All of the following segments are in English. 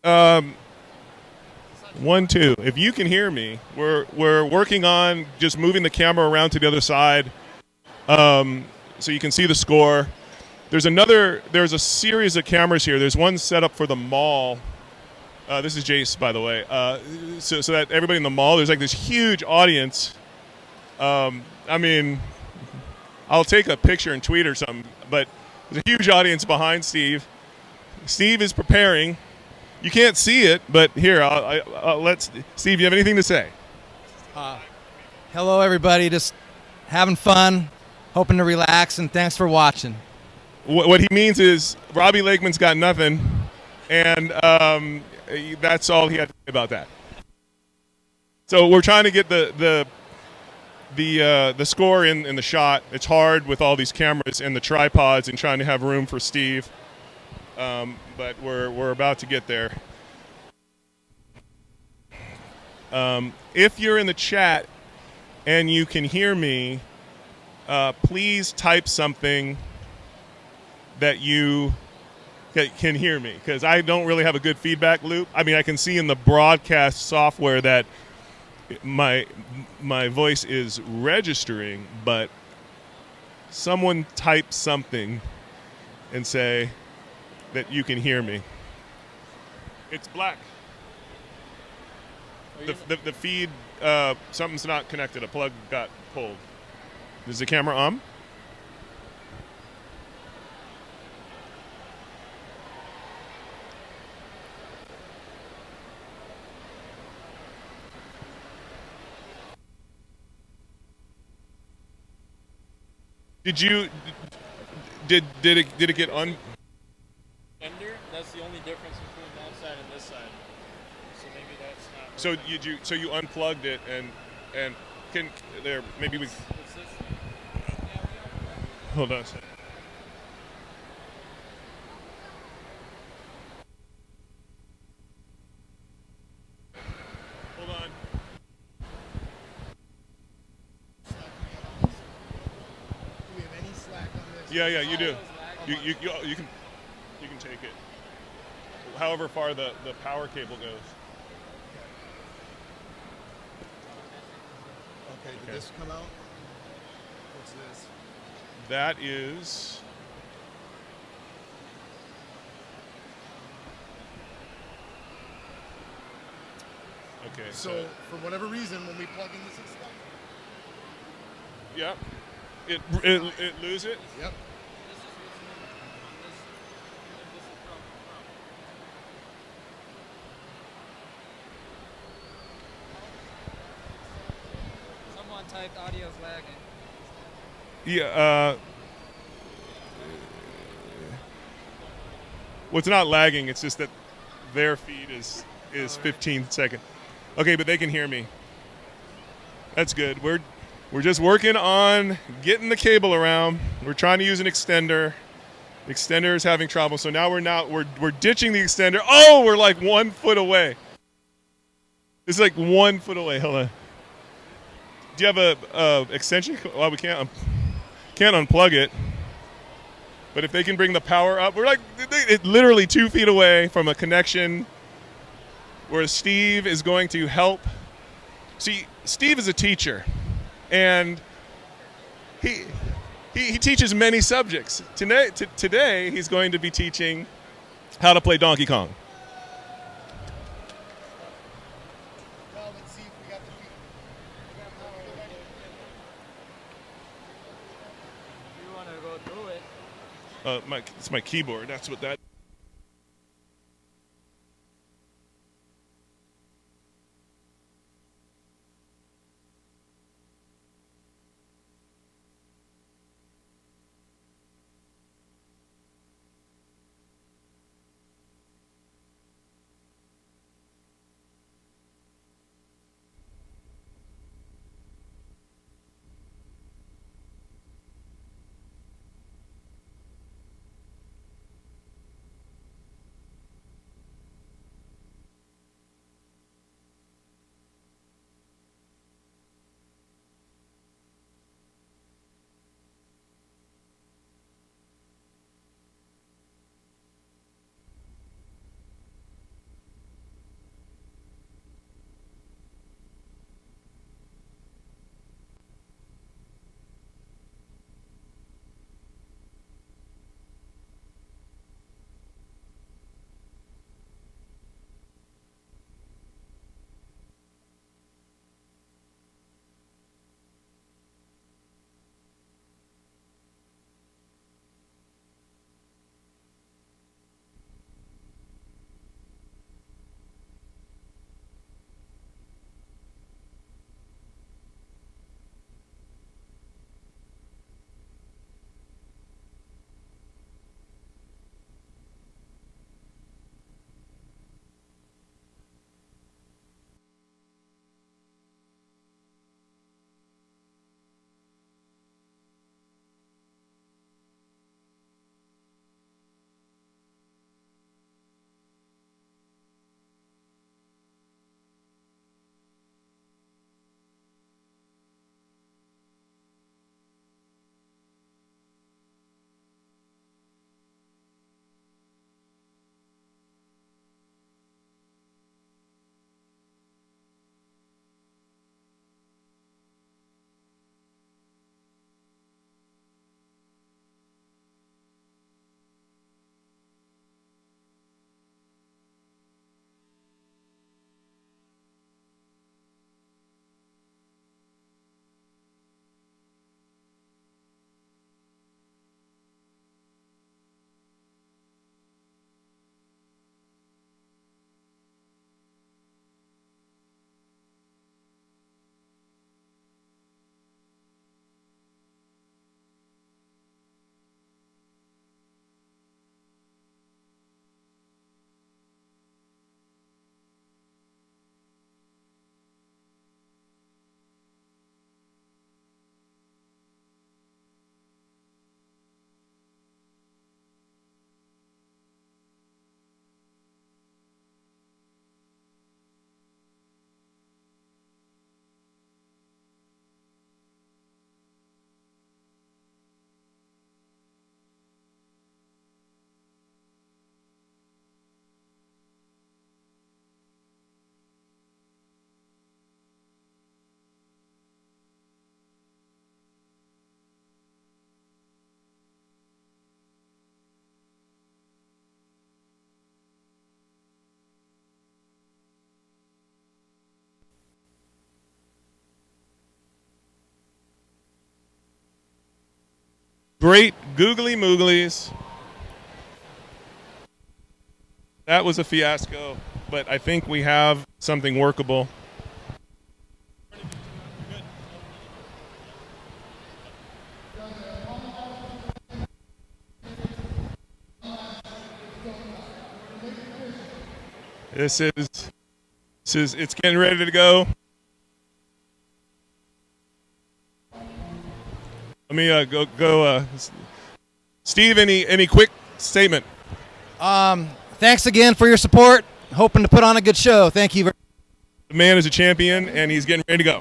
Um, one, two. If you can hear me, we're working on just moving the camera around to the other side, so you can see the score. There's a series of cameras here. There's one set up for the mall. This is Jace, by the way. So that everybody in the mall, there's like this huge audience. I mean, I'll take a picture and tweet or something, but there's a huge audience behind Steve. Steve is preparing. You can't see it, but here, I'll let Steve. You have anything to say? Hello, everybody. Just having fun, hoping to relax, and thanks for watching. What he means is Robbie Lakeman's got nothing, and that's all he had to say about that. So we're trying to get the score in the shot. It's hard with all these cameras and the tripods and trying to have room for Steve. But we're about to get there. If you're in the chat and you can hear me, please type something that you can hear me, because I don't really have a good feedback loop. I mean, I can see in the broadcast software that my voice is registering, but someone type something and say that you can hear me. It's black. The feed, something's not connected. A plug got pulled. Is the camera on? Did it get un? That's the only difference between that side and this side. So maybe that's not. So you unplugged it and can there maybe we. What's this? Hold on a second. Hold on. Do we have any slack on this? Yeah, you do. You can take it. However far the power cable goes. Okay, did this come out? What's this? That is. Okay. So, for whatever reason, when we plug in this stuff. Yeah. It lose it. Yep. Someone typed audio's lagging. Yeah. Well, it's not lagging. It's just that their feed is 15 seconds. Okay, but they can hear me. That's good. We're just working on getting the cable around. We're trying to use an extender. The extender is having trouble, so now we're ditching the extender. Oh, we're like 1 foot away. It's like 1 foot away. Hold on. Do you have a extension? Well, we can't unplug it. But if they can bring the power up, we're like literally 2 feet away from a connection where Steve is going to help. See, Steve is a teacher, and he teaches many subjects. Today, he's going to be teaching how to play Donkey Kong. Well, let's see if we got the feed. You want to go through it? It's my keyboard. That's what that. Great googly mooglies. That was a fiasco, but I think we have something workable. This is it's getting ready to go. Let me go. Steve, any quick statement? Thanks again for your support. Hoping to put on a good show. Thank you. The man is a champion, and he's getting ready to go.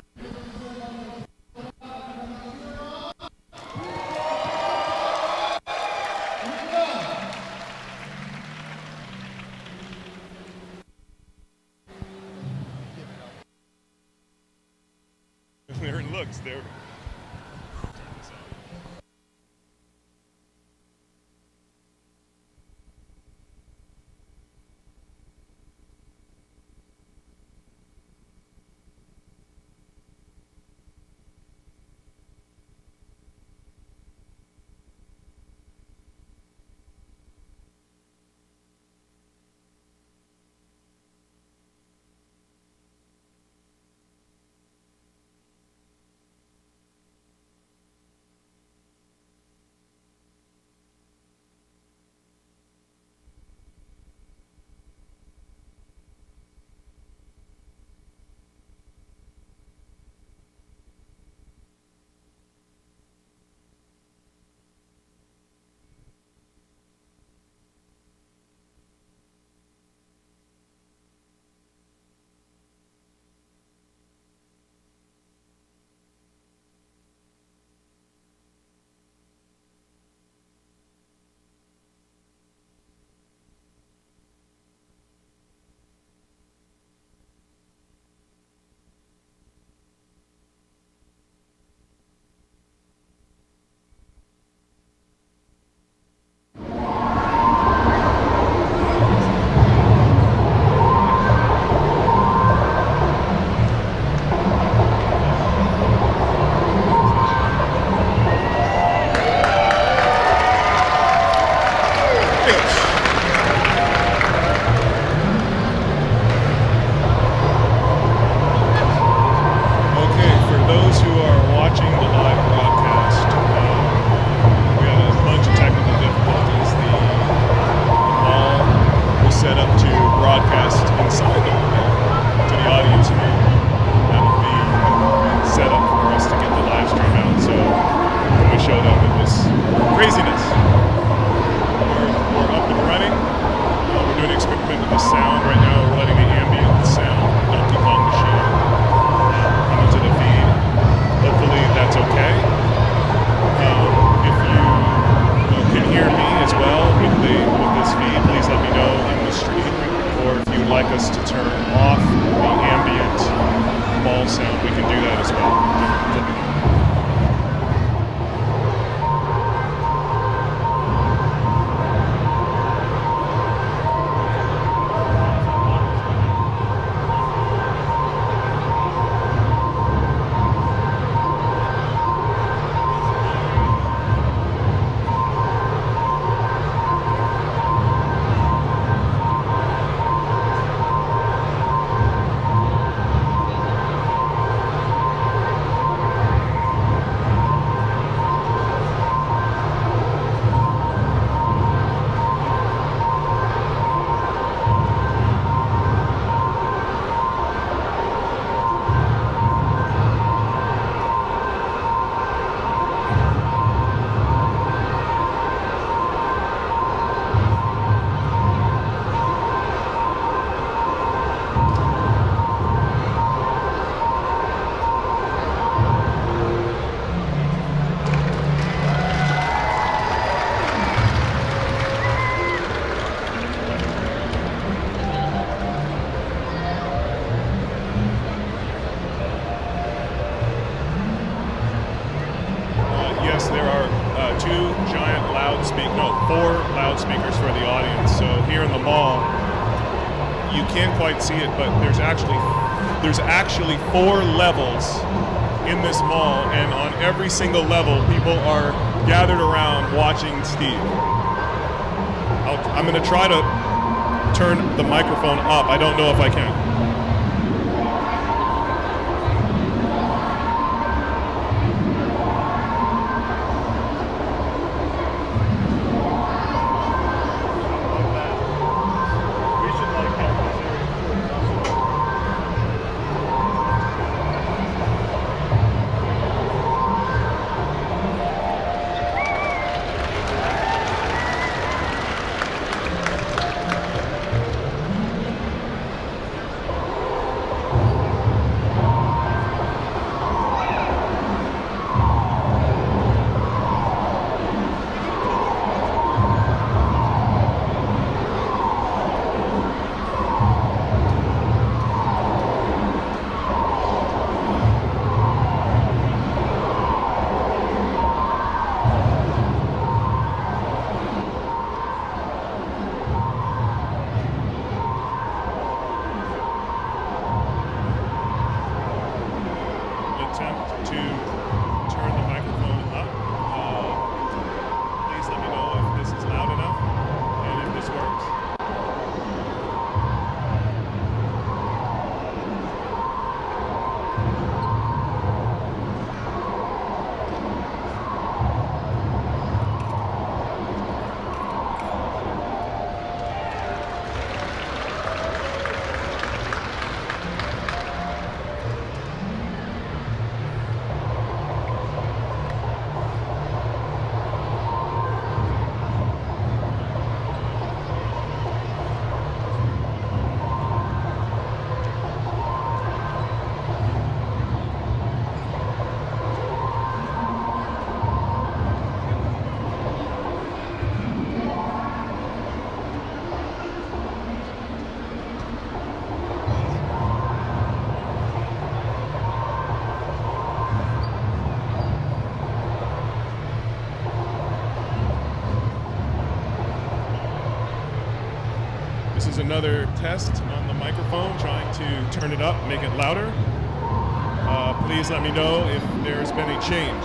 There it looks. There. four loudspeakers for the audience. So here in the mall, you can't quite see it, but there's actually 4 levels in this mall, and on every single level, people are gathered around watching Steve. I'm going to try to turn the microphone up. I don't know if I can. Another test on the microphone, trying to turn it up, make it louder. Please let me know if there's been a change.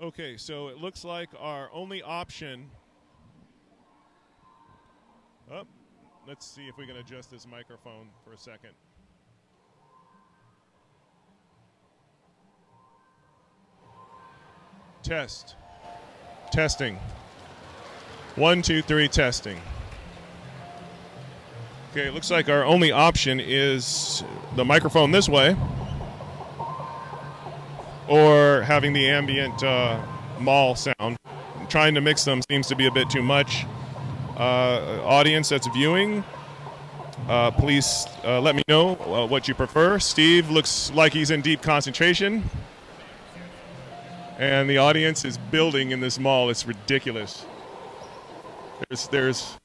Okay, so it looks like our only option. Oh, let's see if we can adjust this microphone for a second. Test. Testing. 1, 2, 3, testing. Okay, it looks like our only option is the microphone this way, or having the ambient mall sound. Trying to mix them seems to be a bit too much. Audience that's viewing, please let me know what you prefer. Steve looks like he's in deep concentration. And the audience is building in this mall. It's ridiculous. There's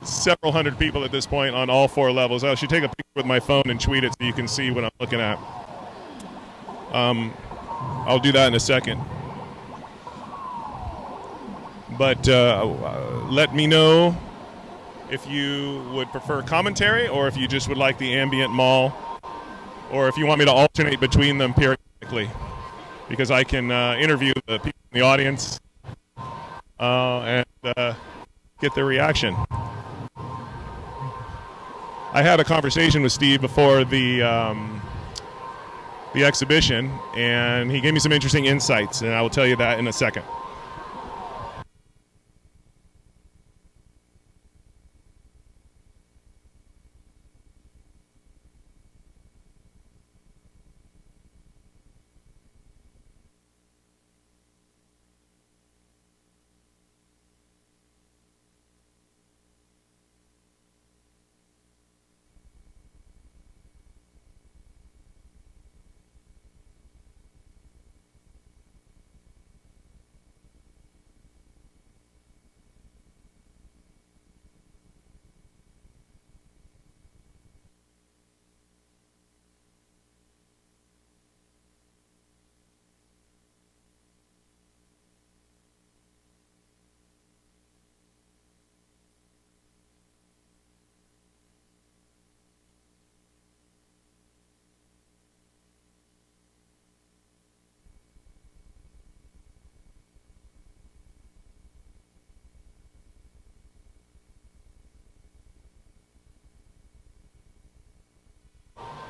several hundred people at this point on all 4 levels. I should take a picture with my phone and tweet it so you can see what I'm looking at. I'll do that in a second. But let me know if you would prefer commentary or if you just would like the ambient mall, or if you want me to alternate between them periodically, because I can interview the people in the audience and get their reaction. I had a conversation with Steve before the exhibition, and he gave me some interesting insights, and I will tell you that in a second.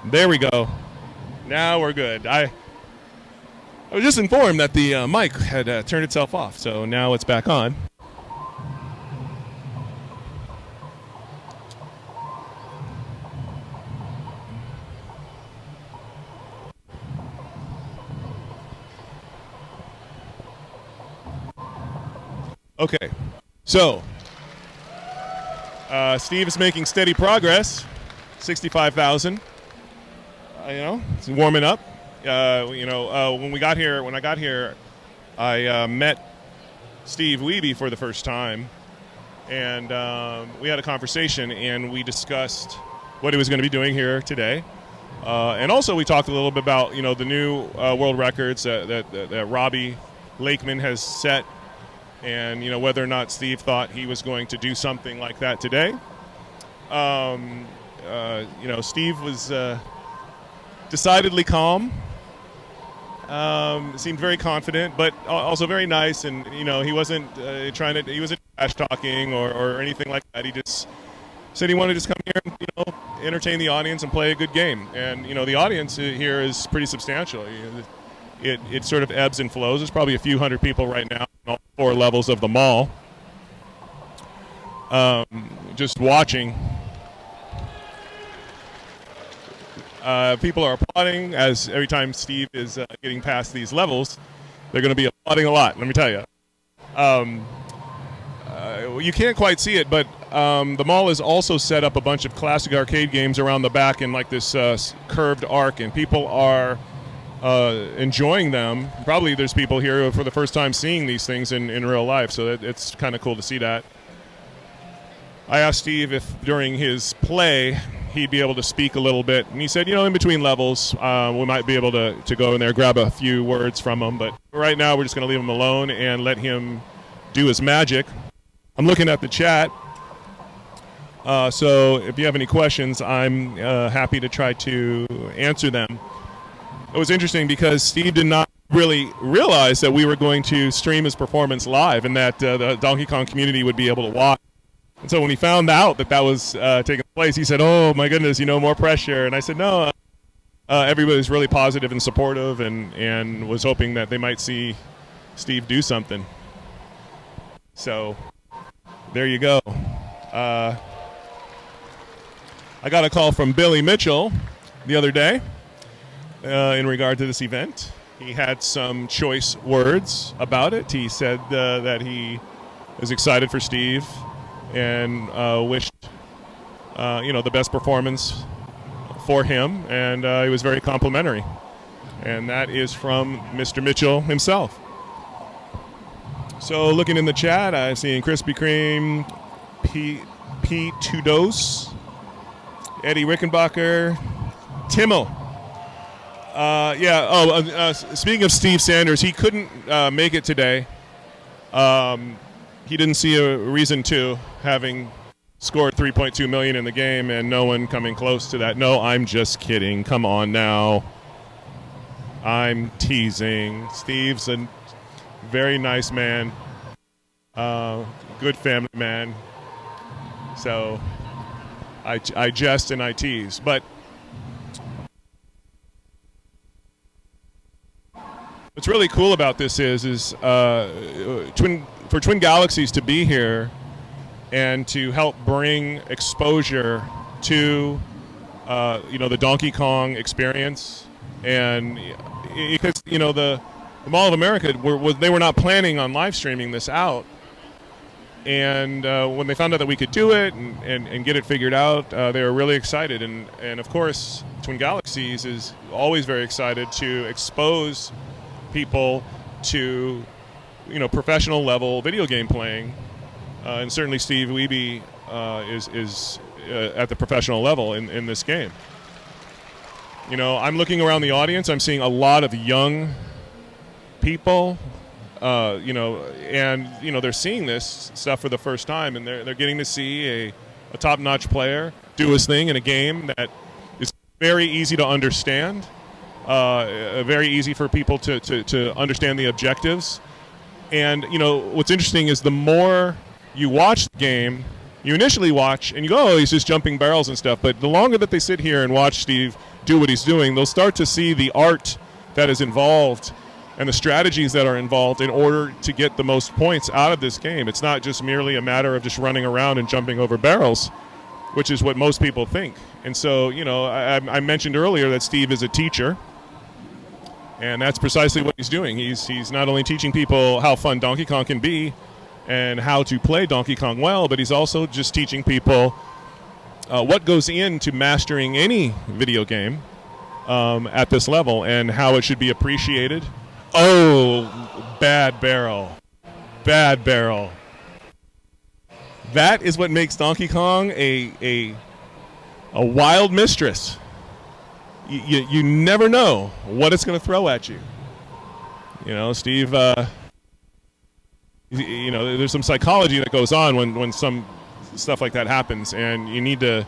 There we go. Now we're good. I was just informed that the mic had turned itself off, so now it's back on. Okay, so Steve is making steady progress. 65,000. It's warming up. When I got here, I met Steve Wiebe for the first time, and we had a conversation, and we discussed what he was going to be doing here today, and also we talked a little bit about the new world records that Robbie Lakeman has set, and whether or not Steve thought he was going to do something like that today. Steve was decidedly calm. Seemed very confident, but also very nice. And he wasn't he wasn't trash talking or anything like that. He just said he wanted to just come here and entertain the audience and play a good game. And the audience here is pretty substantial. It sort of ebbs and flows. There's probably a few hundred people right now on all 4 levels of the mall, just watching. People are applauding as every time Steve is getting past these levels. They're going to be applauding a lot, let me tell you. You can't quite see it, but the mall has also set up a bunch of classic arcade games around the back in like this curved arc, and people are enjoying them. Probably there's people here for the first time seeing these things in real life, so it's kind of cool to see that. I asked Steve if during his play he'd be able to speak a little bit, and he said, in between levels, we might be able to go in there, grab a few words from him, but right now we're just going to leave him alone and let him do his magic. I'm looking at the chat, so if you have any questions, I'm happy to try to answer them. It was interesting because Steve did not really realize that we were going to stream his performance live and that the Donkey Kong community would be able to watch. And so when he found out that was taking place, he said, "Oh my goodness, more pressure." And I said, "No, everybody was really positive and supportive, and was hoping that they might see Steve do something." So there you go. I got a call from Billy Mitchell the other day in regard to this event. He had some choice words about it. He said that he is excited for Steve and wished the best performance for him, and he was very complimentary. And that is from Mr. Mitchell himself. So looking in the chat, I'm seeing Krispy Kreme, P. Tudos, Eddie Rickenbacker, Timmel. Speaking of Steve Sanders, he couldn't make it today. He didn't see a reason to, having scored $3.2 million in the game and no one coming close to that. No, I'm just kidding. Come on now. I'm teasing. Steve's a very nice man, good family man. So I jest and I tease. But what's really cool about this is Twin Galaxies to be here and to help bring exposure to the Donkey Kong experience. And because the Mall of America they were not planning on live streaming this out, and when they found out that we could do it and get it figured out, they were really excited. And of course, Twin Galaxies is always very excited to expose people to professional level video game playing, and certainly Steve Wiebe is at the professional level in this game. I'm looking around the audience. I'm seeing a lot of young people, and they're seeing this stuff for the first time, and they're getting to see a top-notch player do his thing in a game that is very easy to understand, very easy for people to understand the objectives. And what's interesting is the more you watch the game, you initially watch and you go, oh, he's just jumping barrels and stuff. But the longer that they sit here and watch Steve do what he's doing, they'll start to see the art that is involved and the strategies that are involved in order to get the most points out of this game. It's not just merely a matter of just running around and jumping over barrels, which is what most people think. And so, I mentioned earlier that Steve is a teacher, and that's precisely what he's doing. He's not only teaching people how fun Donkey Kong can be and how to play Donkey Kong well, but he's also just teaching people what goes into mastering any video game at this level and how it should be appreciated. Oh, bad barrel. Bad barrel. That is what makes Donkey Kong a wild mistress. You never know what it's going to throw at you. Steve, there's some psychology that goes on when some stuff like that happens, and you need to,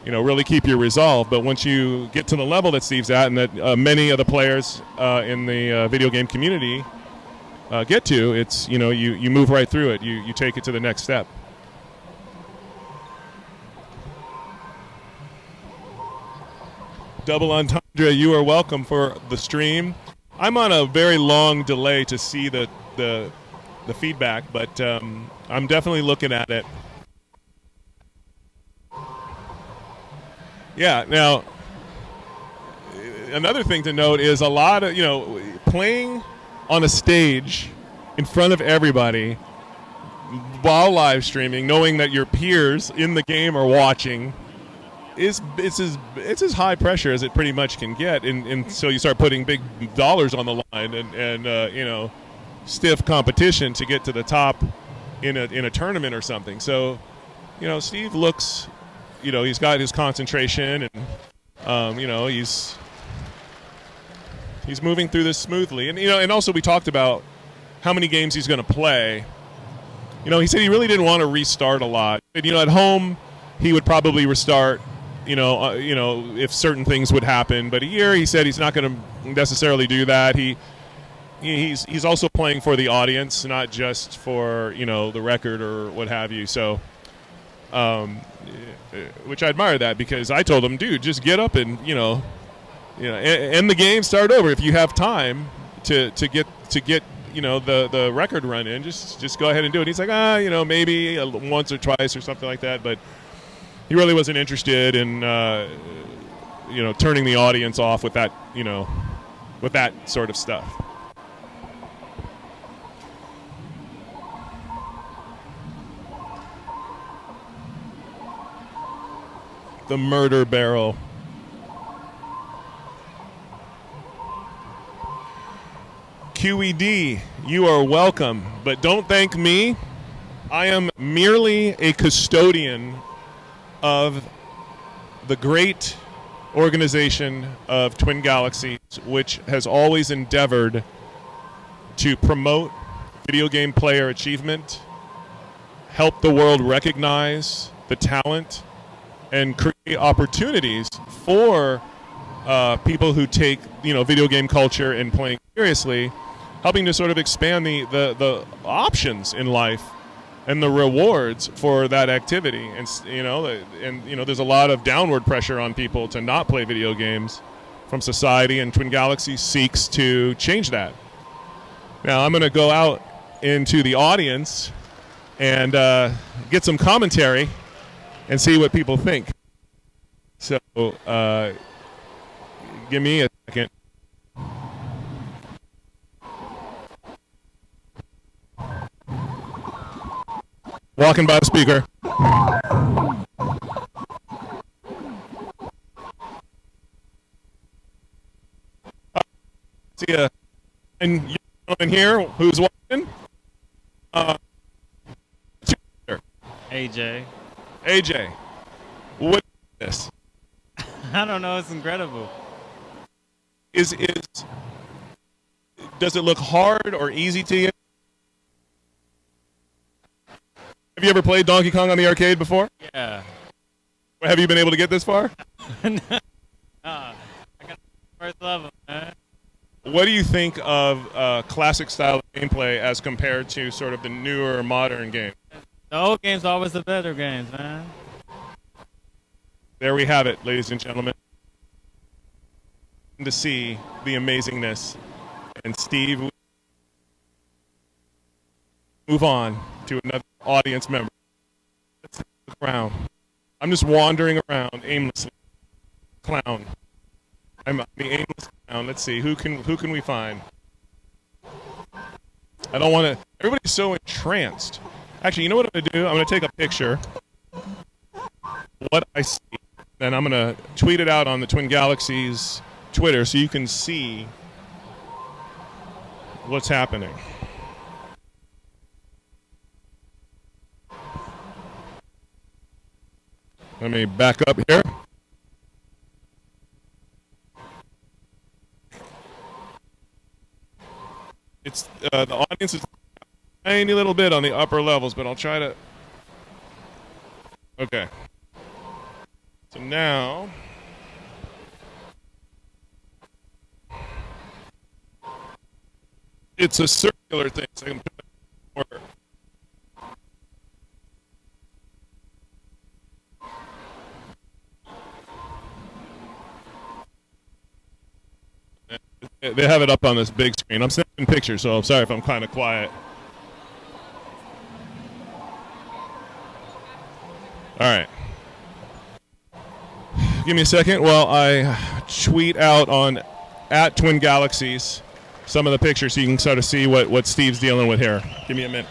really keep your resolve. But once you get to the level that Steve's at, and that many of the players in the video game community get to, it's, you move right through it. You take it to the next step. Double Entendre, you are welcome for the stream. I'm on a very long delay to see the feedback, but I'm definitely looking at it. Yeah, now, another thing to note is a lot of, playing on a stage in front of everybody while live streaming, knowing that your peers in the game are watching, it's as high pressure as it pretty much can get, and so you start putting big dollars on the line and stiff competition to get to the top in a tournament or something. So, Steve looks, he's got his concentration, and he's moving through this smoothly, and also we talked about how many games he's going to play. He said he really didn't want to restart a lot. And, at home he would probably restart. If certain things would happen, but here he said he's not going to necessarily do that. He's also playing for the audience, not just for the record or what have you. So, which I admire that, because I told him, dude, just get up and end the game, start over if you have time to get the record run in. Just go ahead and do it. He's like, maybe once or twice or something like that, but he really wasn't interested in, turning the audience off with that, with that sort of stuff. The murder barrel. QED, you are welcome, but don't thank me. I am merely a custodian of the great organization of Twin Galaxies, which has always endeavored to promote video game player achievement, help the world recognize the talent, and create opportunities for people who take video game culture and playing seriously, helping to sort of expand the options in life and the rewards for that activity. And there's a lot of downward pressure on people to not play video games from society, and Twin Galaxies seeks to change that. Now I'm going to go out into the audience and get some commentary and see what people think. So give me a second. Walking by the speaker. See a gentleman here who's watching. AJ. AJ, what is this? I don't know. It's incredible. Does it look hard or easy to you? Have you ever played Donkey Kong on the arcade before? Yeah. Have you been able to get this far? I got first level, man. What do you think of classic style of gameplay as compared to sort of the newer modern game? The old games are always the better games, man. There we have it, ladies and gentlemen. To see the amazingness. And Steve, move on to another audience member. Let's look around. I'm just wandering around aimlessly. Clown. I'm the aimless clown. Let's see, who can we find? I don't want to. Everybody's so entranced. Actually, you know what I'm going to do? I'm going to take a picture. What I see. Then I'm going to tweet it out on the Twin Galaxies Twitter so you can see what's happening. Let me back up here. It's the audience is a tiny little bit on the upper levels, but I'll try to. Okay. So now, it's a circular thing. So I can put it more. They have it up on this big screen. I'm snapping pictures, so I'm sorry if I'm kind of quiet. All right. Give me a second while I tweet out on @TwinGalaxies some of the pictures so you can sort of see what Steve's dealing with here. Give me a minute.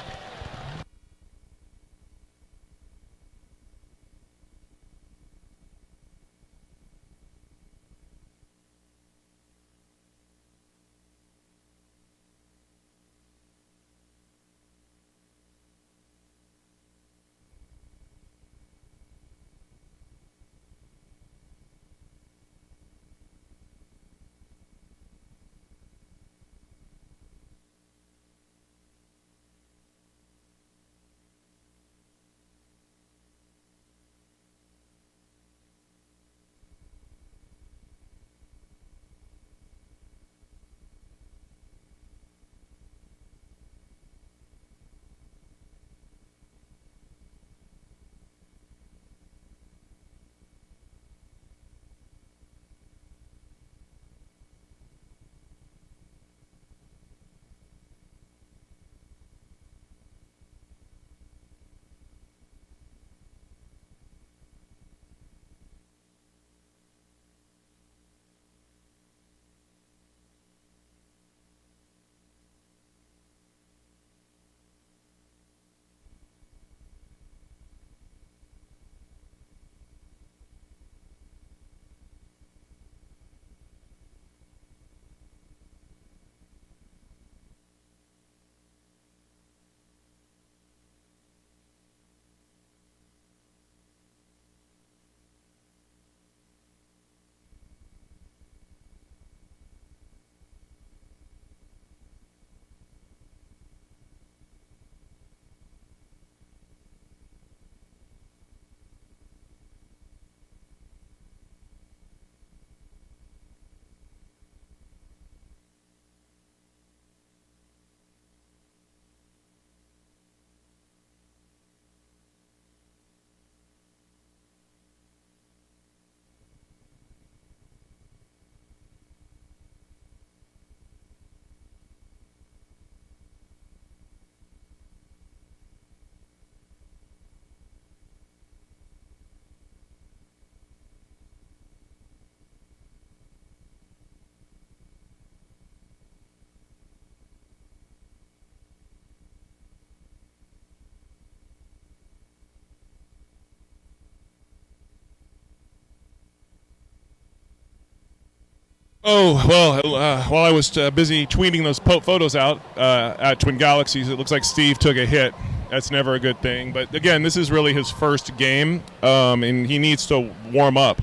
Oh, well, while I was busy tweeting those photos out at Twin Galaxies, it looks like Steve took a hit. That's never a good thing. But again, this is really his first game, and he needs to warm up.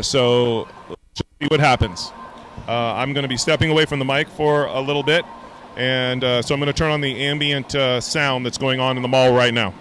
So let's see what happens. I'm going to be stepping away from the mic for a little bit, and so I'm going to turn on the ambient sound that's going on in the mall right now.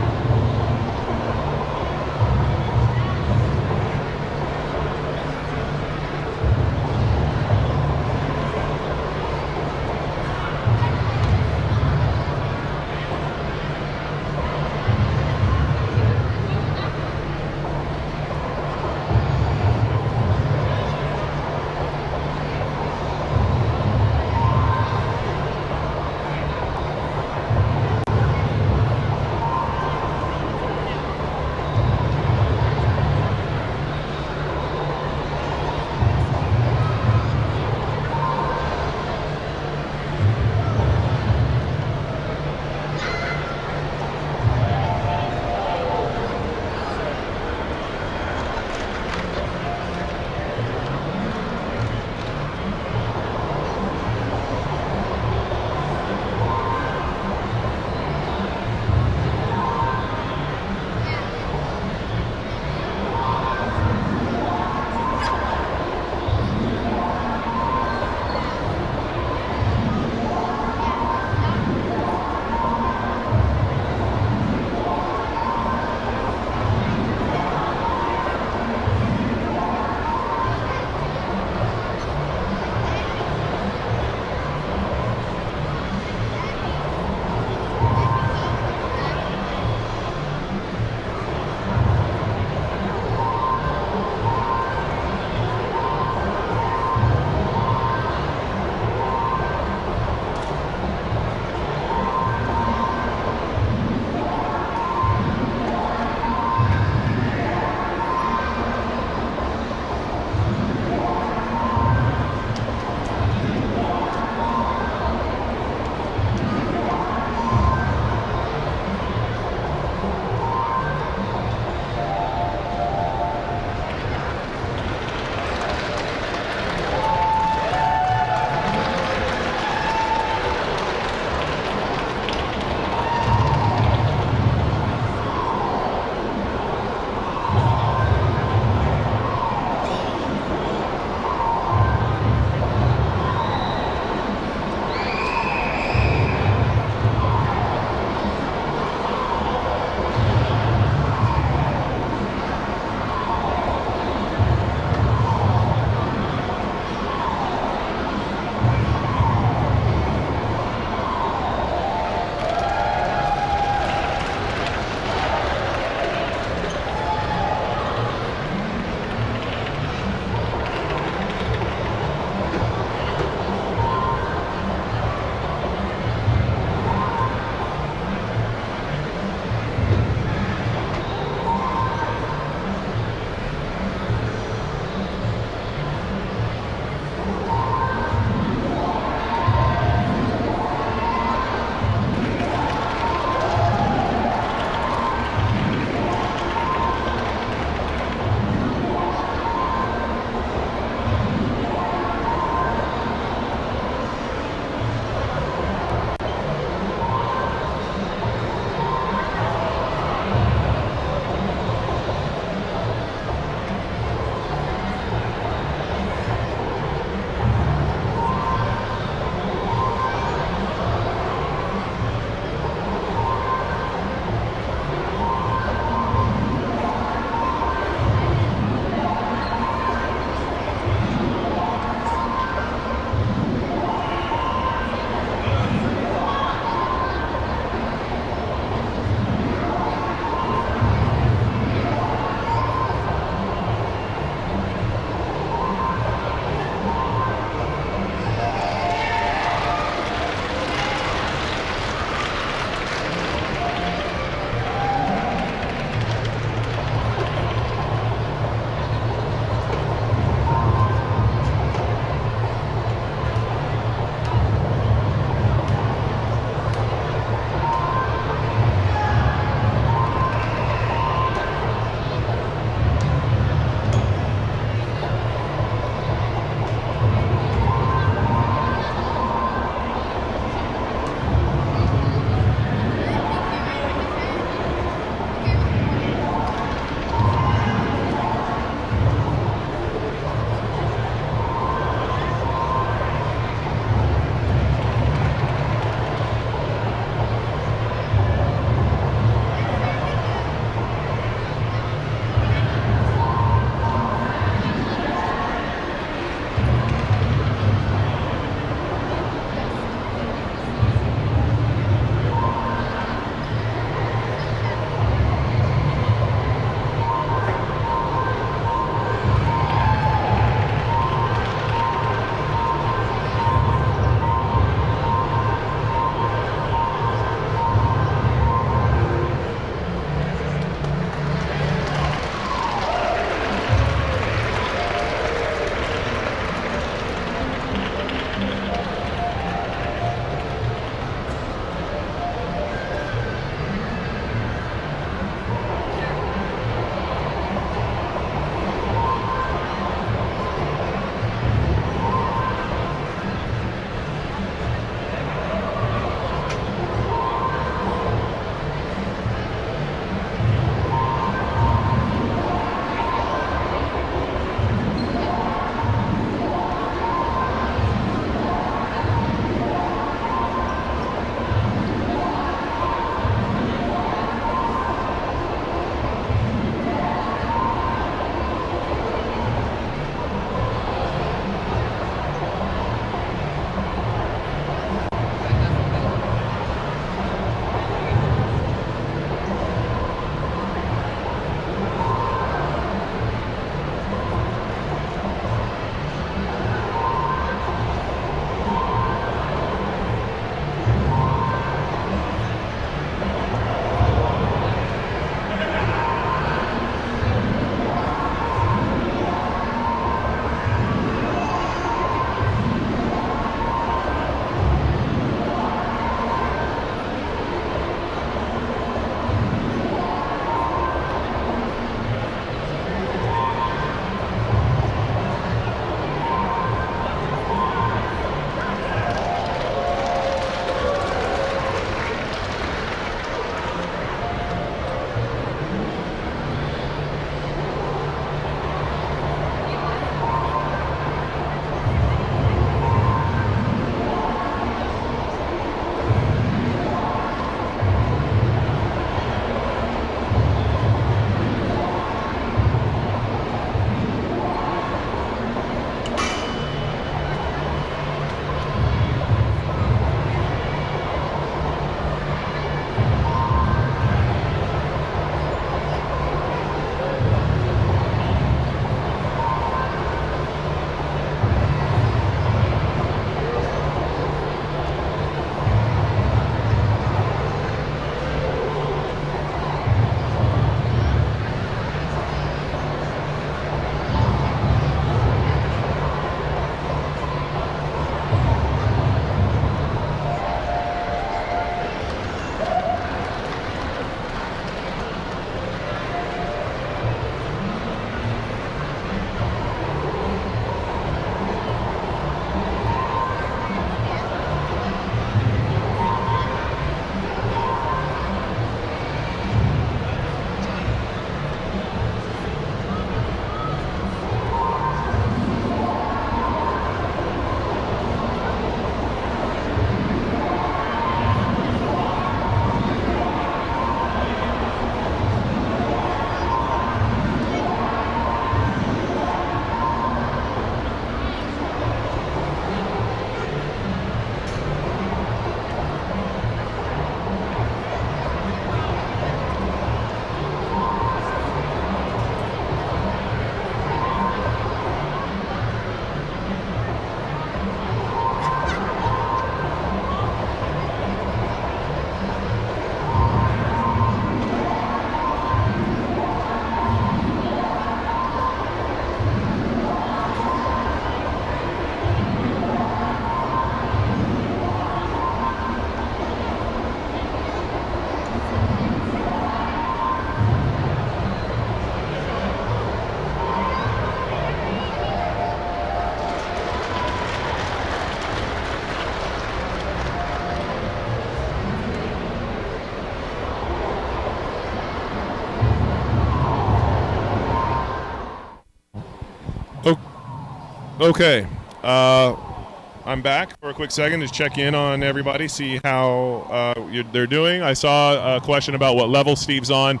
Okay. I'm back for a quick second to check in on everybody, see how they're doing. I saw a question about what level Steve's on.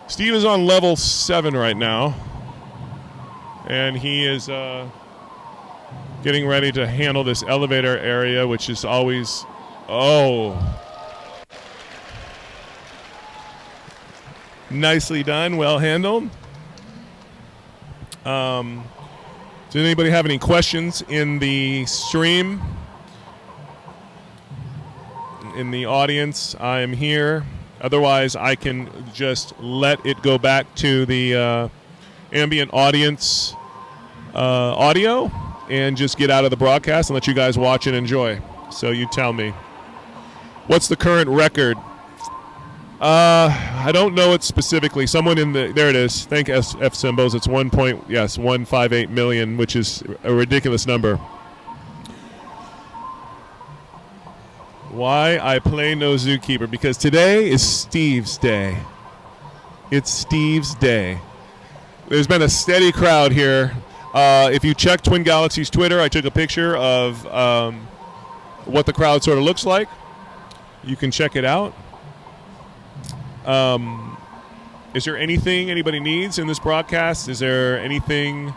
Steve is on level 7 right now, and he is getting ready to handle this elevator area, which is always... Oh. Nicely done. Well handled. Does anybody have any questions in the stream? In the audience, I'm here. Otherwise, I can just let it go back to the ambient audience audio and just get out of the broadcast and let you guys watch and enjoy. So you tell me. What's the current record? I don't know it specifically. Someone in the... There it is. Thank F Symbols. It's 1.158 million, which is a ridiculous number. Why I play no Zookeeper? Because today is Steve's day. It's Steve's day. There's been a steady crowd here. If you check Twin Galaxies Twitter, I took a picture of what the crowd sort of looks like. You can check it out. Is there anything anybody needs in this broadcast? Is there anything,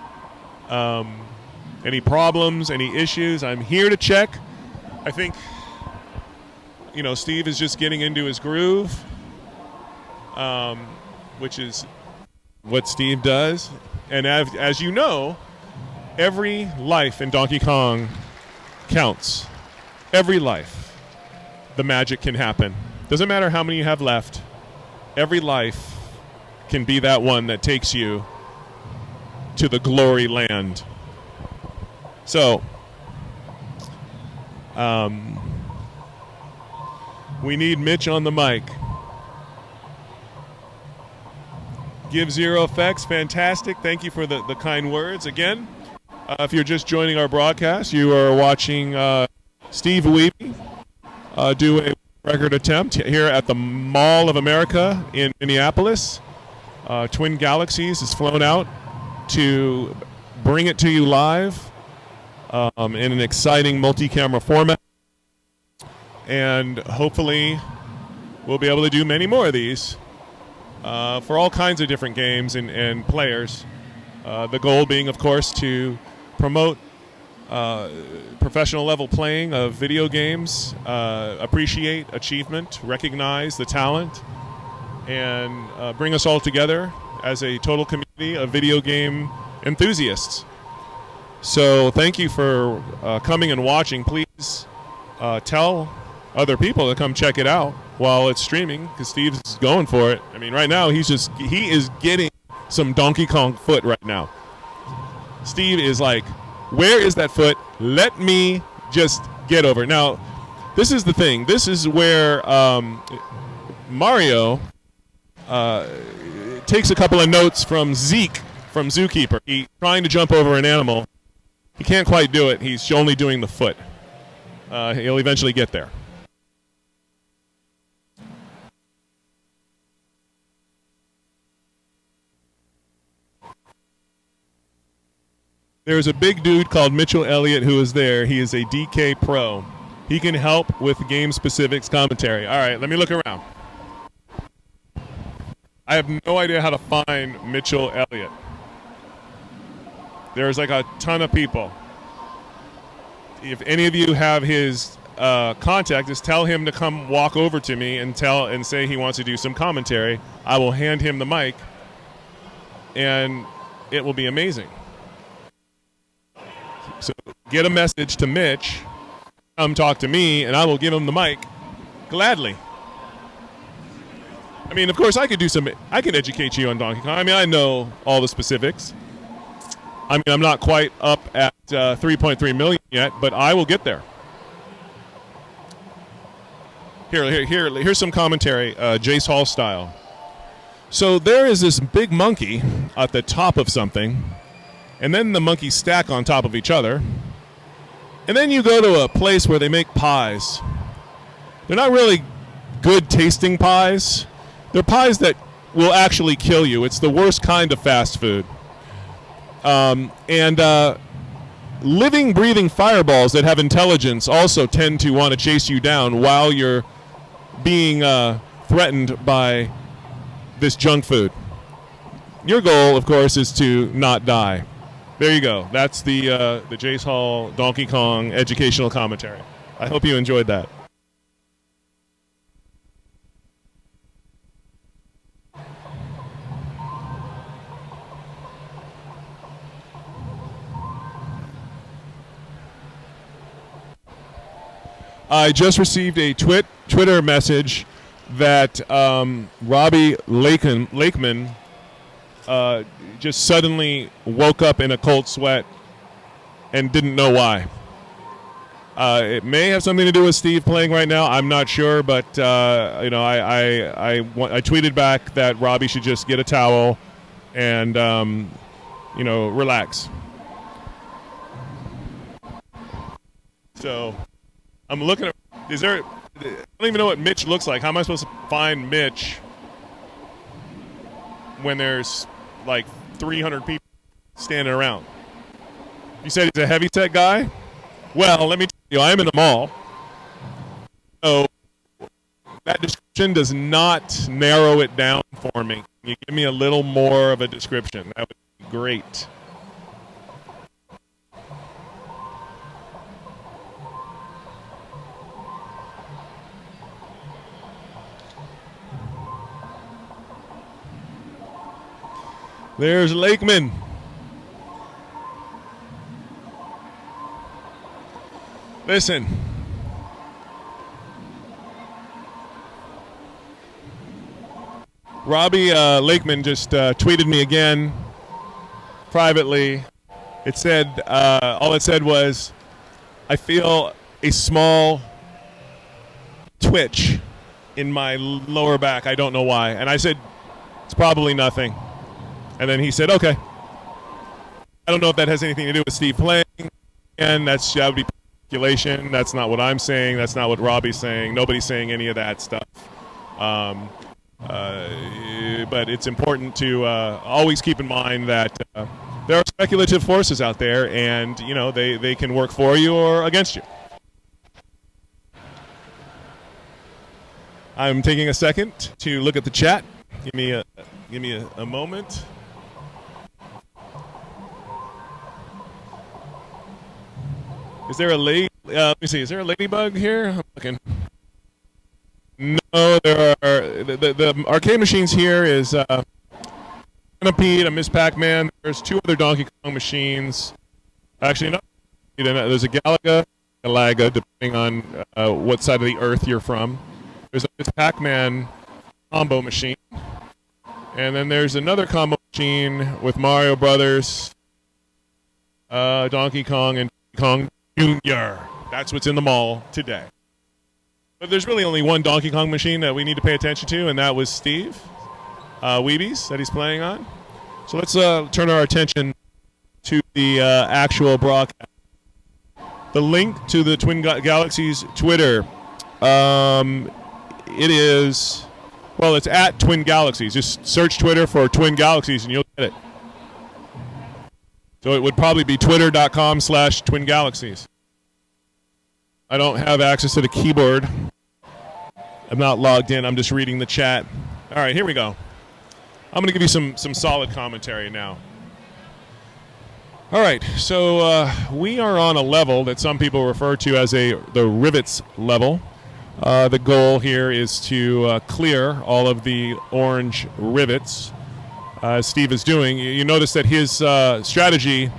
any problems, any issues? I'm here to check. I think, Steve is just getting into his groove, which is what Steve does. And as you know, every life in Donkey Kong counts. Every life. The magic can happen. Doesn't matter how many you have left. Every life can be that one that takes you to the glory land. So, we need Mitch on the mic. Give Zero Effects, fantastic. Thank you for the kind words. Again, if you're just joining our broadcast, you are watching Steve Wiebe do a record attempt here at the Mall of America in Minneapolis. Twin Galaxies has flown out to bring it to you live in an exciting multi-camera format. And hopefully we'll be able to do many more of these for all kinds of different games and players. The goal being, of course, to promote professional level playing of video games, appreciate achievement, recognize the talent, and bring us all together as a total community of video game enthusiasts. So thank you for coming and watching. Please tell other people to come check it out while it's streaming, because Steve's going for it. I mean, right now he is getting some Donkey Kong foot right now. Steve is like, where is that foot? Let me just get over. Now, this is the thing. This is where Mario takes a couple of notes from Zeke from Zookeeper. He's trying to jump over an animal. He can't quite do it. He's only doing the foot. He'll eventually get there. There's a big dude called Mitch Elliot who is there. He is a DK pro. He can help with game specifics commentary. All right, let me look around. I have no idea how to find Mitchell Elliott. There's like a ton of people. If any of you have his contact, just tell him to come walk over to me and say he wants to do some commentary. I will hand him the mic, and it will be amazing. So get a message to Mitch, come talk to me, and I will give him the mic gladly. I mean, of course, I can educate you on Donkey Kong. I mean, I know all the specifics. I mean, I'm not quite up at 3.3 million yet, but I will get there. Here's some commentary, Jace Hall style. So there is this big monkey at the top of something, and then the monkeys stack on top of each other. And then you go to a place where they make pies. They're not really good tasting pies. They're pies that will actually kill you. It's the worst kind of fast food. And living, breathing fireballs that have intelligence also tend to want to chase you down while you're being threatened by this junk food. Your goal, of course, is to not die. There you go. That's the Jace Hall Donkey Kong educational commentary. I hope you enjoyed that. I just received a Twitter message that Robbie Lakeman just suddenly woke up in a cold sweat and didn't know why. It may have something to do with Steve playing right now. I'm not sure, but I tweeted back that Robbie should just get a towel and relax. So I'm looking at. I don't even know what Mitch looks like. How am I supposed to find Mitch when there's like 300 people standing around? You said he's a heavyset guy? Well, let me tell you, I'm in the mall. So that description does not narrow it down for me. Can you give me a little more of a description? That would be great. There's Lakeman. Listen. Robbie Lakeman just tweeted me again privately. It said, all it said was, I feel a small twitch in my lower back. I don't know why. And I said, it's probably nothing. And then he said, okay. I don't know if that has anything to do with Steve playing. And that would be speculation. That's not what I'm saying. That's not what Robbie's saying. Nobody's saying any of that stuff. But it's important to always keep in mind that there are speculative forces out there, and they can work for you or against you. I'm taking a second to look at the chat. Give me a moment. Is there a let me see. Is there a ladybug here? I'm looking. No, there are the arcade machines here is Centipede, a Miss Pac-Man. There's two other Donkey Kong machines. Actually, no. There's a Galaga, depending on what side of the Earth you're from. There's a Miss Pac-Man combo machine, and then there's another combo machine with Mario Brothers, Donkey Kong, and Donkey Kong Jr. That's what's in the mall today. But there's really only one Donkey Kong machine that we need to pay attention to, and that was Steve Wiebe's that he's playing on. So let's turn our attention to the actual broadcast. The link to the Twin Galaxies Twitter, it's at Twin Galaxies. Just search Twitter for Twin Galaxies and you'll get it. So it would probably be twitter.com/Twin Galaxies. I don't have access to the keyboard. I'm not logged in. I'm just reading the chat. All right, here we go. I'm going to give you some solid commentary now. All right, so we are on a level that some people refer to as the rivets level. The goal here is to clear all of the orange rivets, as Steve is doing. You notice that his strategy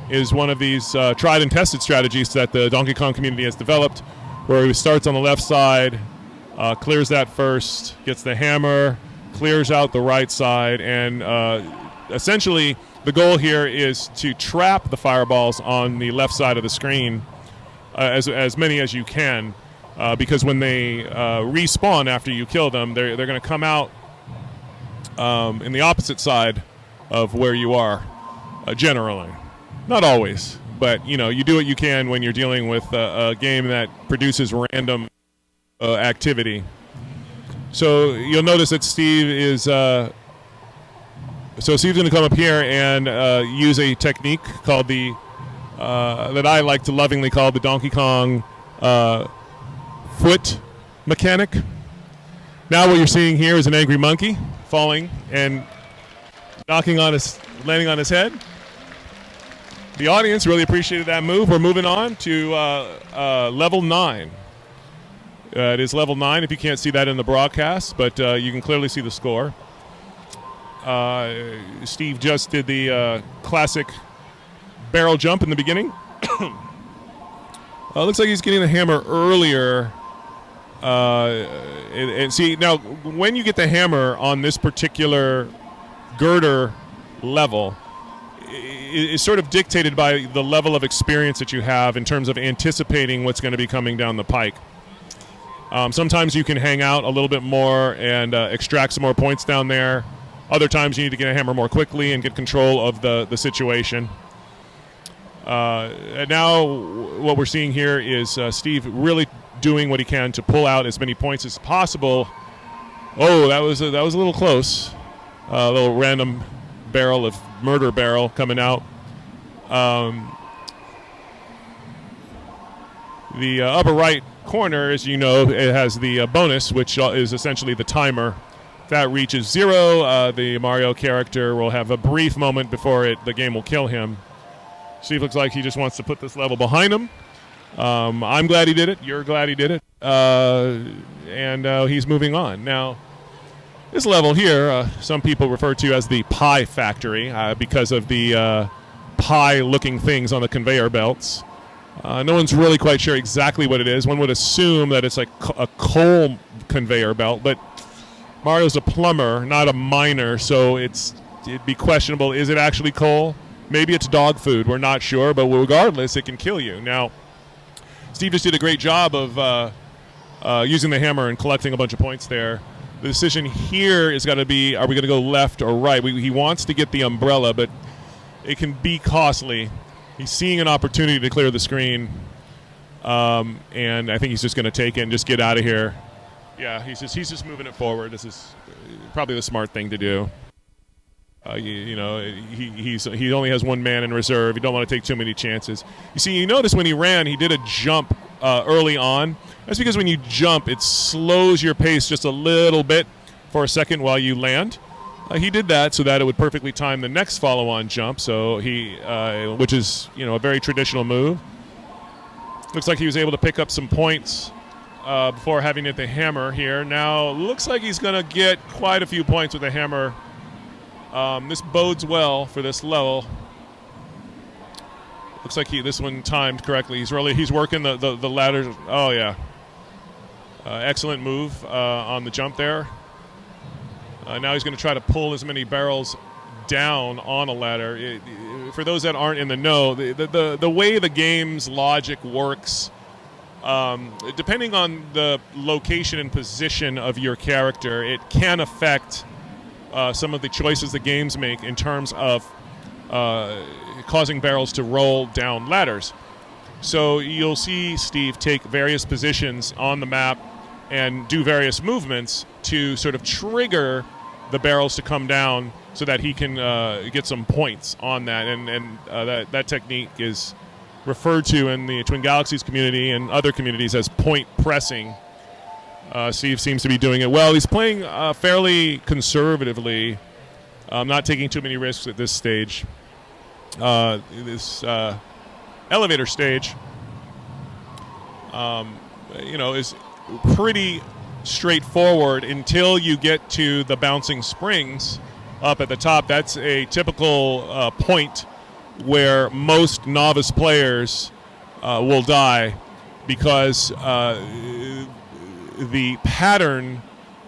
is one of these tried and tested strategies that the Donkey Kong community has developed, where he starts on the left side, clears that first, gets the hammer, clears out the right side, and essentially the goal here is to trap the fireballs on the left side of the screen, as many as you can, because when they respawn after you kill them, they're going to come out in the opposite side of where you are, generally. Not always, but you do what you can when you're dealing with a game that produces random activity. So you'll notice that Steve is Steve's going to come up here and use a technique called the that I like to lovingly call the Donkey Kong foot mechanic. Now what you're seeing here is an angry monkey falling and landing on his head. The audience really appreciated that move. We're moving on to level 9. It is level 9 if you can't see that in the broadcast, but you can clearly see the score. Steve just did the classic barrel jump in the beginning. Looks like he's getting the hammer earlier. And see, now, when you get the hammer on this particular girder level, it's sort of dictated by the level of experience that you have in terms of anticipating what's going to be coming down the pike. Sometimes you can hang out a little bit more and extract some more points down there. Other times you need to get a hammer more quickly and get control of the situation. And now what we're seeing here is Steve really doing what he can to pull out as many points as possible. Oh, that was a little close. A little random murder barrel coming out. The upper right corner, as you know, it has the bonus, which is essentially the timer. If that reaches 0, the Mario character will have a brief moment before the game will kill him. Steve looks like he just wants to put this level behind him. I'm glad he did it. You're glad he did it. And he's moving on. Now, this level here, some people refer to as the pie factory because of the pie-looking things on the conveyor belts. No one's really quite sure exactly what it is. One would assume that it's like a coal conveyor belt, but Mario's a plumber, not a miner, so it'd be questionable. Is it actually coal? Maybe it's dog food. We're not sure, but regardless, it can kill you. Now, Steve just did a great job of using the hammer and collecting a bunch of points there. The decision here is going to be, are we going to go left or right? He wants to get the umbrella, but it can be costly. He's seeing an opportunity to clear the screen, and I think he's just going to take it and just get out of here. Yeah, he's just moving it forward. This is probably the smart thing to do. He only has one man in reserve. You don't want to take too many chances. You see, you notice when he ran, he did a jump early on. That's because when you jump, it slows your pace just a little bit for a second while you land. He did that so that it would perfectly time the next follow-on jump. So which is a very traditional move. Looks like he was able to pick up some points before having it the hammer here. Now looks like he's going to get quite a few points with the hammer. This bodes well for this level. Looks like this one timed correctly. He's working the ladder. Oh yeah, excellent move on the jump there. Now he's going to try to pull as many barrels down on a ladder. For those that aren't in the know, the way the game's logic works, depending on the location and position of your character, it can affect some of the choices the games make in terms of causing barrels to roll down ladders. So you'll see Steve take various positions on the map and do various movements to sort of trigger the barrels to come down so that he can get some points on that. And that technique is referred to in the Twin Galaxies community and other communities as point pressing. Steve seems to be doing it well. He's playing fairly conservatively, not taking too many risks at this stage. This elevator stage, is pretty straightforward until you get to the bouncing springs up at the top. That's a typical point where most novice players will die because the pattern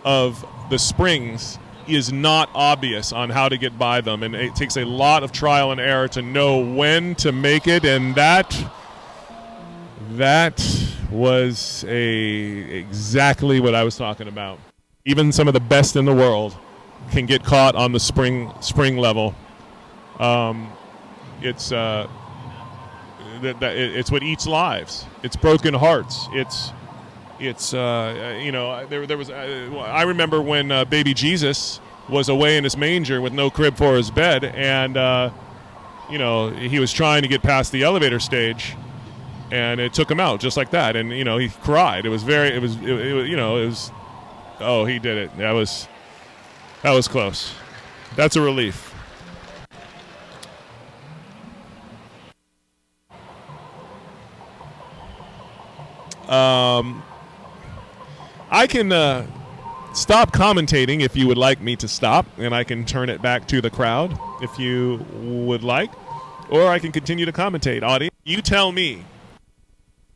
of the springs is not obvious on how to get by them, and it takes a lot of trial and error to know when to make it, and that was exactly what I was talking about. Even some of the best in the world can get caught on the spring level. It's what eats lives. It's broken hearts. There was. I remember when baby Jesus was away in his manger with no crib for his bed, and he was trying to get past the elevator stage, and it took him out just like that. And he cried. It was oh, he did it. That was close. That's a relief. I can stop commentating if you would like me to stop, and I can turn it back to the crowd if you would like, or I can continue to commentate. Audience, you tell me.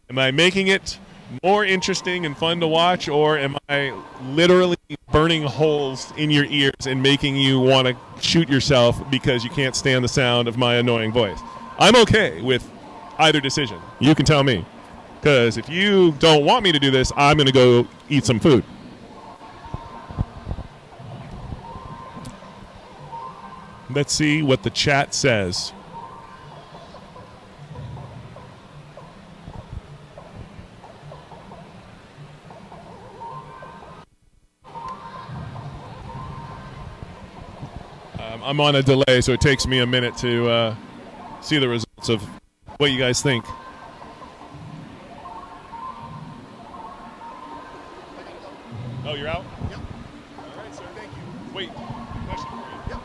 Am I making it more interesting and fun to watch, or am I literally burning holes in your ears and making you want to shoot yourself because you can't stand the sound of my annoying voice? I'm okay with either decision. You can tell me. Because if you don't want me to do this, I'm going to go eat some food. Let's see what the chat says. I'm on a delay, so it takes me a minute to see the results of what you guys think. Oh, you're out? Yep. All right, sir. Thank you. Wait. Question for you. Yep.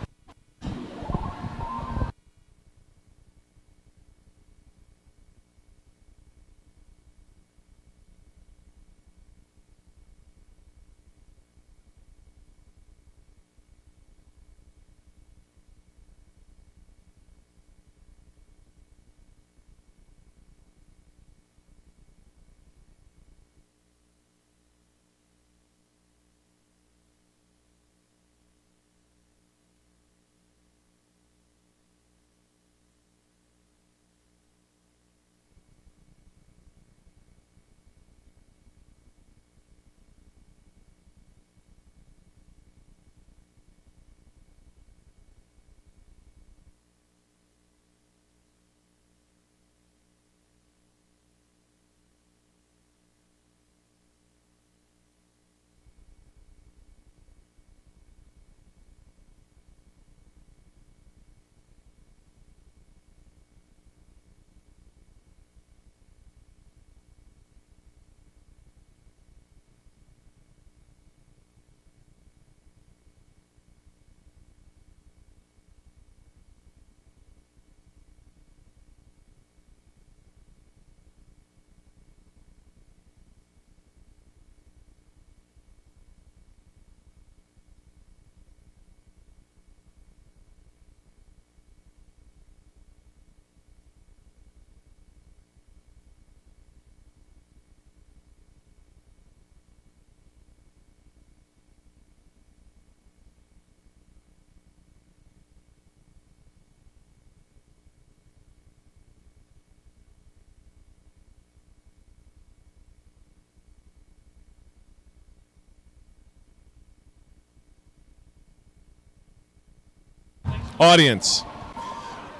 Audience,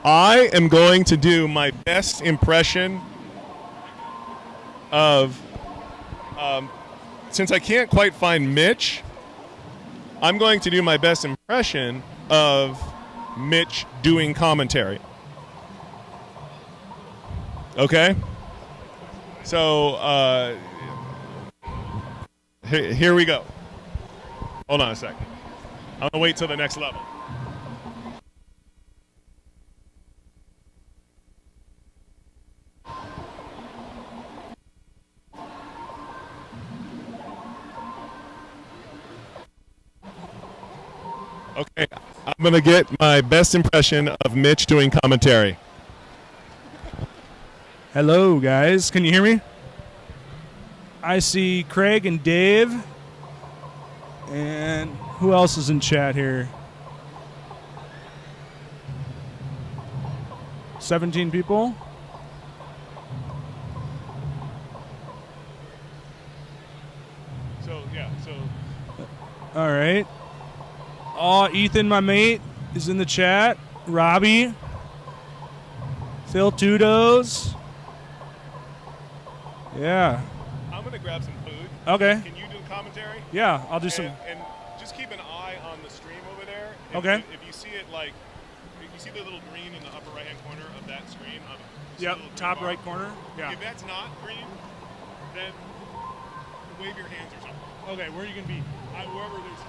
I am going to do my best impression of, since I can't quite find Mitch, I'm going to do my best impression of Mitch doing commentary. Okay? So, here we go. Hold on a second. I'm going to wait till the next level. Okay, I'm going to get my best impression of Mitch doing commentary. Hello, guys. Can you hear me? I see Craig and Dave. And who else is in chat here? 17 people. So, yeah, so... All right. Oh, Ethan, my mate, is in the chat. Robbie. Phil Tudos. Yeah. I'm going to grab some food. Okay. Can you do commentary? Yeah, I'll do some. And just keep an eye on the stream over there. Okay. If you see it like, if you see the little green in the upper right-hand corner of that screen? Yep, top right corner. Yeah. If that's not green, then wave your hands or something. Okay, where are you gonna be? Wherever there's.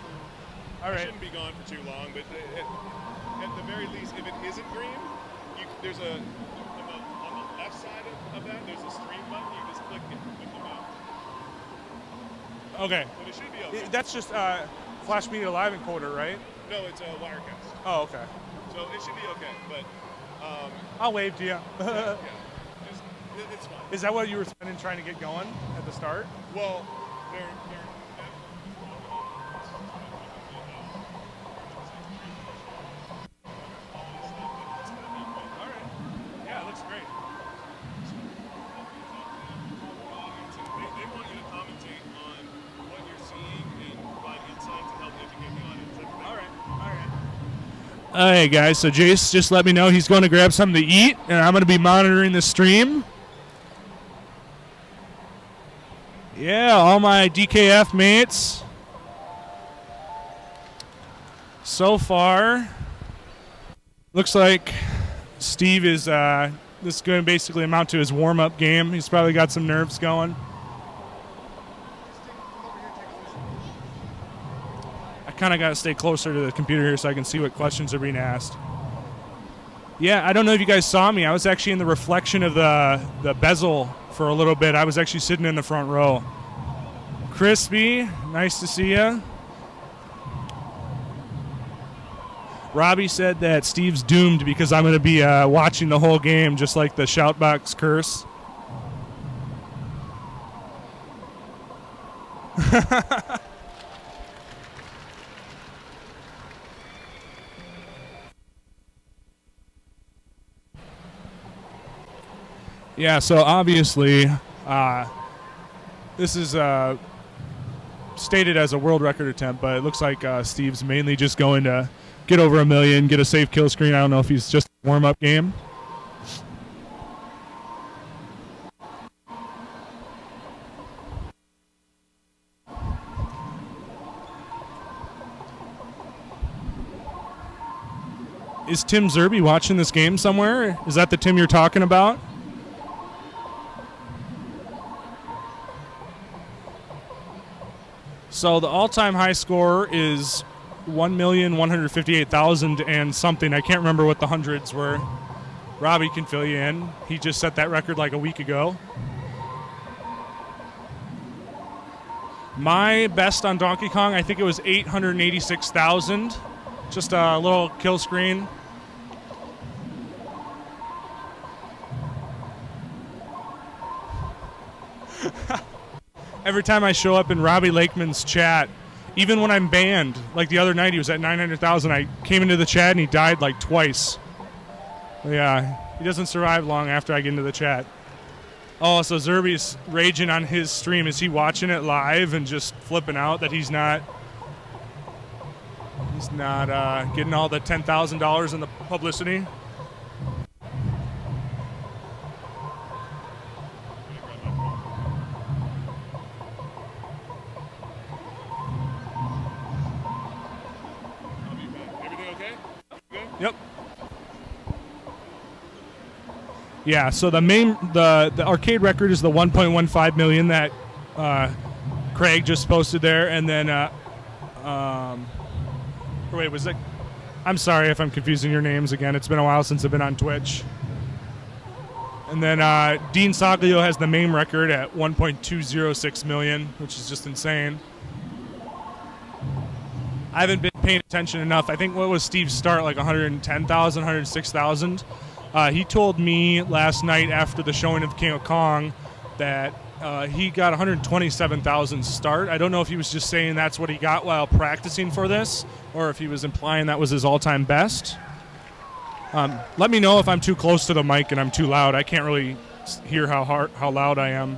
All right. Shouldn't be gone for too long, but at the very least, if it isn't green, there's on the left side of that, there's a stream button. You just click it with the mouse. Okay. But it should be okay. That's just Flash Media Live encoder, right? No, it's a Wirecast. Oh, okay. So it should be okay, but I'll wave to you. yeah, it's fine. Is that what you were spending trying to get going at the start? Well, they're All right. Yeah, it looks great. They want you to commentate on what you're seeing and provide insight to help educate the audience. All right. All right, guys. So Jace just let me know he's going to grab something to eat, and I'm going to be monitoring the stream. Yeah, all my DKF mates. So far, looks like Steve is this is going to basically amount to his warm-up game. He's probably got some nerves going. I kind of got to stay closer to the computer here so I can see what questions are being asked. Yeah, I don't know if you guys saw me. I was actually in the reflection of the bezel for a little bit. I was actually sitting in the front row. Crispy, nice to see you. Robbie said that Steve's doomed because I'm going to be watching the whole game, just like the Shoutbox curse. Yeah, so obviously, this is stated as a world record attempt, but it looks like Steve's mainly just going to get over 1 million, get a safe kill screen. I don't know if he's just a warm-up game. Is Tim Zerby watching this game somewhere? Is that the Tim you're talking about? So the all-time high score is 1,158,000 and something. I can't remember what the hundreds were. Robbie can fill you in. He just set that record like a week ago. My best on Donkey Kong, I think it was 886,000. Just a little kill screen. Every time I show up in Robbie Lakeman's chat, even when I'm banned, like the other night he was at 900,000, I came into the chat and he died like twice. Yeah, he doesn't survive long after I get into the chat. Oh, so Zerby's raging on his stream. Is he watching it live and just flipping out that he's not getting all the $10,000 in the publicity? Yep. Yeah, so the arcade record is the 1.15 million that Craig just posted there, and then wait, was it? I'm sorry if I'm confusing your names again. It's been a while since I've been on Twitch. And then Dean Saglio has the MAME record at 1.206 million, which is just insane. I haven't been paying attention enough. I think what was Steve's start, like 110,000, 106,000. He told me last night after the showing of King of Kong that he got 127,000 start. I don't know if he was just saying that's what he got while practicing for this, or if he was implying that was his all-time best. Let me know if I'm too close to the mic and I'm too loud. I can't really hear how loud I am.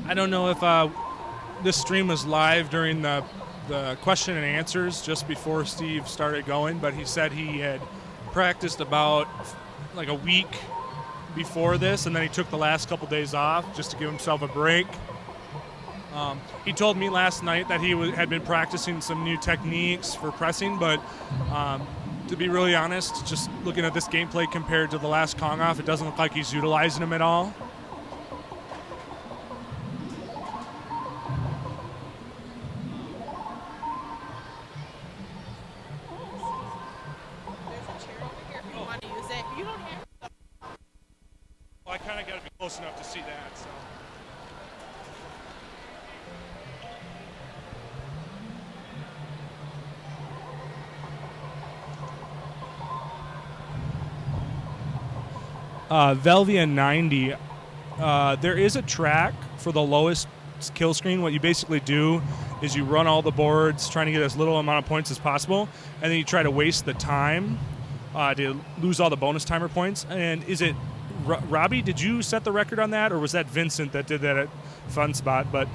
I don't know if this stream was live during the question and answers just before Steve started going, but he said he had practiced about like a week before this, and then he took the last couple days off just to give himself a break. He told me last night that he had been practicing some new techniques for pressing, but to be really honest, just looking at this gameplay compared to the last Kong off, it doesn't look like he's utilizing them at all. Well, I kind of got to be close enough to see that, so. Velvia 90, there is a track for the lowest kill screen. What you basically do is you run all the boards trying to get as little amount of points as possible, and then you try to waste the time to lose all the bonus timer points. And is it Robbie, did you set the record on that, or was that Vincent that did that at Fun Spot? But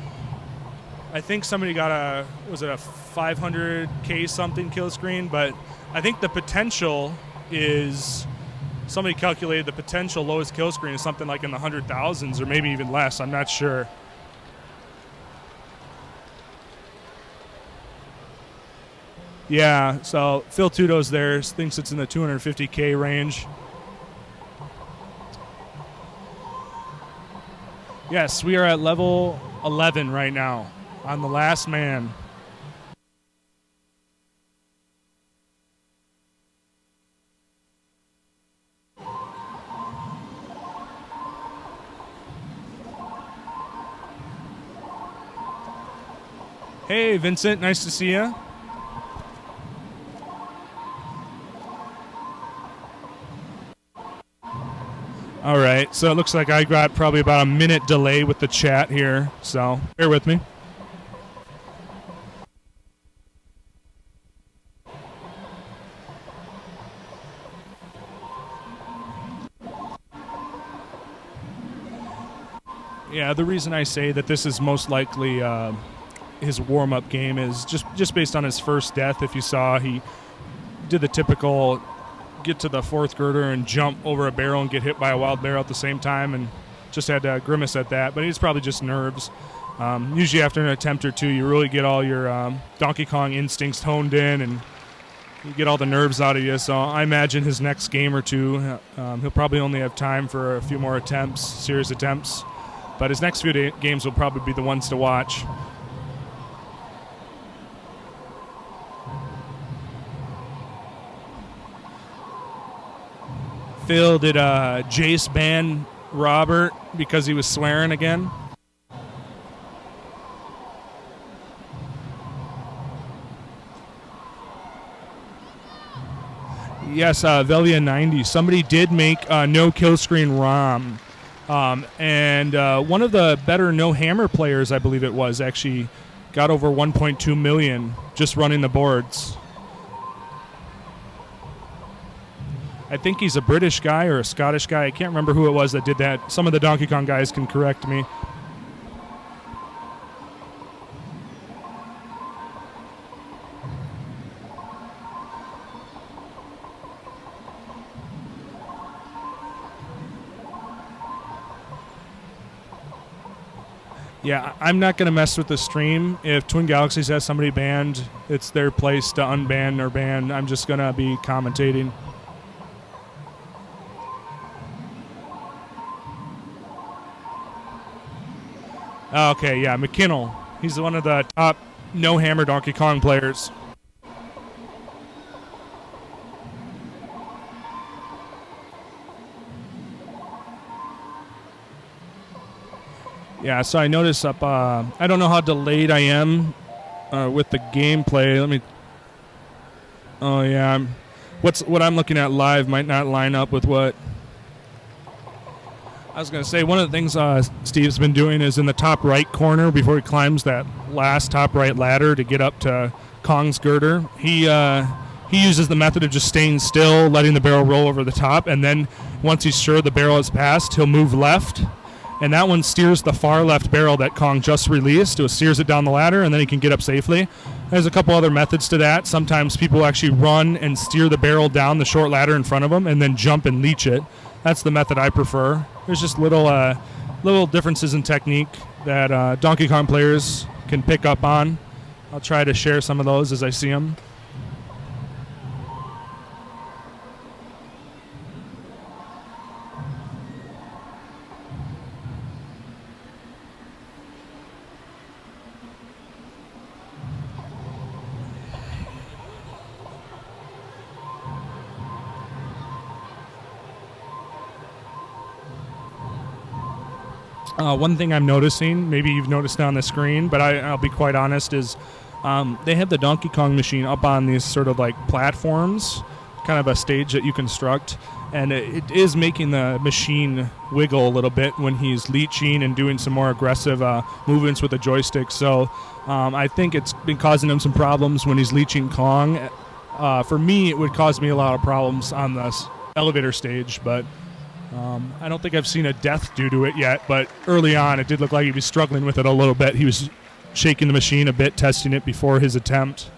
I think somebody got a 500K something kill screen, but I think the potential is, somebody calculated the potential lowest kill screen is something like in the 100,000s or maybe even less. I'm not sure. Yeah, so Phil Tudo's there, thinks it's in the 250K range. Yes, we are at level 11 right now on the last man. Hey, Vincent, nice to see you. All right, so it looks like I got probably about a minute delay with the chat here, so bear with me. Yeah, the reason I say that this is most likely his warm-up game is just based on his first death. If you saw, he did the typical get to the fourth girder and jump over a barrel and get hit by a wild barrel at the same time, and just had to grimace at that. But he's probably just nerves. Usually after an attempt or two, you really get all your Donkey Kong instincts honed in, and you get all the nerves out of you. So I imagine his next game or two, he'll probably only have time for a few more attempts, serious attempts. But his next few games will probably be the ones to watch. Phil, did Jace ban Robert because he was swearing again? Yes, Velia 90. Somebody did make no kill screen ROM. And one of the better no hammer players, I believe it was, actually got over 1.2 million just running the boards. I think he's a British guy or a Scottish guy. I can't remember who it was that did that. Some of the Donkey Kong guys can correct me. Yeah, I'm not going to mess with the stream. If Twin Galaxies has somebody banned, it's their place to unban or ban. I'm just going to be commentating. Okay, yeah, McKinnell. He's one of the top no-hammer Donkey Kong players. Yeah, so I notice up, I don't know how delayed I am with the gameplay. Let me, oh yeah, what I'm looking at live might not line up with what. I was going to say, one of the things Steve's been doing is in the top right corner before he climbs that last top right ladder to get up to Kong's girder. He uses the method of just staying still, letting the barrel roll over the top, and then once he's sure the barrel is passed, he'll move left and that one steers the far left barrel that Kong just released. It steers it down the ladder, and then he can get up safely. There's a couple other methods to that. Sometimes people actually run and steer the barrel down the short ladder in front of them and then jump and leech it. That's the method I prefer. There's just little differences in technique that Donkey Kong players can pick up on. I'll try to share some of those as I see them. One thing I'm noticing, maybe you've noticed on the screen, but I'll be quite honest, is they have the Donkey Kong machine up on these sort of like platforms, kind of a stage that you construct, and it is making the machine wiggle a little bit when he's leeching and doing some more aggressive movements with the joystick. So I think it's been causing him some problems when he's leeching Kong. For me, it would cause me a lot of problems on this elevator stage, but I don't think I've seen a death due to it yet, but early on it did look like he was struggling with it a little bit. He was shaking the machine a bit, testing it before his attempt.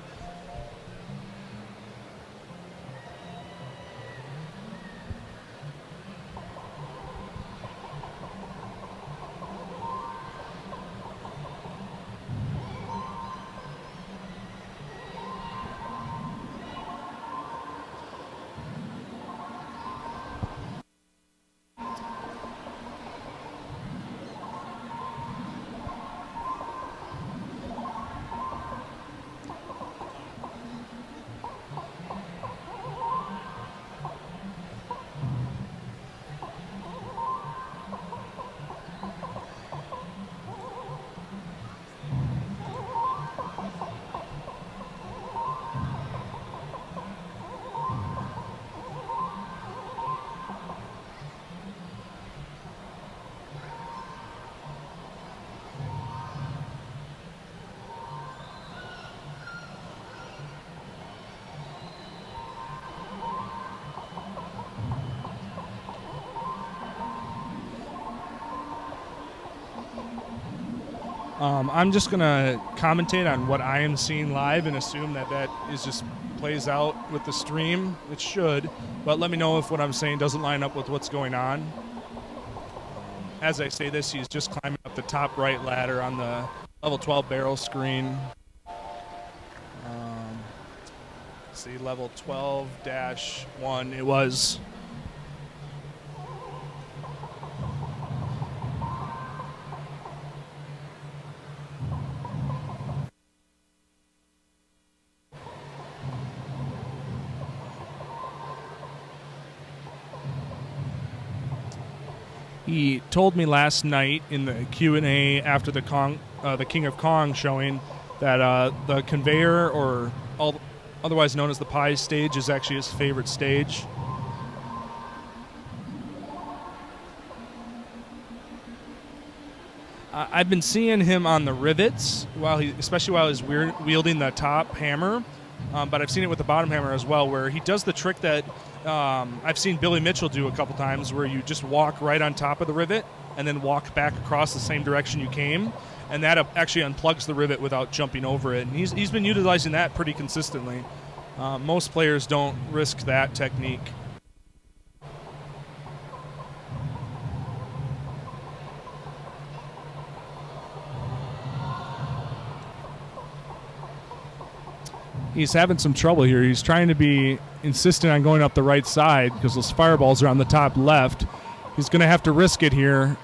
I'm just going to commentate on what I am seeing live and assume that is just plays out with the stream. It should, but let me know if what I'm saying doesn't line up with what's going on. As I say this, he's just climbing up the top right ladder on the level 12 barrel screen. See, level 12-1 it was. He told me last night in the Q&A after the King of Kong showing that the conveyor, or otherwise known as the pie stage, is actually his favorite stage. I've been seeing him on the rivets, especially while he's wielding the top hammer, but I've seen it with the bottom hammer as well, where he does the trick that I've seen Billy Mitchell do a couple times, where you just walk right on top of the rivet and then walk back across the same direction you came, and that actually unplugs the rivet without jumping over it. And he's been utilizing that pretty consistently. Most players don't risk that technique. He's having some trouble here. He's trying to be insistent on going up the right side because those fireballs are on the top left. He's going to have to risk it here.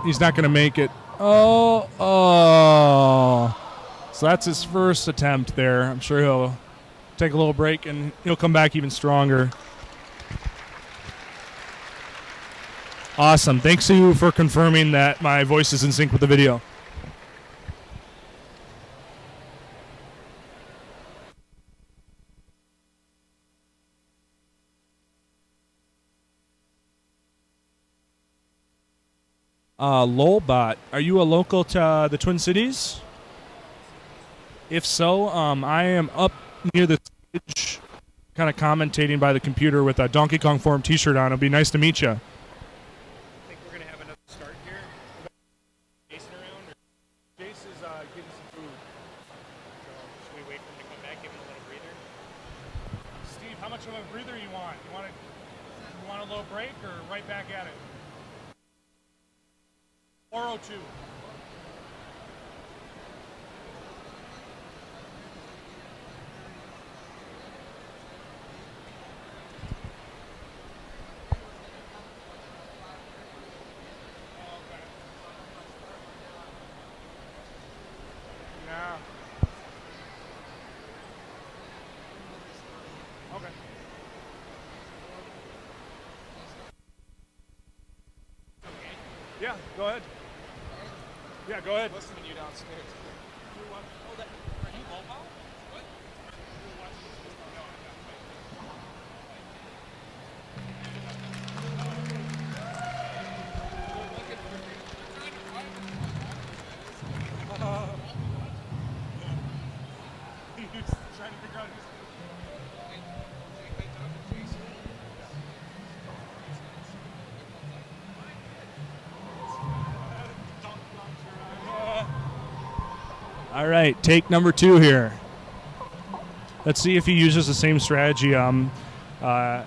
He's not going to make it. Oh. So that's his first attempt there. I'm sure he'll take a little break and he'll come back even stronger. Awesome. Thanks to you for confirming that my voice is in sync with the video. Lolbot, are you a local to the Twin Cities? If so, I am up near the stage, kind of commentating by the computer with a Donkey Kong Forum t-shirt on. It'll be nice to meet you. I think we're going to have another start much of a breather you want? You want a little break or right back at it? 402. Yeah. Okay. Yeah, go ahead. Yeah, go ahead. Listening to you downstairs. Are you mobile? What? He's trying to figure out who's. All right, take number 2 here. Let's see if he uses the same strategy. The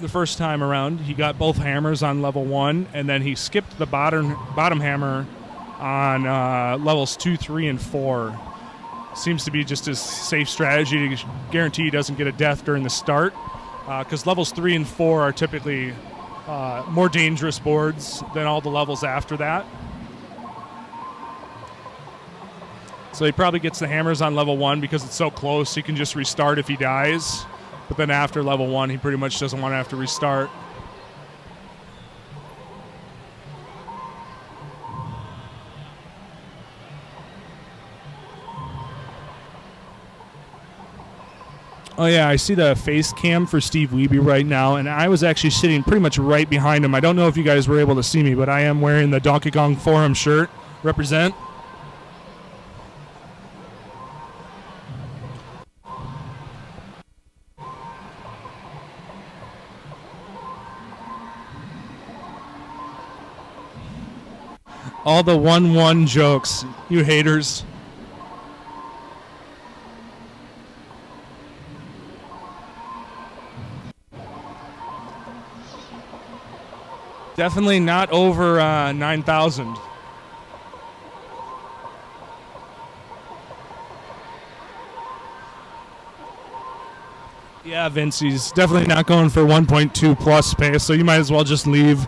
first time around, he got both hammers on level 1, and then he skipped the bottom hammer on levels 2, 3, and 4. Seems to be just a safe strategy to guarantee he doesn't get a death during the start, because levels 3 and 4 are typically more dangerous boards than all the levels after that. So he probably gets the hammers on level 1 because it's so close he can just restart if he dies. But then after level 1, he pretty much doesn't want to have to restart. Oh yeah, I see the face cam for Steve Wiebe right now, and I was actually sitting pretty much right behind him. I don't know if you guys were able to see me, but I am wearing the Donkey Kong Forum shirt. Represent. All the 1-1 jokes, you haters. Definitely not over 9,000. Yeah, Vince, he's definitely not going for 1.2 plus space, so you might as well just leave.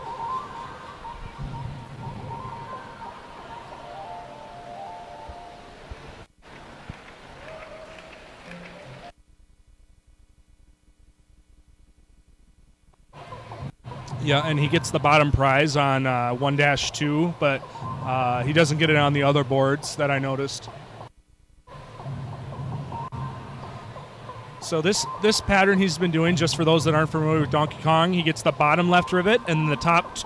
Yeah, and he gets the bottom prize on 1-2, but he doesn't get it on the other boards that I noticed. So this pattern he's been doing, just for those that aren't familiar with Donkey Kong, he gets the bottom left rivet, and the top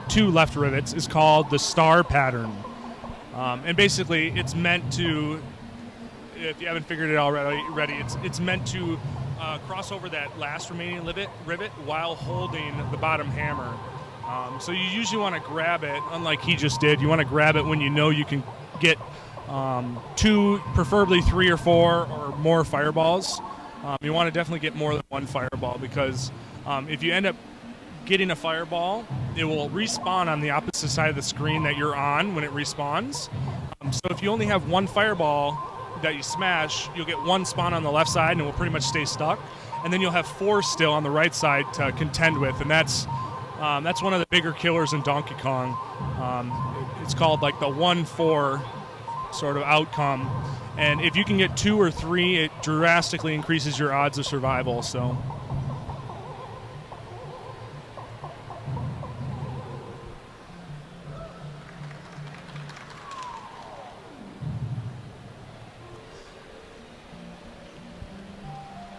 2 left rivets is called the star pattern. And basically, it's meant to, if you haven't figured it out already, it's meant to cross over that last remaining rivet while holding the bottom hammer. So you usually want to grab it, unlike he just did. You want to grab it when you know you can get 2, preferably 3 or 4 or more fireballs. You want to definitely get more than 1 fireball, because if you end up getting a fireball, it will respawn on the opposite side of the screen that you're on when it respawns. So if you only have 1 fireball that you smash, you'll get 1 spawn on the left side and it will pretty much stay stuck, and then you'll have 4 still on the right side to contend with, and that's one of the bigger killers in Donkey Kong. It's called like the 1-4 sort of outcome, and if you can get 2 or 3, it drastically increases your odds of survival. So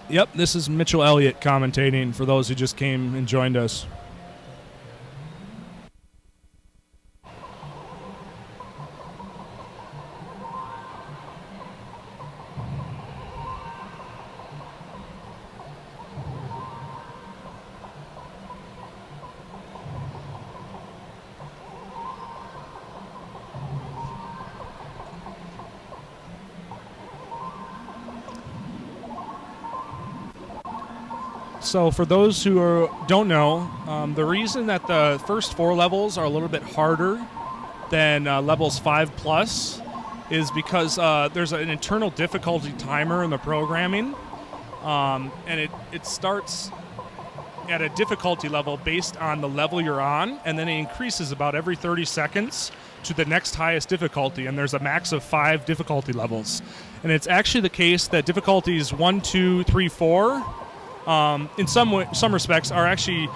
yep, this is Mitch Elliot commentating for those who just came and joined us. So for those who don't know, the reason that the first 4 levels are a little bit harder than levels 5 plus is because there's an internal difficulty timer in the programming, and it starts at a difficulty level based on the level you're on, and then it increases about every 30 seconds to the next highest difficulty, and there's a max of 5 difficulty levels. And it's actually the case that difficulties 1, 2, 3, 4, in some respects, are actually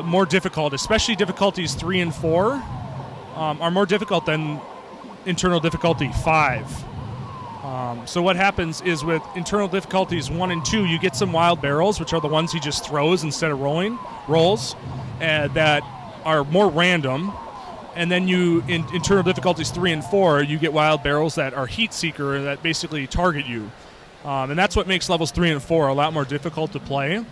more difficult, especially difficulties 3 and 4 are more difficult than internal difficulty 5. So what happens is with internal difficulties 1 and 2, you get some wild barrels, which are the ones he just throws instead of rolls, that are more random. And then in internal difficulties 3 and 4, you get wild barrels that are heat seeker that basically target you. And that's what makes levels 3 and 4 a lot more difficult to play.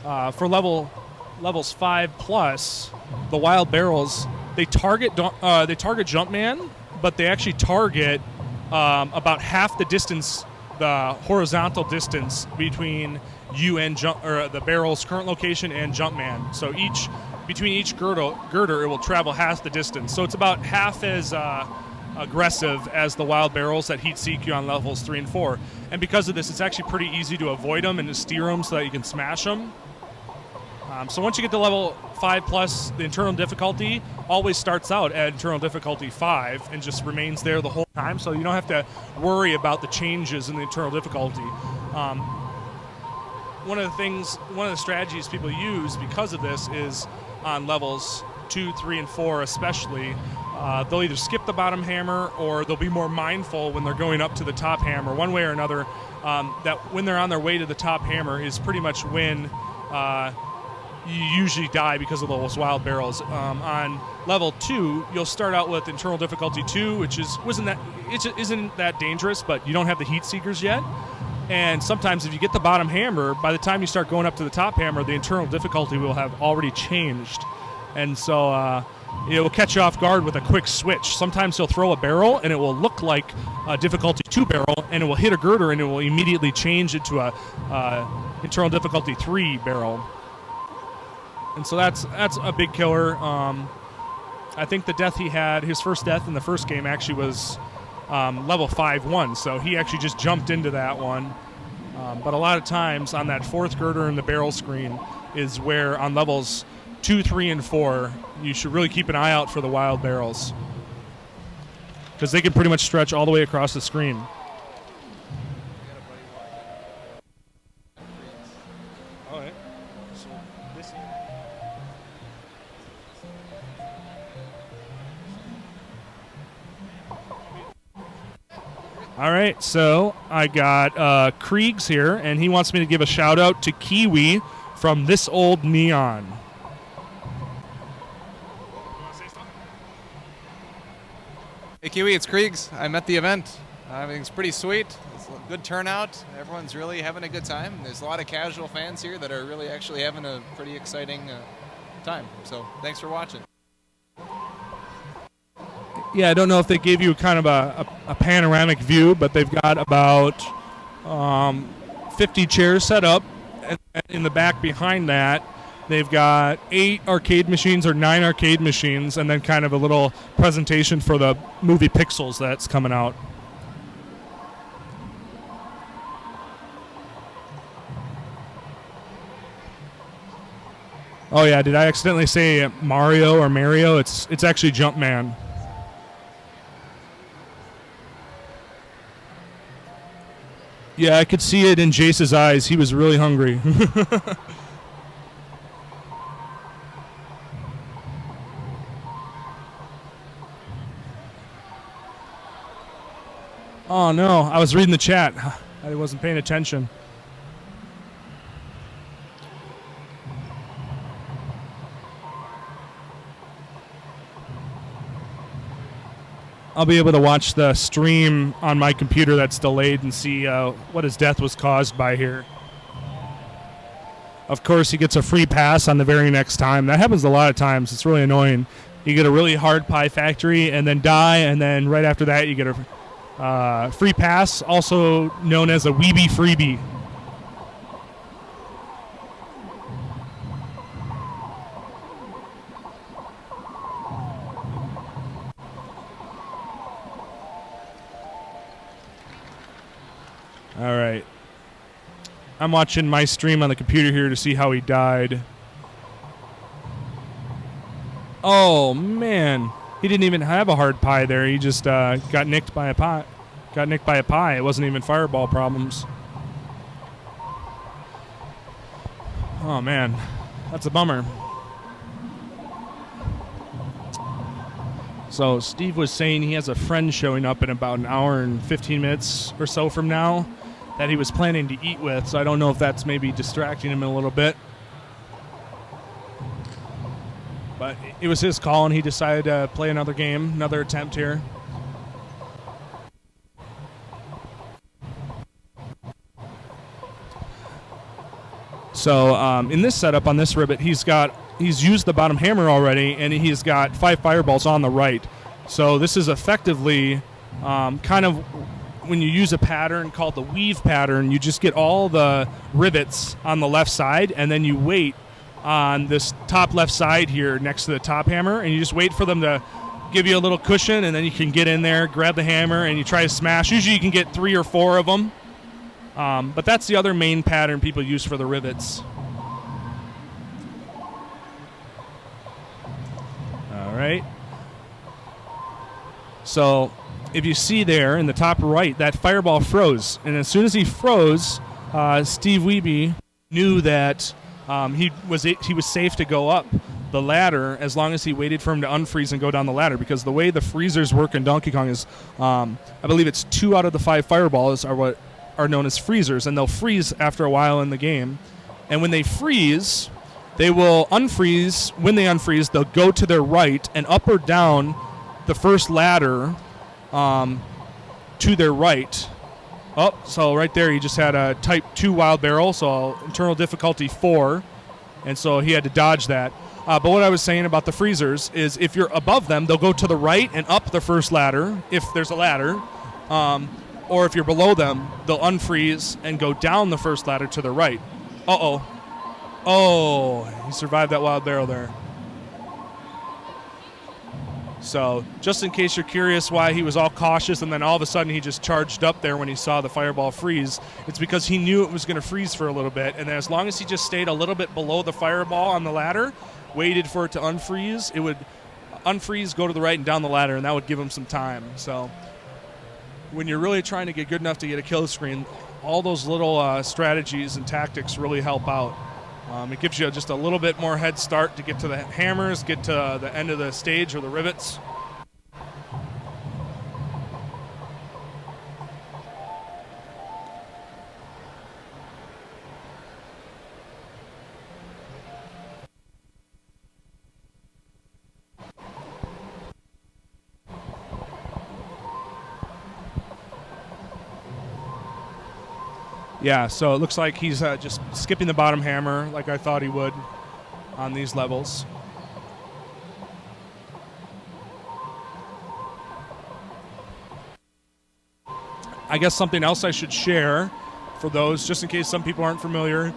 For levels 5 plus, the wild barrels, they target Jumpman, but they actually target about half the distance, the horizontal distance between you and the barrel's current location and Jumpman. So between each girder, it will travel half the distance. So it's about half as aggressive as the wild barrels that heat seek you on levels 3 and 4. And because of this, it's actually pretty easy to avoid them and to steer them so that you can smash them. So once you get to level 5 plus, the internal difficulty always starts out at internal difficulty 5 and just remains there the whole time, so you don't have to worry about the changes in the internal difficulty. One of the strategies people use because of this is on levels 2, 3, and 4 especially, they'll either skip the bottom hammer or they'll be more mindful when they're going up to the top hammer. One way or another, that when they're on their way to the top hammer is pretty much when you usually die because of those wild barrels. On level 2, you'll start out with internal difficulty 2, which isn't that dangerous, but you don't have the heat seekers yet. And sometimes if you get the bottom hammer, by the time you start going up to the top hammer, the internal difficulty will have already changed. And so it will catch you off guard with a quick switch. Sometimes he'll throw a barrel, and it will look like a difficulty 2 barrel, and it will hit a girder, and it will immediately change it to a internal difficulty 3 barrel. And so that's a big killer. I think the death he had, his first death in the first game actually was level 5-1, so he actually just jumped into that one. But a lot of times on that 4th girder in the barrel screen is where on levels 2, 3, and 4, you should really keep an eye out for the wild barrels, because they can pretty much stretch all the way across the screen. All right, so I got Kriegs here, and he wants me to give a shout-out to Kiwi from This Old Neon. Hey Kiwi, it's Kriegs. I'm at the event. Everything's pretty sweet. It's a good turnout. Everyone's really having a good time. There's a lot of casual fans here that are really actually having a pretty exciting time. So thanks for watching. Yeah, I don't know if they gave you kind of a panoramic view, but they've got about 50 chairs set up. And in the back behind that, they've got 8 arcade machines or 9 arcade machines, and then kind of a little presentation for the movie Pixels that's coming out. Oh yeah, did I accidentally say Mario or Mario? It's actually Jumpman. Yeah, I could see it in Jace's eyes. He was really hungry. Oh, no. I was reading the chat. I wasn't paying attention. I'll be able to watch the stream on my computer that's delayed and see what his death was caused by here. Of course, he gets a free pass on the very next time. That happens a lot of times. It's really annoying. You get a really hard pie factory and then die, and then right after that you get a free pass, also known as a Wiebe freebie. All right. I'm watching my stream on the computer here to see how he died. Oh, man. He didn't even have a hard pie there. He just got nicked by a pie. Got nicked by a pie. It wasn't even fireball problems. Oh, man. That's a bummer. So Steve was saying he has a friend showing up in about an hour and 15 minutes or so from now that he was planning to eat with. So I don't know if that's maybe distracting him a little bit. But it was his call, and he decided to play another game, another attempt here. So in this setup on this ribbit, he's used the bottom hammer already, and he's got 5 fireballs on the right. So this is effectively kind of when you use a pattern called the weave pattern, you just get all the rivets on the left side, and then you wait on this top left side here next to the top hammer, and you just wait for them to give you a little cushion, and then you can get in there, grab the hammer, and you try to smash. Usually you can get 3 or 4 of them. But that's the other main pattern people use for the rivets. All right. So if you see there in the top right, that fireball froze. And as soon as he froze, Steve Wiebe knew that he was safe to go up the ladder as long as he waited for him to unfreeze and go down the ladder, because the way the freezers work in Donkey Kong is I believe it's 2 out of the 5 fireballs are what are known as freezers, and they'll freeze after a while in the game. And when they freeze, they will unfreeze. When they unfreeze, they'll go to their right and up or down the first ladder to their right. Oh, so right there he just had a type 2 wild barrel, so internal difficulty 4, and so he had to dodge that. But what I was saying about the freezers is if you're above them, they'll go to the right and up the first ladder, if there's a ladder. Or if you're below them, they'll unfreeze and go down the first ladder to the right. Uh-oh. Oh, he survived that wild barrel there. So just in case you're curious why he was all cautious and then all of a sudden he just charged up there when he saw the fireball freeze, it's because he knew it was going to freeze for a little bit. And then as long as he just stayed a little bit below the fireball on the ladder, waited for it to unfreeze, it would unfreeze, go to the right and down the ladder, and that would give him some time. So when you're really trying to get good enough to get a kill screen, all those little strategies and tactics really help out. It gives you just a little bit more head start to get to the hammers, get to the end of the stage or the rivets. Yeah, so it looks like he's just skipping the bottom hammer like I thought he would on these levels. I guess something else I should share for those, just in case some people aren't familiar.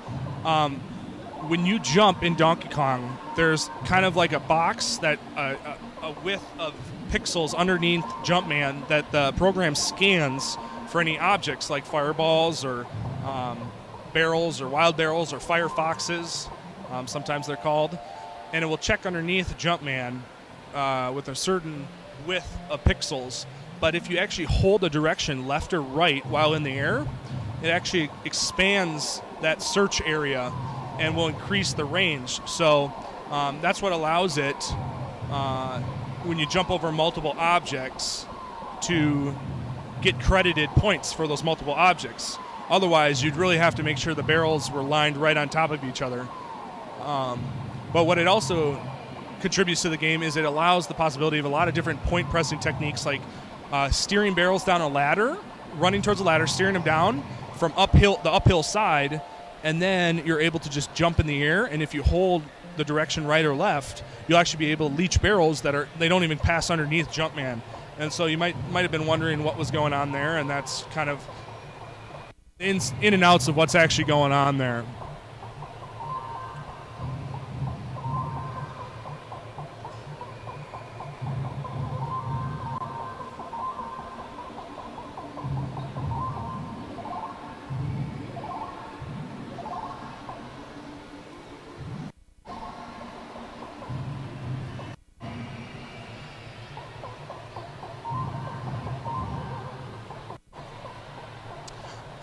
When you jump in Donkey Kong, there's kind of like a box that a width of pixels underneath Jumpman that the program scans for any objects like fireballs or barrels or wild barrels or fire foxes, sometimes they're called, and it will check underneath Jumpman with a certain width of pixels. But if you actually hold a direction left or right while in the air, it actually expands that search area and will increase the range. So that's what allows it, when you jump over multiple objects, to get credited points for those multiple objects. Otherwise, you'd really have to make sure the barrels were lined right on top of each other. But what it also contributes to the game is it allows the possibility of a lot of different point pressing techniques, like steering barrels down a ladder, running towards a ladder, steering them down from the uphill side, and then you're able to just jump in the air. And if you hold the direction right or left, you'll actually be able to leach barrels they don't even pass underneath Jumpman. And so you might have been wondering what was going on there, and that's kind of in and outs of what's actually going on there.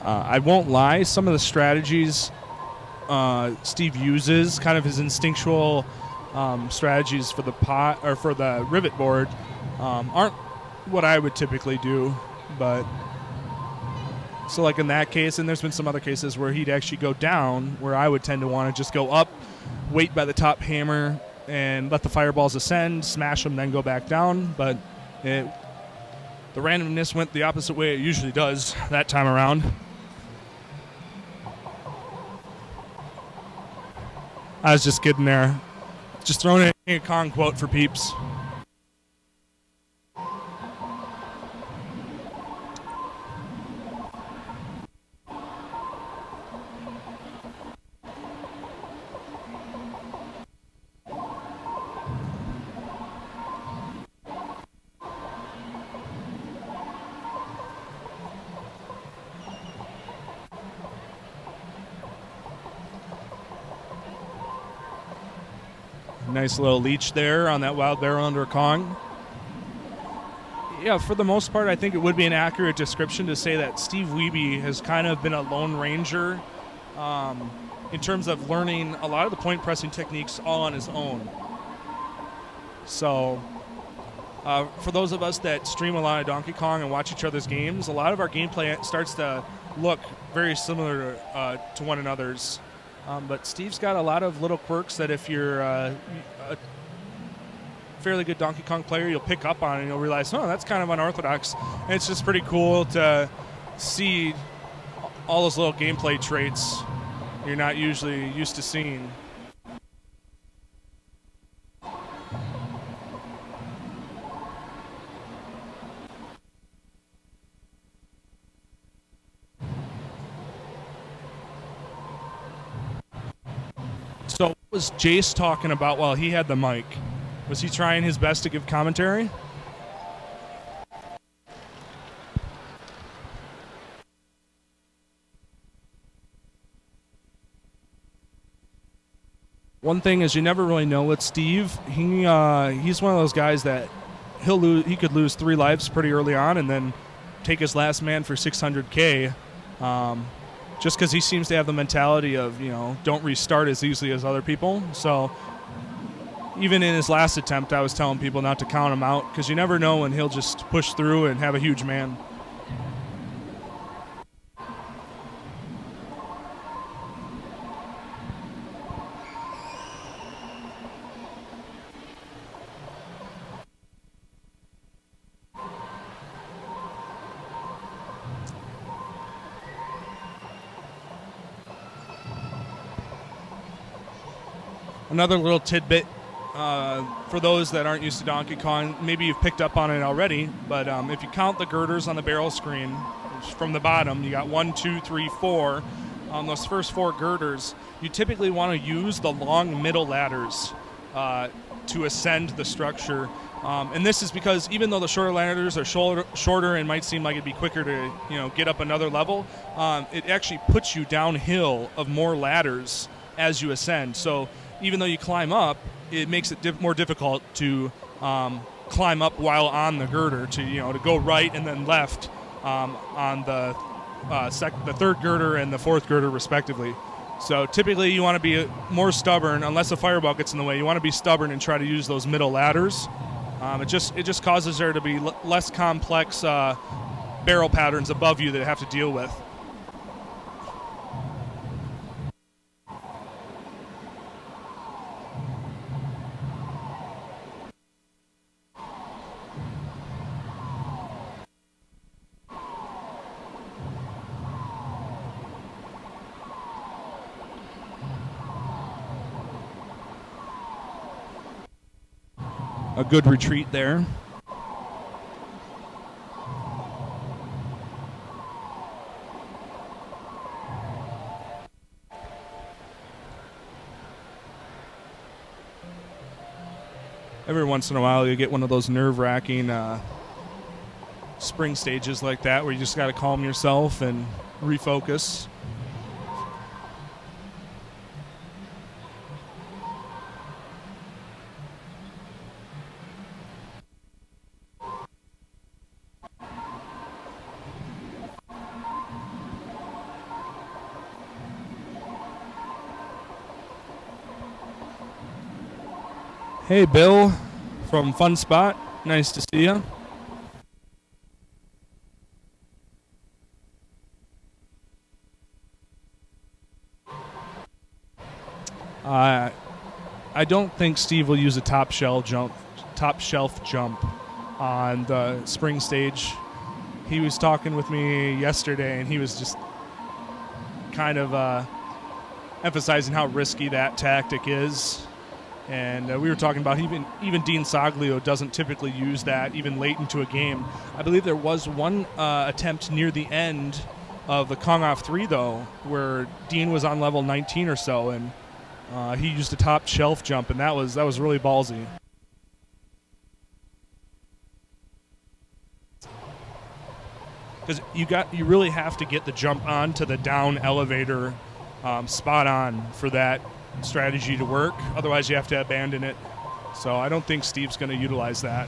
I won't lie, some of the strategies Steve uses, kind of his instinctual strategies for the pot or for the rivet board, aren't what I would typically do. But so like in that case, and there's been some other cases where he'd actually go down, where I would tend to want to just go up, wait by the top hammer, and let the fireballs ascend, smash them, then go back down. But the randomness went the opposite way it usually does that time around. I was just kidding there. Just throwing in a Kong quote for peeps. Nice little leech there on that wild barrel under a Kong. Yeah, for the most part, I think it would be an accurate description to say that Steve Wiebe has kind of been a lone ranger in terms of learning a lot of the point pressing techniques all on his own. So for those of us that stream a lot of Donkey Kong and watch each other's games, a lot of our gameplay starts to look very similar to one another's. But Steve's got a lot of little quirks that if you're a fairly good Donkey Kong player, you'll pick up on and you'll realize, oh, that's kind of unorthodox. And it's just pretty cool to see all those little gameplay traits you're not usually used to seeing. So what was Jace talking about while he had the mic? Was he trying his best to give commentary? One thing is you never really know with Steve. He's one of those guys that he could lose 3 lives pretty early on and then take his last man for 600K. Just because he seems to have the mentality of, don't restart as easily as other people. So even in his last attempt, I was telling people not to count him out because you never know when he'll just push through and have a huge man. Another little tidbit for those that aren't used to Donkey Kong, maybe you've picked up on it already, but if you count the girders on the barrel screen from the bottom, you got 1, 2, 3, 4. On those first 4 girders, you typically want to use the long middle ladders to ascend the structure. And this is because even though the shorter ladders are shorter and might seem like it'd be quicker to get up another level, it actually puts you downhill of more ladders as you ascend. So even though you climb up, it makes it more difficult to climb up while on the girder, to go right and then left on the third girder and the fourth girder respectively. So typically you want to be more stubborn, unless a fireball gets in the way. You want to be stubborn and try to use those middle ladders. It just causes there to be less complex barrel patterns above you that you have to deal with. A good retreat there. Every once in a while you get one of those nerve-wracking spring stages like that where you just got to calm yourself and refocus. Hey, Bill from Fun Spot. Nice to see you. I don't think Steve will use a top shelf jump on the spring stage. He was talking with me yesterday, and he was just kind of emphasizing how risky that tactic is. And we were talking about even Dean Soglio doesn't typically use that even late into a game. I believe there was one attempt near the end of the Kong off 3, though, where Dean was on level 19 or so, and he used a top shelf jump, and that was really ballsy. Because you really have to get the jump onto the down elevator spot on for that strategy to work. Otherwise, you have to abandon it. So I don't think Steve's going to utilize that.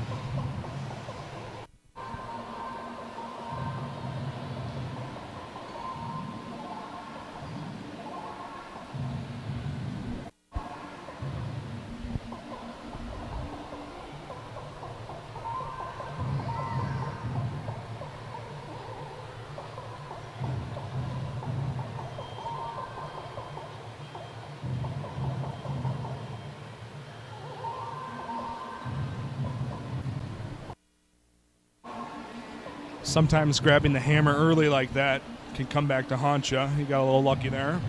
Sometimes grabbing the hammer early like that can come back to haunt you. You got a little lucky there.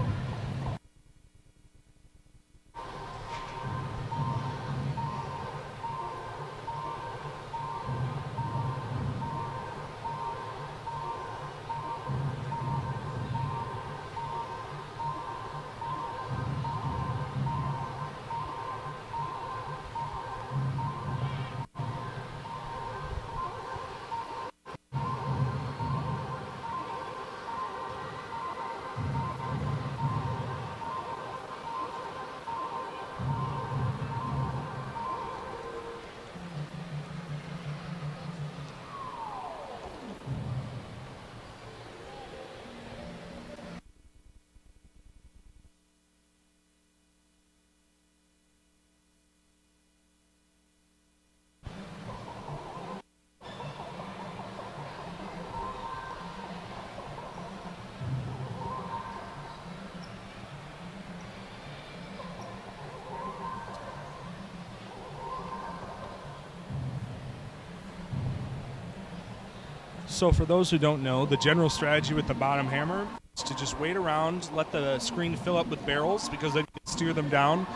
So for those who don't know, the general strategy with the bottom hammer is to just wait around, let the screen fill up with barrels, because then you can steer them down.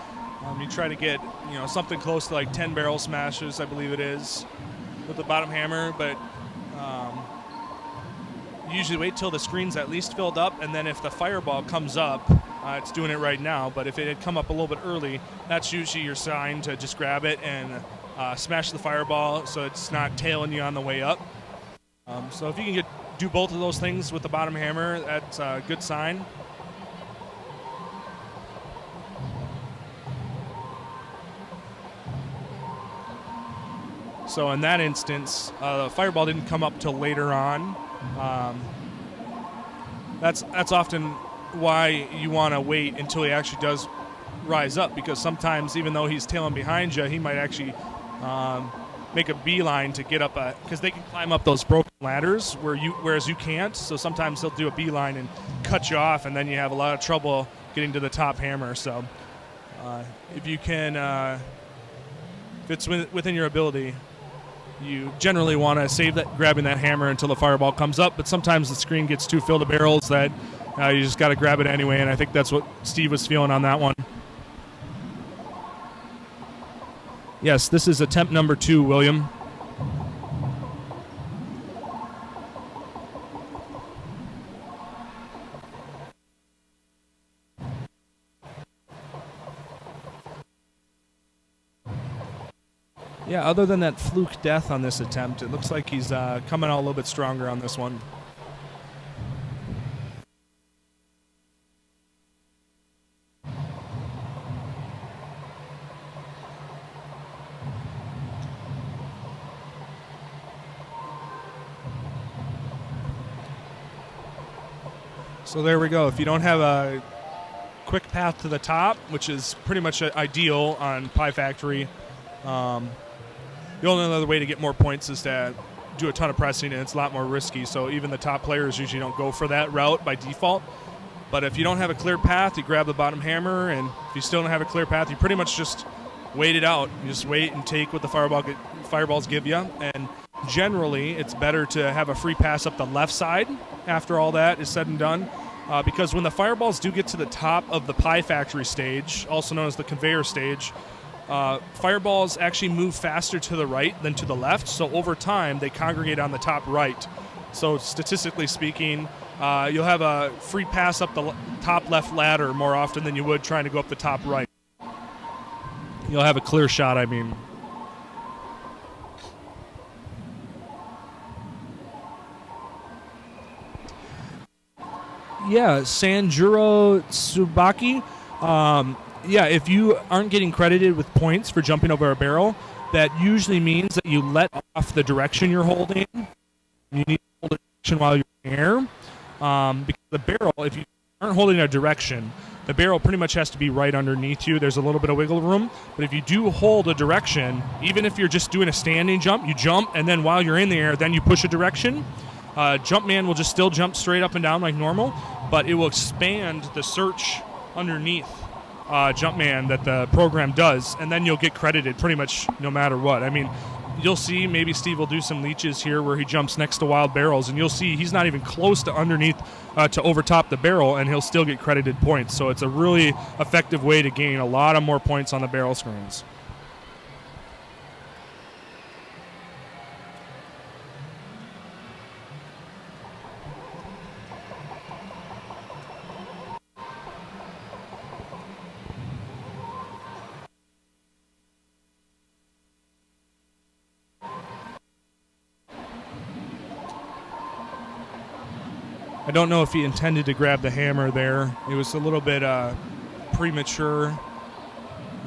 You try to get something close to like 10 barrel smashes, I believe it is, with the bottom hammer, but you usually wait till the screen's at least filled up, and then if the fireball comes up, it's doing it right now, but if it had come up a little bit early, that's usually your sign to just grab it and smash the fireball so it's not tailing you on the way up. So if you can do both of those things with the bottom hammer, that's a good sign. So in that instance, the fireball didn't come up till later on. That's often why you want to wait until he actually does rise up, because sometimes even though he's tailing behind you, he might actually make a beeline to get up, because they can climb up those broken ladders whereas you can't. So sometimes they'll do a beeline and cut you off, and then you have a lot of trouble getting to the top hammer. So if you can, if it's within your ability, you generally want to save grabbing that hammer until the fireball comes up. But sometimes the screen gets too filled with barrels that you just got to grab it anyway. And I think that's what Steve was feeling on that one. Yes, this is attempt number 2, William. Yeah, other than that fluke death on this attempt, it looks like he's coming out a little bit stronger on this one. So there we go. If you don't have a quick path to the top, which is pretty much ideal on Pie Factory, The only other way to get more points is to do a ton of pressing, and it's a lot more risky. So even the top players usually don't go for that route by default. But if you don't have a clear path, you grab the bottom hammer, and if you still don't have a clear path, you pretty much just wait it out. You just wait and take what the fireballs give you. And generally, it's better to have a free pass up the left side after all that is said and done. Because when the fireballs do get to the top of the pie factory stage, also known as the conveyor stage, fireballs actually move faster to the right than to the left. So over time, they congregate on the top right. So statistically speaking, you'll have a free pass up the top left ladder more often than you would trying to go up the top right. You'll have a clear shot, I mean. Yeah, Sanjuro Tsubaki. Yeah, if you aren't getting credited with points for jumping over a barrel, that usually means that you let off the direction you're holding. You need to hold a direction while you're in the air. Because the barrel, if you aren't holding a direction, the barrel pretty much has to be right underneath you. There's a little bit of wiggle room. But if you do hold a direction, even if you're just doing a standing jump, you jump, and then while you're in the air, then you push a direction. Jumpman will just still jump straight up and down like normal, but it will expand the search underneath Jumpman that the program does, and then you'll get credited pretty much no matter what. I mean, you'll see maybe Steve will do some leeches here where he jumps next to wild barrels, and you'll see he's not even close to underneath to overtop the barrel, and he'll still get credited points. So it's a really effective way to gain a lot of more points on the barrel screens. I don't know if he intended to grab the hammer there. It was a little bit premature,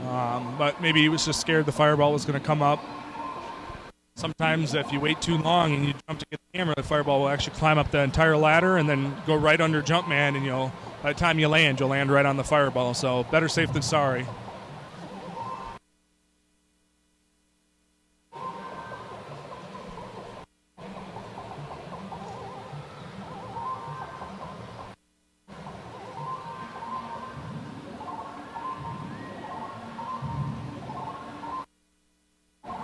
but maybe he was just scared the fireball was going to come up. Sometimes if you wait too long and you jump to get the hammer, the fireball will actually climb up the entire ladder and then go right under Jumpman, and by the time you'll land right on the fireball. So better safe than sorry.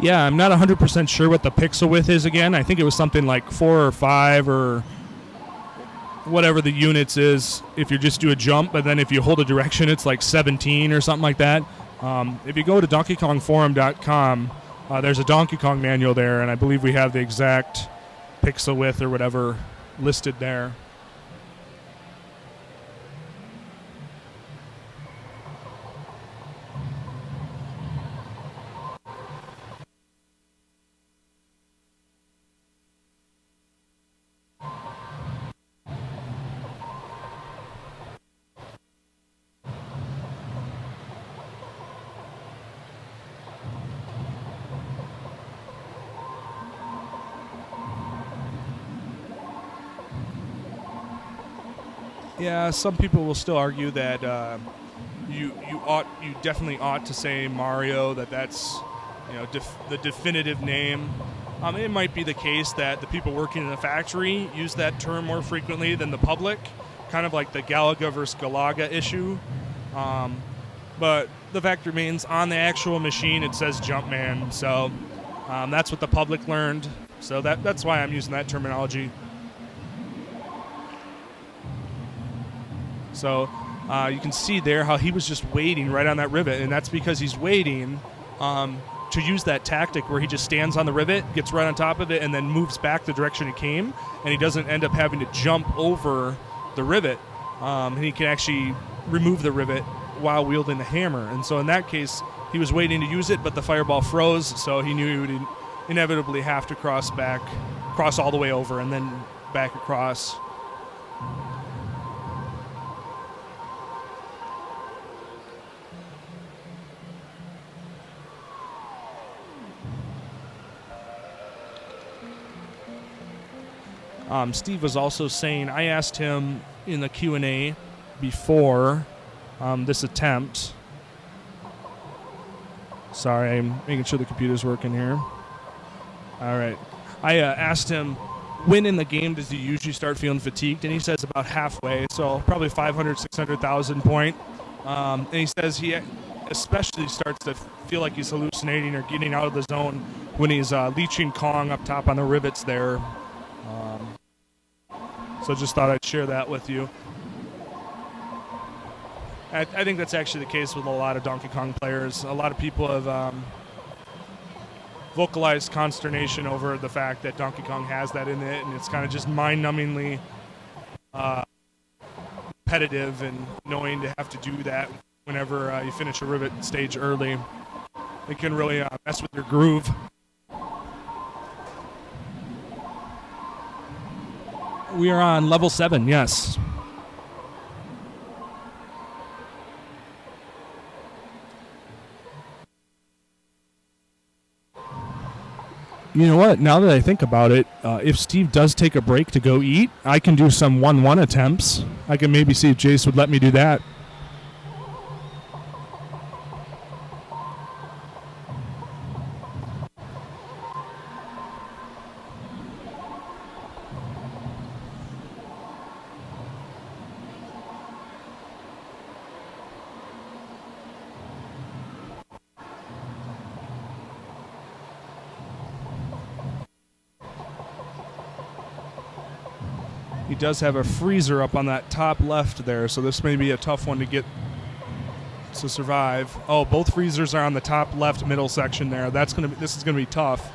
Yeah, I'm not 100% sure what the pixel width is again. I think it was something like 4 or 5 or whatever the units is if you just do a jump, but then if you hold a direction, it's like 17 or something like that. If you go to DonkeyKongForum.com, there's a Donkey Kong manual there, and I believe we have the exact pixel width or whatever listed there. Yeah, some people will still argue that you definitely ought to say Mario, that's the definitive name. It might be the case that the people working in the factory use that term more frequently than the public, kind of like the Galaga versus Galaga issue. But the fact remains, on the actual machine it says Jumpman, so that's what the public learned. So that's why I'm using that terminology. So you can see there how he was just waiting right on that rivet, and that's because he's waiting to use that tactic where he just stands on the rivet, gets right on top of it, and then moves back the direction he came, and he doesn't end up having to jump over the rivet, and he can actually remove the rivet while wielding the hammer. And so in that case, he was waiting to use it, but the fireball froze, so he knew he would inevitably have to cross all the way over, and then back across. Steve was also saying, I asked him in the Q&A before this attempt. Sorry, I'm making sure the computer's working here. All right. I asked him, when in the game does he usually start feeling fatigued? And he says about halfway, so probably 500, 600,000 point. And he says he especially starts to feel like he's hallucinating or getting out of the zone when he's leeching Kong up top on the rivets there. So just thought I'd share that with you. I think that's actually the case with a lot of Donkey Kong players. A lot of people have vocalized consternation over the fact that Donkey Kong has that in it, and it's kind of just mind-numbingly repetitive, and knowing to have to do that whenever you finish a rivet stage early, it can really mess with your groove. We are on level 7, yes. You know what? Now that I think about it, if Steve does take a break to go eat, I can do some 1-1 attempts. I can maybe see if Jace would let me do that. He does have a freezer up on that top left there, so this may be a tough one to get to survive. Oh, both freezers are on the top left middle section there. This is gonna be tough.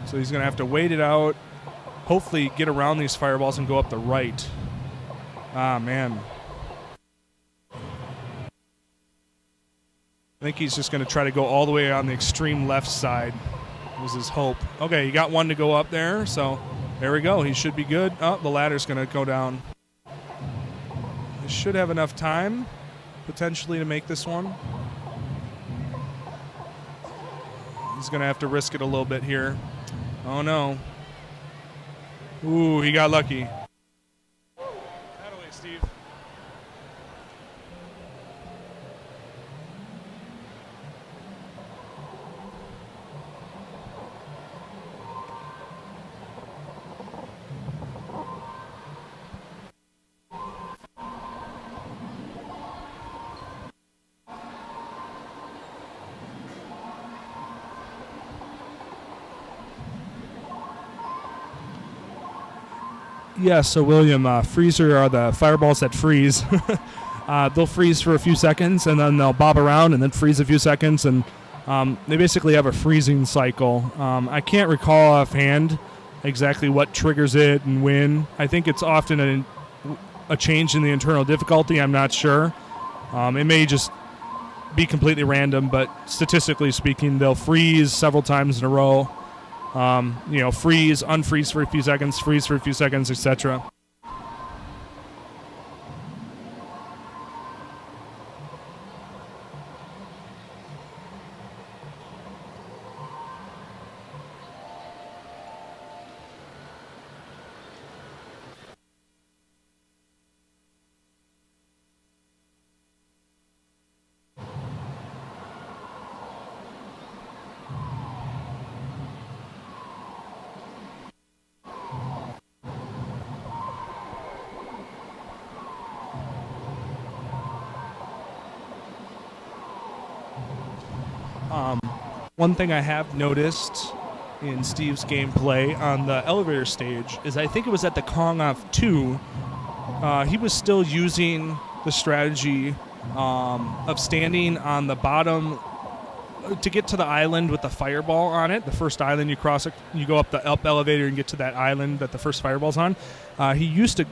So he's gonna have to wait it out. Hopefully get around these fireballs and go up the right. Ah, man. I think he's just gonna try to go all the way on the extreme left side. Was his hope. Okay, he got one to go up there, so there we go. He should be good. Oh, the ladder's going to go down. He should have enough time, potentially, to make this one. He's going to have to risk it a little bit here. Oh, no. Ooh, he got lucky. That away, Steve. Yeah, so William, freezer are the fireballs that freeze. They'll freeze for a few seconds, and then they'll bob around and then freeze a few seconds, and they basically have a freezing cycle. I can't recall offhand exactly what triggers it and when. I think it's often a change in the internal difficulty. I'm not sure. It may just be completely random, but statistically speaking, they'll freeze several times in a row. Freeze, unfreeze for a few seconds, freeze for a few seconds, etc. One thing I have noticed in Steve's gameplay on the elevator stage is I think it was at the Kong Off 2, he was still using the strategy of standing on the bottom to get to the island with the fireball on it. The first island you cross, you go up the elevator and get to that island that the first fireball's on. He used to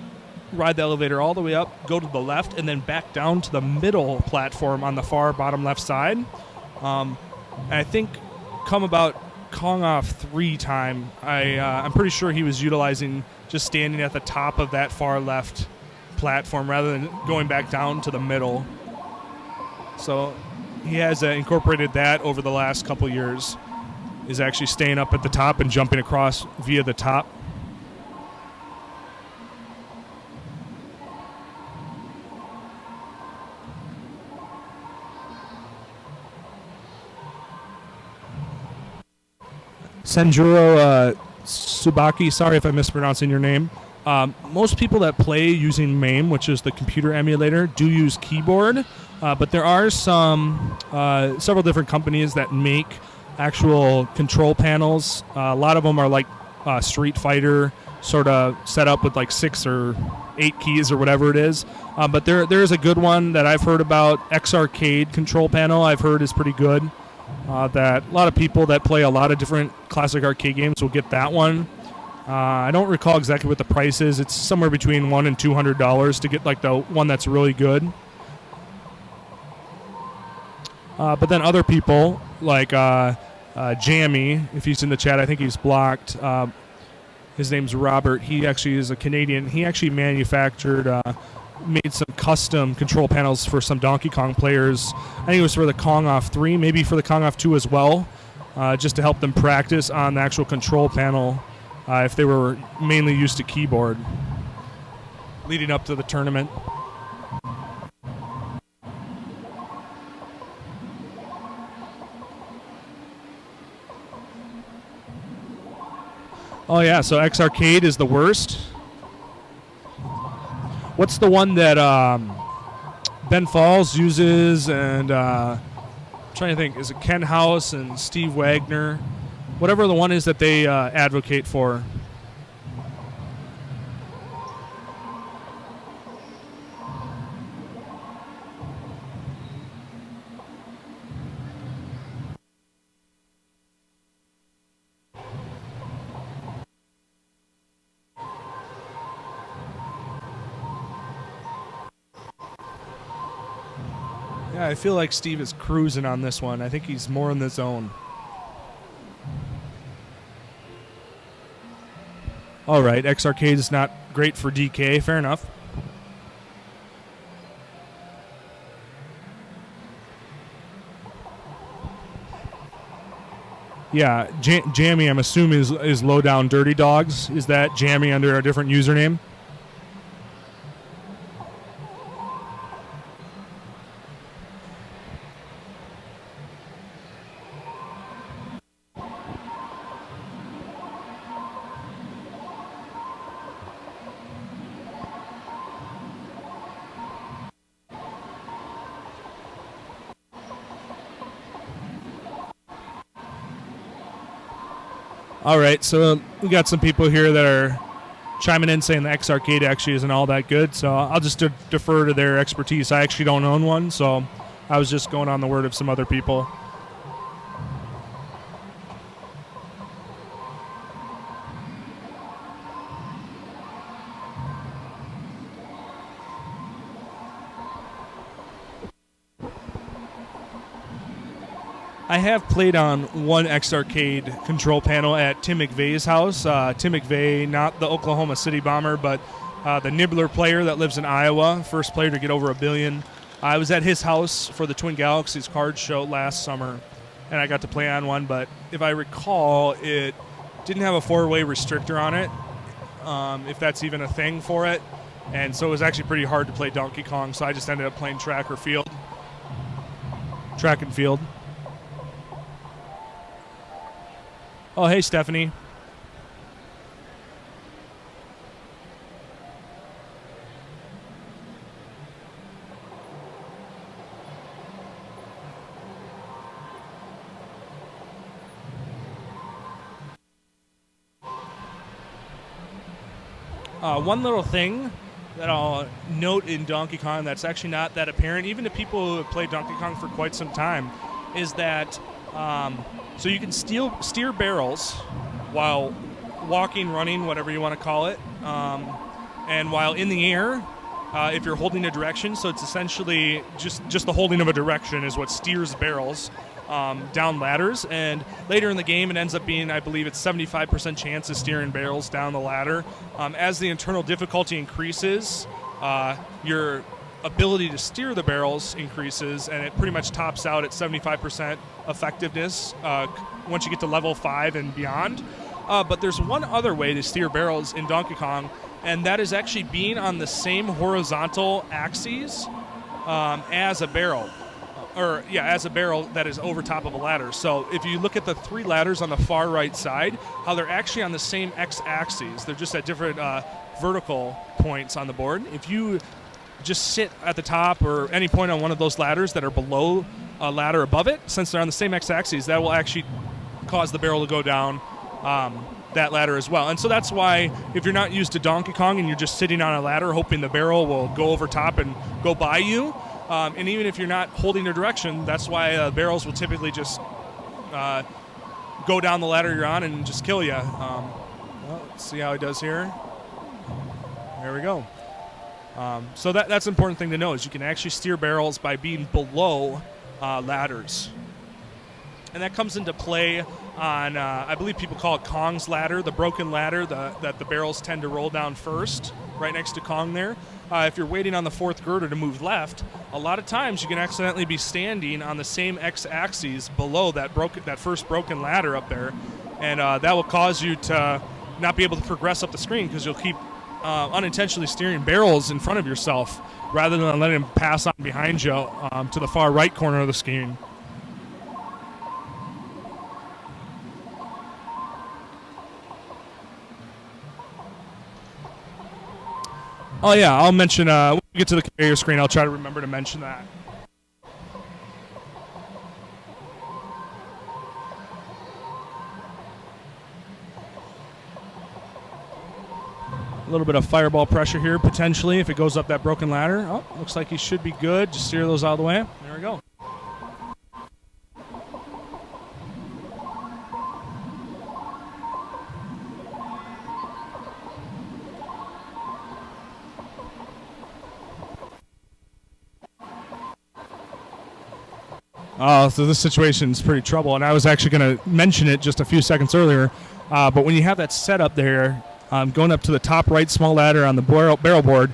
ride the elevator all the way up, go to the left, and then back down to the middle platform on the far bottom left side. And I think come about Kong Off 3 time, I'm pretty sure he was utilizing just standing at the top of that far left platform rather than going back down to the middle. So he has incorporated that over the last couple years, is actually staying up at the top and jumping across via the top. Senjuro Subaki, sorry if I'm mispronouncing your name. Most people that play using MAME, which is the computer emulator, do use keyboard, but there are several different companies that make actual control panels. A lot of them are like Street Fighter, sort of set up with like 6 or 8 keys or whatever it is. But there is a good one that I've heard about, X Arcade control panel. I've heard is pretty good. That a lot of people that play a lot of different classic arcade games will get that one. I don't recall exactly what the price is. It's somewhere between $100 and $200 to get like the one that's really good. But then other people like Jammy, if he's in the chat, I think he's blocked. His name's Robert. He actually is a Canadian. He actually made some custom control panels for some Donkey Kong players. I think it was for the Kong Off 3, maybe for the Kong Off 2 as well, just to help them practice on the actual control panel if they were mainly used to keyboard leading up to the tournament. Oh yeah, so X Arcade is the worst. What's the one that Ben Falls uses and I'm trying to think, is it Ken House and Steve Wagner? Whatever the one is that they advocate for. Yeah, I feel like Steve is cruising on this one. I think he's more in the zone. All right, X Arcade is not great for DK. Fair enough. Yeah, Jammy, I'm assuming is Low Down Dirty Dogs. Is that Jammy under a different username? All right, so we got some people here that are chiming in saying the X Arcade actually isn't all that good, so I'll just defer to their expertise. I actually don't own one, so I was just going on the word of some other people. I have played on one X Arcade control panel at Tim McVeigh's house. Tim McVeigh, not the Oklahoma City Bomber, but the Nibbler player that lives in Iowa, first player to get over $1 billion. I was at his house for the Twin Galaxies card show last summer, and I got to play on one, but if I recall, it didn't have a 4-way restrictor on it, if that's even a thing for it, and so it was actually pretty hard to play Donkey Kong, so I just ended up playing track and field. Oh, hey, Stephanie. One little thing that I'll note in Donkey Kong that's actually not that apparent, even to people who have played Donkey Kong for quite some time, is that so you can steer barrels while walking, running, whatever you want to call it, and while in the air, if you're holding a direction. So it's essentially just the holding of a direction is what steers barrels down ladders. And later in the game, it ends up being, I believe it's 75% chance of steering barrels down the ladder. As the internal difficulty increases, your ability to steer the barrels increases, and it pretty much tops out at 75% effectiveness once you get to level 5 and beyond. But there's one other way to steer barrels in Donkey Kong, and that is actually being on the same horizontal axes as a barrel. as a barrel that is over top of a ladder. So if you look at the 3 ladders on the far right side, how they're actually on the same x-axis. They're just at different vertical points on the board. If you just sit at the top or any point on one of those ladders that are below a ladder above it, since they're on the same x-axis, that will actually cause the barrel to go down that ladder as well. And so that's why if you're not used to Donkey Kong and you're just sitting on a ladder hoping the barrel will go over top and go by you, and even if you're not holding their direction, that's why barrels will typically just go down the ladder you're on and just kill you. Well, let's see how he does here. There we go. So that's an important thing to know is you can actually steer barrels by being below ladders. And that comes into play on, I believe people call it Kong's ladder, the broken ladder that the barrels tend to roll down first, right next to Kong there. If you're waiting on the 4th girder to move left, a lot of times you can accidentally be standing on the same x-axis below that first broken ladder up there, and that will cause you to not be able to progress up the screen because you'll keep unintentionally steering barrels in front of yourself rather than letting them pass on behind you to the far right corner of the screen. Oh, yeah, I'll mention, when we get to the conveyor screen, I'll try to remember to mention that. A little bit of fireball pressure here, potentially, if it goes up that broken ladder. Oh, looks like he should be good. Just steer those out of the way. There we go. So this situation is pretty trouble, and I was actually going to mention it just a few seconds earlier, but when you have that setup there, going up to the top right small ladder on the barrel board,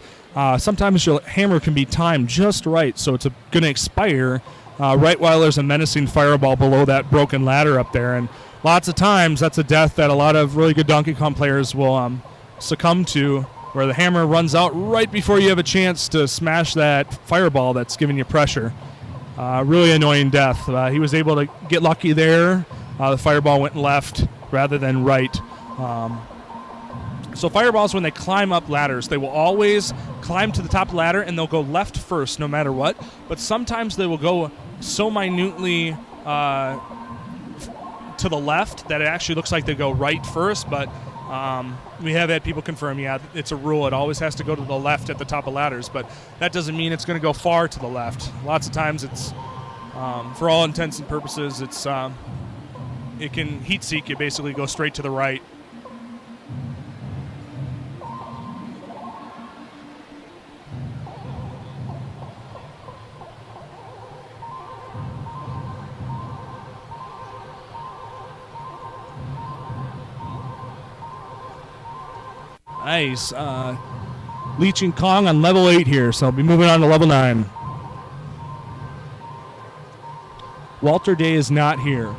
sometimes your hammer can be timed just right, so it's going to expire right while there's a menacing fireball below that broken ladder up there, and lots of times that's a death that a lot of really good Donkey Kong players will succumb to, where the hammer runs out right before you have a chance to smash that fireball that's giving you pressure. Really annoying death. He was able to get lucky there. The fireball went left rather than right. So fireballs, when they climb up ladders, they will always climb to the top of the ladder and they'll go left first no matter what. But sometimes they will go so minutely to the left that it actually looks like they go right first. But we have had people confirm, yeah, it's a rule. It always has to go to the left at the top of ladders, but that doesn't mean it's going to go far to the left. Lots of times it's, for all intents and purposes, it's it can heat seek you, basically go straight to the right. Nice. Leeching Kong on level 8 here, so I'll be moving on to level 9. Walter Day is not here.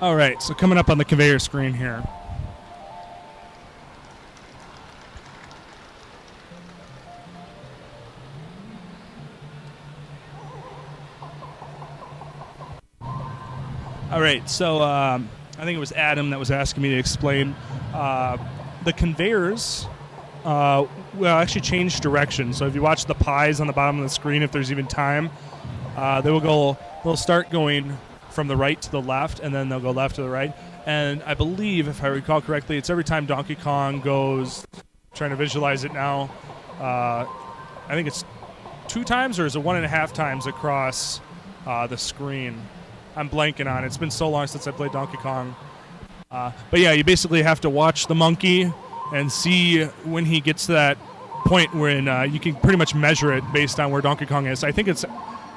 All right, so coming up on the conveyor screen here. All right, so I think it was Adam that was asking me to explain the conveyors. Will actually change direction. So if you watch the pies on the bottom of the screen, if there's even time, they'll start going from the right to the left, and then they'll go left to the right. And I believe, if I recall correctly, it's every time Donkey Kong goes. Trying to visualize it now. I think it's 2 times, or is it 1.5 times across the screen? I'm blanking on it. It's been so long since I played Donkey Kong. But yeah, you basically have to watch the monkey and see when he gets to that point when you can pretty much measure it based on where Donkey Kong is. I think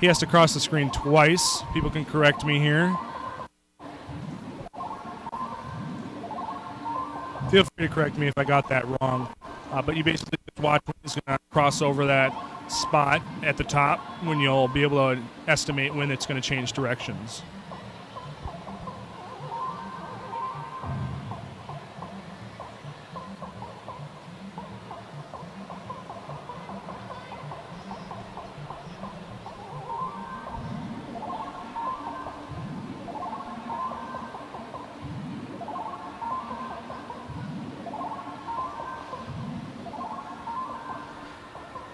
he has to cross the screen twice. People can correct me here. Feel free to correct me if I got that wrong. But you basically just watch when he's going to cross over that spot at the top, when you'll be able to estimate when it's going to change directions.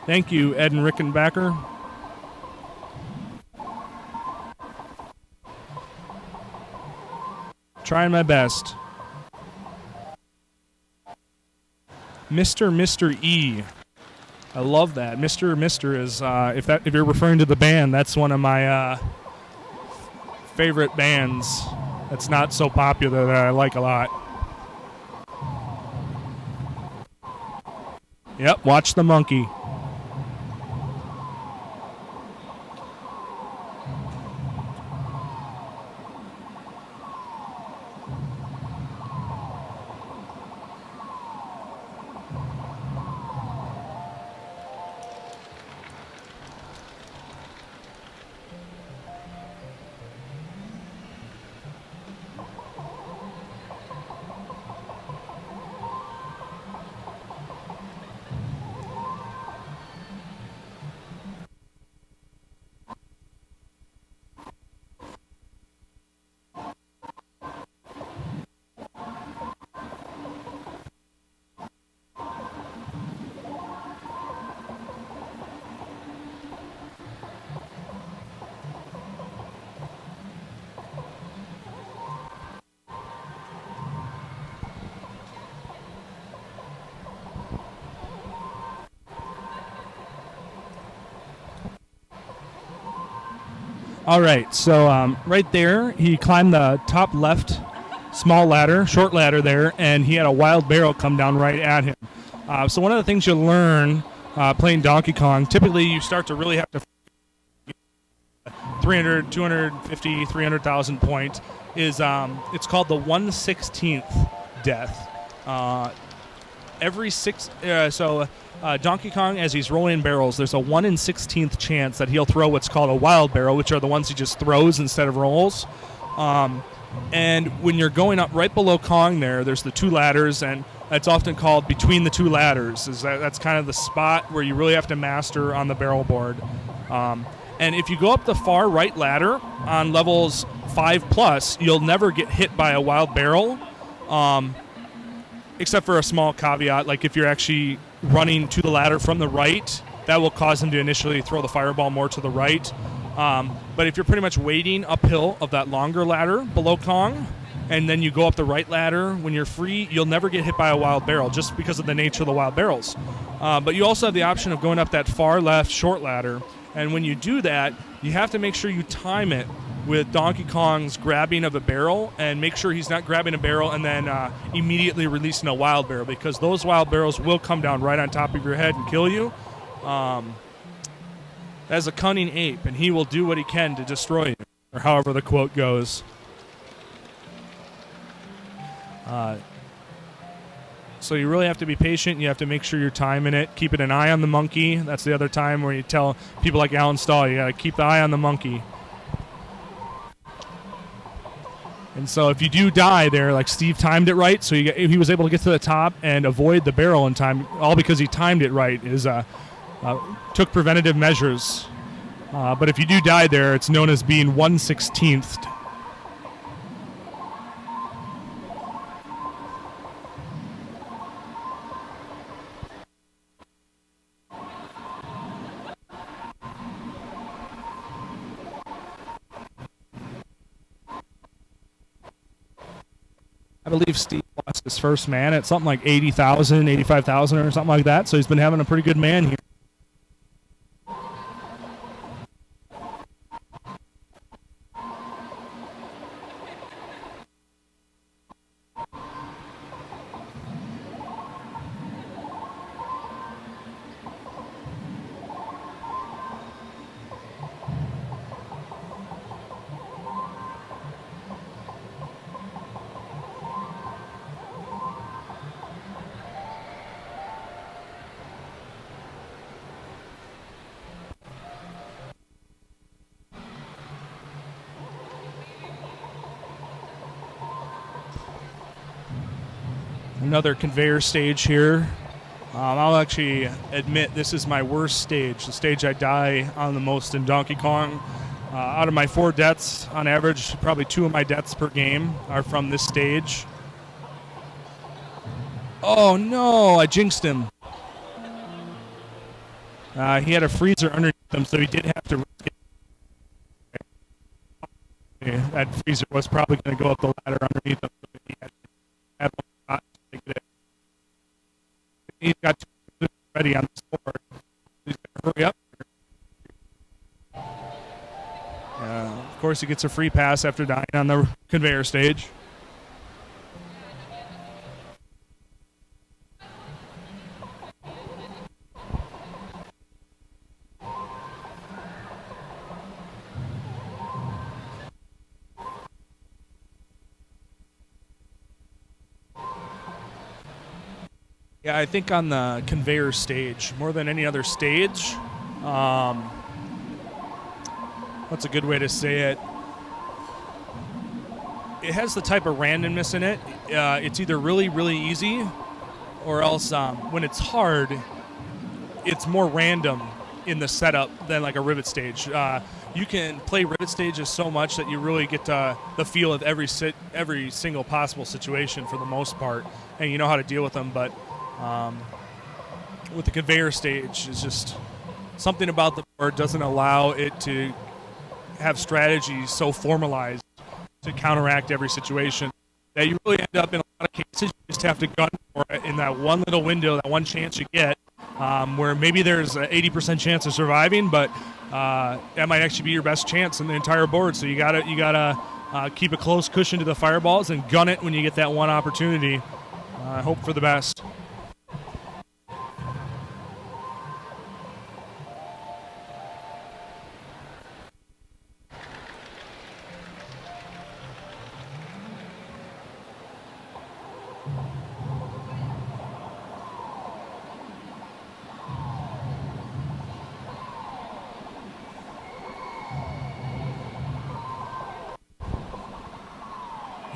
Thank you, Ed and Rickenbacker. Trying my best. Mr. E. I love that. Mr. is if you're referring to the band, that's one of my favorite bands that's not so popular that I like a lot. Yep, watch the monkey. All right, so right there, he climbed the top left small ladder, short ladder there, and he had a wild barrel come down right at him. So one of the things you learn playing Donkey Kong, typically you start to really have to 300, 250, 300,000 point, is it's called the 1/16th death. Donkey Kong, as he's rolling barrels, there's a 1 in 16th chance that he'll throw what's called a wild barrel, which are the ones he just throws instead of rolls. And when you're going up right below Kong there's the 2 ladders, and that's often called between the 2 ladders. That's kind of the spot where you really have to master on the barrel board. And if you go up the far right ladder on levels 5+, you'll never get hit by a wild barrel, except for a small caveat, like if you're actually running to the ladder from the right, that will cause him to initially throw the fireball more to the right. But if you're pretty much waiting uphill of that longer ladder below Kong, and then you go up the right ladder when you're free, you'll never get hit by a wild barrel just because of the nature of the wild barrels. But you also have the option of going up that far left short ladder, and when you do that, you have to make sure you time it with Donkey Kong's grabbing of a barrel, and make sure he's not grabbing a barrel and then immediately releasing a wild barrel, because those wild barrels will come down right on top of your head and kill you. As a cunning ape, and he will do what he can to destroy you, or however the quote goes. So you really have to be patient. You have to make sure you're timing it. Keeping an eye on the monkey. That's the other time where you tell people like Alan Stahl, you got to keep the eye on the monkey. And so if you do die there, like Steve timed it right, so he was able to get to the top and avoid the barrel in time, all because he timed it right, took preventative measures. But if you do die there, it's known as being 1/16th. I believe Steve lost his first man at something like 80,000, 85,000 or something like that, so he's been having a pretty good man here. Another conveyor stage here. I'll actually admit this is my worst stage, the stage I die on the most in Donkey Kong. Out of my 4 deaths, on average, probably 2 of my deaths per game are from this stage. Oh no, I jinxed him. He had a freezer underneath him, so he did have to risk it. That freezer was probably going to go up the ladder underneath him. So he had to have one shot to get it. He's got 2 ready on the board. He's got to hurry up. Of course, he gets a free pass after dying on the conveyor stage. Yeah, I think on the conveyor stage, more than any other stage, what's a good way to say it? It has the type of randomness in it. It's either really, really easy, or else when it's hard, it's more random in the setup than like a rivet stage. You can play rivet stages so much that you really get the feel of every single possible situation for the most part, and you know how to deal with them. But with the conveyor stage, it's just something about the board doesn't allow it to have strategies so formalized to counteract every situation that you really end up in a lot of cases you just have to gun for it in that one little window, that one chance you get, where maybe there's an 80% chance of surviving, but that might actually be your best chance in the entire board. So you gotta keep a close cushion to the fireballs and gun it when you get that one opportunity. Hope for the best.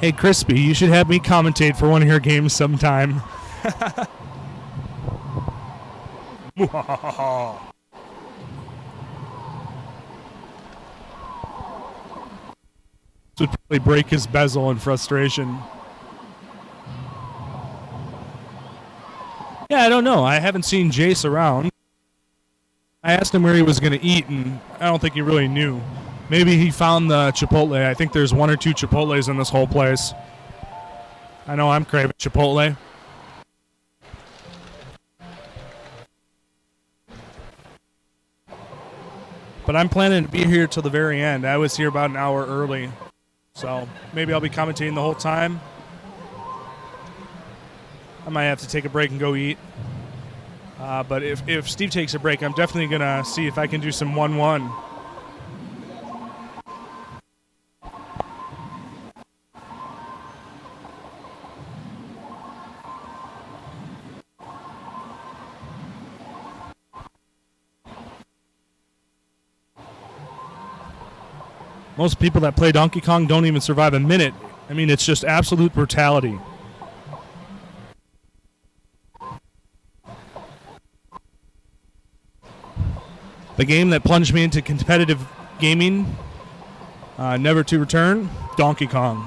Hey, Crispy, you should have me commentate for one of your games sometime. Would probably break his bezel in frustration. Yeah, I don't know. I haven't seen Jace around. I asked him where he was going to eat, and I don't think he really knew. Maybe he found the Chipotle. I think there's 1 or 2 Chipotles in this whole place. I know I'm craving Chipotle. But I'm planning to be here till the very end. I was here about an hour early. So maybe I'll be commentating the whole time. I might have to take a break and go eat. But if Steve takes a break, I'm definitely going to see if I can do some 1-1. Most people that play Donkey Kong don't even survive a minute I mean, it's just absolute brutality. The game that plunged me into competitive gaming, never to return, Donkey Kong.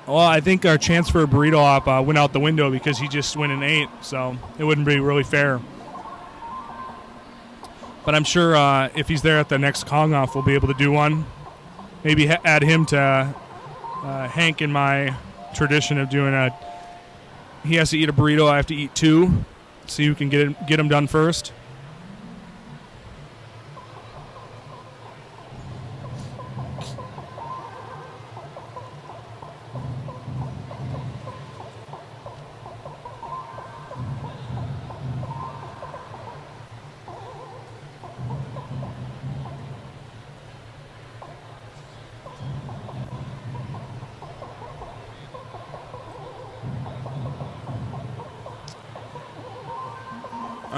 Well, I think our chance for a burrito op went out the window because he just went and ate, so it wouldn't be really fair. But I'm sure if he's there at the next Kong off, we'll be able to do one. Maybe add him to Hank in my tradition of doing a. He has to eat a burrito. I have to eat two. See who can get him done first.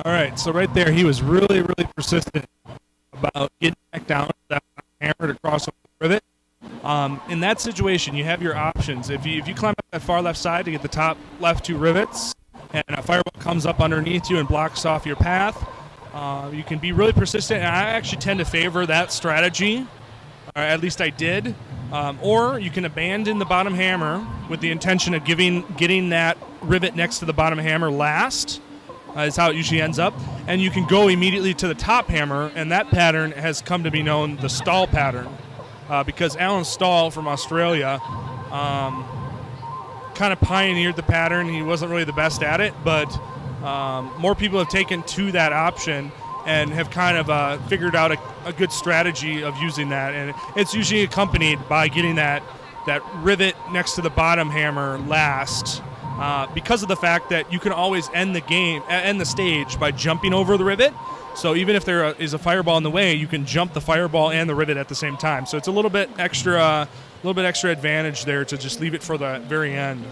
All right, so right there, he was really, really persistent about getting back down to that hammer to cross over the rivet. In that situation, you have your options. If you climb up that far left side to get the top left two rivets, and a fireball comes up underneath you and blocks off your path, you can be really persistent. And I actually tend to favor that strategy, or at least I did. Or you can abandon the bottom hammer with the intention of getting that rivet next to the bottom hammer last. Is how it usually ends up. And you can go immediately to the top hammer, and that pattern has come to be known the stall pattern, because Alan Stall from Australia kind of pioneered the pattern. He wasn't really the best at it, but more people have taken to that option and have kind of figured out a good strategy of using that. And it's usually accompanied by getting that rivet next to the bottom hammer last, because of the fact that you can always end the stage by jumping over the rivet. So even if there is a fireball in the way, you can jump the fireball and the rivet at the same time. So it's a little bit extra advantage there to just leave it for the very end.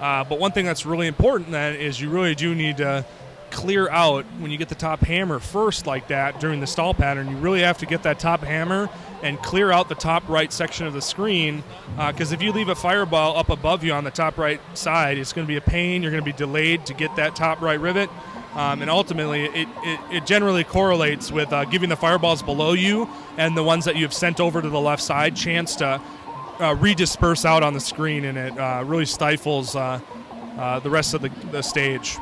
But one thing that's really important then is you really do need to clear out when you get the top hammer first like that during the stall pattern. You really have to get that top hammer and clear out the top right section of the screen, because if you leave a fireball up above you on the top right side, it's going to be a pain. You're going to be delayed to get that top right rivet, and ultimately it generally correlates with giving the fireballs below you and the ones that you have sent over to the left side chance to redisperse out on the screen, and it really stifles the rest of the stage.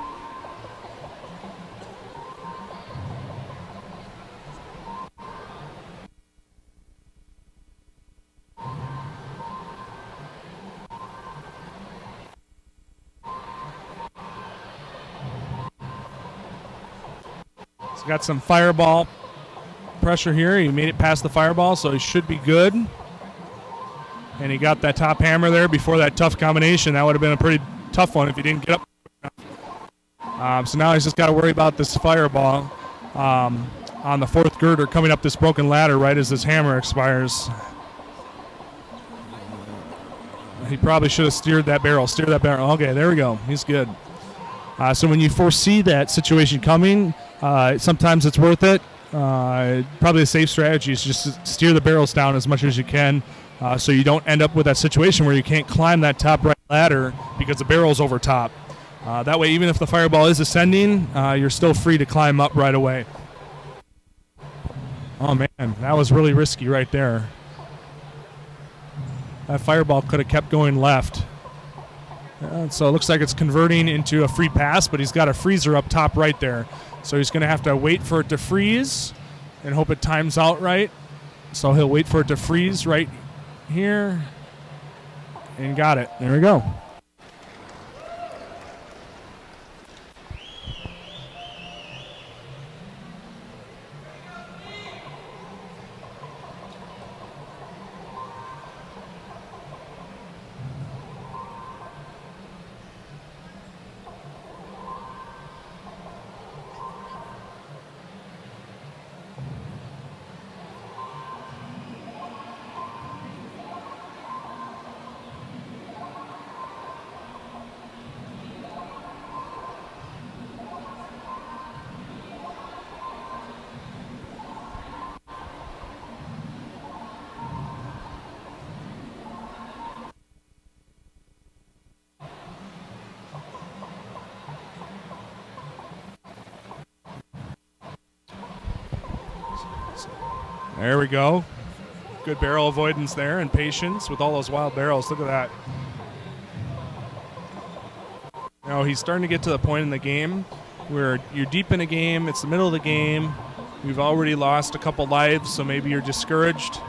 He's got some fireball pressure here. He made it past the fireball, so he should be good. And he got that top hammer there before that tough combination. That would have been a pretty tough one if he didn't get up. So now he's just got to worry about this fireball on the fourth girder coming up this broken ladder right as this hammer expires. He probably should have steered that barrel. Okay, there we go. He's good. So when you foresee that situation coming, sometimes it's worth it. Probably a safe strategy is just to steer the barrels down as much as you can, so you don't end up with that situation where you can't climb that top right ladder because the barrel's over top. That way, even if the fireball is ascending, you're still free to climb up right away. Oh man, that was really risky right there. That fireball could have kept going left. So it looks like it's converting into a free pass, but he's got a freezer up top right there. So he's going to have to wait for it to freeze and hope it times out right. So he'll wait for it to freeze right here. And got it. There we go. There we go. Good barrel avoidance there and patience with all those wild barrels. Look at that. Now he's starting to get to the point in the game where you're deep in a game, it's the middle of the game, you've already lost a couple lives, so maybe you're discouraged,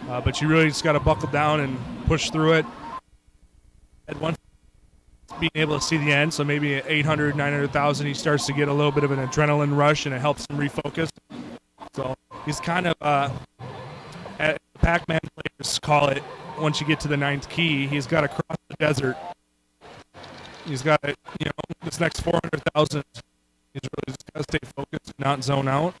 but you really just got to buckle down and push through it. At once being able to see the end, so maybe at 800, 900,000, he starts to get a little bit of an adrenaline rush, and it helps him refocus. So he's kind of, as Pac-Man players call it, once you get to the ninth key, he's got to cross the desert. He's got to, this next 400,000, he's really just got to stay focused and not zone out.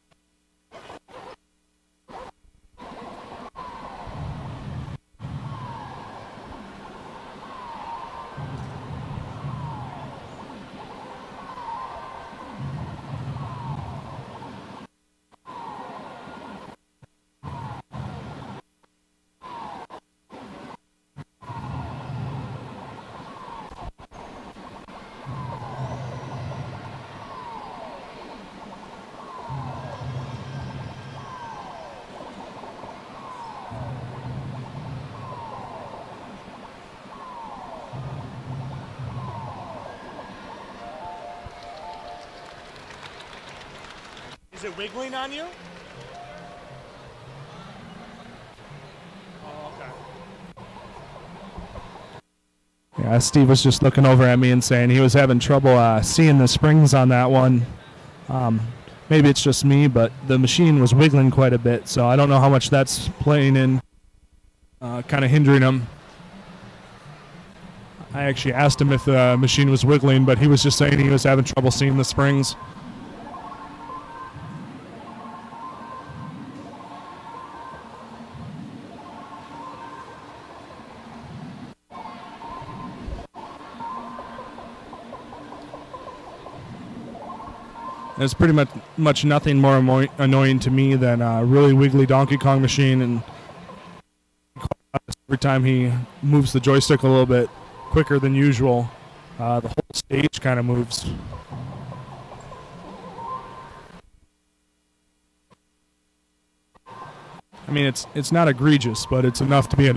Is it wiggling on you? Oh, okay. Yeah, Steve was just looking over at me and saying he was having trouble seeing the springs on that one. Maybe it's just me, but the machine was wiggling quite a bit, so I don't know how much that's playing in, kind of hindering him. I actually asked him if the machine was wiggling, but he was just saying he was having trouble seeing the springs. There's pretty much nothing more annoying to me than a really wiggly Donkey Kong machine, and every time he moves the joystick a little bit quicker than usual, the whole stage kind of moves. I mean, it's not egregious, but it's enough to be annoying.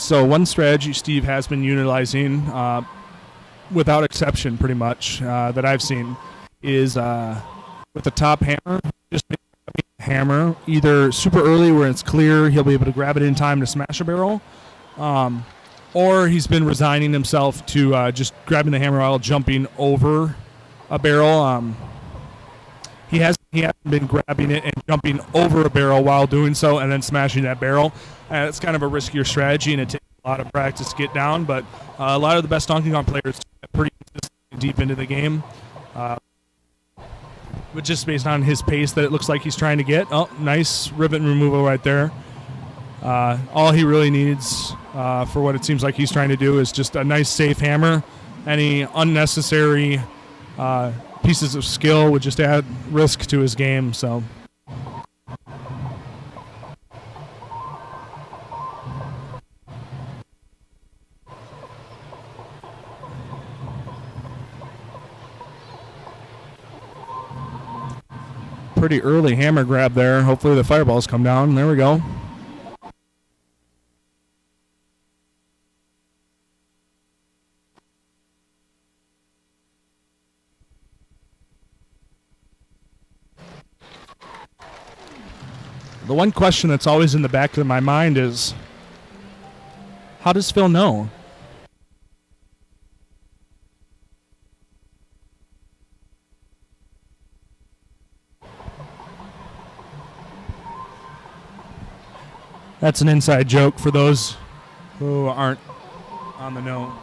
So one strategy Steve has been utilizing, without exception pretty much, that I've seen, is with the top hammer, just hammer, either super early where it's clear, he'll be able to grab it in time to smash a barrel, or he's been resigning himself to just grabbing the hammer while jumping over a barrel. He hasn't been grabbing it and jumping over a barrel while doing so and then smashing that barrel. It's kind of a riskier strategy, and it takes a lot of practice to get down, but a lot of the best Donkey Kong players get pretty deep into the game. But just based on his pace that it looks like he's trying to get. Oh, nice ribbon removal right there. All he really needs for what it seems like he's trying to do is just a nice safe hammer. Any unnecessary pieces of skill would just add risk to his game. So pretty early hammer grab there. Hopefully the fireballs come down. There we go. The one question that's always in the back of my mind is, how does Phil know? That's an inside joke for those who aren't on the know.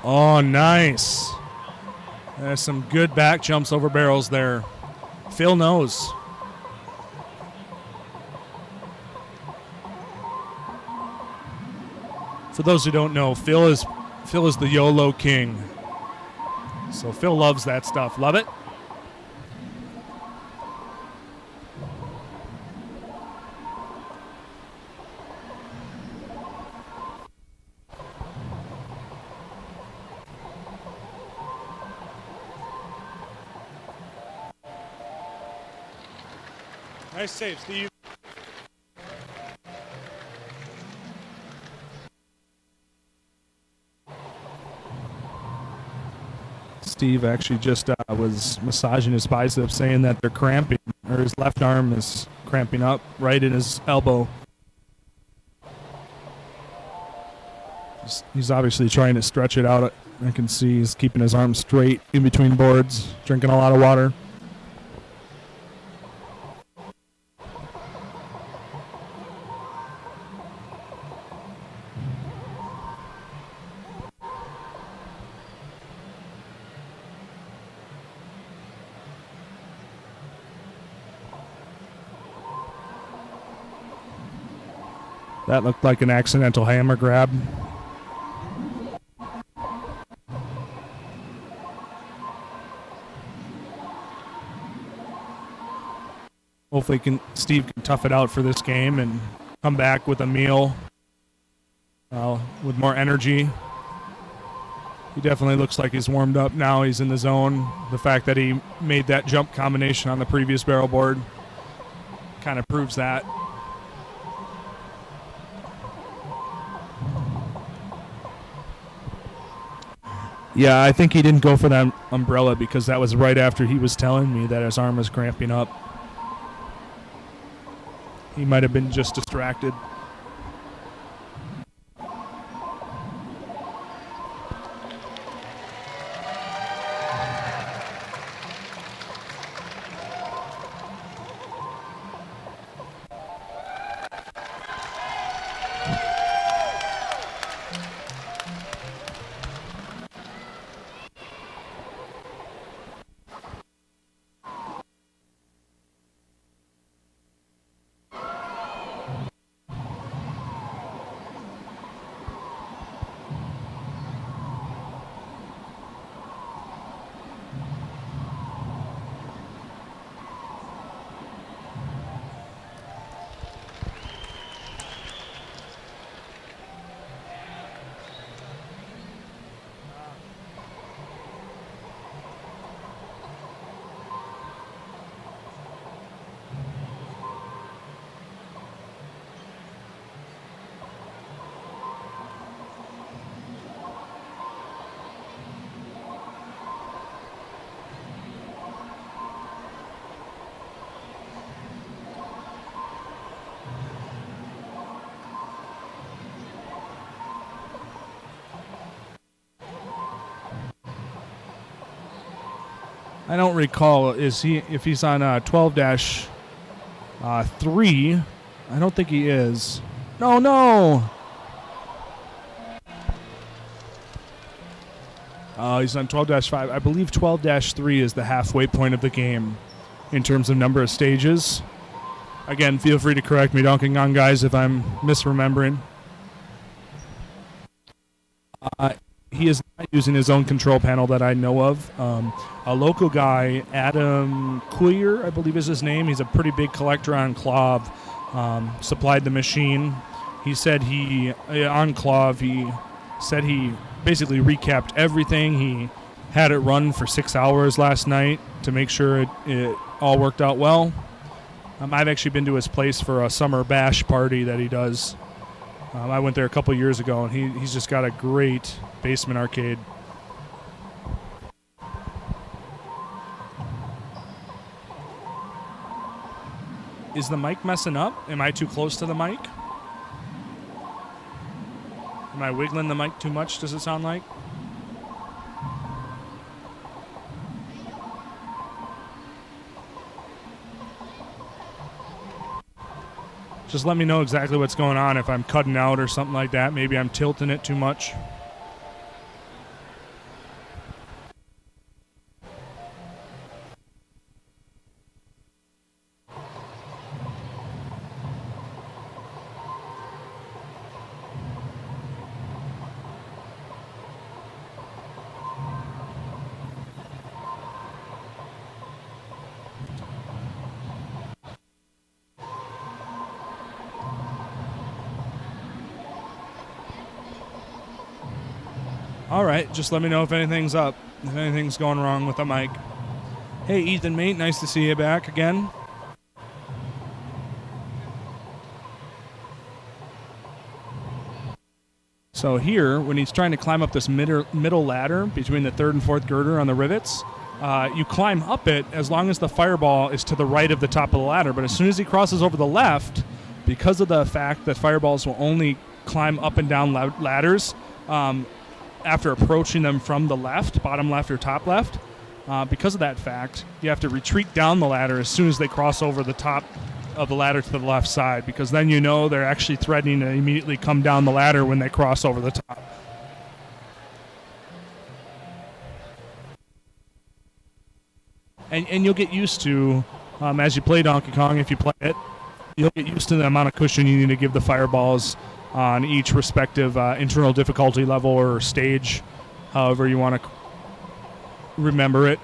Oh, nice. There's some good back jumps over barrels there. Phil knows. For those who don't know, Phil is the YOLO king. So Phil loves that stuff. Love it? Nice save, Steve. Steve actually just was massaging his biceps, saying that they're cramping, or his left arm is cramping up right in his elbow. He's obviously trying to stretch it out. I can see he's keeping his arm straight in between boards, drinking a lot of water. That looked like an accidental hammer grab. Hopefully Steve can tough it out for this game and come back with a meal with more energy. He definitely looks like he's warmed up now. He's in the zone. The fact that he made that jump combination on the previous barrel board kind of proves that. Yeah, I think he didn't go for that umbrella because that was right after he was telling me that his arm was cramping up. He might have been just distracted. I don't recall if he's on 12-3. I don't think he is. No. He's on 12-5. I believe 12-3 is the halfway point of the game in terms of number of stages. Again, feel free to correct me, Donkey Kong guys, if I'm misremembering. He is not using his own control panel that I know of. A local guy, Adam Coulier, I believe is his name. He's a pretty big collector on Clov. Supplied the machine. He said on Clov, he said he basically recapped everything. He had it run for 6 hours last night to make sure it all worked out well. I've actually been to his place for a summer bash party that he does. I went there a couple years ago, and he's just got a great basement arcade. Is the mic messing up? Am I too close to the mic? Am I wiggling the mic too much, does it sound like? Just let me know exactly what's going on if I'm cutting out or something like that. Maybe I'm tilting it too much. All right, just let me know if anything's up, if anything's going wrong with the mic. Hey, Ethan, mate, nice to see you back again. So here, when he's trying to climb up this middle ladder between the third and fourth girder on the rivets, you climb up it as long as the fireball is to the right of the top of the ladder. But as soon as he crosses over the left, because of the fact that fireballs will only climb up and down ladders after approaching them from the left, bottom left or top left, because of that fact, you have to retreat down the ladder as soon as they cross over the top of the ladder to the left side, because then you know they're actually threatening to immediately come down the ladder when they cross over the top. And you'll get used to, as you play Donkey Kong, if you play it, you'll get used to the amount of cushion you need to give the fireballs on each respective internal difficulty level or stage, however you want to remember it.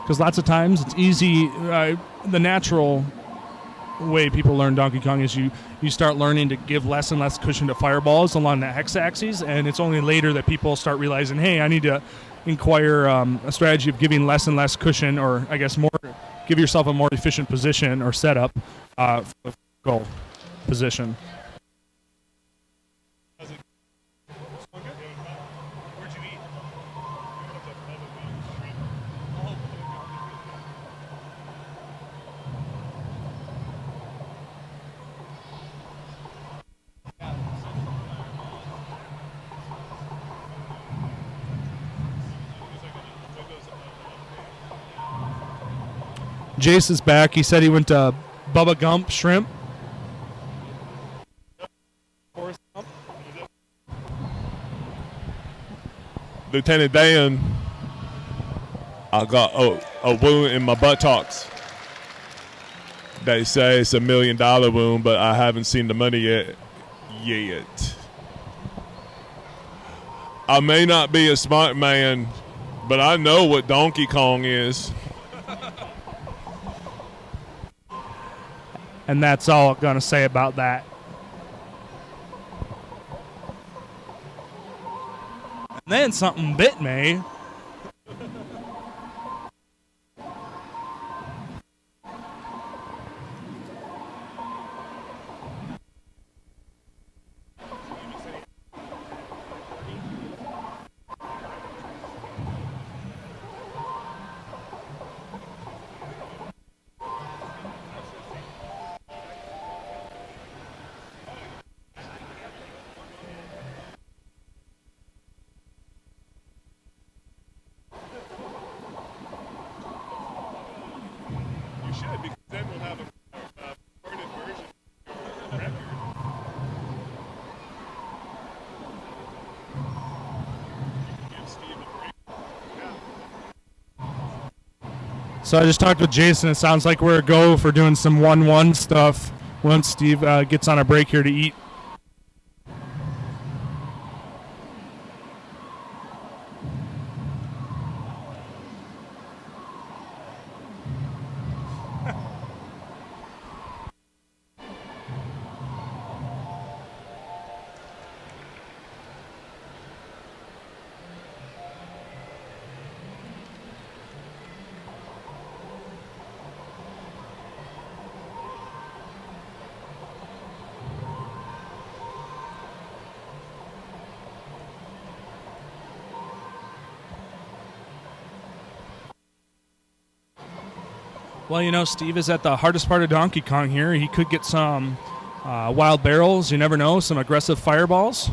Because lots of times it's easy, the natural way people learn Donkey Kong is you start learning to give less and less cushion to fireballs along the x-axis, and it's only later that people start realizing, hey, I need to inquire a strategy of giving less and less cushion, or I guess more, give yourself a more efficient position or setup for the goal position. Jace is back. He said he went to Bubba Gump Shrimp. Lieutenant Dan, I got a wound in my buttocks. They say it's $1 million wound, but I haven't seen the money yet. I may not be a smart man, but I know what Donkey Kong is. And that's all I'm going to say about that. And then something bit me. Because then we'll have a recorded version of the record. Give Steve a break. So I just talked with Jason. It sounds like we're a go for doing some 1-1 stuff once Steve gets on a break here to eat. Well, you know, Steve is at the hardest part of Donkey Kong here. He could get some wild barrels. You never know. Some aggressive fireballs.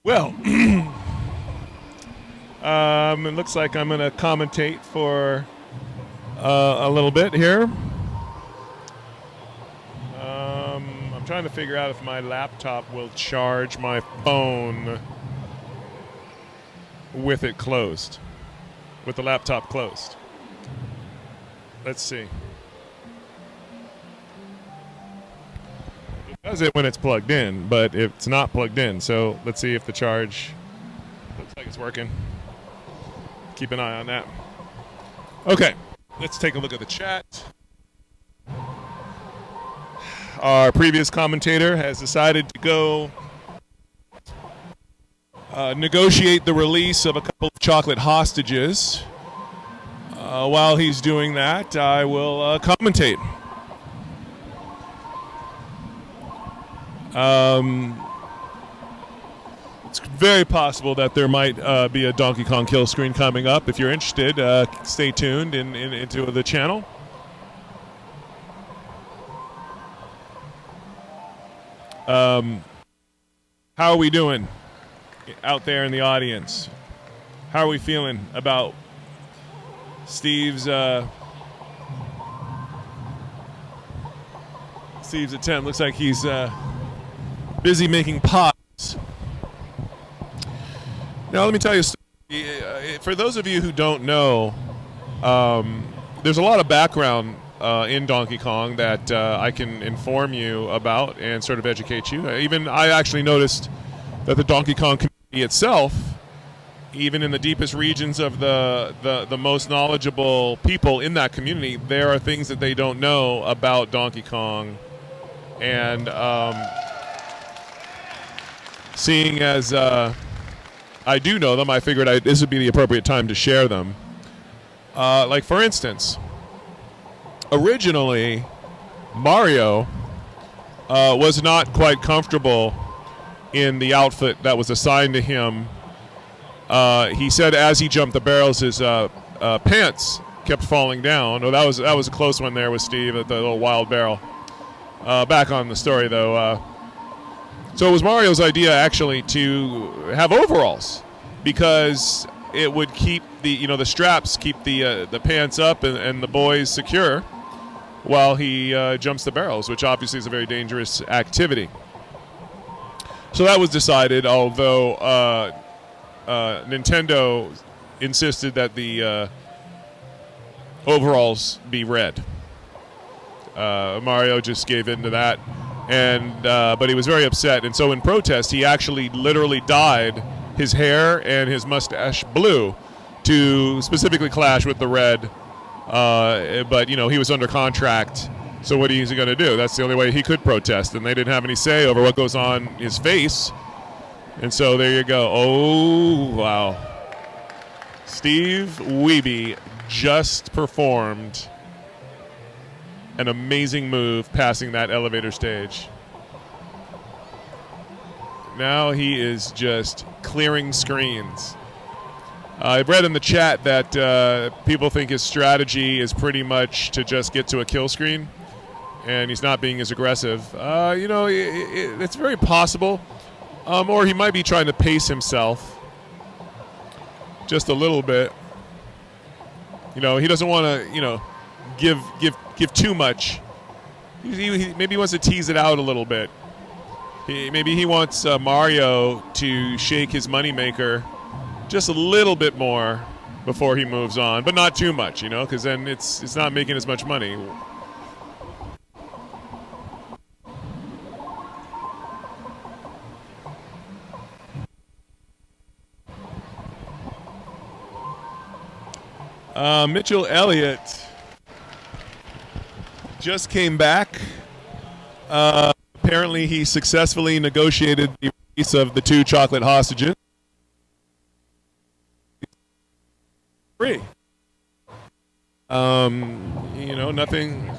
Well, it looks like I'm going to commentate for a little bit here. I'm trying to figure out if my laptop will charge my phone with it closed, with the laptop closed. Let's see. It does it when it's plugged in, but it's not plugged in. So let's see if the charge looks like it's working. Keep an eye on that. Okay, let's take a look at the chat. Our previous commentator has decided to go negotiate the release of a couple of chocolate hostages. While he's doing that, I will commentate. It's very possible that there might be a Donkey Kong kill screen coming up. If you're interested, stay tuned into the channel. How are we doing out there in the audience? How are we feeling about Steve's attempt? Looks like he's busy making pots. Now, let me tell you, for those of you who don't know, there's a lot of background in Donkey Kong that I can inform you about and sort of educate you. Even I actually noticed that the Donkey Kong community itself, even in the deepest regions of the most knowledgeable people in that community, there are things that they don't know about Donkey Kong. And seeing as I do know them, I figured this would be the appropriate time to share them. Like, for instance, originally, Mario was not quite comfortable in the outfit that was assigned to him. He said as he jumped the barrels, his pants kept falling down. Oh, that was a close one there with Steve at the little wild barrel. Back on the story, though. So it was Mario's idea, actually, to have overalls because it would keep the straps keep the pants up and the boys secure while he jumps the barrels, which obviously is a very dangerous activity. So that was decided, although Nintendo insisted that the overalls be red. Mario just gave in to that, but he was very upset, and so in protest, he actually literally dyed his hair and his mustache blue to specifically clash with the red. But he was under contract, so what is he going to do? That's the only way he could protest, and they didn't have any say over what goes on his face. And so there you go. Oh, wow. Steve Wiebe just performed an amazing move passing that elevator stage. Now he is just clearing screens. I've read in the chat that people think his strategy is pretty much to just get to a kill screen, and he's not being as aggressive. It's very possible. Or he might be trying to pace himself just a little bit. He doesn't want to, give too much. Maybe he wants to tease it out a little bit. Maybe he wants Mario to shake his moneymaker just a little bit more before he moves on, but not too much, because then it's not making as much money. Mitch Elliot just came back. Apparently, he successfully negotiated the release of the 2 chocolate hostages. Free. Nothing.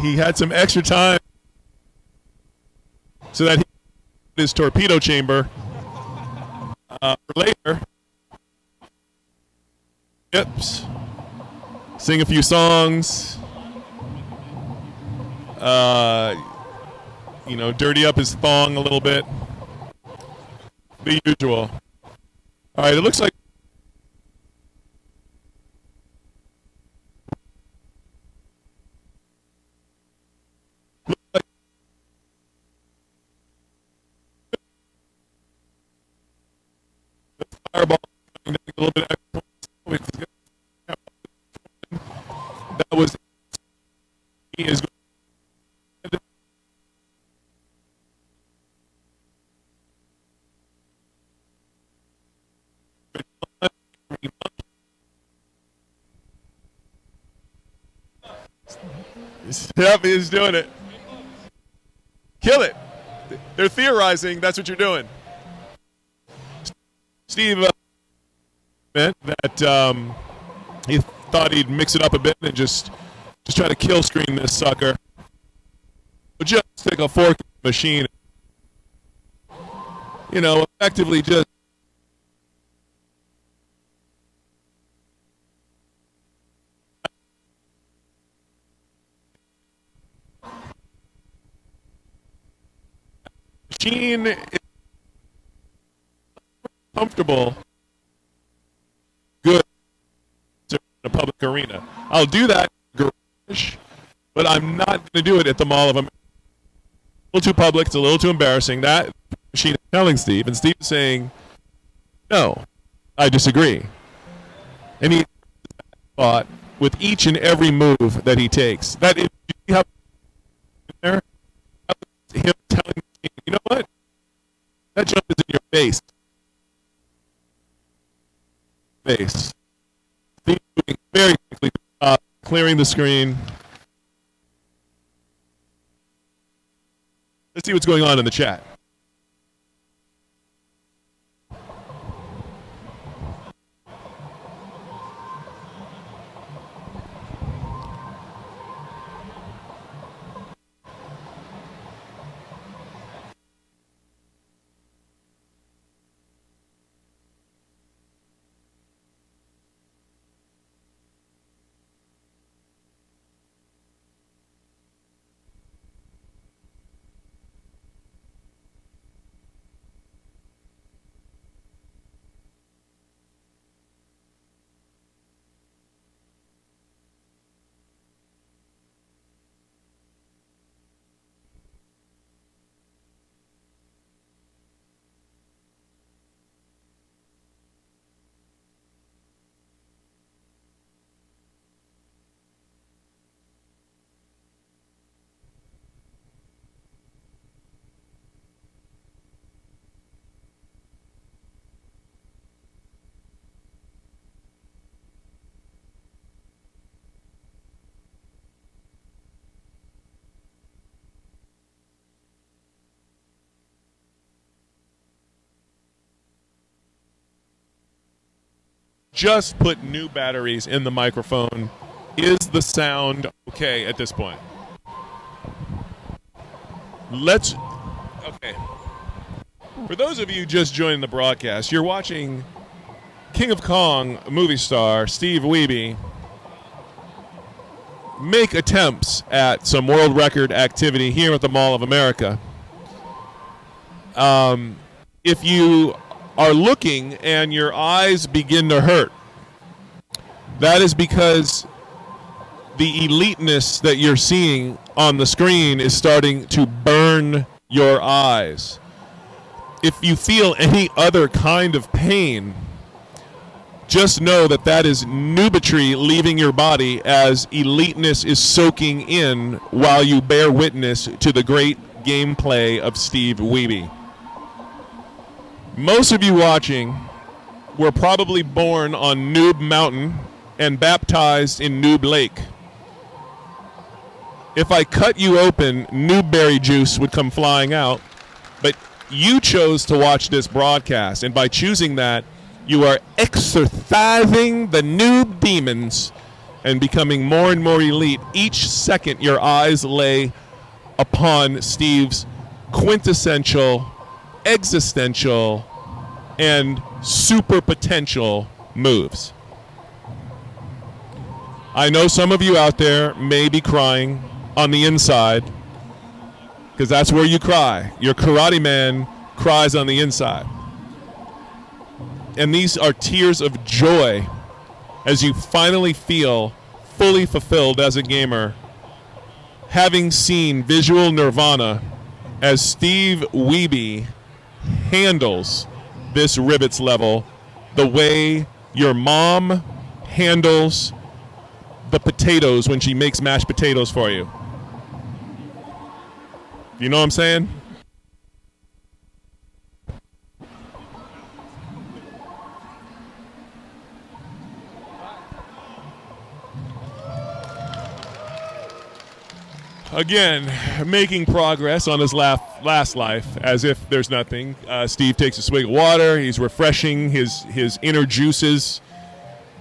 He had some extra time so that he could his torpedo chamber for later. Yips. Sing a few songs. Dirty up his thong a little bit. the usual. All right, it looks like the fireball coming down a little bit. That was he is Yep, he's doing it. Kill it. They're theorizing. That's what you're doing. Steve meant that he thought he'd mix it up a bit and just try to kill screen this sucker. But just take a fork machine. You know, effectively just machine is comfortable, good in a public arena. I'll do that in the garage, but I'm not going to do it at the Mall of America. A little too public. It's a little too embarrassing. That machine is telling Steve, and Steve is saying, no, I disagree. And he thought with each and every move that he takes. That is there. Him telling me, you know what? That jump is in your face. Steve moving very quickly, clearing the screen. Let's see what's going on in the chat. Just put new batteries in the microphone. Is the sound okay at this point? Okay. For those of you just joining the broadcast, you're watching King of Kong movie star Steve Wiebe make attempts at some world record activity here at the Mall of America. If you are looking and your eyes begin to hurt, that is because the eliteness that you're seeing on the screen is starting to burn your eyes. If you feel any other kind of pain, just know that that is nubatry leaving your body as eliteness is soaking in while you bear witness to the great gameplay of Steve Wiebe. Most of you watching were probably born on Noob Mountain and baptized in Noob Lake. If I cut you open, noobberry juice would come flying out. But you chose to watch this broadcast, and by choosing that, you are exorcising the noob demons and becoming more and more elite. Each second your eyes lay upon Steve's quintessential, existential, and super potential moves. I know some of you out there may be crying on the inside, because that's where you cry. Your karate man cries on the inside. and these are tears of joy as you finally feel fully fulfilled as a gamer, having seen visual nirvana as Steve Wiebe handles this rivets level the way your mom handles the potatoes when she makes mashed potatoes for you. You know what I'm saying? Again, making progress on his last life, as if there's nothing. Steve takes a swig of water. He's refreshing his inner juices.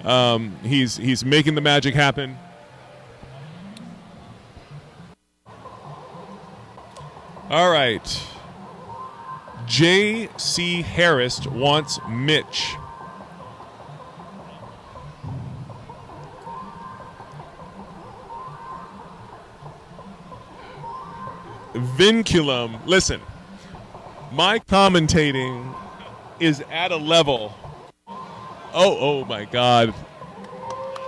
He's making the magic happen. All right. J.C. Harris wants Mitch. Vinculum. Listen, my commentating is at a level. Oh my God.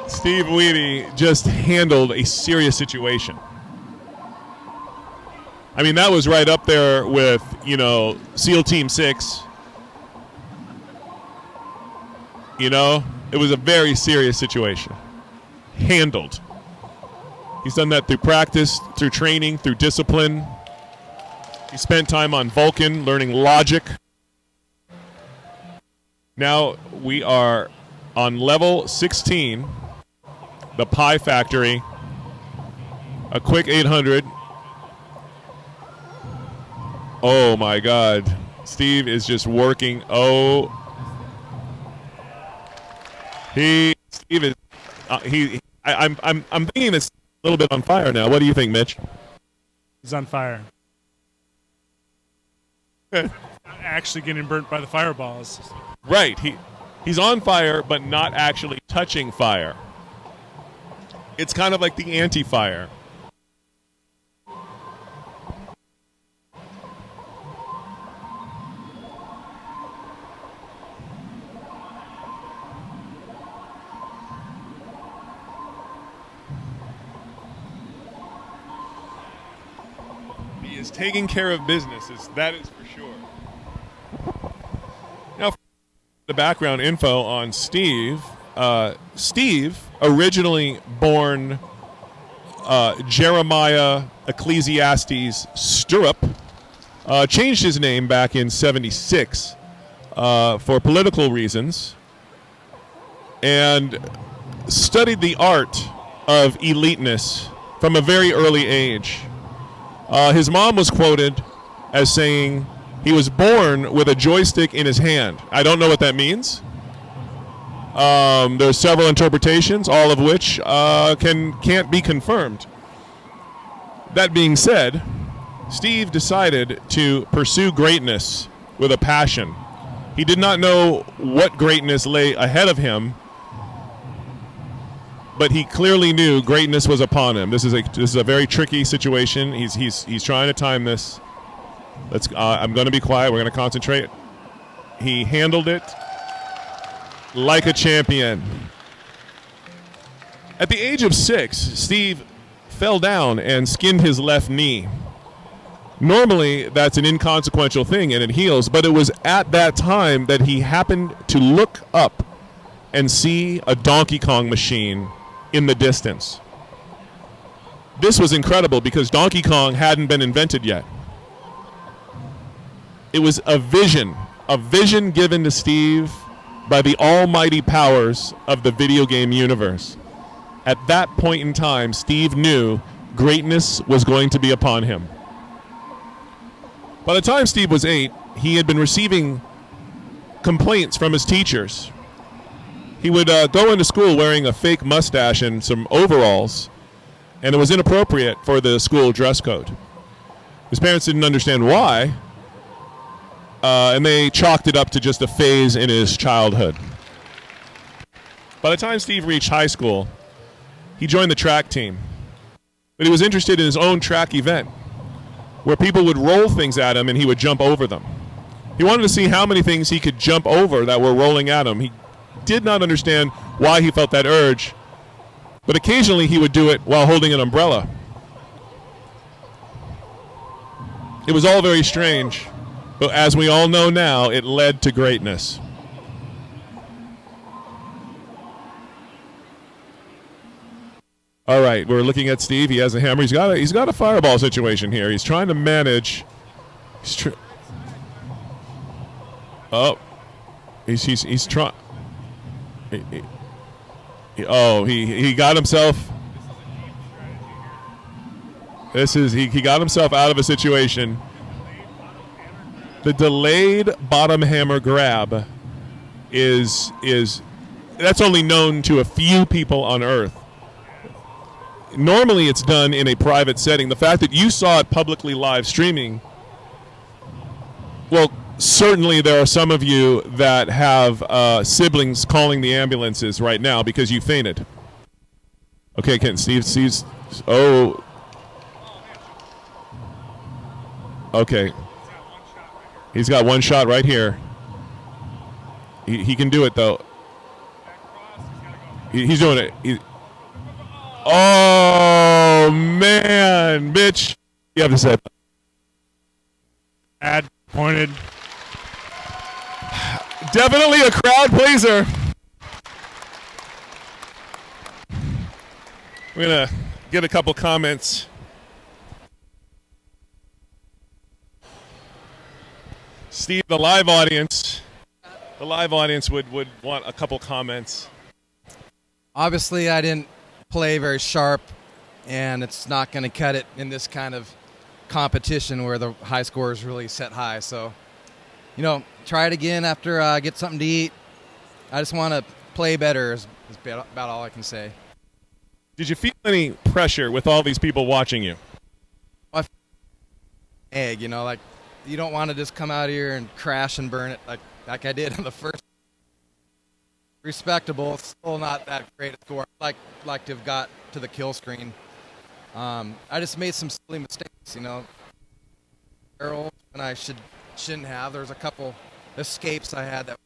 Steve Wiebe just handled a serious situation. I mean, that was right up there with, SEAL Team 6. It was a very serious situation. Handled. He's done that through practice, through training, through discipline. He spent time on Vulcan learning logic. Now we are on level 16, the Pi Factory. A quick 800. Oh my God. Steve is just working. Steve is I'm thinking it's a little bit on fire now. What do you think, Mitch? He's on fire. Not actually getting burnt by the fireballs. Right. He's on fire, but not actually touching fire. It's kind of like the anti-fire. He is taking care of business. That is for sure. Now, the background info on Steve. Steve, originally born Jeremiah Ecclesiastes Stirrup, changed his name back in '76 for political reasons, and studied the art of eliteness from a very early age. His mom was quoted as saying he was born with a joystick in his hand. I don't know what that means. There's several interpretations, all of which can't be confirmed. That being said, Steve decided to pursue greatness with a passion. He did not know what greatness lay ahead of him, but he clearly knew greatness was upon him. This is a very tricky situation. He's trying to time this. I'm going to be quiet. We're going to concentrate. He handled it like a champion. At the age of 6, Steve fell down and skinned his left knee. Normally, that's an inconsequential thing and it heals, but it was at that time that he happened to look up and see a Donkey Kong machine in the distance. This was incredible because Donkey Kong hadn't been invented yet. It was a vision given to Steve by the almighty powers of the video game universe. At that point in time, Steve knew greatness was going to be upon him. By the time Steve was 8, he had been receiving complaints from his teachers. He would go into school wearing a fake mustache and some overalls, and it was inappropriate for the school dress code. His parents didn't understand why, and they chalked it up to just a phase in his childhood. By the time Steve reached high school, he joined the track team. But he was interested in his own track event, where people would roll things at him and he would jump over them. He wanted to see how many things he could jump over that were rolling at him. He did not understand why he felt that urge, but occasionally he would do it while holding an umbrella. It was all very strange, but as we all know now, it led to greatness. All right, we're looking at Steve. He has a hammer. He's got a fireball situation here. He's trying to manage. He's trying. He got himself. He got himself out of a situation. The delayed bottom hammer grab is that's only known to a few people on Earth. Normally it's done in a private setting. The fact that you saw it publicly live streaming, well, certainly there are some of you that have siblings calling the ambulances right now because you fainted. Okay, Ken, Steve's, oh. Okay. He's got one shot right here. He can do it, though. He's doing it. Oh, man. Mitch, you have to say. Bad, pointed. Definitely a crowd pleaser. We're going to get a couple comments. Steve, the live audience would want a couple comments. Obviously, I didn't play very sharp, and it's not going to cut it in this kind of competition where the high score is really set high. So, try it again after I get something to eat. I just want to play better is about all I can say. Did you feel any pressure with all these people watching you? Egg, like you don't want to just come out here and crash and burn it like I did on the first. Respectable, it's still not that great a score. I'd like to have got to the kill screen. I just made some silly mistakes, barrel when I shouldn't have. There was a couple escapes I had that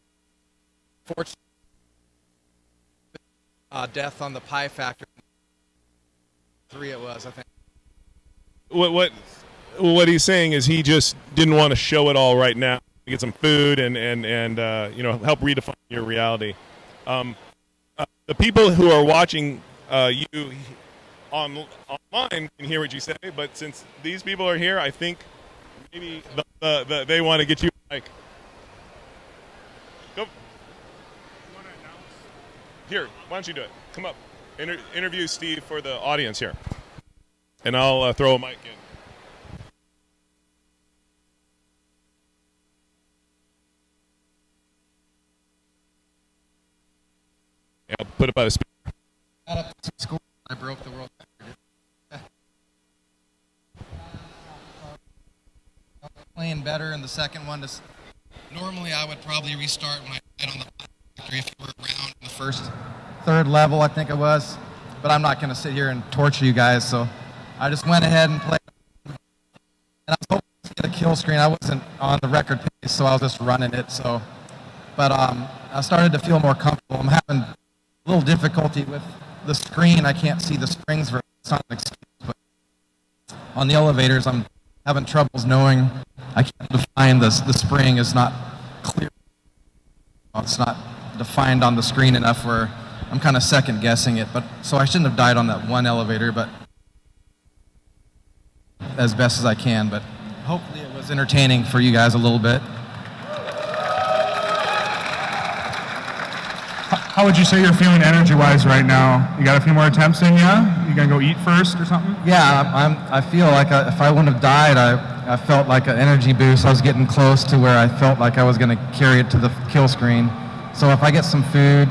fortunately death on the pie factor. 3 it was, I think. What he's saying is he just didn't want to show it all right now. Get some food and help redefine your reality. The people who are watching you online can hear what you say, but since these people are here, I think maybe they want to get you a mic. Go. Here, why don't you do it? Come up. Interview Steve for the audience here. And I'll throw a mic in. I'll put it by the speaker. I broke the world record. Playing better in the second one. Normally I would probably restart when I hit on the factory if you were around in the third level, I think it was. But I'm not going to sit here and torture you guys, so I just went ahead and played. And I was hoping to get a kill screen. I wasn't on the record pace, so I was just running it. But I started to feel more comfortable. I'm having a little difficulty with the screen. I can't see the springs very. It's not an excuse, but on the elevators, I'm having troubles knowing. I can't define the spring is not clear. It's not defined on the screen enough where I'm kind of second guessing it. But so I shouldn't have died on that one elevator, but as best as I can. But hopefully it was entertaining for you guys a little bit. How would you say you're feeling energy-wise right now? You got a few more attempts in you? You gonna go eat first or something? Yeah, I feel like if I wouldn't have died, I felt like an energy boost. I was getting close to where I felt like I was going to carry it to the kill screen. So if I get some food,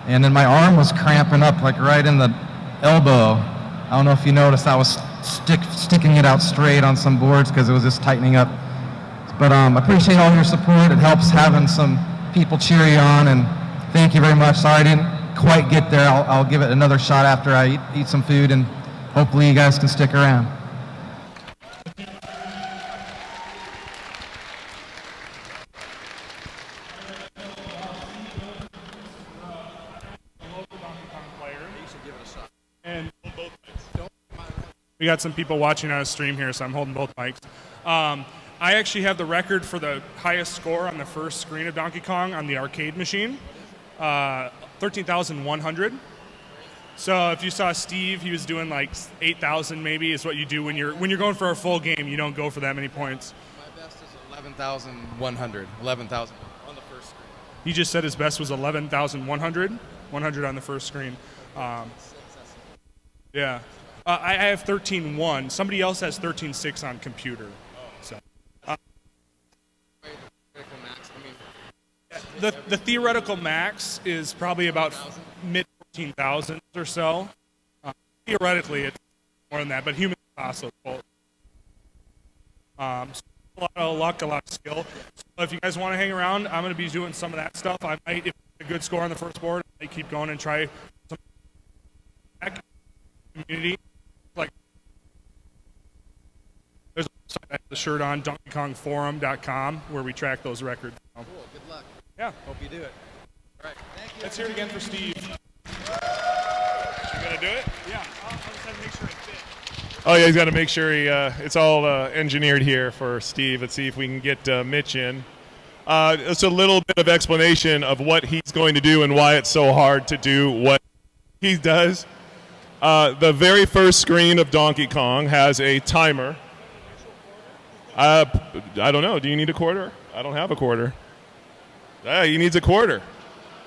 and then my arm was cramping up like right in the elbow. I don't know if you noticed, I was sticking it out straight on some boards because it was just tightening up. But I appreciate all your support. It helps having some people cheer you on, and thank you very much. Sorry I didn't quite get there. I'll give it another shot after I eat some food, and hopefully you guys can stick around. We got some people watching on a stream here, so I'm holding both mics. I actually have the record for the highest score on the first screen of Donkey Kong on the arcade machine, 13,100. So if you saw Steve, he was doing like 8,000 maybe is what you do when you're going for a full game. You don't go for that many points. My best is 11,100. 11,000 on the first screen. He just said his best was 11,100, 100 on the first screen. Yeah. I have 13.1. Somebody else has 13.6 on computer. So. The theoretical max is probably about mid 14,000 or so. Theoretically, it's more than that, but humans are possible. So a lot of luck, a lot of skill. So if you guys want to hang around, I'm going to be doing some of that stuff. I might, if a good score on the first board, I might keep going and try some community. Like there's a website I have the shirt on, DonkeyKongForum.com, where we track those records. Cool. Good luck. Yeah. Hope you do it. All right. Thank you. Let's hear it again for Steve. You gonna do it? Yeah. I'll just have to make sure it fits. Oh yeah, he's got to make sure it's all engineered here for Steve. Let's see if we can get Mitch in. It's a little bit of explanation of what he's going to do and why it's so hard to do what he does. The very first screen of Donkey Kong has a timer. I don't know. Do you need a quarter? I don't have a quarter. He needs a quarter.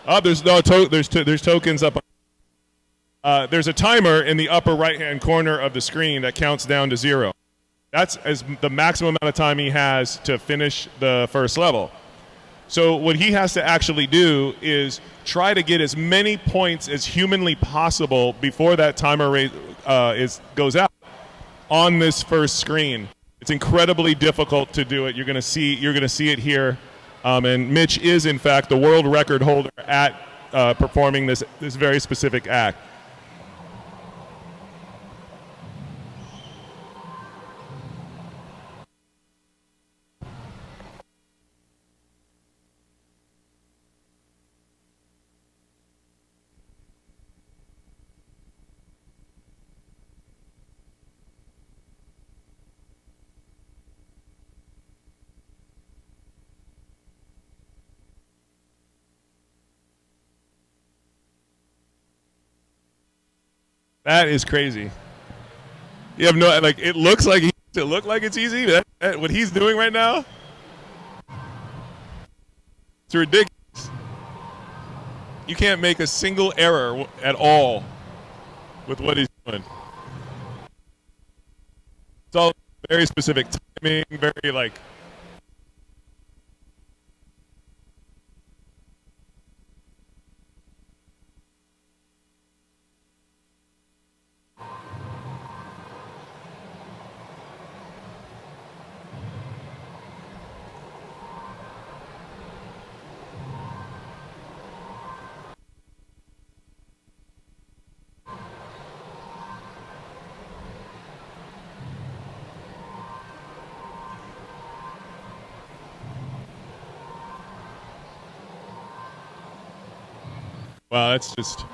Oh, there's tokens up. There's a timer in the upper right-hand corner of the screen that counts down to 0. That's the maximum amount of time he has to finish the first level. So what he has to actually do is try to get as many points as humanly possible before that timer goes out on this first screen. It's incredibly difficult to do it. You're going to see it here. And Mitch is, in fact, the world record holder at performing this very specific act. That is crazy. You have no it looks like it's easy. But what he's doing right now, it's ridiculous. You can't make a single error at all with what he's doing. It's all very specific timing, very wow, that's just.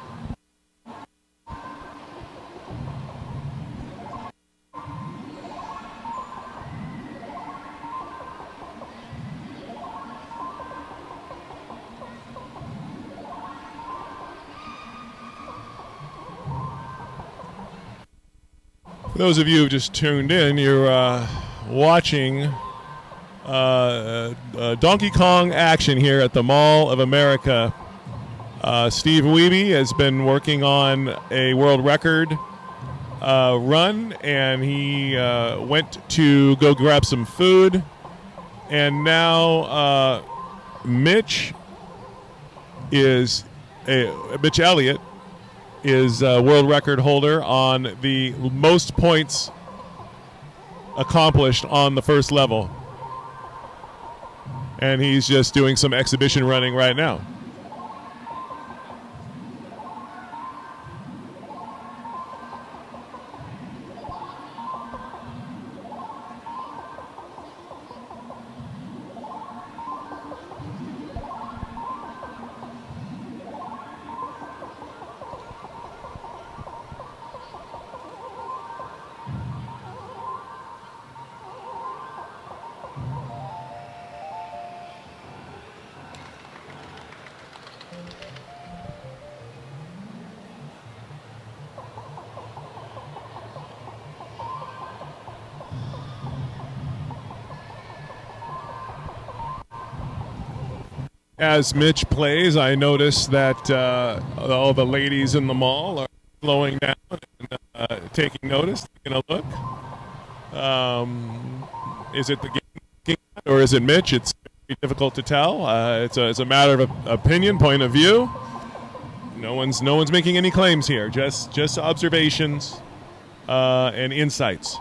For those of you who just tuned in, you're watching Donkey Kong action here at the Mall of America. Steve Wiebe has been working on a world record run, and he went to go grab some food, and now Mitch Elliot is world record holder on the most points accomplished on the first level, and he's just doing some exhibition running right now. As Mitch plays, I notice that all the ladies in the mall are slowing down and taking notice, taking a look. Is it the game or is it Mitch? It's very difficult to tell. It's a matter of opinion, point of view. No one's making any claims here. Just observations and insights.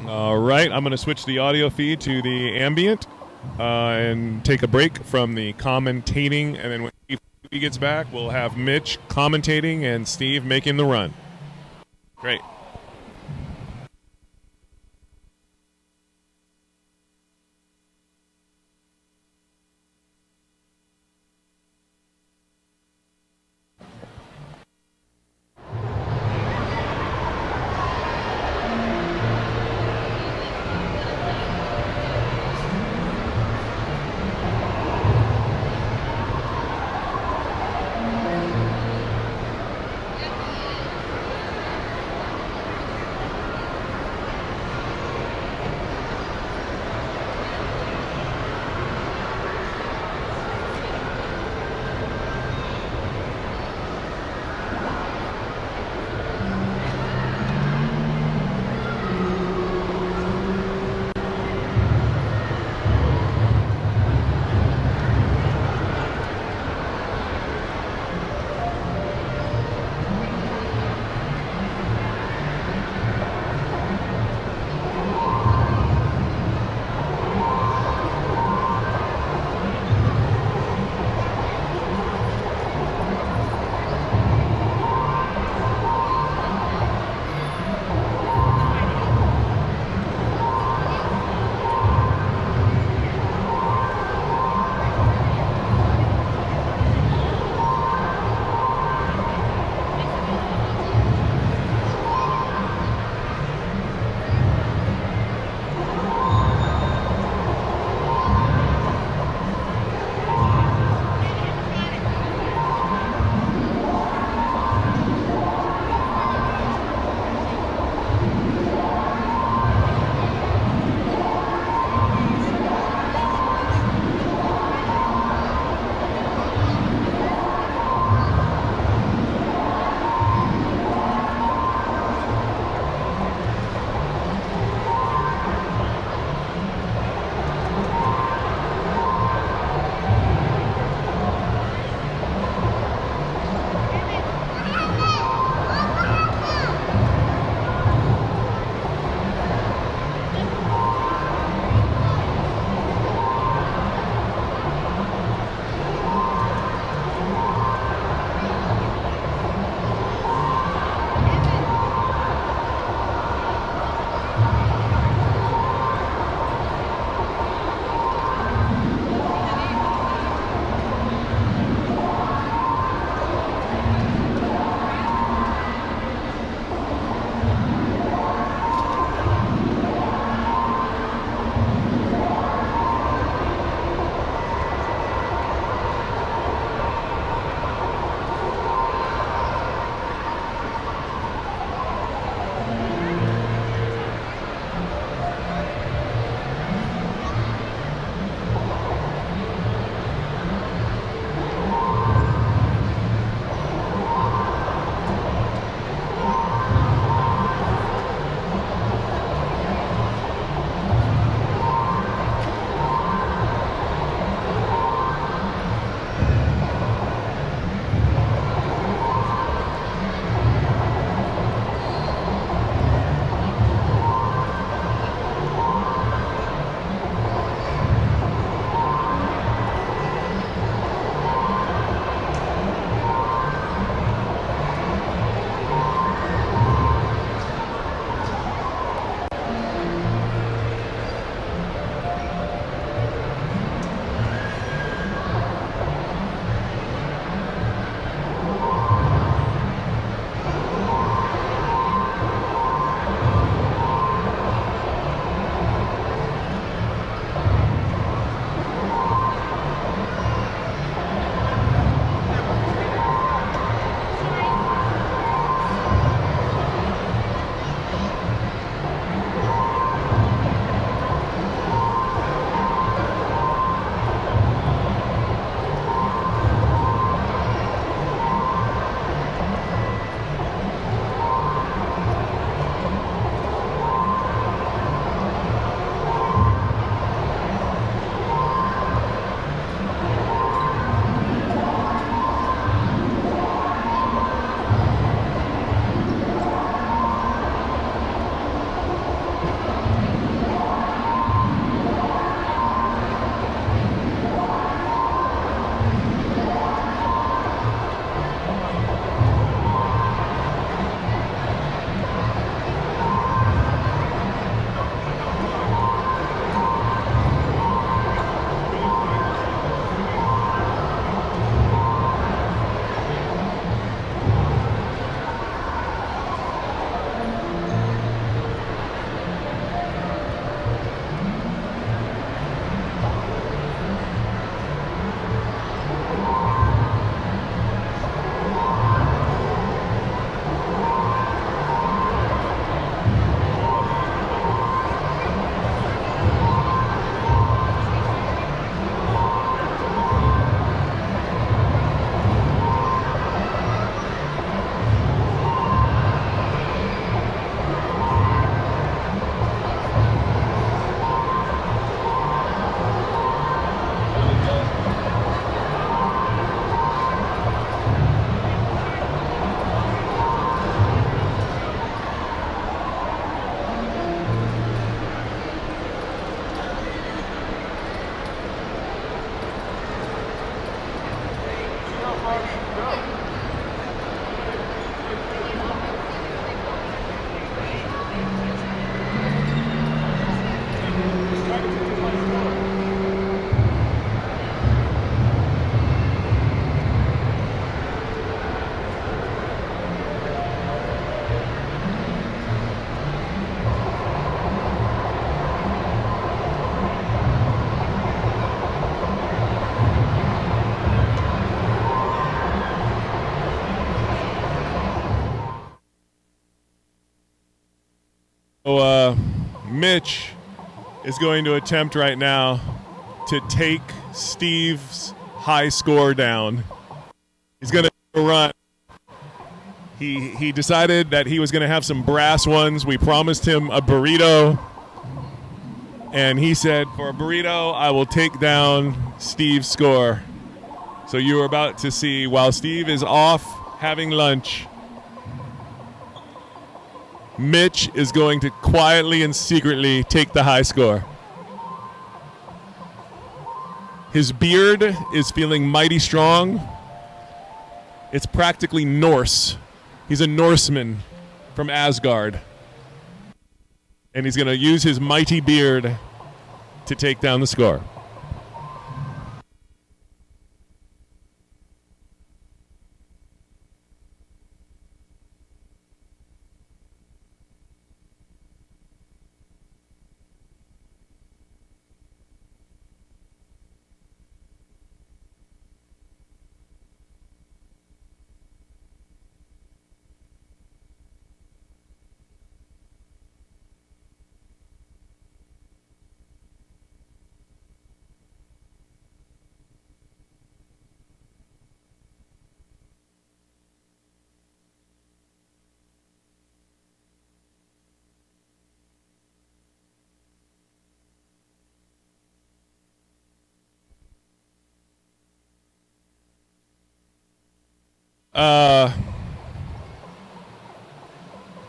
All right, I'm going to switch the audio feed to the ambient and take a break from the commentating, and then when he gets back, we'll have Mitch commentating and Steve making the run. Great. Mitch is going to attempt right now to take Steve's high score down. He's going to run. He decided that he was going to have some brass ones. We promised him a burrito. And he said, for a burrito, I will take down Steve's score. So you are about to see, while Steve is off having lunch, Mitch is going to quietly and secretly take the high score. His beard is feeling mighty strong. It's practically Norse. He's a Norseman from Asgard. And he's going to use his mighty beard to take down the score.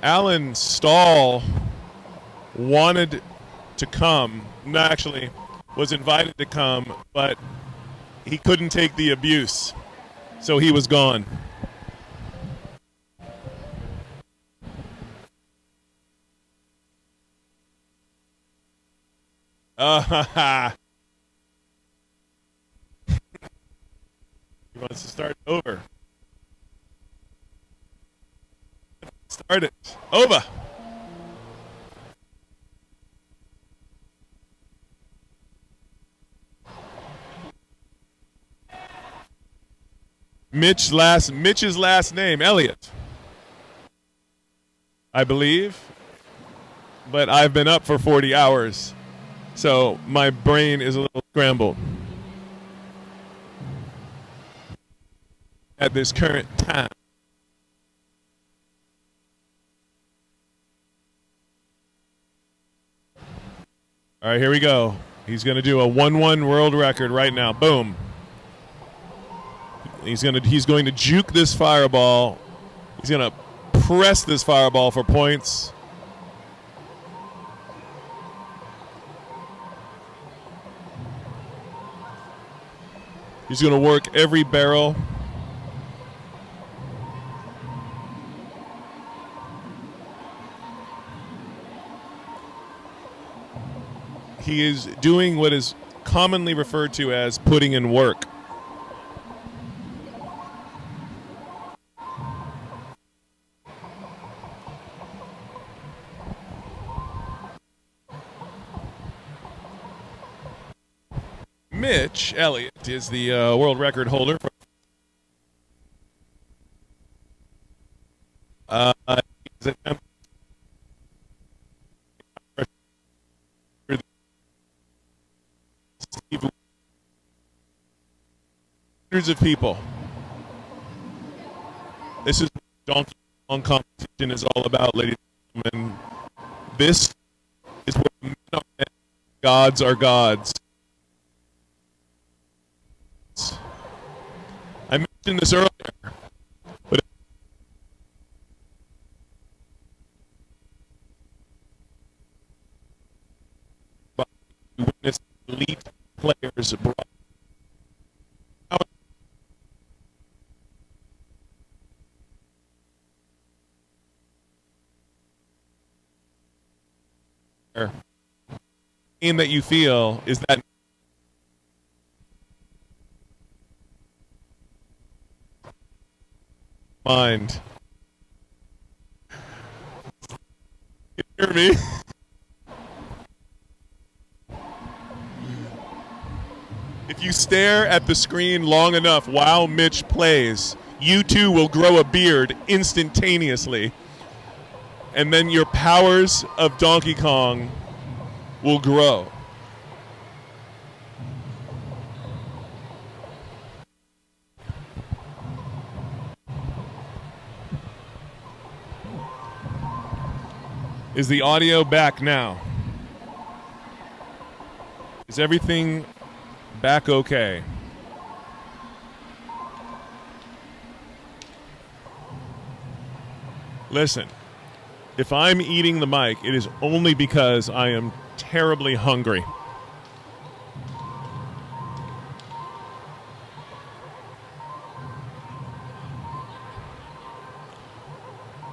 Alan Stahl wanted to come, actually was invited to come, but he couldn't take the abuse, so he was gone. He wants to start over. Start it. Over. Mitch's last name, Elliot, I believe. But I've been up for 40 hours, so my brain is a little scrambled at this current time. All right, here we go. He's going to do a 1-1 world record right now. Boom. He's going to juke this fireball. He's going to press this fireball for points. He's going to work every barrel. He is doing what is commonly referred to as putting in work. Mitch Elliot is the world record holder. He's hundreds of people. This is what Donkey Kong competition is all about, ladies and gentlemen. This is where men are men, gods are gods. I mentioned this earlier, but witness elite players brought pain that you feel is that mind. You hear me? If you stare at the screen long enough while Mitch plays, you too will grow a beard instantaneously. And then your powers of Donkey Kong will grow. Is the audio back now? Is everything back okay? Listen, if I'm eating the mic, it is only because I am terribly hungry.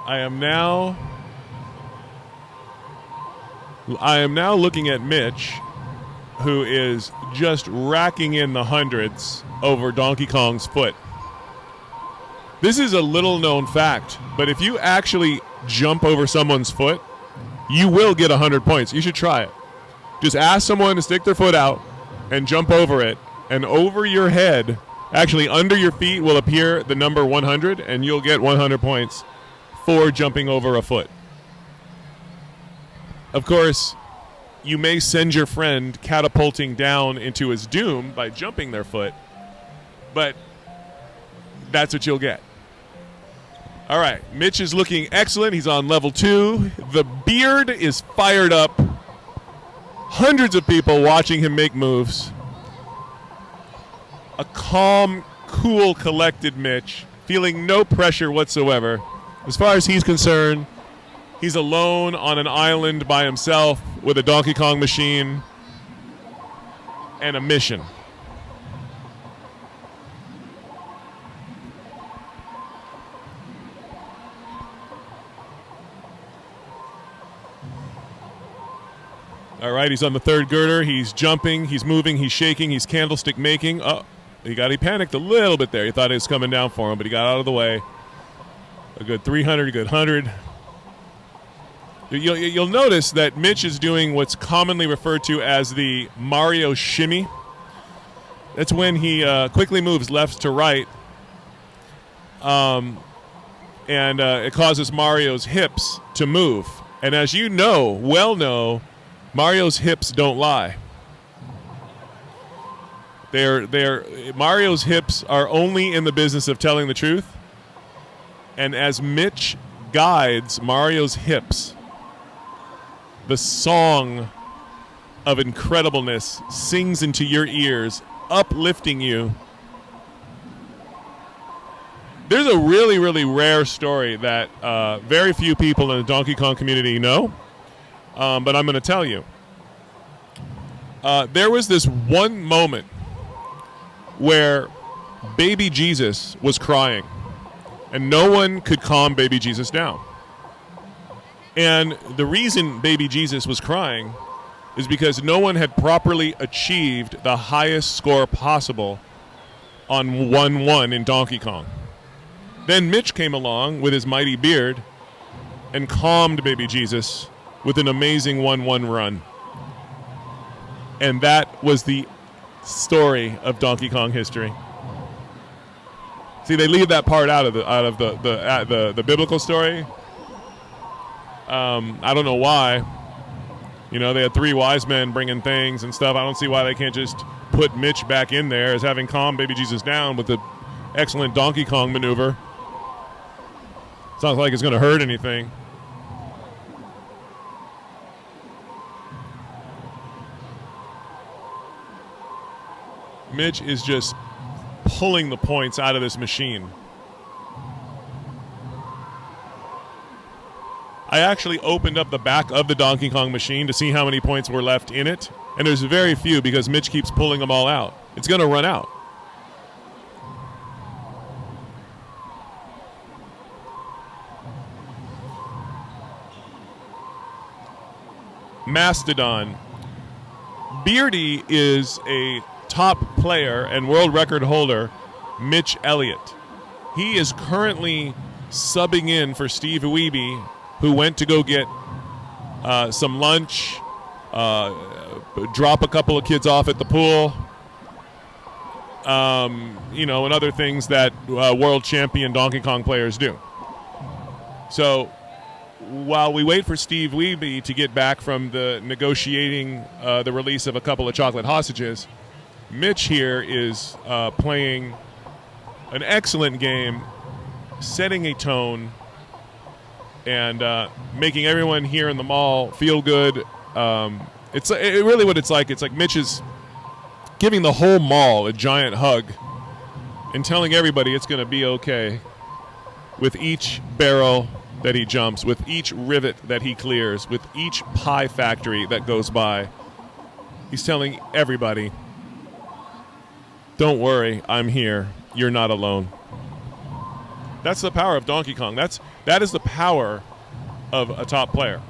I am now looking at Mitch, who is just racking in the hundreds over Donkey Kong's foot. This is a little known fact, but if you actually jump over someone's foot, you will get 100 points. You should try it. Just ask someone to stick their foot out and jump over it, and over your head, actually under your feet, will appear the number 100, and you'll get 100 points for jumping over a foot. Of course, you may send your friend catapulting down into his doom by jumping their foot, but that's what you'll get. All right, Mitch is looking excellent. He's on level 2. The beard is fired up. Hundreds of people watching him make moves. A calm, cool, collected Mitch, feeling no pressure whatsoever. As far as he's concerned, he's alone on an island by himself with a Donkey Kong machine and a mission. All right, he's on the third girder. He's jumping, he's moving, he's shaking, he's candlestick making. Oh, he panicked a little bit there. He thought it was coming down for him, but he got out of the way. A good 300, a good 100. You'll notice that Mitch is doing what's commonly referred to as the Mario shimmy. That's when he quickly moves left to right, and it causes Mario's hips to move. And as you know, Mario's hips don't lie. Mario's hips are only in the business of telling the truth. And as Mitch guides Mario's hips, the song of incredibleness sings into your ears, uplifting you. There's a really, really rare story that very few people in the Donkey Kong community know, but I'm going to tell you. There was this one moment where baby Jesus was crying, and no one could calm baby Jesus down. And the reason baby Jesus was crying is because no one had properly achieved the highest score possible on 1-1 in Donkey Kong. Then Mitch came along with his mighty beard and calmed baby Jesus with an amazing 1-1 run. And that was the story of Donkey Kong history. See, they leave that part out of the biblical story. I don't know why. You know, they had 3 wise men bringing things and stuff. I don't see why they can't just put Mitch back in there as having calmed baby Jesus down with the excellent Donkey Kong maneuver. It's not like it's going to hurt anything. Mitch is just pulling the points out of this machine. I actually opened up the back of the Donkey Kong machine to see how many points were left in it, and there's very few because Mitch keeps pulling them all out. It's going to run out. Mastodon. Beardy is a top player and world record holder, Mitch Elliot. He is currently subbing in for Steve Wiebe, who went to go get some lunch, drop a couple of kids off at the pool, and other things that world champion Donkey Kong players do. So while we wait for Steve Wiebe to get back from the negotiating the release of a couple of chocolate hostages, Mitch here is playing an excellent game, setting a tone, and making everyone here in the mall feel good. It's really what it's like. It's like Mitch is giving the whole mall a giant hug and telling everybody it's going to be okay with each barrel that he jumps, with each rivet that he clears, with each pie factory that goes by. He's telling everybody, don't worry, I'm here. You're not alone. That's the power of Donkey Kong. That is the power of a top player.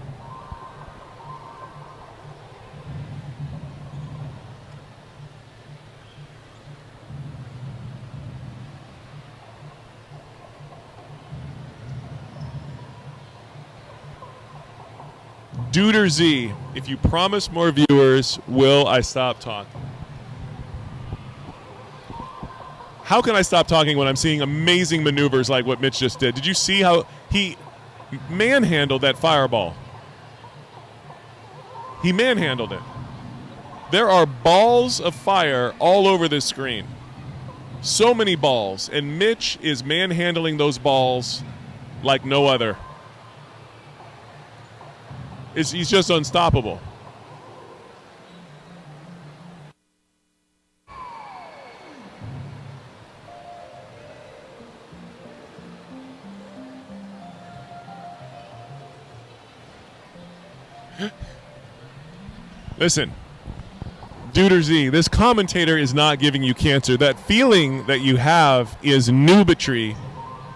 Duder Z, if you promise more viewers, will I stop talking? How can I stop talking when I'm seeing amazing maneuvers like what Mitch just did? Did you see how he manhandled that fireball? He manhandled it. There are balls of fire all over this screen. So many balls, and Mitch is manhandling those balls like no other. He's just unstoppable. Listen, Duder Z, this commentator is not giving you cancer. That feeling that you have is nubatry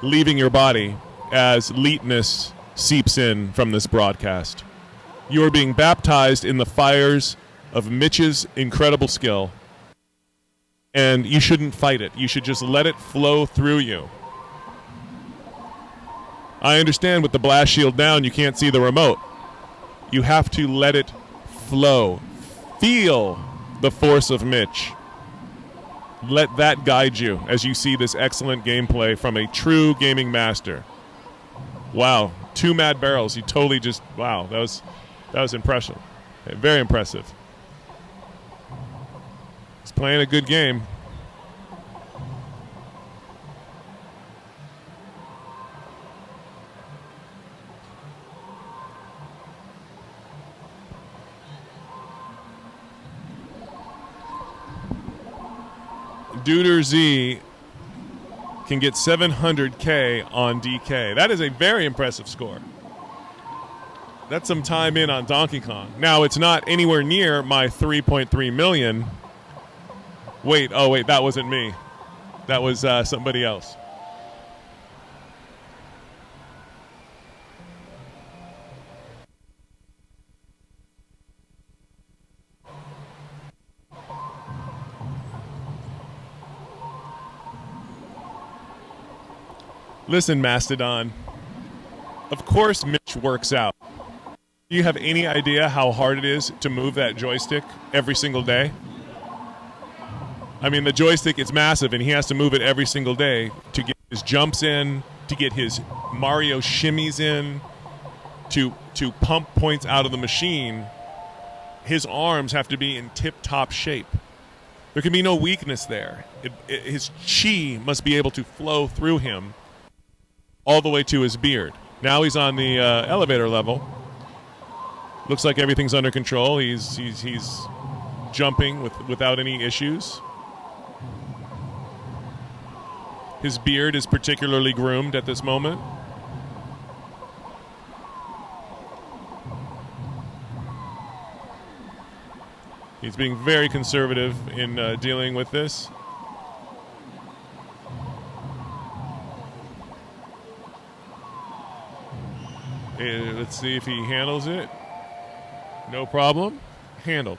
leaving your body as leetness seeps in from this broadcast. You are being baptized in the fires of Mitch's incredible skill, and you shouldn't fight it. You should just let it flow through you. I understand with the blast shield down, you can't see the remote. You have to let it flow. Feel the force of Mitch. Let that guide you as you see this excellent gameplay from a true gaming master. Wow, 2 mad barrels. He totally just, wow, that was impressive. Very impressive. He's playing a good game. Duder Z can get 700K on DK. That is a very impressive score. That's some time in on Donkey Kong. Now, it's not anywhere near my 3.3 million. Wait, that wasn't me. That was somebody else. Listen, Mastodon. Of course Mitch works out. Do you have any idea how hard it is to move that joystick every single day? I mean, the joystick, it's massive, and he has to move it every single day to get his jumps in, to get his Mario shimmies in, to pump points out of the machine. His arms have to be in tip-top shape. There can be no weakness there. His chi must be able to flow through him all the way to his beard. Now he's on the elevator level. Looks like everything's under control. He's jumping without any issues. His beard is particularly groomed at this moment. He's being very conservative in dealing with this. Let's see if he handles it. No problem. Handled.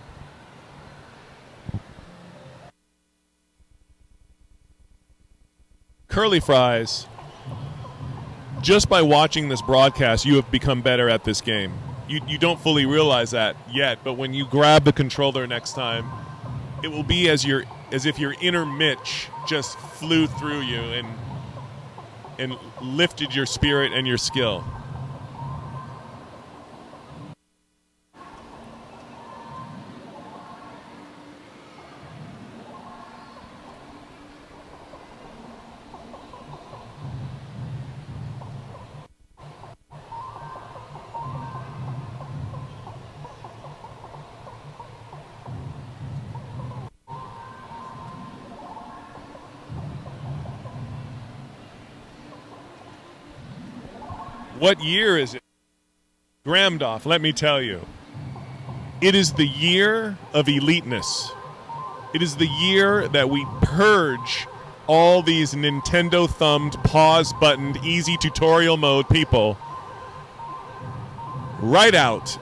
Curly Fries. Just by watching this broadcast, you have become better at this game. You don't fully realize that yet, but when you grab the controller next time, it will be as if your inner Mitch just flew through you and lifted your spirit and your skill. What year is it? Gramdoff, let me tell you. It is the year of eliteness. It is the year that we purge all these Nintendo-thumbed, pause-buttoned, easy tutorial mode people right out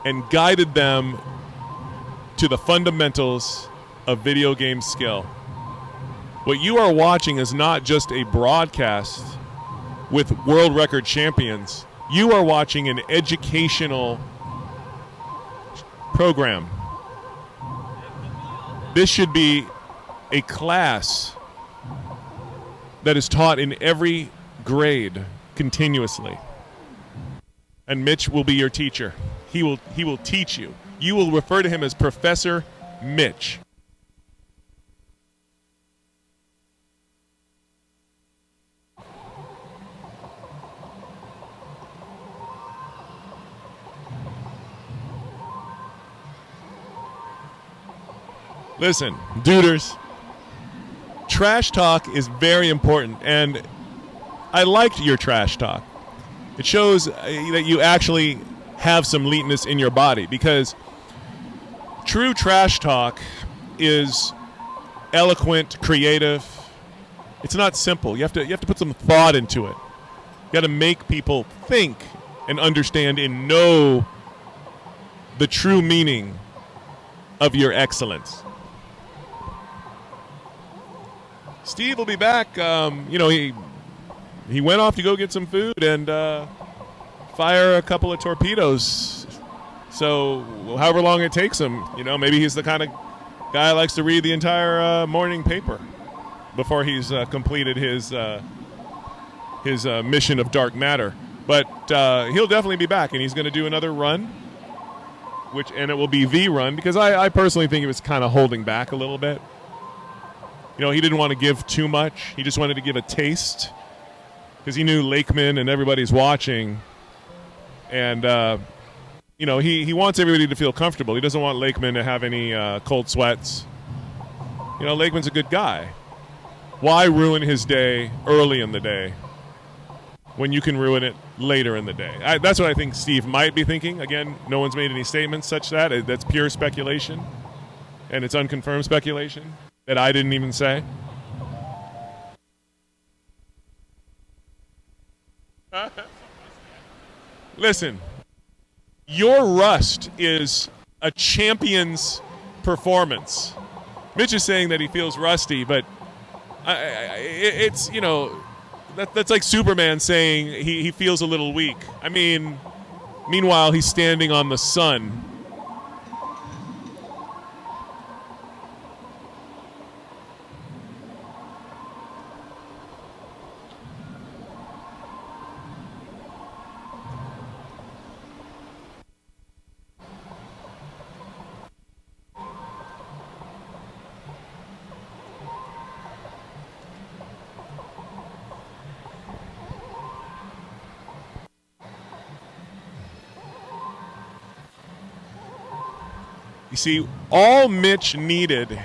and guided them to the fundamentals of video game skill. What you are watching is not just a broadcast with world record champions. You are watching an educational program. This should be a class that is taught in every grade continuously. And Mitch will be your teacher. He will teach you. You will refer to him as Professor Mitch. Listen, duders, trash talk is very important, and I liked your trash talk. It shows that you actually have some lateness in your body, because true trash talk is eloquent, creative. It's not simple. You have to put some thought into it. You got to make people think and understand and know the true meaning of your excellence. Steve will be back. He went off to go get some food and fire a couple of torpedoes. So however long it takes him, maybe he's the kind of guy who likes to read the entire morning paper before he's completed his mission of dark matter. But he'll definitely be back, and he's going to do another run, and it will be the run, because I personally think he was kind of holding back a little bit. He didn't want to give too much. He just wanted to give a taste, because he knew Lakeman and everybody's watching. And, he wants everybody to feel comfortable. He doesn't want Lakeman to have any cold sweats. Lakeman's a good guy. Why ruin his day early in the day when you can ruin it later in the day? That's what I think Steve might be thinking. Again, no one's made any statements such that. That's pure speculation, and it's unconfirmed speculation that I didn't even say. Listen, your rust is a champion's performance. Mitch is saying that he feels rusty, but it's, that's like Superman saying he feels a little weak. I mean, meanwhile, he's standing on the sun. You see, all Mitch needed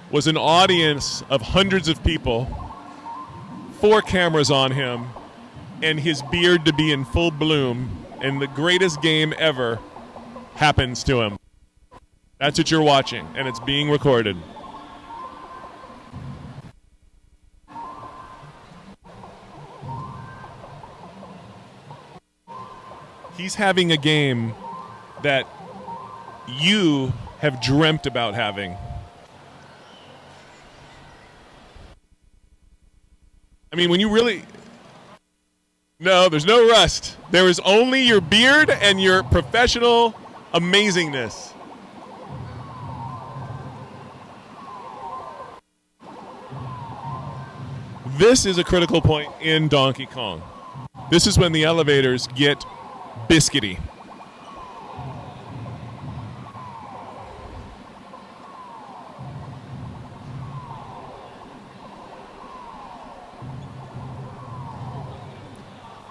was an audience of hundreds of people, 4 cameras on him, and his beard to be in full bloom, and the greatest game ever happens to him. That's what you're watching, and it's being recorded. He's having a game that you have dreamt about having. I mean, when you really... No, there's no rust. There is only your beard and your professional amazingness. This is a critical point in Donkey Kong. This is when the elevators get biscuity.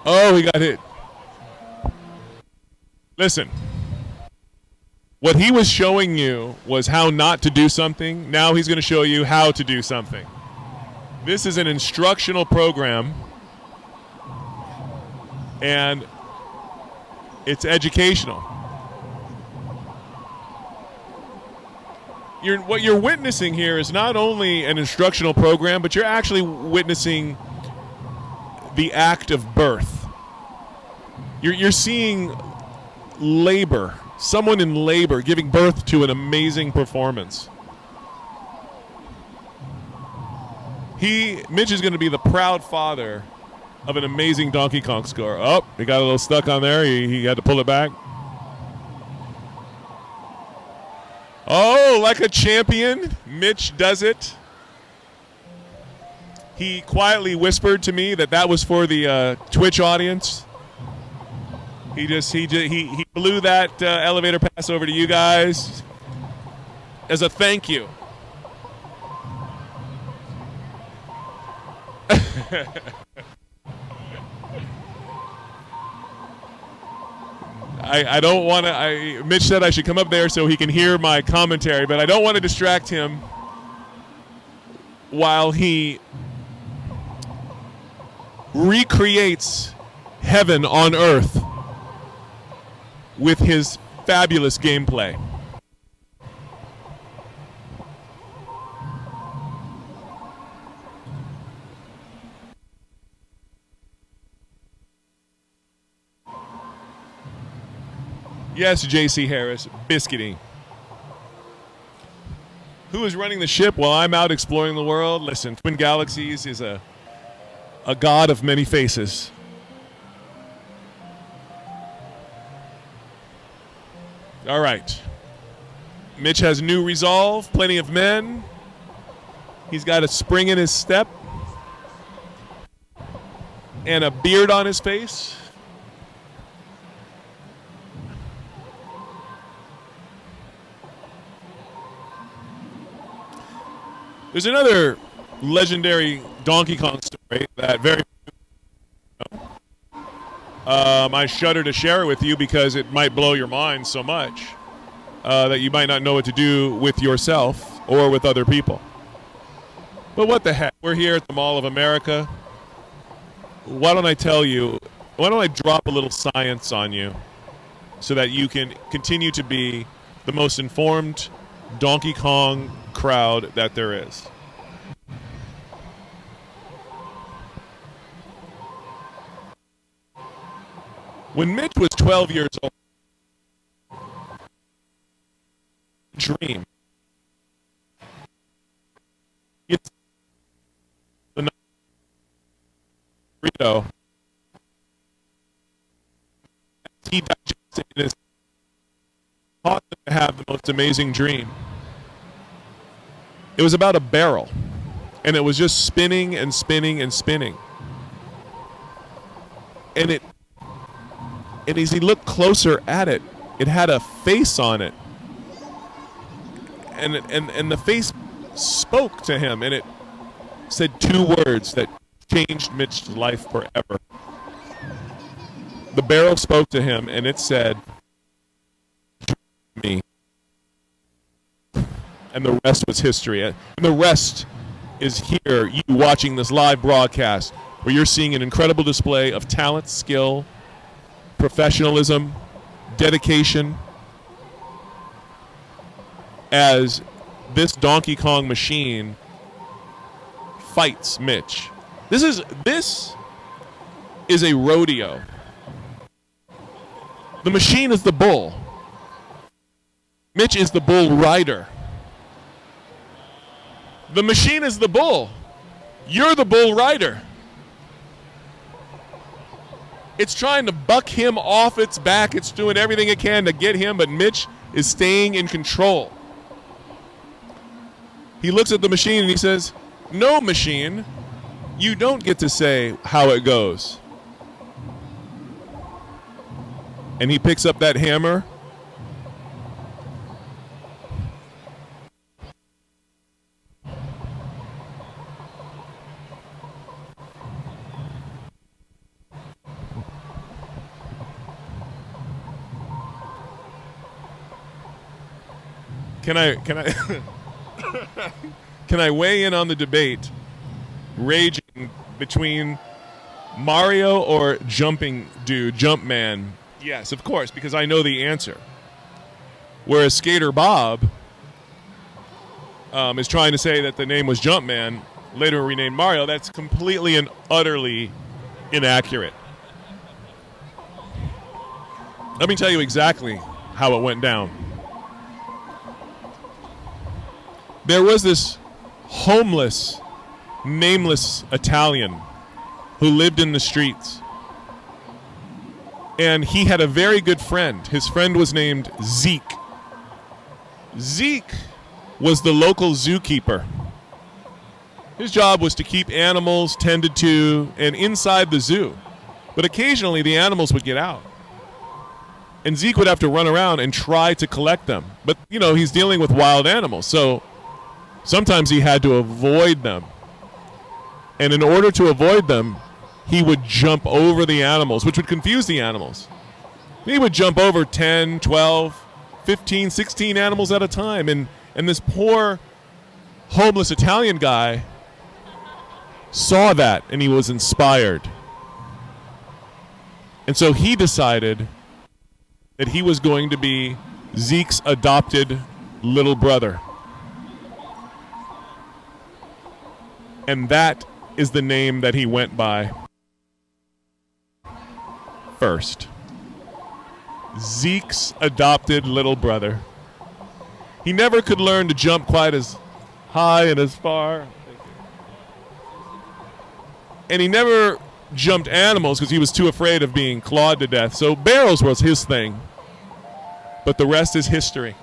Oh, he got hit. Listen. What he was showing you was how not to do something. Now he's going to show you how to do something. This is an instructional program and it's educational. What you're witnessing here is not only an instructional program, but you're actually witnessing the act of birth. You're seeing labor, someone in labor giving birth to an amazing performance. Mitch is going to be the proud father of an amazing Donkey Kong score. Oh, he got a little stuck on there. He had to pull it back. Oh, like a champion, Mitch does it. He quietly whispered to me that was for the Twitch audience. He blew that elevator pass over to you guys as a thank you. I don't want to. Mitch said I should come up there so he can hear my commentary, but I don't want to distract him while he recreates heaven on earth with his fabulous gameplay. Yes, J.C. Harris, biscuiting. Who is running the ship while I'm out exploring the world? Listen, Twin Galaxies is a god of many faces. All right. Mitch has new resolve, plenty of men. He's got a spring in his step and a beard on his face. There's another legendary Donkey Kong story that I shudder to share it with you because it might blow your mind so much that you might not know what to do with yourself or with other people. But what the heck? We're here at the Mall of America. Why don't I drop a little science on you so that you can continue to be the most informed Donkey Kong crowd that there is. When Mitch was 12 years old, dream. It's the burrito. He digested in his taught him to have the most amazing dream. It was about a barrel, and it was just spinning and spinning and spinning. And as he looked closer at it, it had a face on it. And the face spoke to him, and it said two words that changed Mitch's life forever. The barrel spoke to him, and it said, "Me." And the rest was history. And the rest is here, you watching this live broadcast, where you're seeing an incredible display of talent, skill, professionalism, dedication, as this Donkey Kong machine fights Mitch. This is a rodeo. The machine is the bull. Mitch is the bull rider. The machine is the bull. You're the bull rider. It's trying to buck him off its back. It's doing everything it can to get him, but Mitch is staying in control. He looks at the machine and he says, "No, machine, you don't get to say how it goes." And he picks up that hammer. Can I weigh in on the debate raging between Mario or jumping dude, Jumpman? Yes, of course, because I know the answer. Whereas Skater Bob is trying to say that the name was Jumpman, later renamed Mario. That's completely and utterly inaccurate. Let me tell you exactly how it went down. There was this homeless, nameless Italian who lived in the streets. And he had a very good friend. His friend was named Zeke. Zeke was the local zookeeper. His job was to keep animals tended to and inside the zoo. But occasionally the animals would get out. And Zeke would have to run around and try to collect them. But, you know, he's dealing with wild animals, so sometimes he had to avoid them. And in order to avoid them, he would jump over the animals, which would confuse the animals. He would jump over 10, 12, 15, 16 animals at a time. And this poor homeless Italian guy saw that, and he was inspired. And so he decided that he was going to be Zeke's adopted little brother. And that is the name that he went by first. Zeke's adopted little brother. He never could learn to jump quite as high and as far. And he never jumped animals because he was too afraid of being clawed to death. So barrels was his thing. But the rest is history.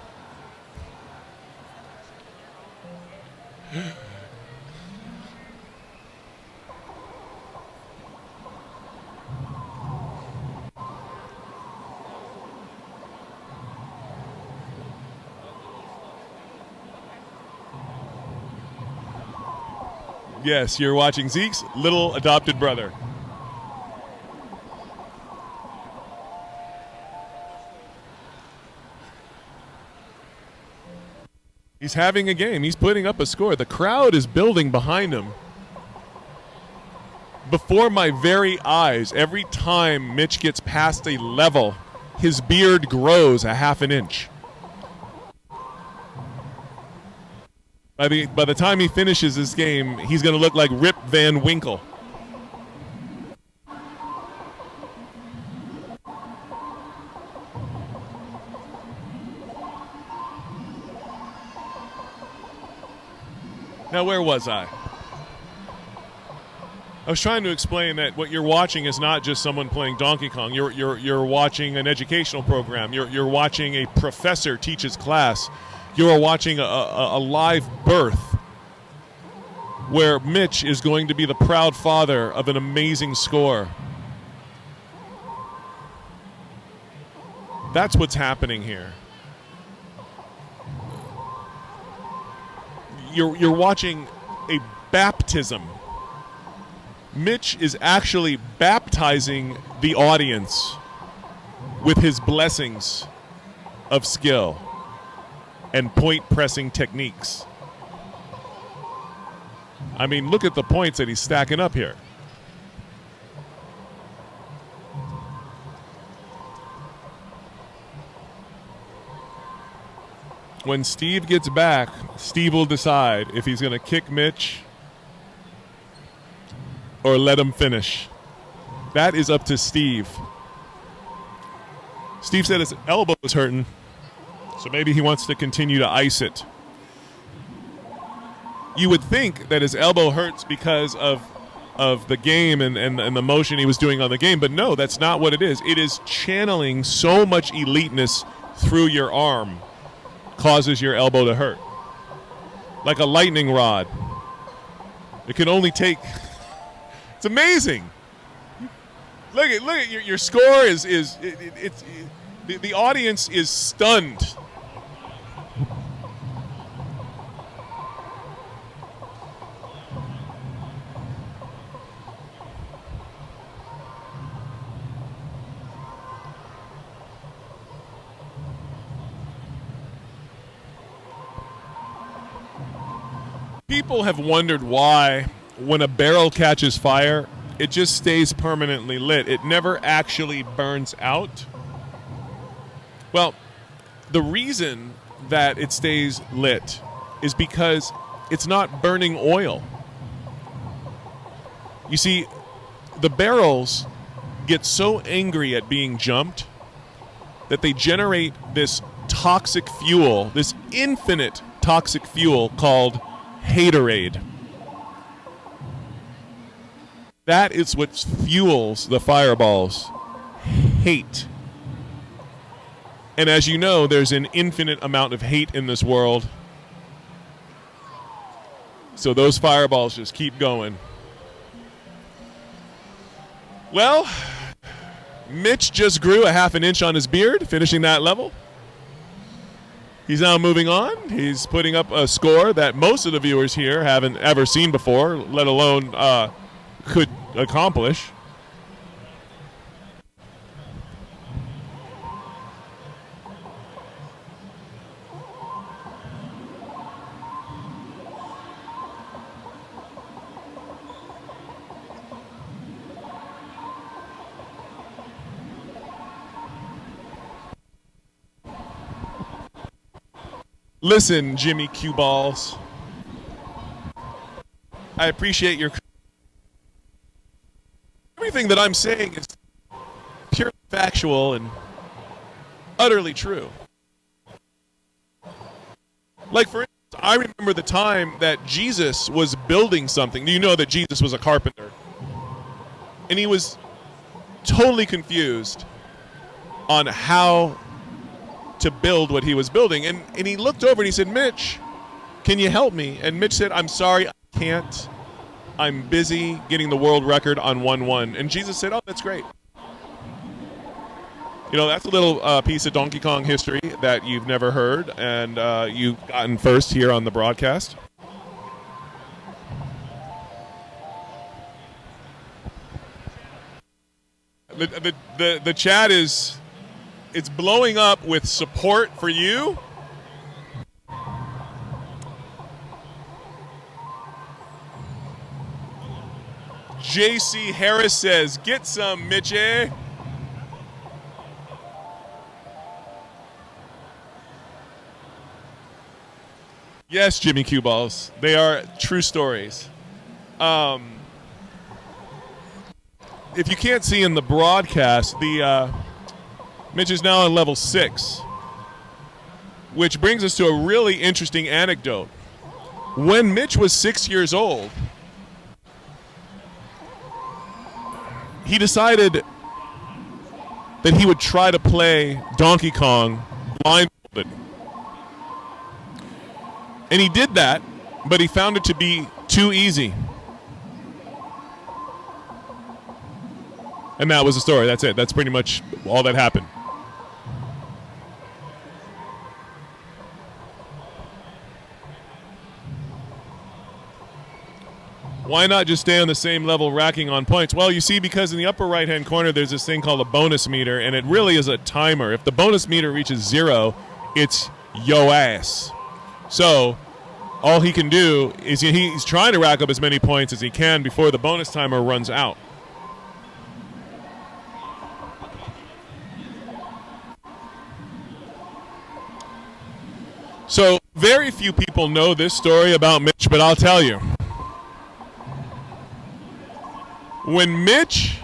Yes, you're watching Zeke's little adopted brother. He's having a game. He's putting up a score. The crowd is building behind him. Before my very eyes, every time Mitch gets past a level, his beard grows a half an inch. By the time he finishes this game, he's going to look like Rip Van Winkle. Now, where was I? I was trying to explain that what you're watching is not just someone playing Donkey Kong. You're watching an educational program. You're watching a professor teach his class. You are watching a live birth where Mitch is going to be the proud father of an amazing score. That's what's happening here. You're watching a baptism. Mitch is actually baptizing the audience with his blessings of skill and point pressing techniques. I mean, look at the points that he's stacking up here. When Steve gets back, Steve will decide if he's going to kick Mitch or let him finish. That is up to Steve. Steve said his elbow was hurting, so maybe he wants to continue to ice it. You would think that his elbow hurts because of the game and the motion he was doing on the game, but no, that's not what it is. It is channeling so much eliteness through your arm causes your elbow to hurt. Like a lightning rod. It can only take... It's amazing. Look at your score is the audience is stunned. People have wondered why, when a barrel catches fire, It just stays permanently lit. It never actually burns out. Well, the reason that it stays lit is because it's not burning oil. You see, the barrels get so angry at being jumped that they generate this toxic fuel, this infinite toxic fuel called haterade. That is what fuels the fireballs. Hate. And as you know, there's an infinite amount of hate in this world. So those fireballs just keep going. Well, Mitch just grew a half an inch on his beard, finishing that level. He's now moving on. He's putting up a score that most of the viewers here haven't ever seen before, let alone could accomplish. Listen, Jimmy Q Balls. I appreciate your. Everything that I'm saying is purely factual and utterly true. Like, for instance, I remember the time that Jesus was building something. You know that Jesus was a carpenter. And he was totally confused on how to build what he was building. And he looked over and he said, Mitch, can you help me? And Mitch said, I'm sorry, I can't. I'm busy getting the world record on 1-1. And Jesus said, oh, that's great. You know, that's a little piece of Donkey Kong history that you've never heard, and you've gotten first here on the broadcast. The chat is, it's blowing up with support for you. JC Harris says, get some, Mitchie. Yes, Jimmy Q Balls. They are true stories. If you can't see in the broadcast, Mitch is now on level 6, which brings us to a really interesting anecdote. When Mitch was 6 years old, he decided that he would try to play Donkey Kong blindfolded. And he did that, but he found it to be too easy. And that was the story. That's it. That's pretty much all that happened. Why not just stay on the same level racking on points? Well, you see, because in the upper right-hand corner, there's this thing called a bonus meter, and it really is a timer. If the bonus meter reaches 0, it's yo ass. So all he can do is he's trying to rack up as many points as he can before the bonus timer runs out. So very few people know this story about Mitch, but I'll tell you. When Mitch,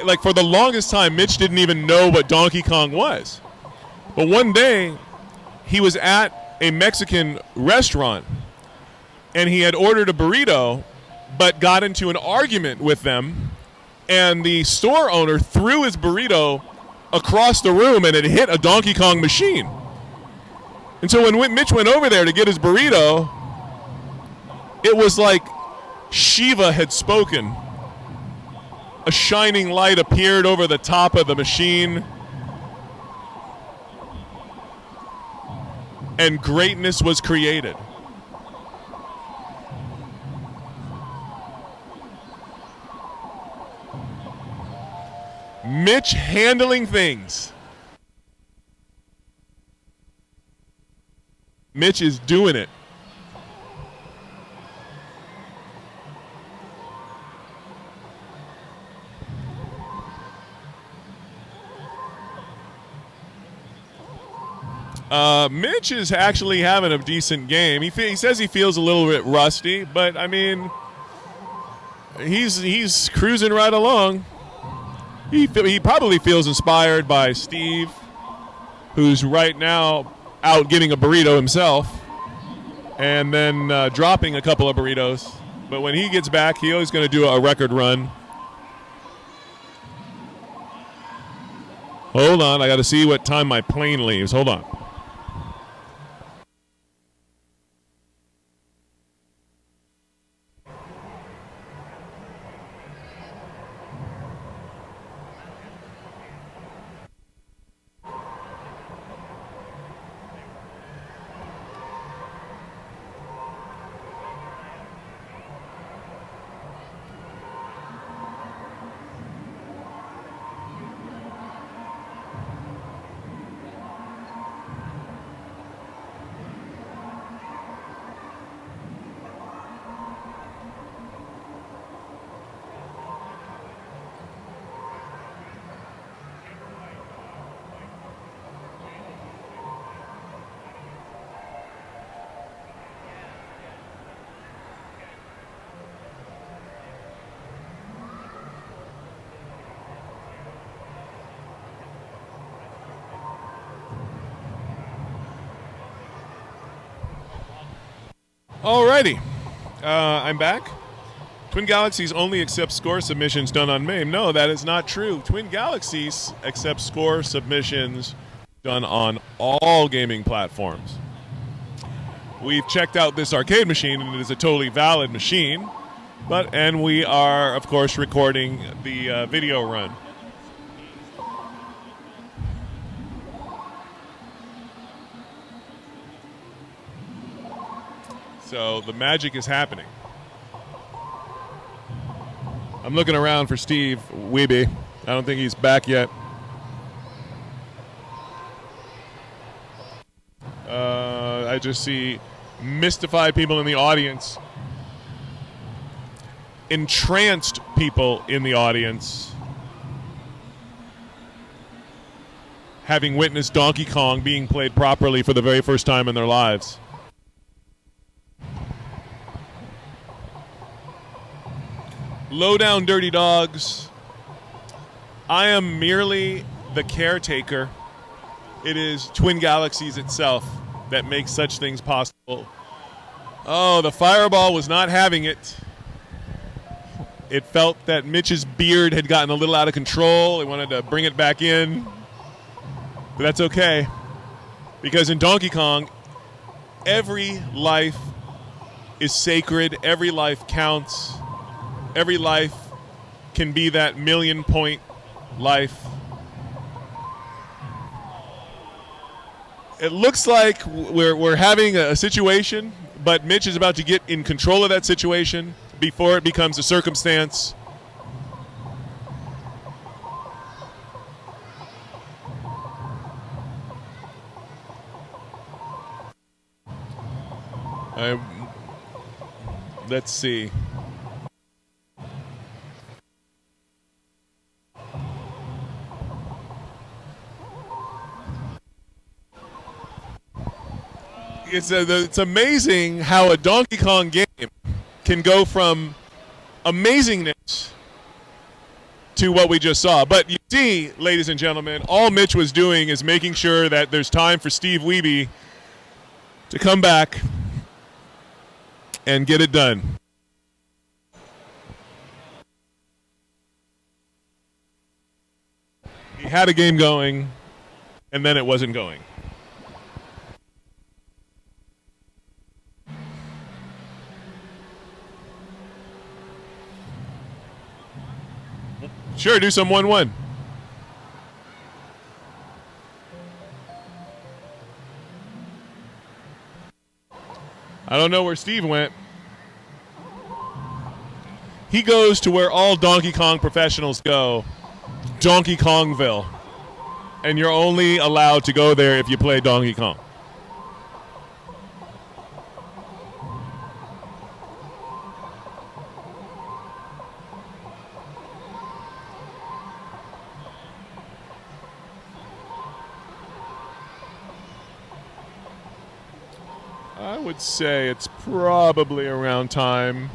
like for the longest time, Mitch didn't even know what Donkey Kong was. But one day, he was at a Mexican restaurant, and he had ordered a burrito, but got into an argument with them, and the store owner threw his burrito across the room, and it hit a Donkey Kong machine. And so when Mitch went over there to get his burrito, it was like Shiva had spoken. A shining light appeared over the top of the machine, and greatness was created. Mitch handling things. Mitch is doing it. Mitch is actually having a decent game. He says he feels a little bit rusty, but I mean, he's cruising right along. He probably feels inspired by Steve, who's right now out getting a burrito himself, and then dropping a couple of burritos. But when he gets back, he's going to do a record run. Hold on, I got to see what time my plane leaves. Hold on. Alrighty, I'm back. Twin Galaxies only accepts score submissions done on MAME. No, that is not true. Twin Galaxies accepts score submissions done on all gaming platforms. We've checked out this arcade machine, and it is a totally valid machine. And we are, of course, recording the video run. So the magic is happening. I'm looking around for Steve Wiebe. I don't think he's back yet. I just see mystified people in the audience, entranced people in the audience, having witnessed Donkey Kong being played properly for the very first time in their lives. Low down, dirty dogs. I am merely the caretaker. It is Twin Galaxies itself that makes such things possible. Oh, the fireball was not having it. It felt that Mitch's beard had gotten a little out of control. They wanted to bring it back in. But that's okay. Because in Donkey Kong, every life is sacred. Every life counts. Every life can be that 1,000,000-point life. It looks like we're having a situation, but Mitch is about to get in control of that situation before it becomes a circumstance. Let's see. It's amazing how a Donkey Kong game can go from amazingness to what we just saw. But you see, ladies and gentlemen, all Mitch was doing is making sure that there's time for Steve Wiebe to come back and get it done. He had a game going, and then it wasn't going. Sure, do some 1-1. I don't know where Steve went. He goes to where all Donkey Kong professionals go, Donkey Kongville. And you're only allowed to go there if you play Donkey Kong. I would say it's probably around time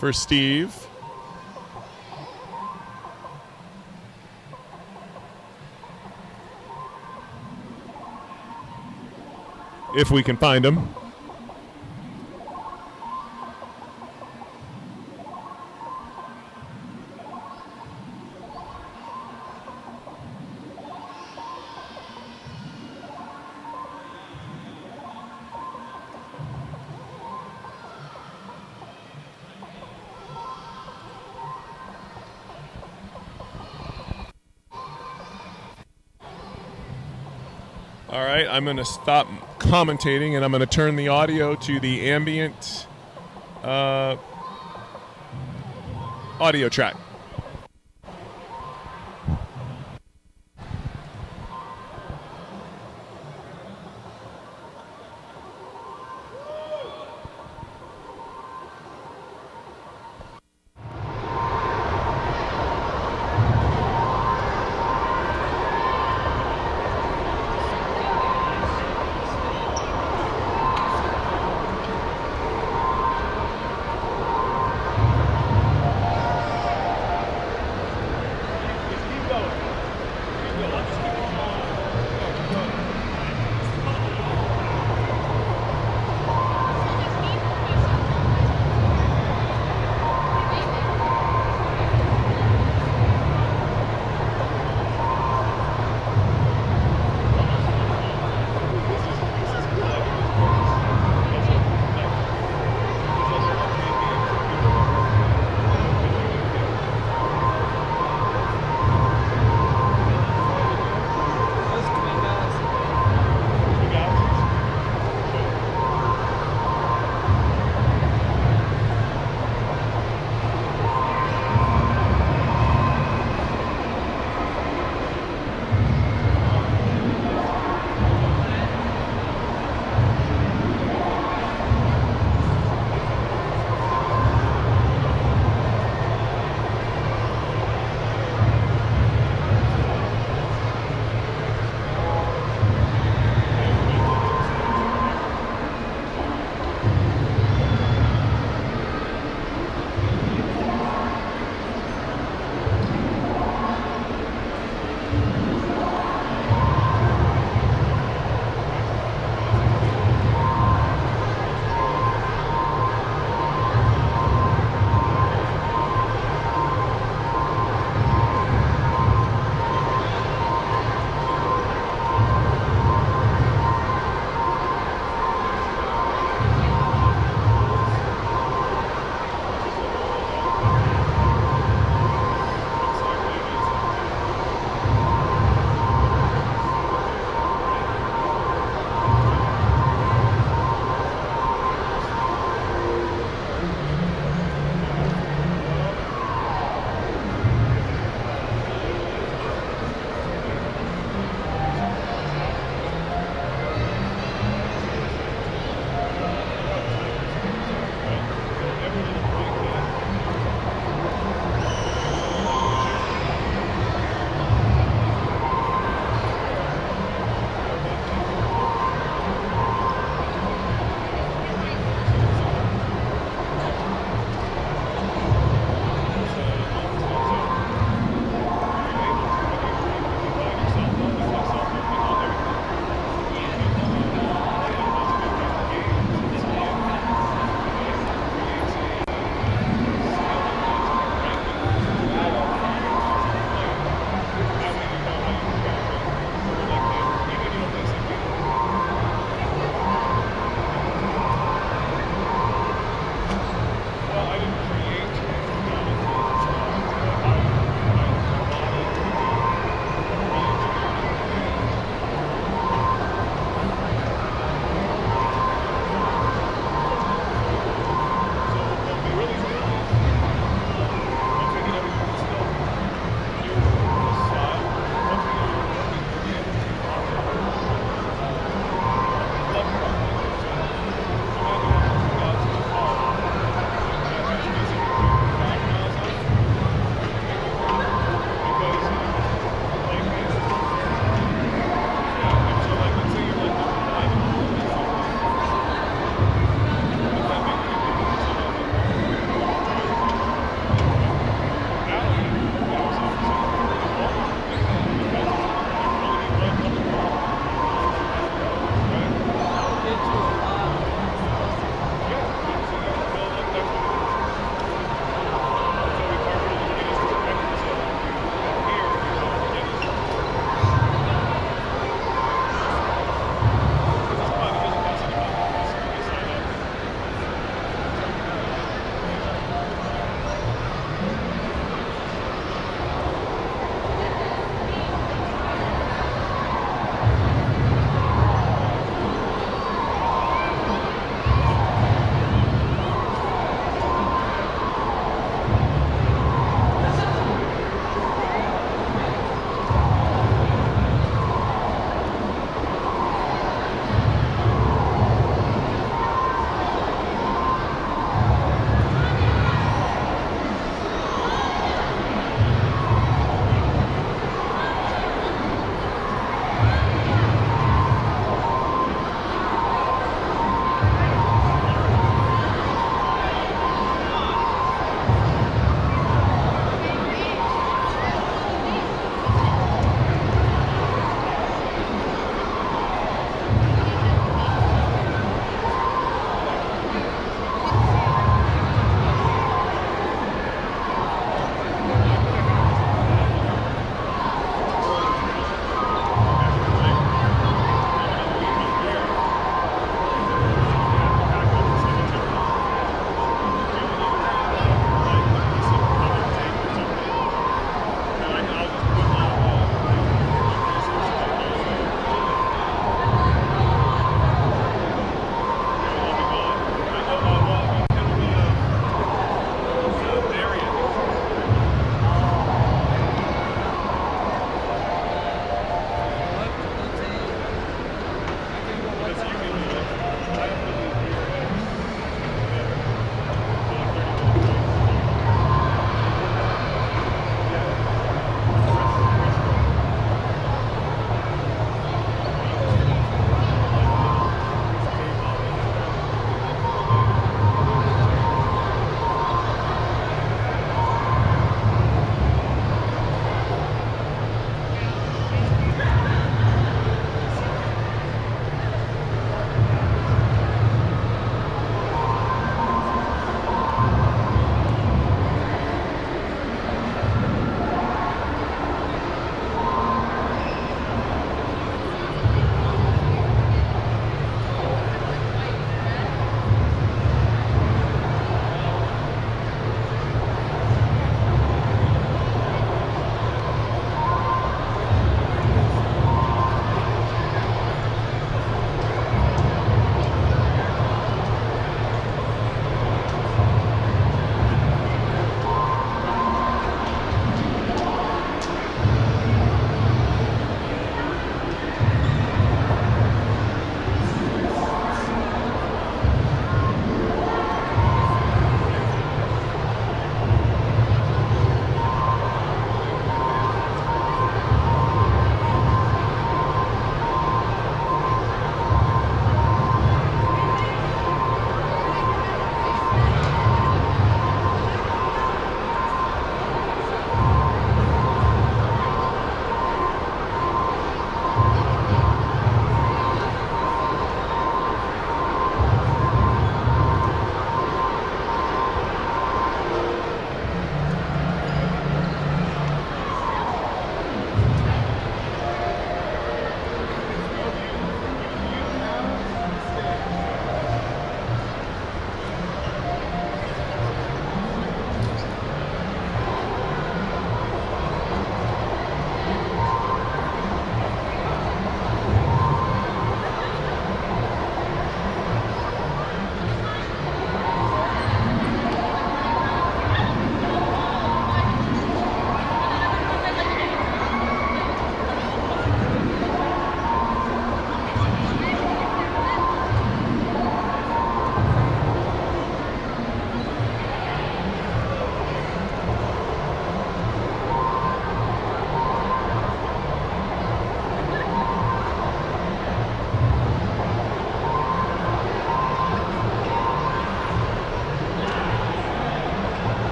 for Steve. If we can find him. All right, I'm going to stop commentating and I'm going to turn the audio to the ambient audio track.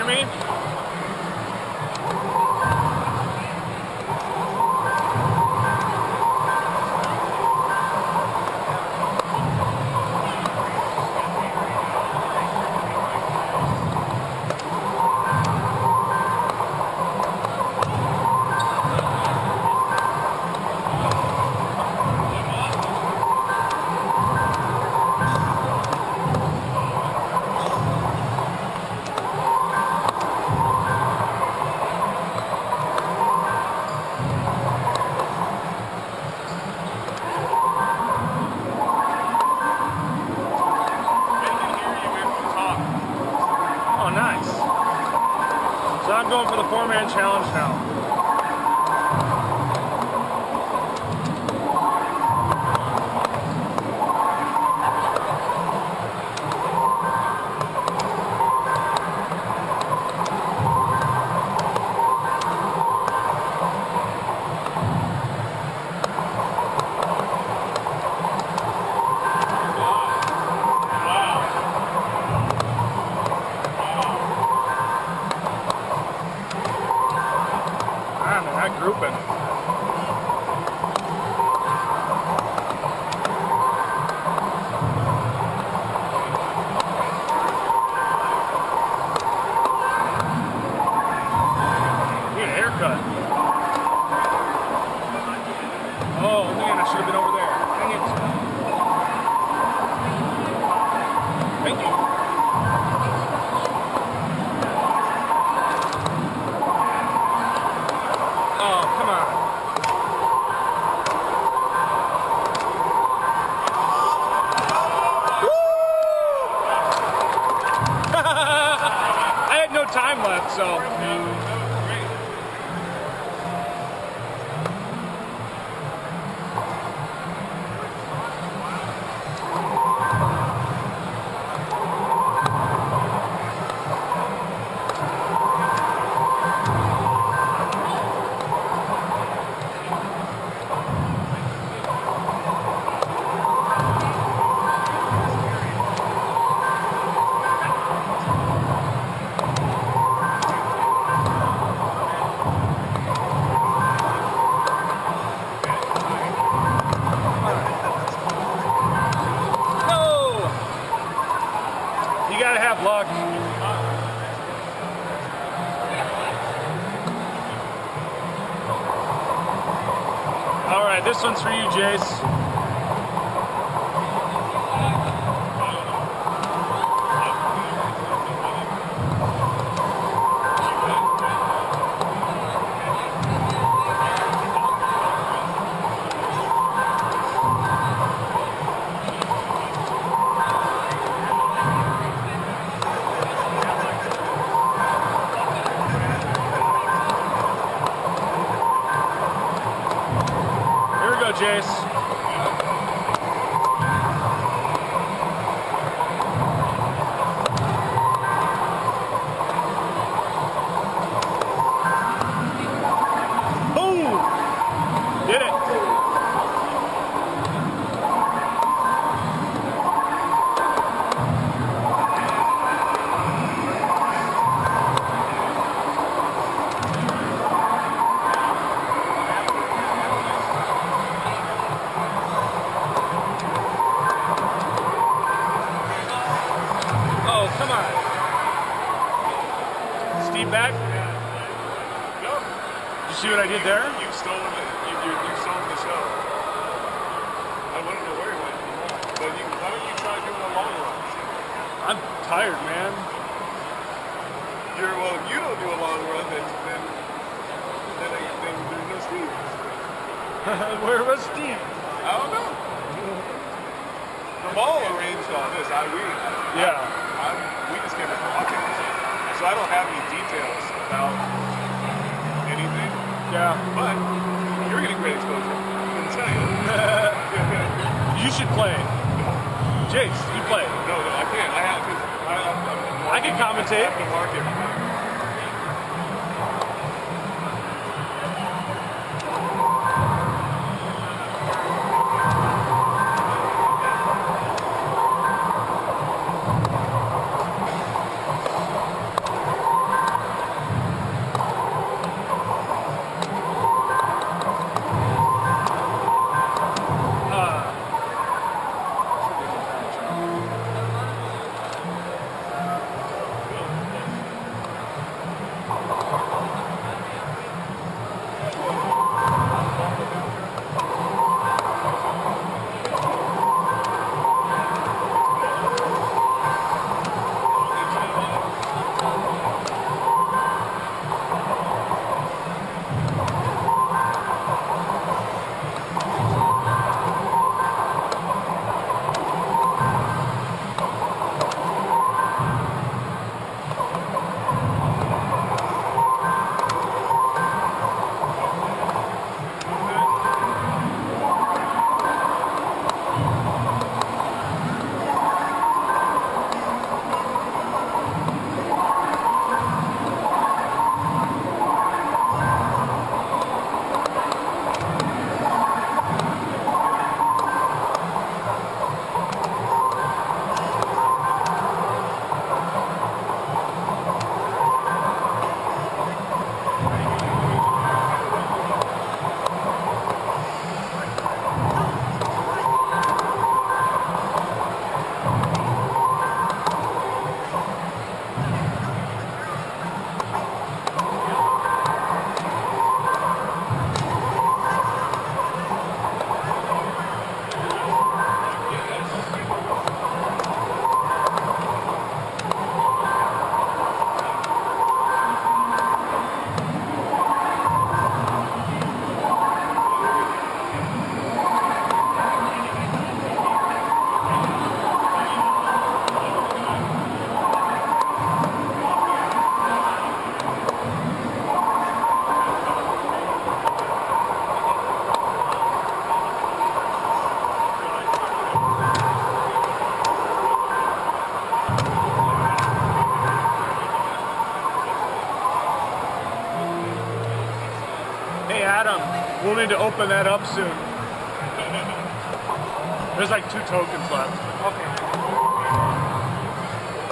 me? Oh, nice. So I'm going for the 4-man challenge now. Grouping. Need a haircut. Oh man, I should have been over there. Dang it. Thank you. Oh, come on. I had no time left, so. You gotta have luck. All right, this one's for you, Jace. Jace. Boom! Did it. Come on. Steve back. Go. Did you see what I did there? You've stolen it. You've stolen the show. I want to know where it went. But why don't you try doing a long run? I'm tired, man. Well, if you don't do a long run, then there's no Steve. Where was Steve? I don't know. The ball arranged all this. We just came from walking, so I don't have any details about anything. Yeah. But you're getting great exposure. I can tell you. You should play. Jace, you play. No, I can't. I can commentate. I have to mark everything. Adam, we'll need to open that up soon. There's like 2 tokens left. Okay.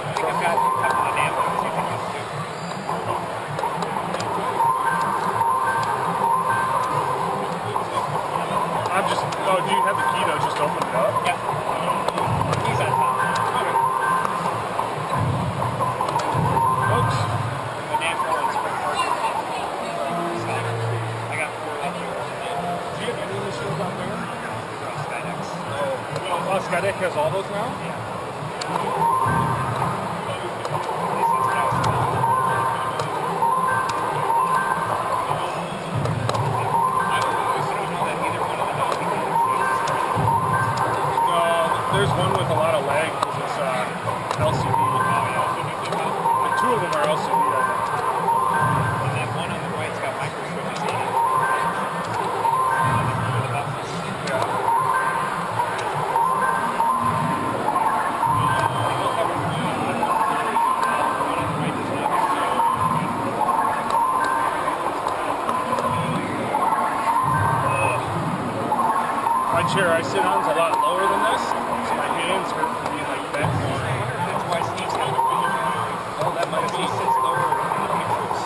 I think I've got a couple of damn ones you can use too. Oh, do you have the key to just open it up? Yeah. He's on top. Oops. The damn one's for Parker. I got 4 left here. Do you have any of the shows out there? Skydex. Oh, Skydeck has all those now? Yeah. There's one with a lot of lag because it's LCD. And 2 of them are LCD, I think. And then one on the right's got microswitches in it. For the buffers. Yeah. My chair I sit on is a lot lower than this, so my hands hurt from being like that. That's why Steve's got it. Oh, that might be sits lower in the pictures.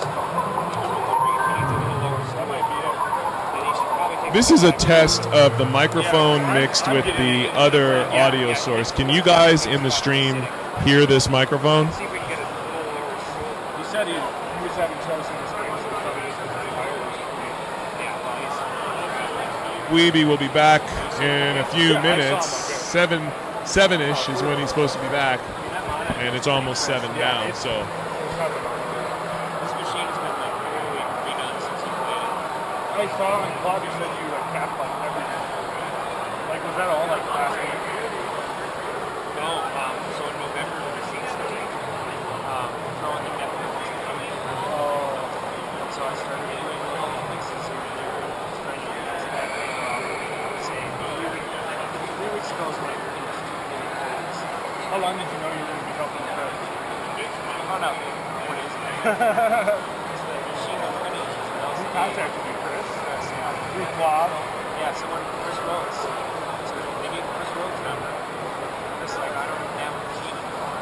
It's a little lower, so that might be it. And he should probably take This is a test of the microphone mixed with the other audio source. Can you guys in the stream hear this microphone? see if we can get it a little lower. He said he was having trouble in his game, so he probably just was really higher or something. Yeah, well, he's Wiebe will be back in a few minutes. 7-ish is when he's supposed to be back, and it's almost 7 now. So this machine has been like really redone since he played it. I saw on Claude you said you like capped like everything. Like was that all like last week? No, so in November the machine started throwing the depth coming. So I started doing all the fixes here and there, trying to get that say 3 weeks ago was my first. How long did you know you were going to be helping with that? I found out 4 days ago. It's the machine I'm running. Who contacted you, Chris? Yes, yeah. Through Claude? Yeah, someone, Chris Rhodes. So they gave Chris Rhodes' number. Chris like, I don't have a machine anymore.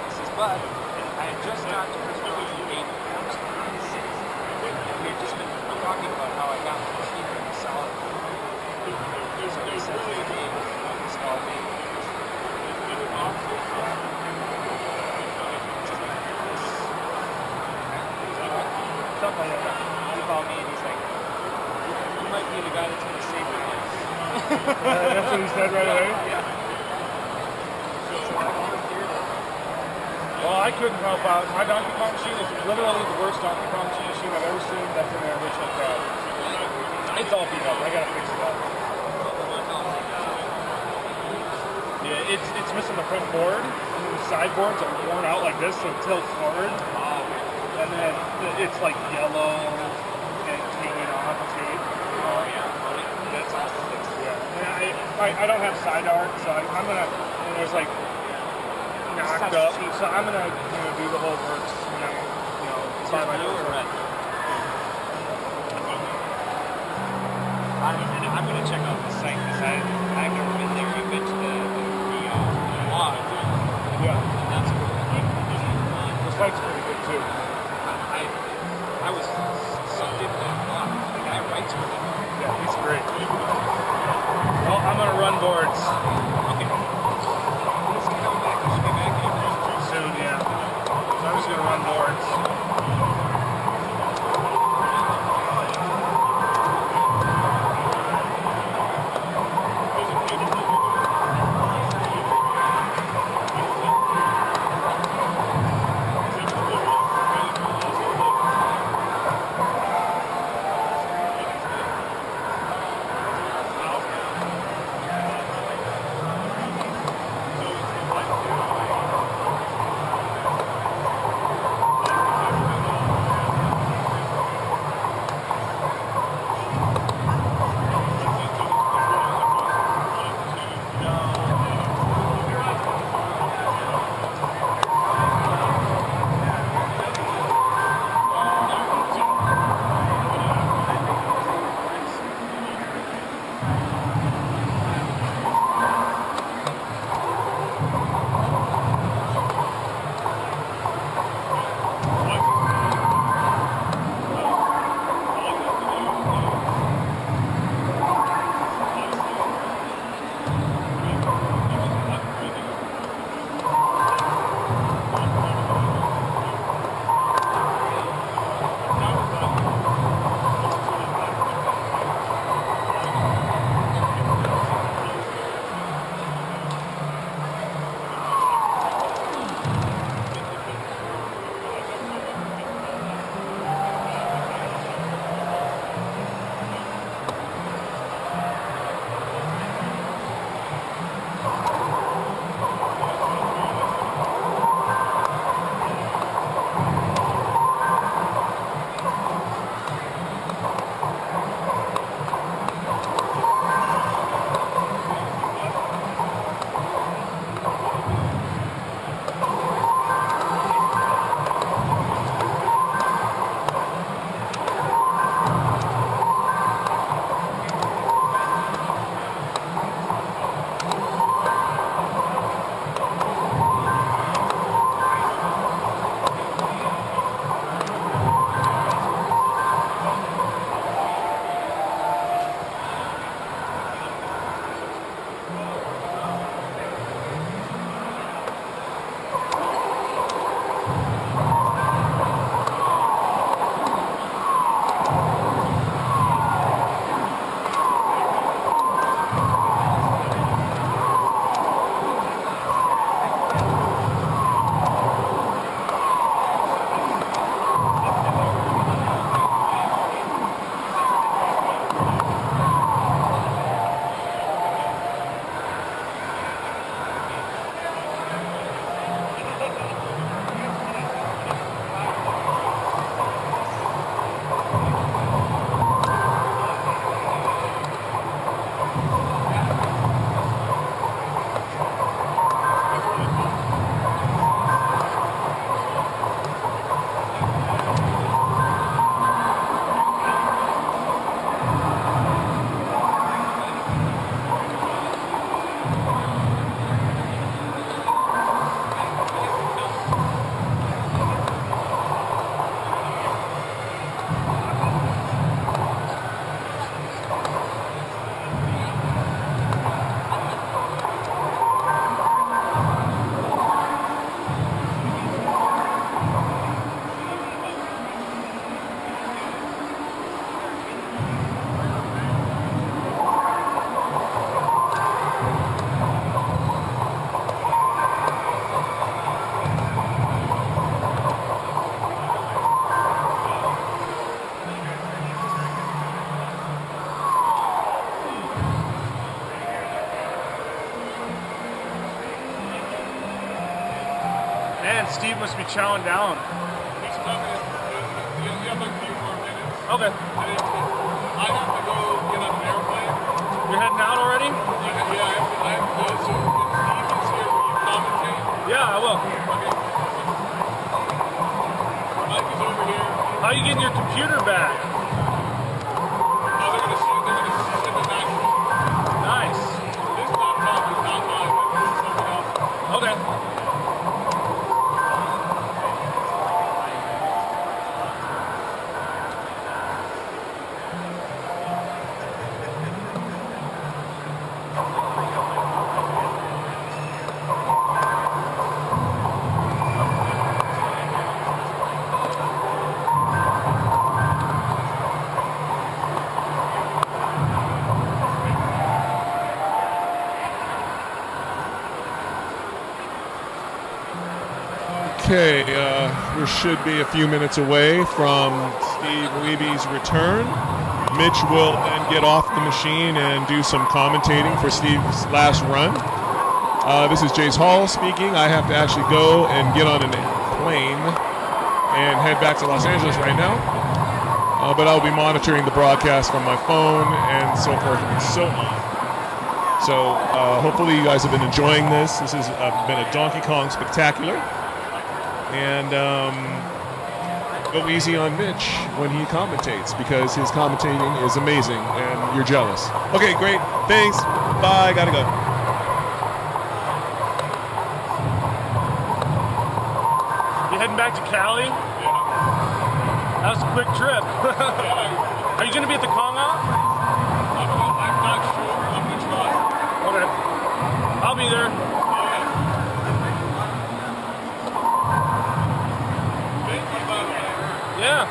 He says, but I had just talked to Chris Rhodes and Dave Counts. And we had just been talking about how I got the machine really solid. So he said, hey, Dave, install me. Something like that. He called me and he's like, you might be the guy that's going to save my life. That's what he said right away? Yeah. So I volunteered. Well, I couldn't help out. My Donkey Kong machine is literally the worst Donkey Kong machine I've ever seen that's in the original cab. It's all beat up. I gotta fix it up. Yeah, it's missing the front board, and then the sideboards are worn out like this, so it tilts forward. And then it's like yellow and hanging off tape. Oh, yeah. That's awesome. Yeah. And I don't have side art, so I'm gonna, and there's like knocked up, so I'm gonna do the whole works, by my blue or red? I'm gonna check out the site because I've never been there. I've been to the log. Yeah. And that's cool. The site's pretty good too. I was sucked into that blog. The guy writes for them. Yeah, he's great. Well, I'm gonna run boards. Okay. He's coming back. He should be back in Soon, yeah. So I'm just gonna run boards. Steve must be chowing down. He's coming. You have like a few more minutes. Okay. I have to go get on an airplane. You're heading out already? Yeah, I have to go. So if Steve is here, will you commentate? Yeah, I will. Okay. Mike is over here. How are you getting your computer back? They're gonna send it back. Nice. This laptop is not mine. This is someone else. Okay. Okay, we should be a few minutes away from Steve Wiebe's return. Mitch will then get off the machine and do some commentating for Steve's last run. This is Jace Hall speaking. I have to actually go and get on a plane and head back to Los Angeles right now. But I'll be monitoring the broadcast from my phone and so forth and so on. So hopefully you guys have been enjoying this. This has been a Donkey Kong Spectacular. And go easy on Mitch when he commentates because his commentating is amazing and you're jealous. Okay, great. Thanks. Bye. Gotta go. You heading back to Cali? That was a quick trip. Are you going to be at the Kong Off? I'm not sure. I'm going to try. Okay. I'll be there. Yeah.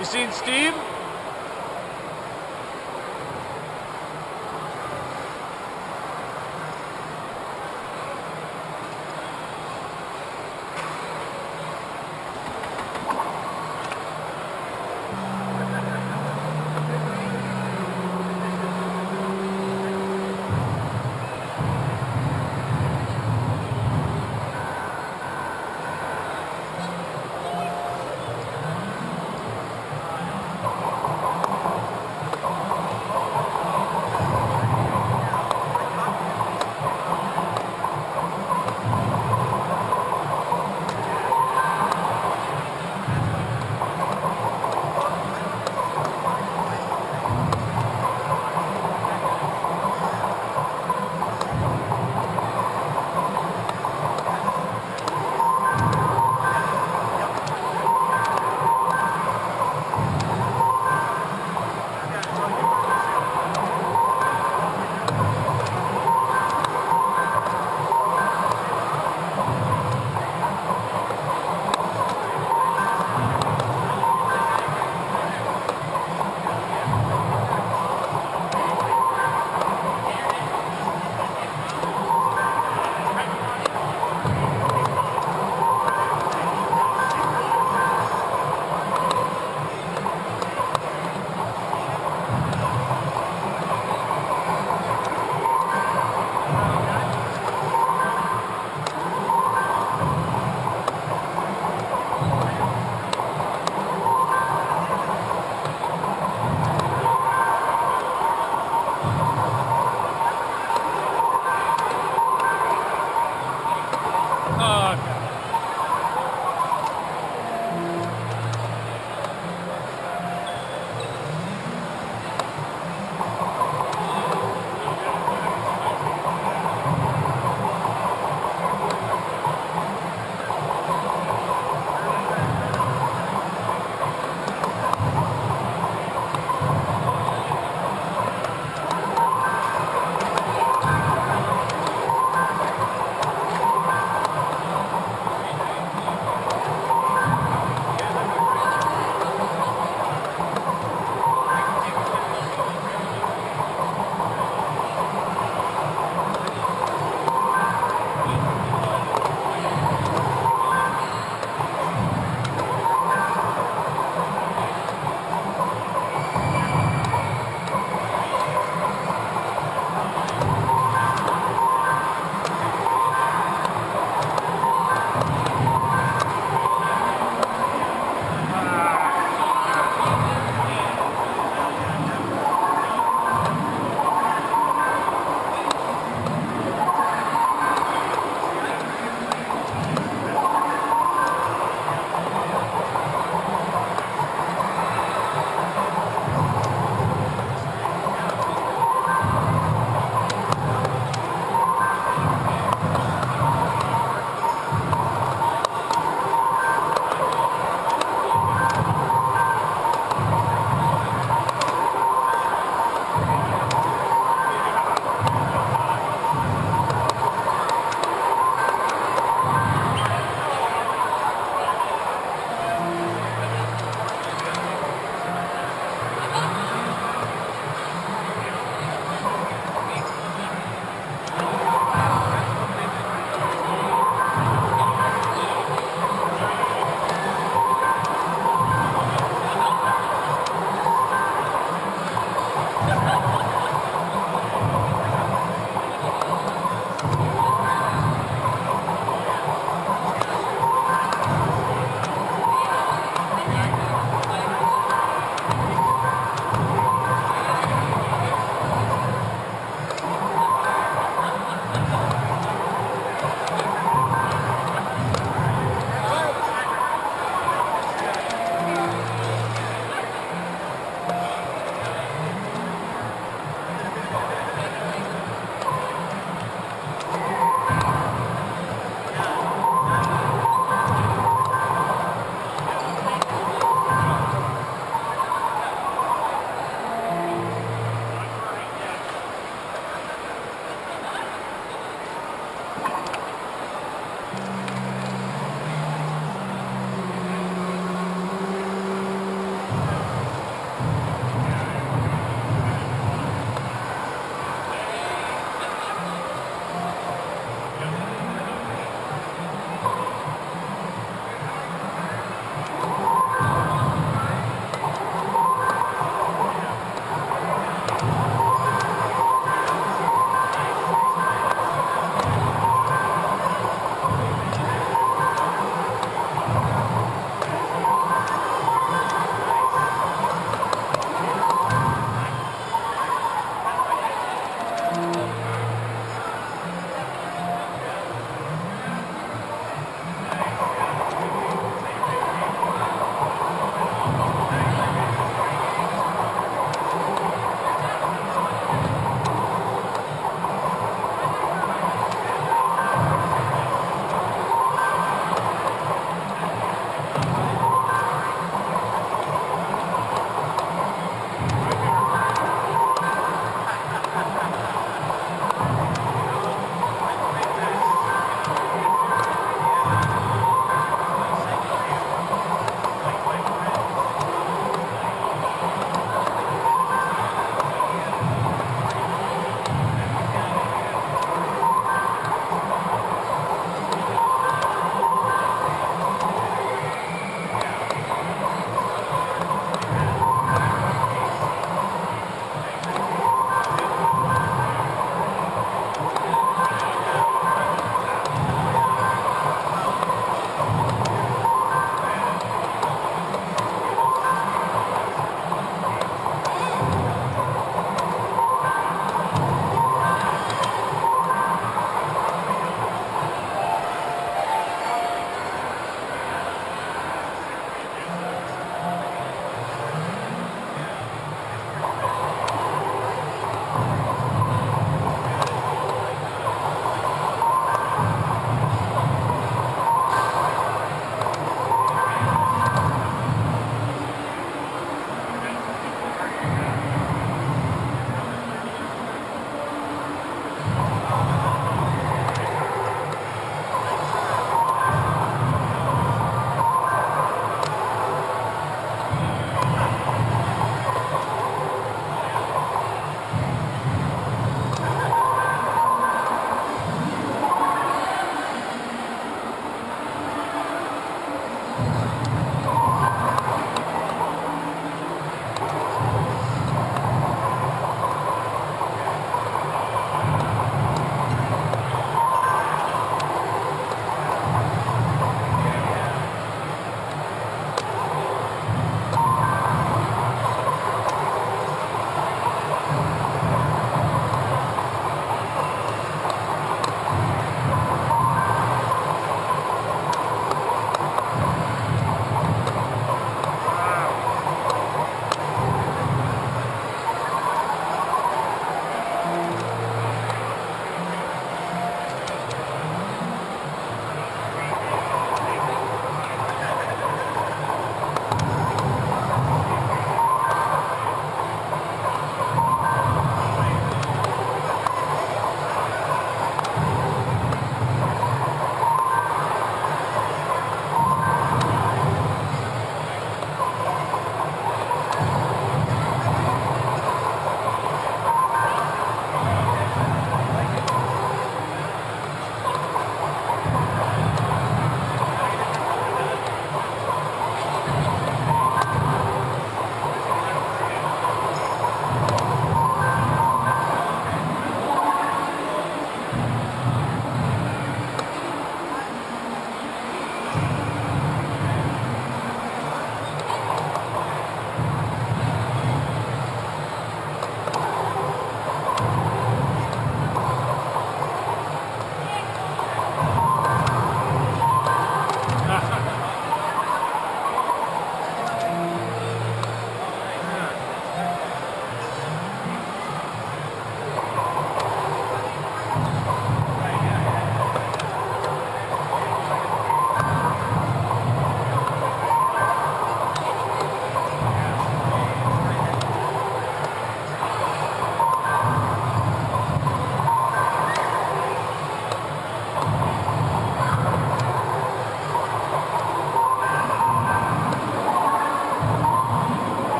You seen Steve?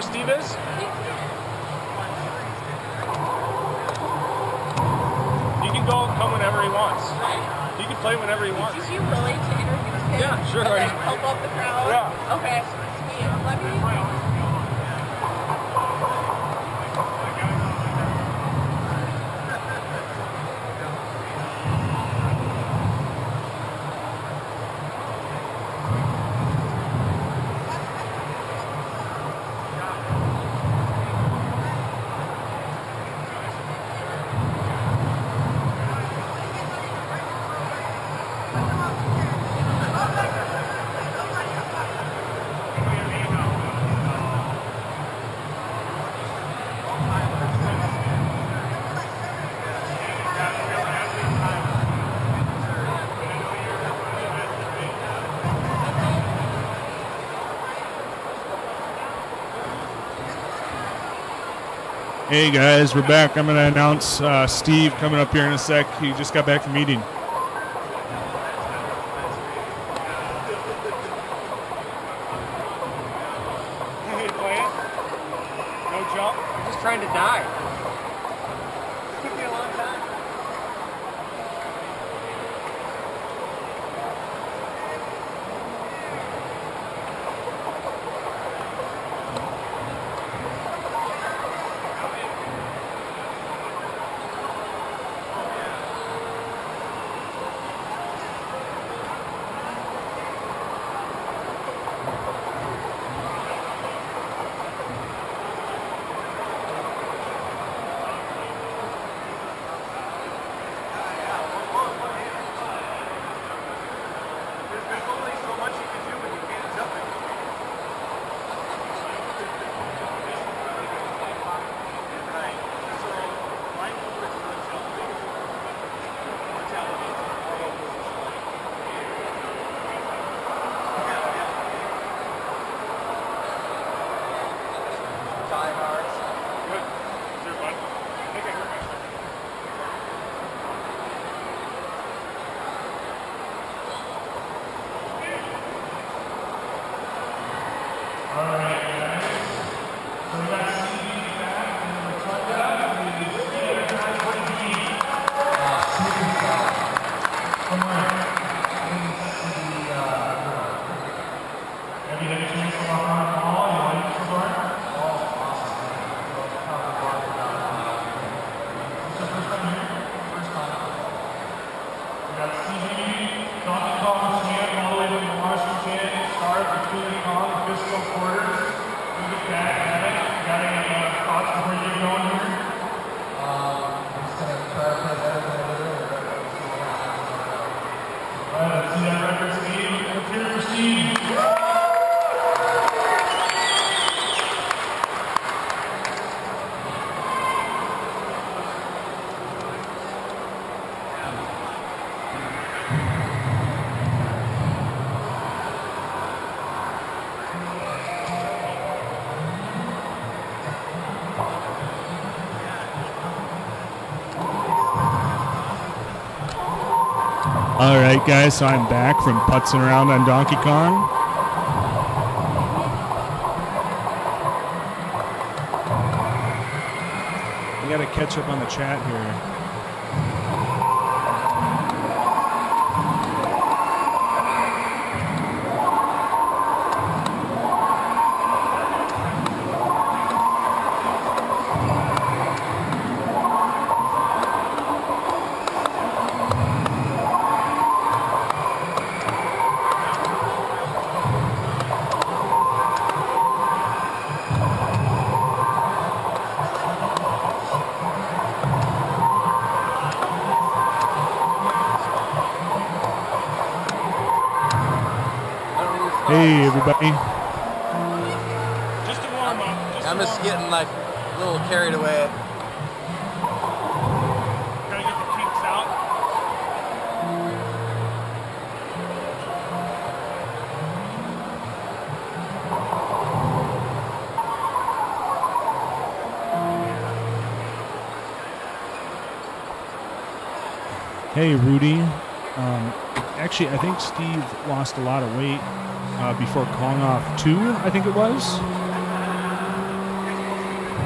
where Steve is? He can go and come whenever he wants. He can play whenever he wants. Is he willing to introduce him? Yeah, sure. And like help out the crowd? Yeah. Okay. Sweet. Let me. Hey guys, we're back. I'm going to announce Steve coming up here in a sec. He just got back from meeting. Hey, playing? No jump? I'm just trying to die. Took me a long time. All right, guys, so I'm back from putzing around on Donkey Kong. We got to catch up on the chat here. Hey, everybody. Just a warm up. I'm just getting like a little carried away. Gotta get the kinks out. Hey, Rudy. Actually, I think Steve lost a lot of weight before Kong Off 2, I think it was.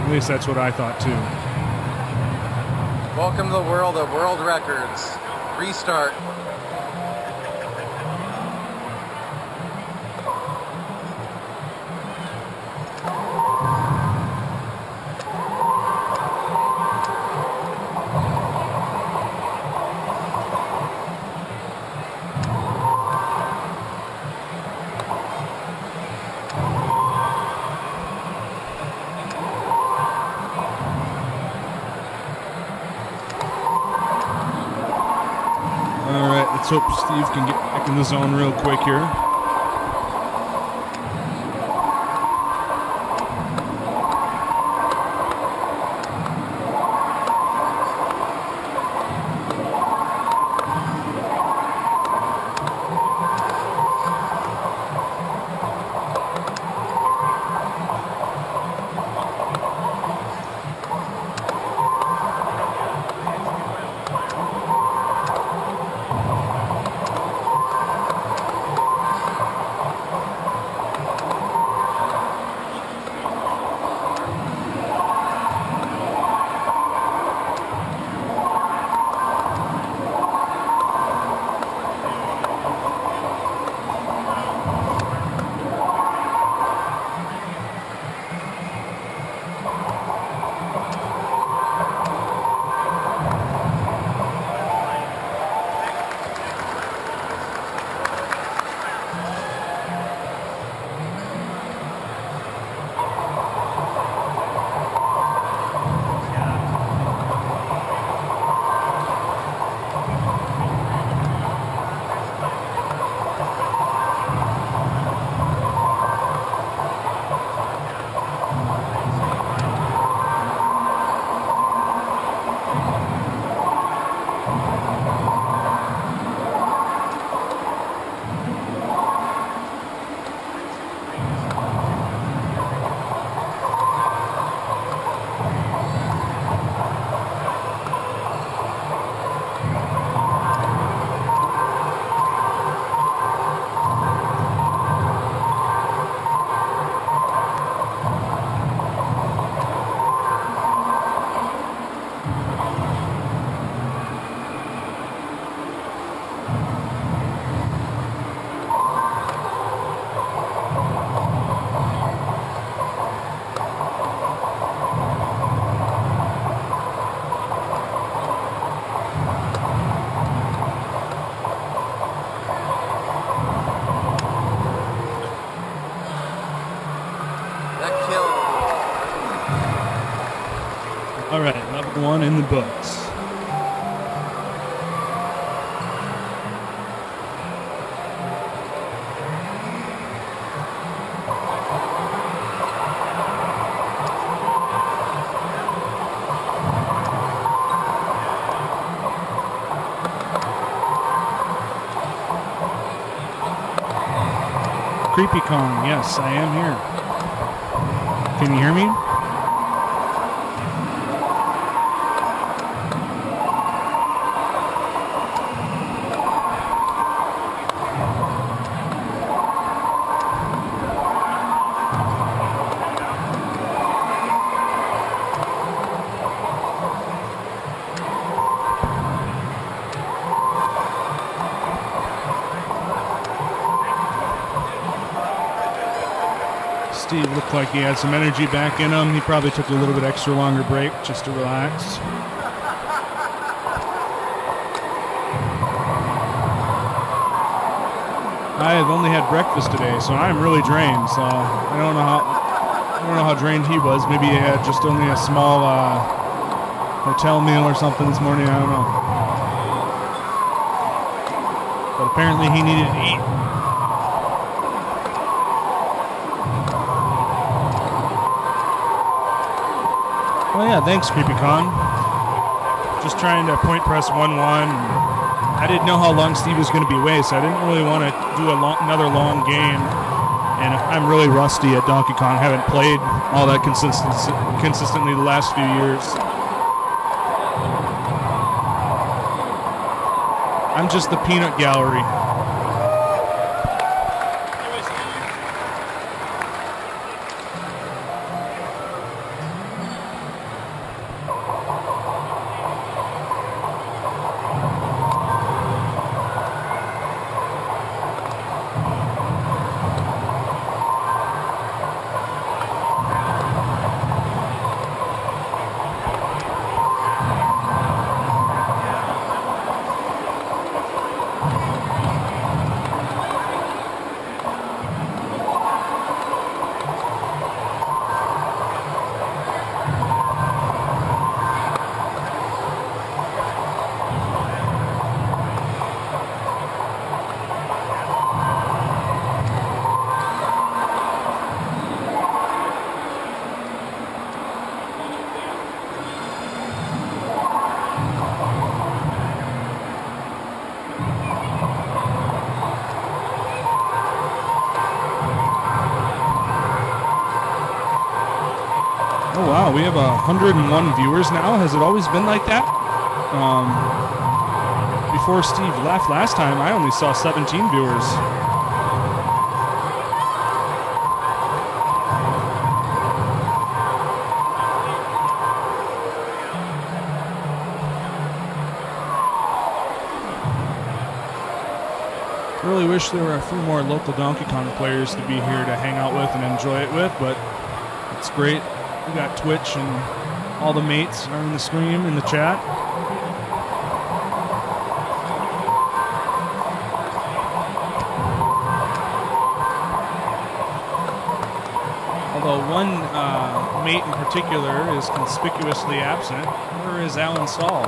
At least that's what I thought too. Welcome to the world of world records. Restart. All right, let's hope Steve can get back in the zone real quick here. All right, level 1 in the books. Creepy Kong, yes, I am here. Can you hear me? Steve looked like he had some energy back in him. He probably took a little bit extra longer break just to relax. I have only had breakfast today, so I'm really drained. So I don't know how drained he was. Maybe he had just only a small hotel meal or something this morning. I don't know. But apparently he needed to eat. Well, yeah, thanks, Creepy Con. Just trying to point press 1-1. I didn't know how long Steve was going to be away, so I didn't really want to do another long game. And I'm really rusty at Donkey Kong. I haven't played all that consistently the last few years. I'm just the peanut gallery. Oh wow, we have 101 viewers now. Has it always been like that? Before Steve left last time, I only saw 17 viewers. Really wish there were a few more local Donkey Kong players to be here to hang out with and enjoy it with, but it's great. We got Twitch and all the mates are in the stream, in the chat. Although one mate in particular is conspicuously absent. Where is Alan Saul?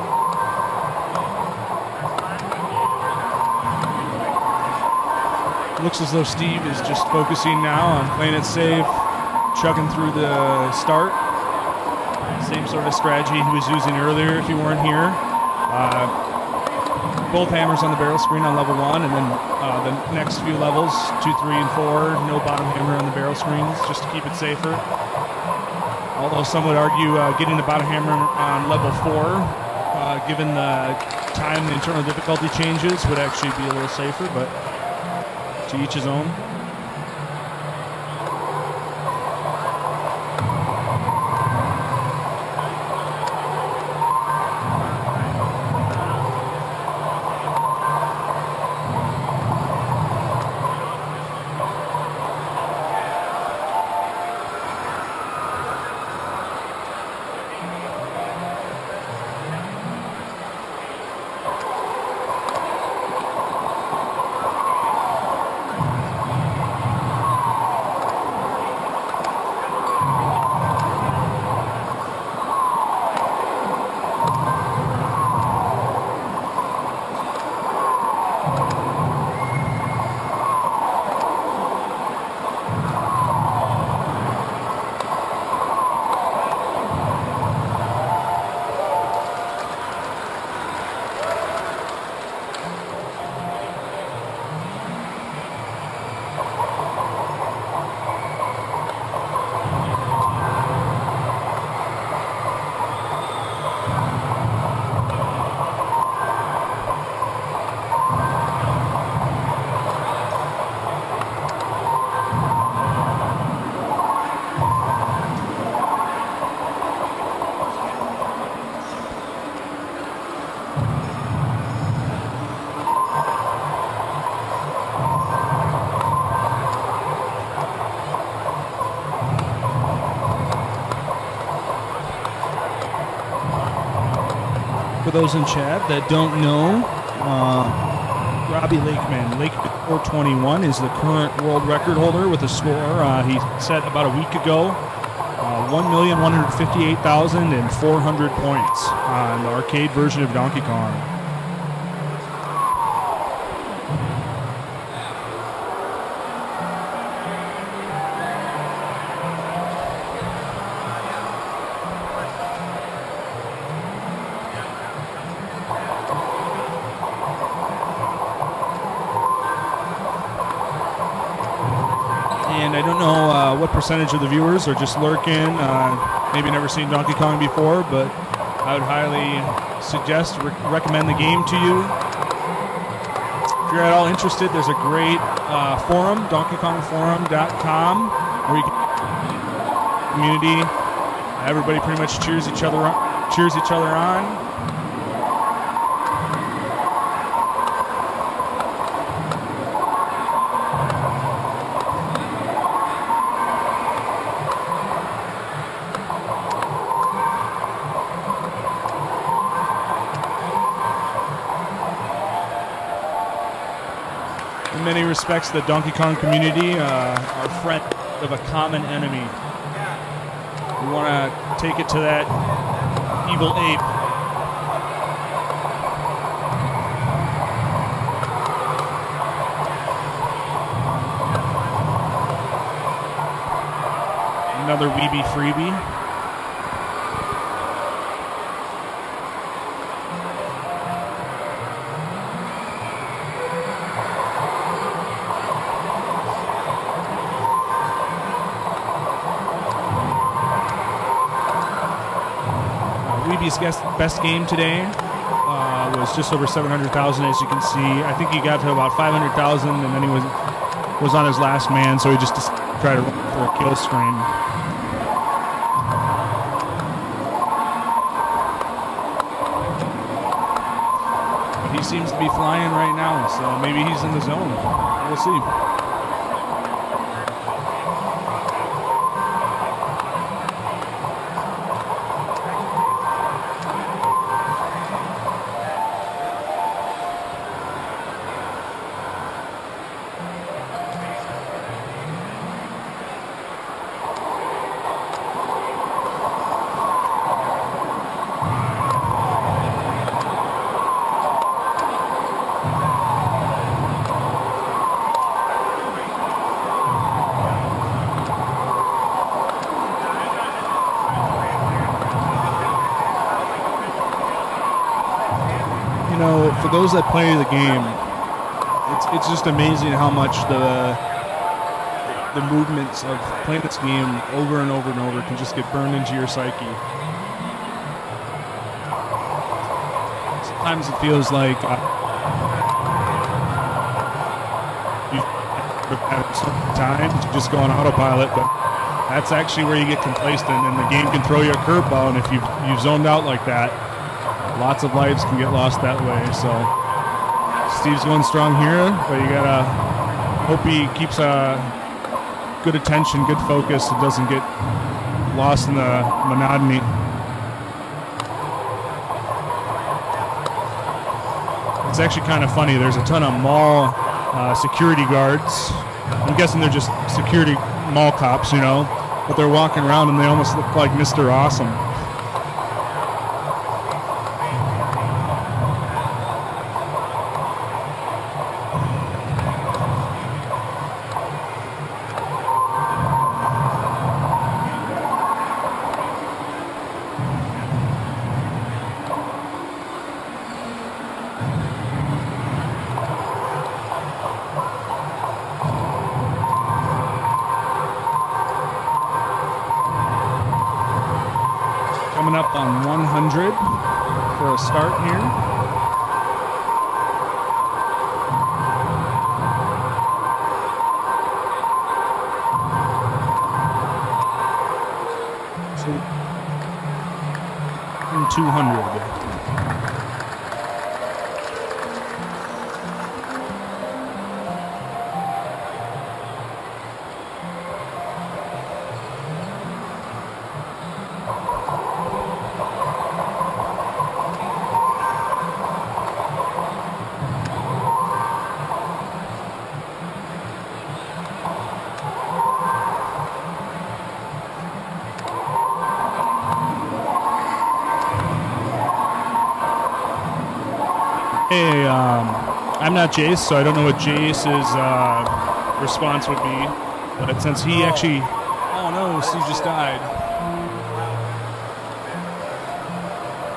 Looks as though Steve is just focusing now on playing it safe, chugging through the start. Same sort of strategy he was using earlier if you weren't here. Both hammers on the barrel screen on level 1, and then the next few levels, 2, 3, and 4, no bottom hammer on the barrel screens, just to keep it safer. Although some would argue getting the bottom hammer on level 4, given the time the internal difficulty changes, would actually be a little safer, but to each his own. For those in chat that don't know, Robbie Lakeman, 421, is the current world record holder with a score he set about a week ago, 1,158,400 points on the arcade version of Donkey Kong. What percentage of the viewers are just lurking, maybe never seen Donkey Kong before, but I would highly suggest, recommend the game to you. If you're at all interested, there's a great forum, DonkeyKongForum.com, where you can community. Everybody pretty much cheers each other on. In many respects, the Donkey Kong community are friends of a common enemy. We want to take it to that evil ape. Another Wiebe freebie. maybe his best game today. Was just over 700,000, as you can see. I think he got to about 500,000, and then he was on his last man, so he just tried to run for a kill stream. He seems to be flying right now, so maybe he's in the zone. We'll see. For those that play the game, it's just amazing how much the movements of playing this game over and over and over can just get burned into your psyche. Sometimes it feels like you've had some time to just go on autopilot, but that's actually where you get complacent, and the game can throw you a curveball, and if you've zoned out like that, lots of lives can get lost that way. So Steve's going strong here, but you gotta hope he keeps good attention, good focus. It doesn't get lost in the monotony. It's actually kind of funny. There's a ton of mall security guards. I'm guessing they're just security mall cops, but they're walking around and they almost look like Mr. Awesome. Up on 100 for a start here. So, in 200. Hey, I'm not Jace, so I don't know what Jace's response would be. But since he actually... Oh no, Steve just died.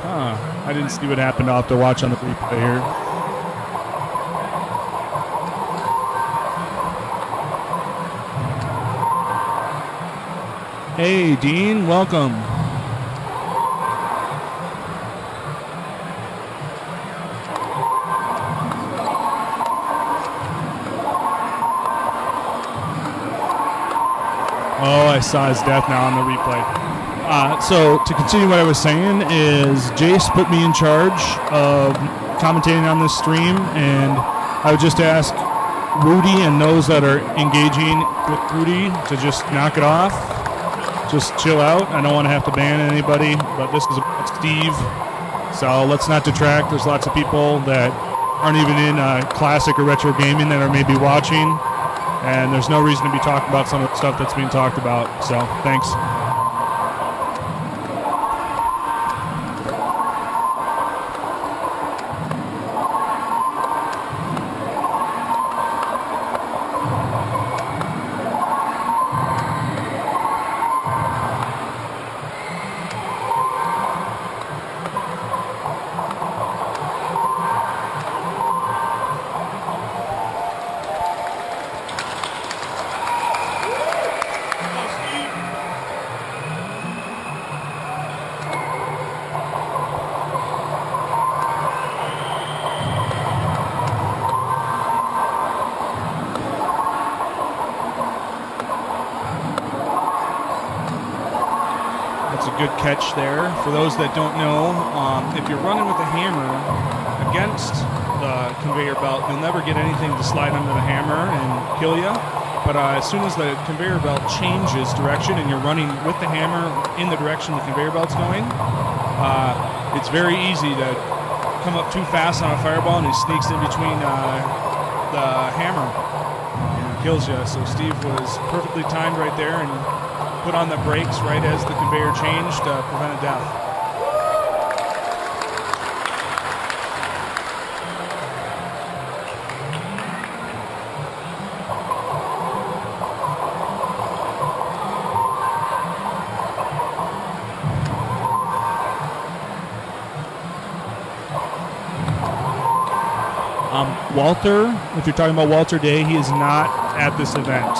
Huh. I didn't see what happened. I'll have to watch on the replay here. Hey, Dean, welcome. Oh, I saw his death now on the replay. So to continue what I was saying is Jace put me in charge of commentating on this stream, and I would just ask Rudy and those that are engaging with Rudy to just knock it off. Just chill out. I don't want to have to ban anybody, but this is about Steve, so let's not detract. There's lots of people that aren't even in classic or retro gaming that are maybe watching. And there's no reason to be talking about some of the stuff that's being talked about. So, thanks. That's a good catch there. For those that don't know, if you're running with a hammer against the conveyor belt, you'll never get anything to slide under the hammer and kill you. But as soon as the conveyor belt changes direction and you're running with the hammer in the direction the conveyor belt's going, it's very easy to come up too fast on a fireball and he sneaks in between the hammer and kills you. So Steve was perfectly timed right there and put on the brakes right as the conveyor changed to prevent a death. Walter, if you're talking about Walter Day, he is not at this event.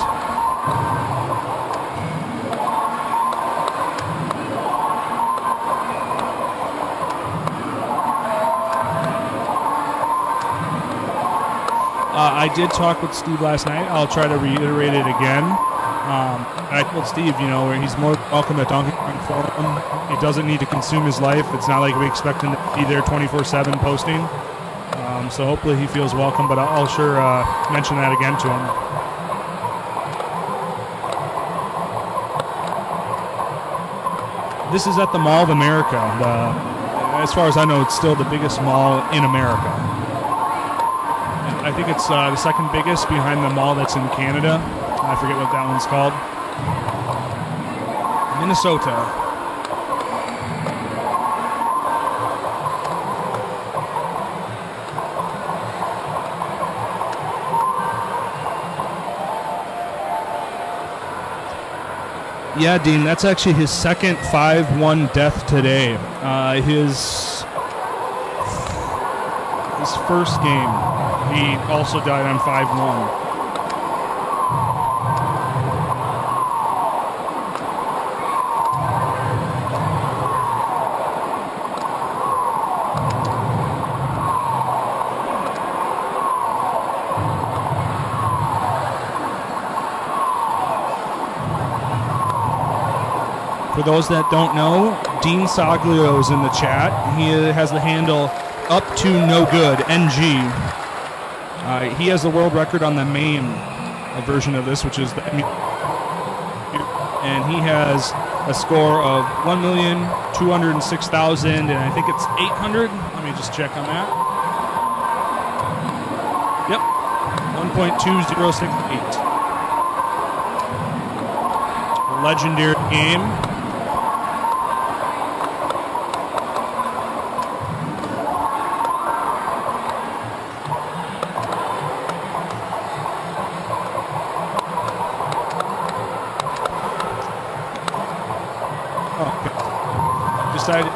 I did talk with Steve last night. I'll try to reiterate it again. I told Steve, he's more welcome at Donkey Kong Forum. He doesn't need to consume his life. It's not like we expect him to be there 24/7 posting. So hopefully he feels welcome, but I'll sure mention that again to him. This is at the Mall of America. As far as I know, it's still the biggest mall in America. I think it's the second biggest behind the mall that's in Canada. I forget what that one's called. Minnesota. Yeah, Dean, that's actually his second 5-1 death today. His first game, he also died on 5-1. For those that don't know, Dean Soglio is in the chat. He has the handle up to no good, NG. He has the world record on the MAME version of this, which is the and he has a score of 1,206,000, and I think it's 800. Let me just check on that. Yep, 1.2068. Legendary game. Decided.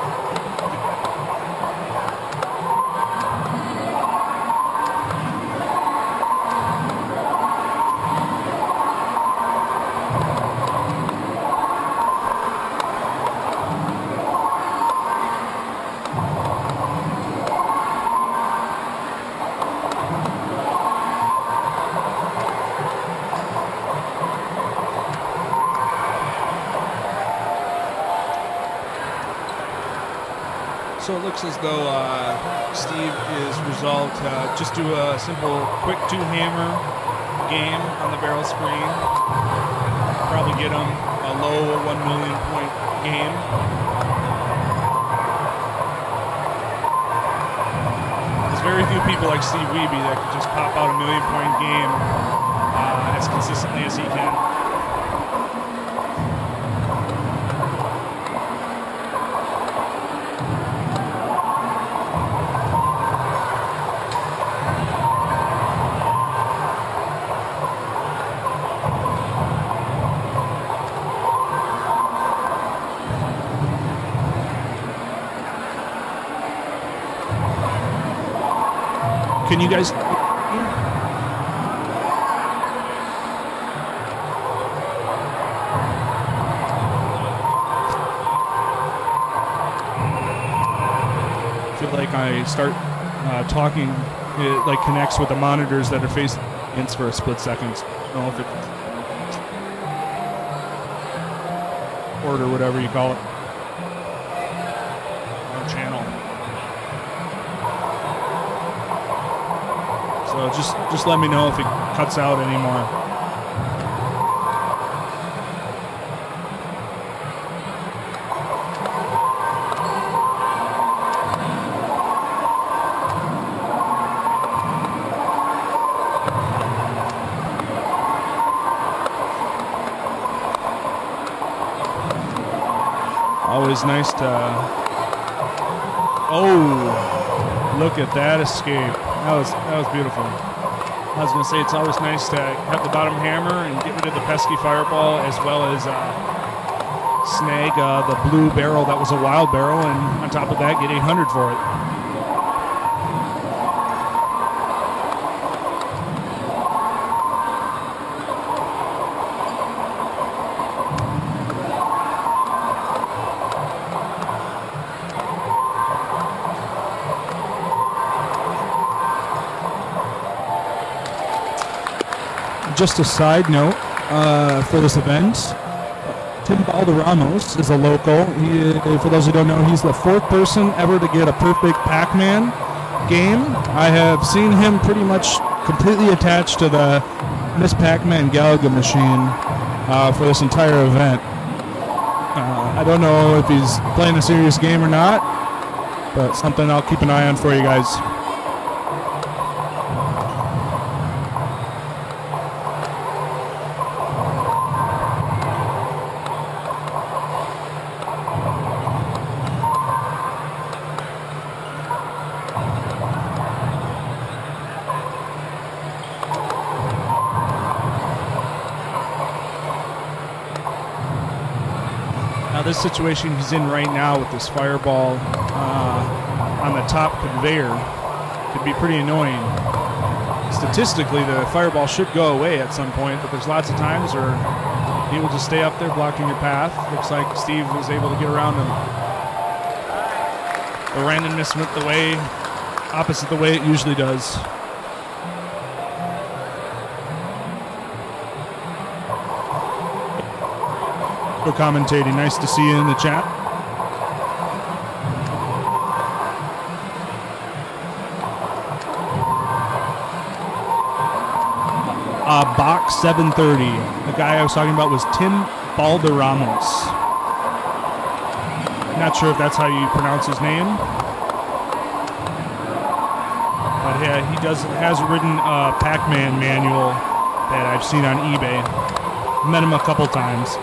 So it looks as though Steve is resolved to just do a simple quick two-hammer game on the barrel screen. Probably get him a low 1 million point game. There's very few people like Steve Wiebe that can just pop out a 1 million point game as consistently as he can. Can you guys? I feel like I start talking, it like connects with the monitors that are facing against for a split second. I don't know if it's or whatever you call it. So just let me know if it cuts out anymore. Always nice to. Oh, look at that escape! That was beautiful. I was gonna say it's always nice to have the bottom hammer and get rid of the pesky fireball, as well as snag the blue barrel that was a wild barrel, and on top of that, get 800 for it. Just a side note for this event, Tim Balderramos is a local. For those who don't know, he's the 4th person ever to get a perfect Pac-Man game. I have seen him pretty much completely attached to the Miss Pac-Man Galaga machine for this entire event. I don't know if he's playing a serious game or not, but something I'll keep an eye on for you guys. This situation he's in right now with this fireball on the top conveyor could be pretty annoying. Statistically, the fireball should go away at some point, but there's lots of times where he will just stay up there blocking your path. Looks like Steve was able to get around him. The randomness went the way, opposite the way it usually does. Commentating. Nice to see you in the chat. Box 730. The guy I was talking about was Tim Balderramos. Not sure if that's how you pronounce his name. But yeah, he has written a Pac-Man manual that I've seen on eBay. Met him a couple times.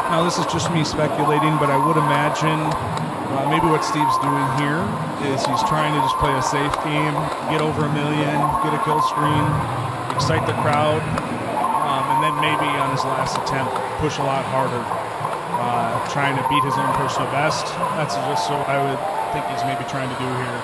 Now this is just me speculating, but I would imagine maybe what Steve's doing here is he's trying to just play a safe game, get over 1 million, get a kill screen, excite the crowd, and then maybe on his last attempt push a lot harder, trying to beat his own personal best. That's just what I would think he's maybe trying to do here.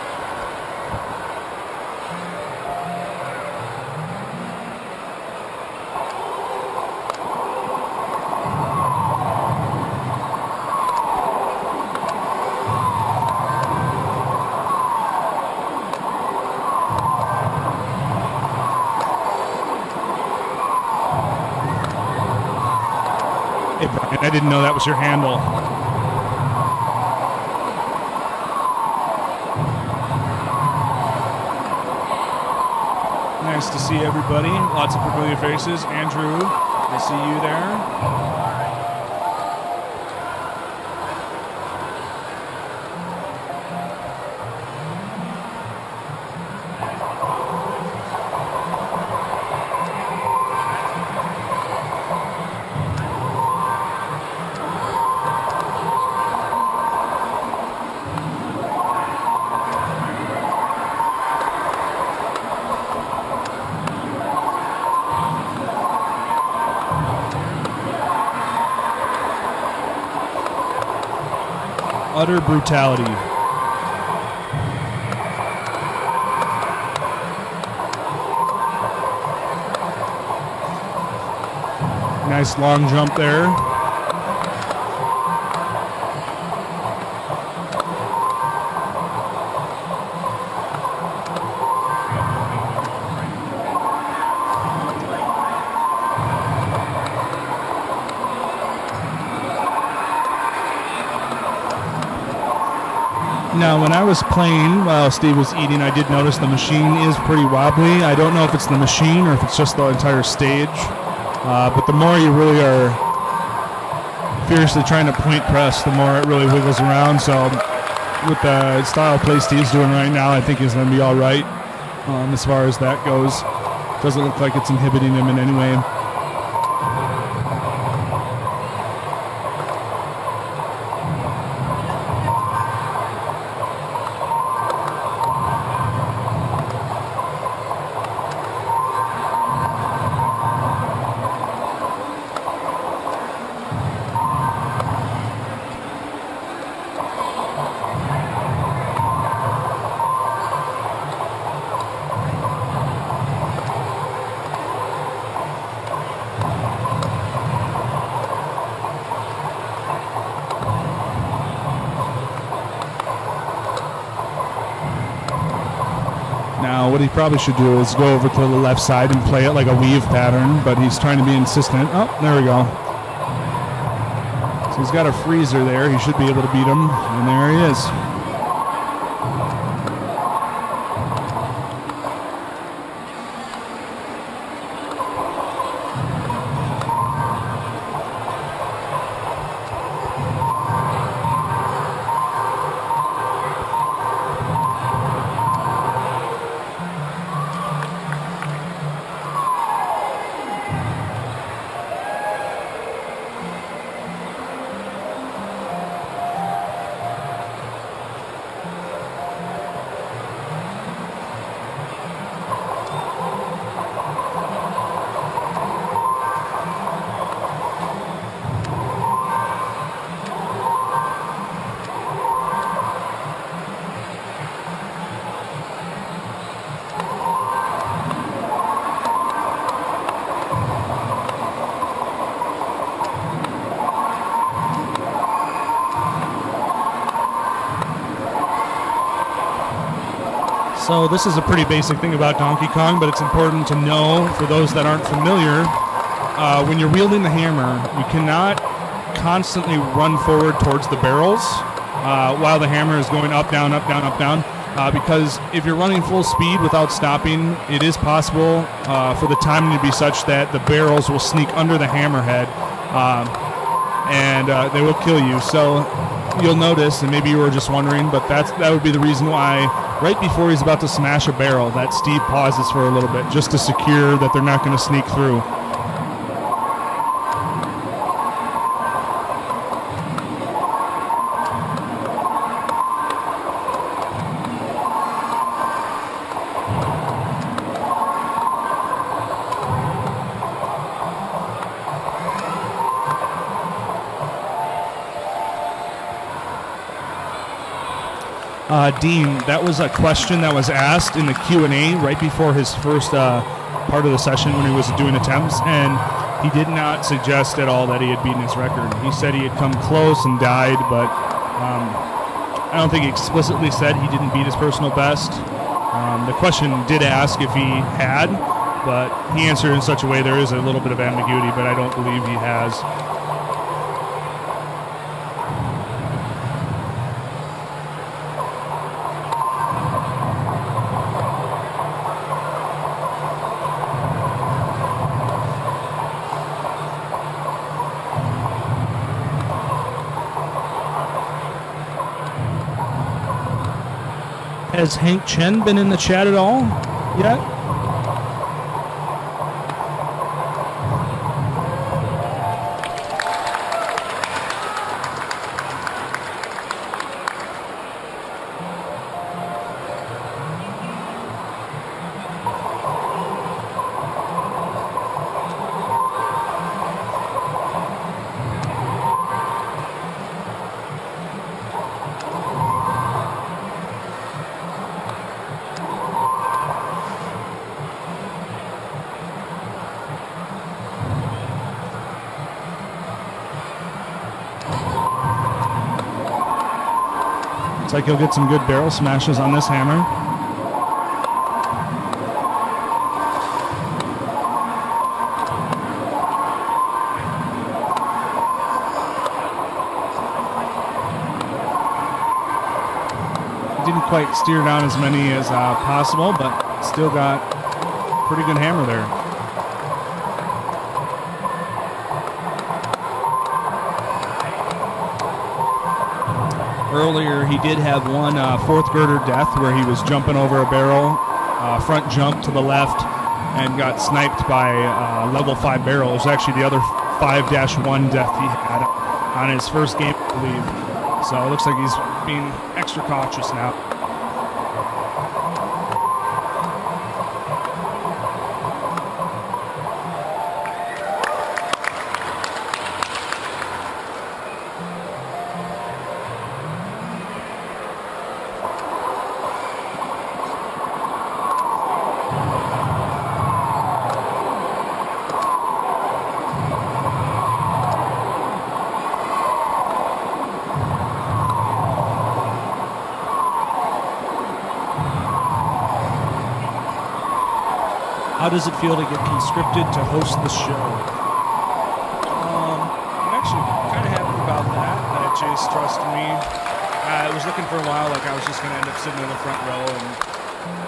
I didn't know that was your handle. Nice to see everybody. Lots of familiar faces. Andrew, I see you there. Utter brutality. Nice long jump there. Now, when I was playing while Steve was eating, I did notice the machine is pretty wobbly. I don't know if it's the machine or if it's just the entire stage. But the more you really are fiercely trying to point press, the more it really wiggles around. So with the style play Steve's doing right now, I think he's going to be all right as far as that goes. Doesn't look like it's inhibiting him in any way. What he probably should do is go over to the left side and play it like a weave pattern, but he's trying to be insistent. Oh, there we go. So he's got a freezer there. He should be able to beat him, and there he is. So this is a pretty basic thing about Donkey Kong, but it's important to know for those that aren't familiar, when you're wielding the hammer, you cannot constantly run forward towards the barrels while the hammer is going up, down, up, down, up, down, because if you're running full speed without stopping, it is possible for the timing to be such that the barrels will sneak under the hammerhead and they will kill you. So you'll notice, and maybe you were just wondering, but that would be the reason why right before he's about to smash a barrel, that Steve pauses for a little bit just to secure that they're not going to sneak through. Dean, that was a question that was asked in the Q&A right before his first part of the session when he was doing attempts, and he did not suggest at all that he had beaten his record. He said he had come close and died, but I don't think he explicitly said he didn't beat his personal best. The question did ask if he had, but he answered in such a way there is a little bit of ambiguity, but I don't believe he has. Has Hank Chen been in the chat at all yet? Looks like he'll get some good barrel smashes on this hammer. didn't quite steer down as many as possible, but still got pretty good hammer there. Earlier, he did have one fourth girder death where he was jumping over a barrel, front jump to the left, and got sniped by level 5 barrel. It was actually the other 5-1 death he had on his first game, I believe. So it looks like he's being extra cautious now. How does it feel to get conscripted to host the show? I'm actually kind of happy about that Chase trusted me. I was looking for a while like I was just going to end up sitting in the front row and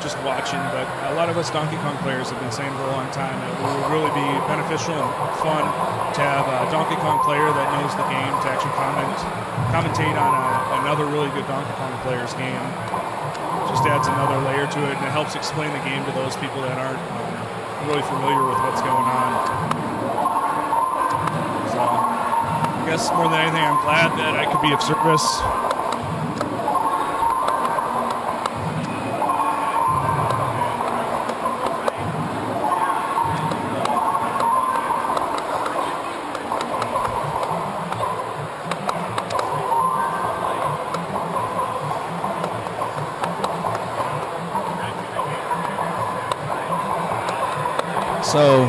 just watching, but a lot of us Donkey Kong players have been saying for a long time that it would really be beneficial and fun to have a Donkey Kong player that knows the game to actually commentate on another really good Donkey Kong player's game. Just adds another layer to it, and it helps explain the game to those people that aren't really familiar with what's going on. So I guess more than anything, I'm glad that I could be of service. So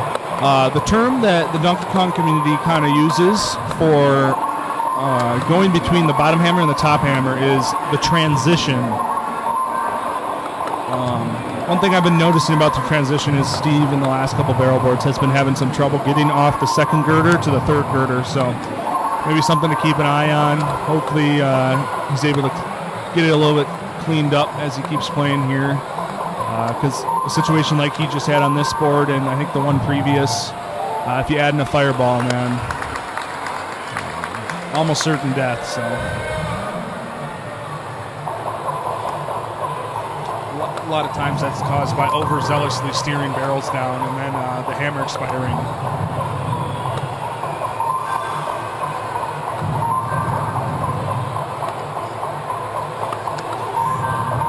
the term that the Donkey Kong community kind of uses for going between the bottom hammer and the top hammer is the transition. One thing I've been noticing about the transition is Steve in the last couple barrel boards has been having some trouble getting off the second girder to the third girder. So maybe something to keep an eye on. Hopefully he's able to get it a little bit cleaned up as he keeps playing here. Because a situation like he just had on this board, and I think the one previous, if you add in a fireball, man, almost certain death. So a lot of times that's caused by overzealously steering barrels down, and then the hammer expiring.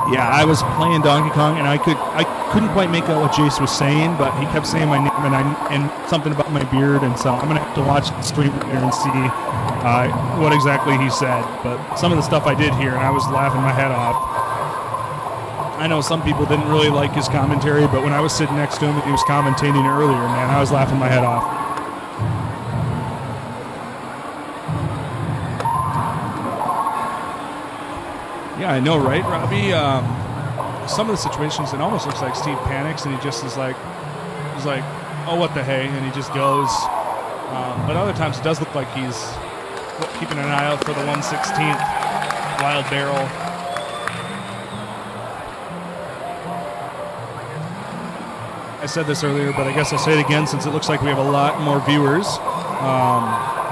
Yeah, I was playing Donkey Kong, and I couldn't quite make out what Jace was saying, but he kept saying my name and something about my beard, and so I'm gonna have to watch the stream here and see what exactly he said. But some of the stuff I did hear, and I was laughing my head off. I know some people didn't really like his commentary, but when I was sitting next to him and he was commentating earlier, man, I was laughing my head off. Yeah, I know, right, Robbie? Some of the situations, it almost looks like Steve panics and he just is like, he's like, oh, what the hey, and he just goes. But other times it does look like he's keeping an eye out for the 1/16th wild barrel. I said this earlier, but I guess I'll say it again since it looks like we have a lot more viewers.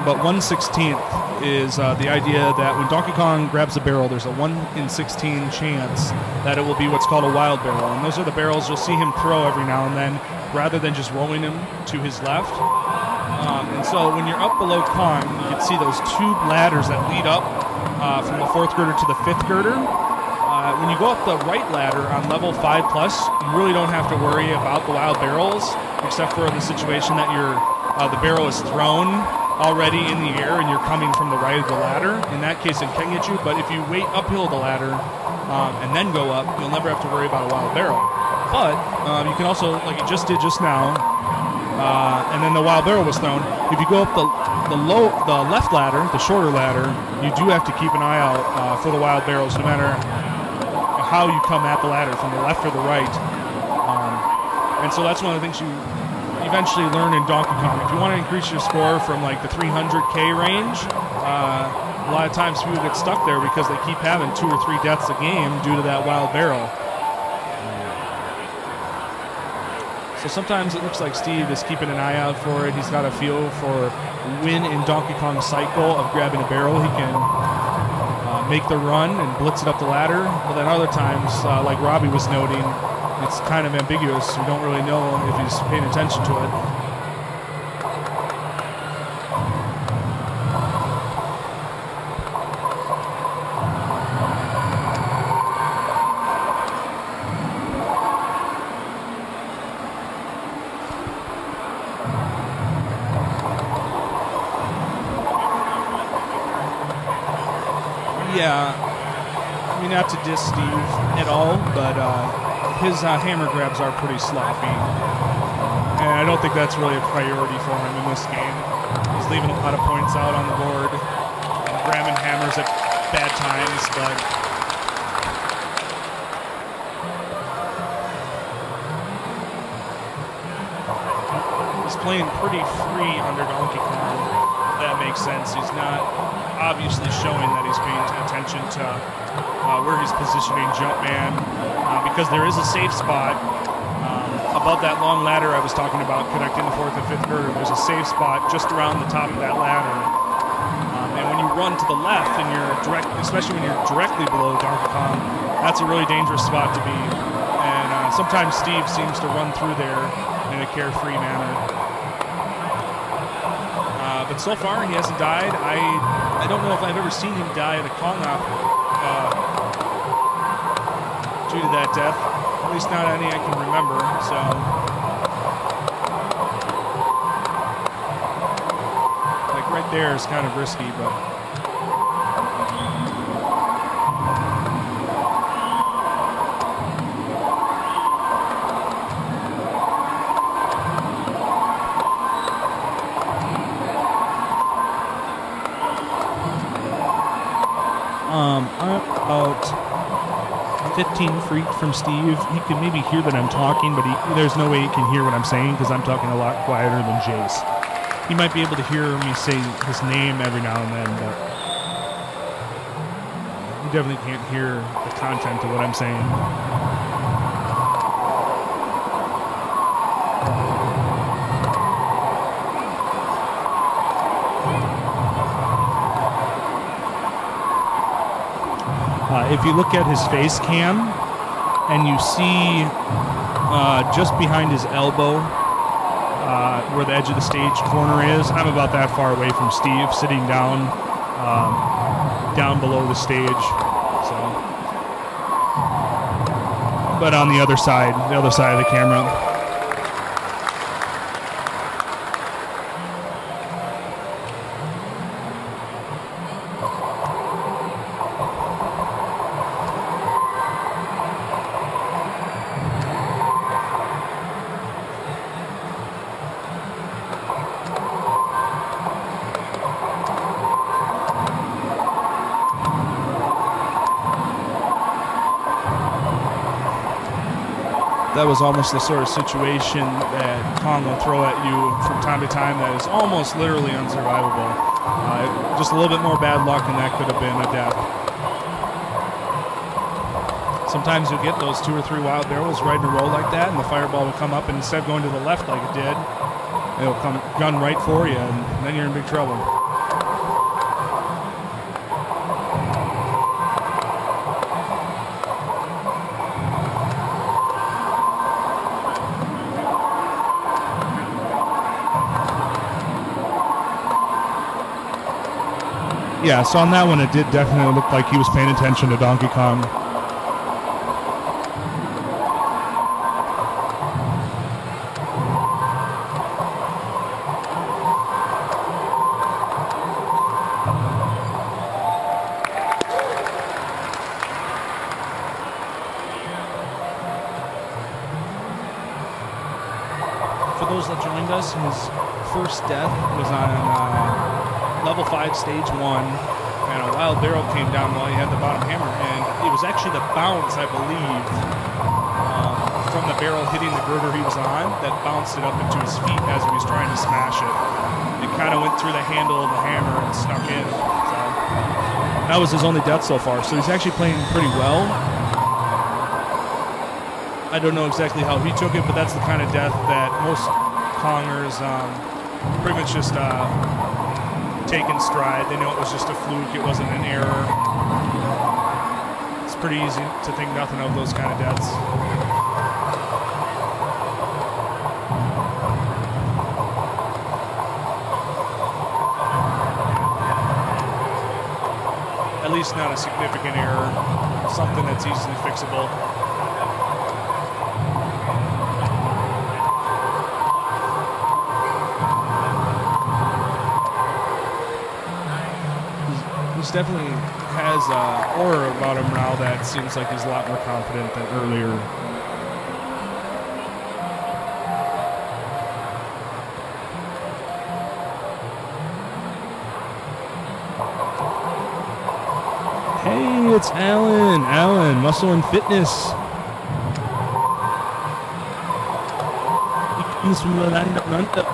But 1/16th is the idea that when Donkey Kong grabs a barrel, there's a 1 in 16 chance that it will be what's called a wild barrel. And those are the barrels you'll see him throw every now and then, rather than just rolling him to his left. And so when you're up below Kong, you can see those two ladders that lead up from the fourth girder to the fifth girder. When you go up the right ladder on level 5+, you really don't have to worry about the wild barrels, except for the situation that the barrel is thrown already in the air and you're coming from the right of the ladder. In that case, it can get you, but if you wait uphill the ladder and then go up, you'll never have to worry about a wild barrel. But you can also, like you just did just now, and then the wild barrel was thrown. If you go up the left ladder, the shorter ladder, you do have to keep an eye out for the wild barrels, no matter how you come at the ladder, from the left or the right. And so that's one of the things you eventually learn in Donkey Kong. If you want to increase your score from like the 300K range, a lot of times people get stuck there because they keep having 2 or 3 deaths a game due to that wild barrel. So sometimes it looks like Steve is keeping an eye out for it. He's got a feel for when in Donkey Kong's cycle of grabbing a barrel, he can make the run and blitz it up the ladder. But then other times, like Robbie was noting, it's kind of ambiguous. We don't really know if he's paying attention to it. Yeah, I mean, not to diss Steve at all, but his hammer grabs are pretty sloppy. And I don't think that's really a priority for him in this game. He's leaving a lot of points out on the board, grabbing hammers at bad times, but he's playing pretty free under Donkey Kong. If that makes sense. He's not obviously showing that he's paying attention to where he's positioning Jumpman, because there is a safe spot above that long ladder I was talking about connecting the 4th and 5th girder. There's a safe spot just around the top of that ladder, and when you run to the left and you're especially when you're directly below Donkey Kong, that's a really dangerous spot to be. And sometimes Steve seems to run through there in a carefree manner. But so far, he hasn't died. I don't know if I've ever seen him die at a Kong-Op due to that death. At least not any I can remember. So, like right there is kind of risky, but. I'm about 15 feet from Steve. He can maybe hear that I'm talking, but there's no way he can hear what I'm saying because I'm talking a lot quieter than Jace. He might be able to hear me say his name every now and then, but he definitely can't hear the content of what I'm saying. If you look at his face cam and you see just behind his elbow where the edge of the stage corner is, I'm about that far away from Steve, sitting down down below the stage. So, but on the other side of the camera. That was almost the sort of situation that Kong will throw at you from time to time that is almost literally unsurvivable. Just a little bit more bad luck and that could have been a death. Sometimes you'll get those 2 or 3 wild barrels right in a row like that, and the fireball will come up, and instead of going to the left like it did, it'll come gun right for you, and then you're in big trouble. Yeah, so on that one, it did definitely look like he was paying attention to Donkey Kong. For those that joined us, his first death was on level 5, stage 1, and a wild barrel came down while he had the bottom hammer, and it was actually the bounce, I believe, from the barrel hitting the girder he was on that bounced it up into his feet as he was trying to smash it. It kind of went through the handle of the hammer and snuck in. So That was his only death so far, so he's actually playing pretty well. I don't know exactly how he took it, but that's the kind of death that most Kongers pretty much just take in stride. They know it was just a fluke, it wasn't an error. It's pretty easy to think nothing of those kind of deaths. At least not a significant error, something that's easily fixable. He's definitely has aura about him now that seems like he's a lot more confident than earlier. Hey, it's Alan. Alan, Muscle and Fitness. He comes from the land of Nanta.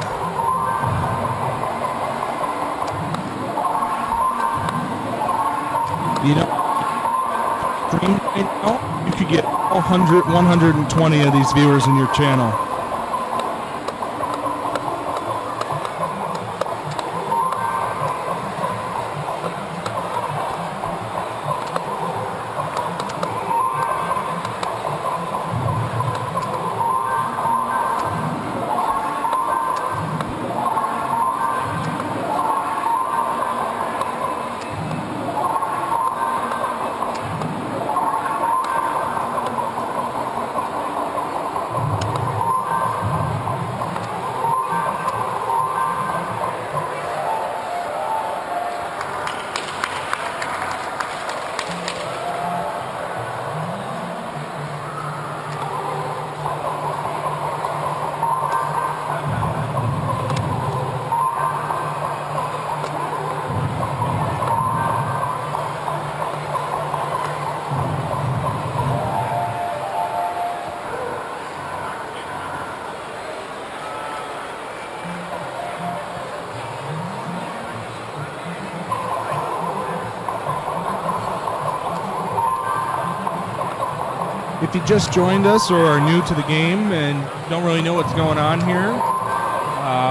You know, right now, you could get 120 of these viewers in your channel. If you just joined us or are new to the game and don't really know what's going on here,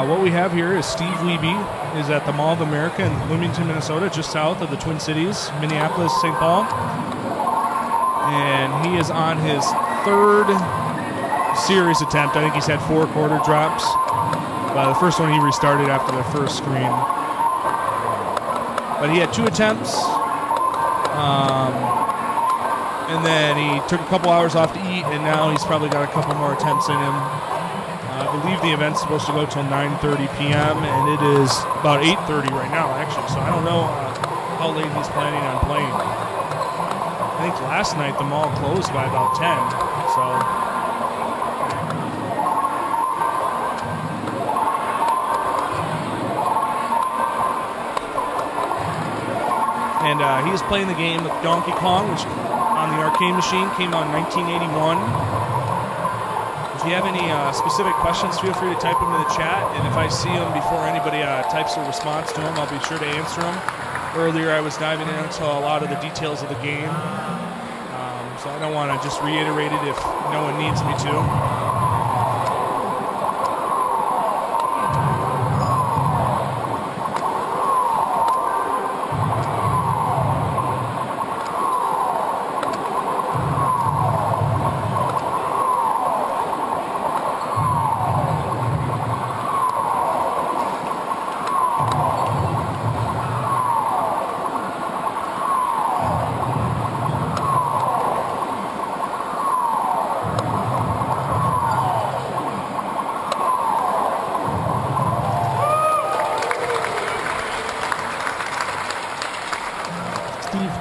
what we have here is Steve Wiebe is at the Mall of America in Bloomington, Minnesota, just south of the Twin Cities, Minneapolis, St. Paul. And he is on his third series attempt. I think he's had 4 quarter drops. The first one he restarted after the first screen. But he had 2 attempts. And then he took a couple hours off to eat, and now he's probably got a couple more attempts in him. I believe the event's supposed to go till 9:30 p.m., and it is about 8:30 right now, actually. So I don't know how late he's planning on playing. I think last night the mall closed by about 10, so... And he is playing the game with Donkey Kong, which on the arcade machine came out in 1981. If you have any specific questions, feel free to type them in the chat. And if I see them before anybody types a response to them, I'll be sure to answer them. Earlier I was diving into a lot of the details of the game. So I don't want to just reiterate it if no one needs me to.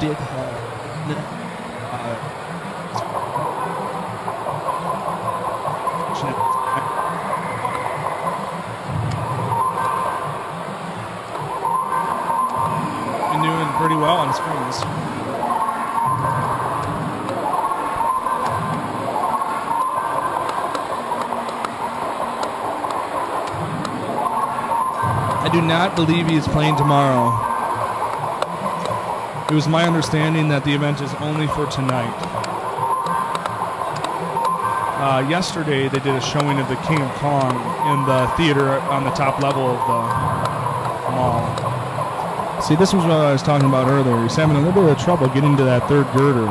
Did been doing pretty well on screens. I do not believe he is playing tomorrow. It was my understanding that the event is only for tonight. Yesterday, they did a showing of the King of Kong in the theater on the top level of the mall. See, this was what I was talking about earlier. He's having a little bit of trouble getting to that third girder.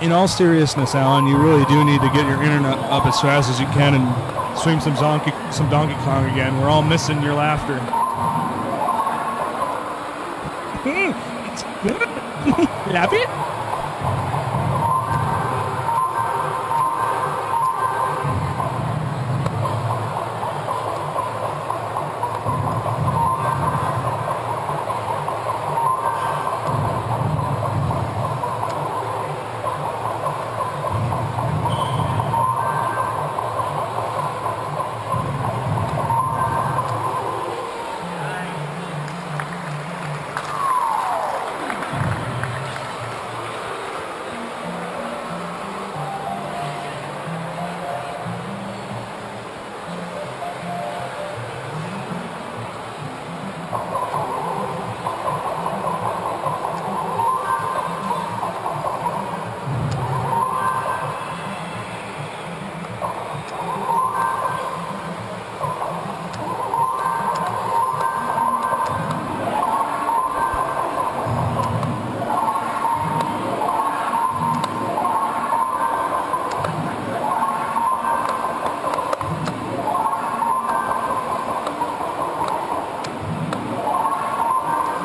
In all seriousness, Alan, you really do need to get your internet up as fast as you can and stream some Donkey Kong again. We're all missing your laughter. It's good. Love it.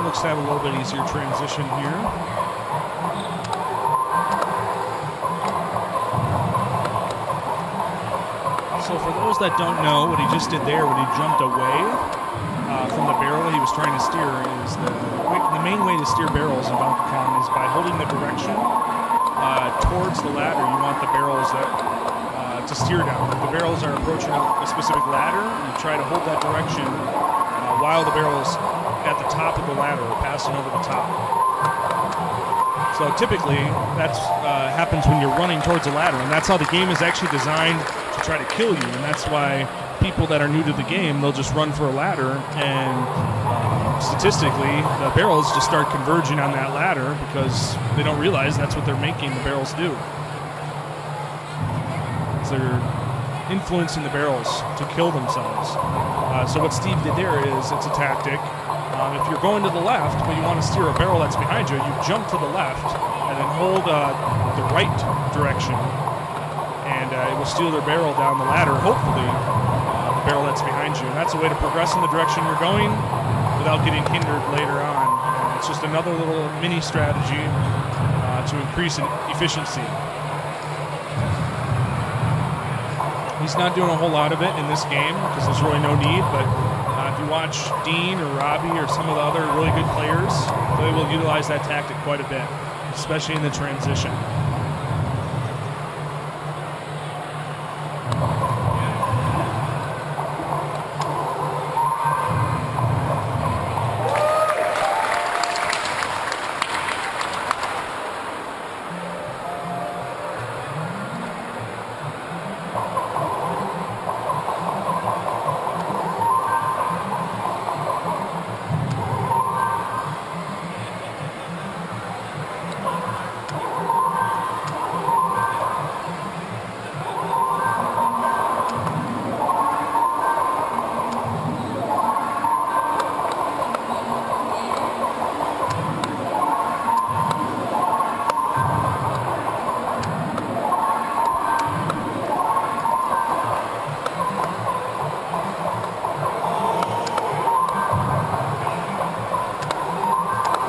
Looks to have a little bit easier transition here. So for those that don't know, what he just did there when he jumped away from the barrel he was trying to steer is the main way to steer barrels in Donkey Kong is by holding the direction towards the ladder. You want the barrels to steer down. If the barrels are approaching a specific ladder, you try to hold that direction while the barrel's at the top of the ladder or passing over the top. So typically that happens when you're running towards a ladder, and that's how the game is actually designed to try to kill you. And that's why people that are new to the game, they'll just run for a ladder, and statistically the barrels just start converging on that ladder because they don't realize that's what they're making the barrels do. So they're influencing the barrels to kill themselves. So what Steve did there is, it's a tactic. If you're going to the left, but you want to steer a barrel that's behind you, you jump to the left and then hold the right direction, and it will steer their barrel down the ladder, hopefully, the barrel that's behind you. And that's a way to progress in the direction you're going without getting hindered later on. It's just another little mini strategy to increase efficiency. He's not doing a whole lot of it in this game because there's really no need, but if you watch Dean or Robbie or some of the other really good players, they will utilize that tactic quite a bit, especially in the transition.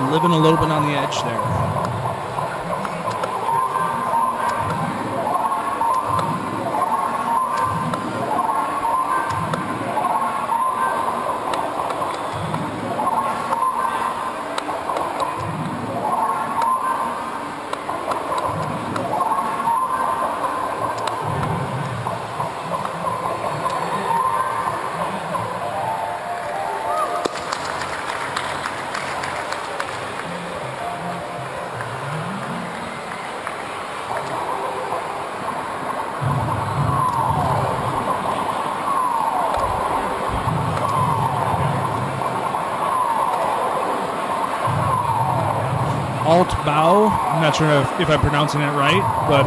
living a little bit on the edge there. Alt-bow. I'm not sure if I'm pronouncing it right, but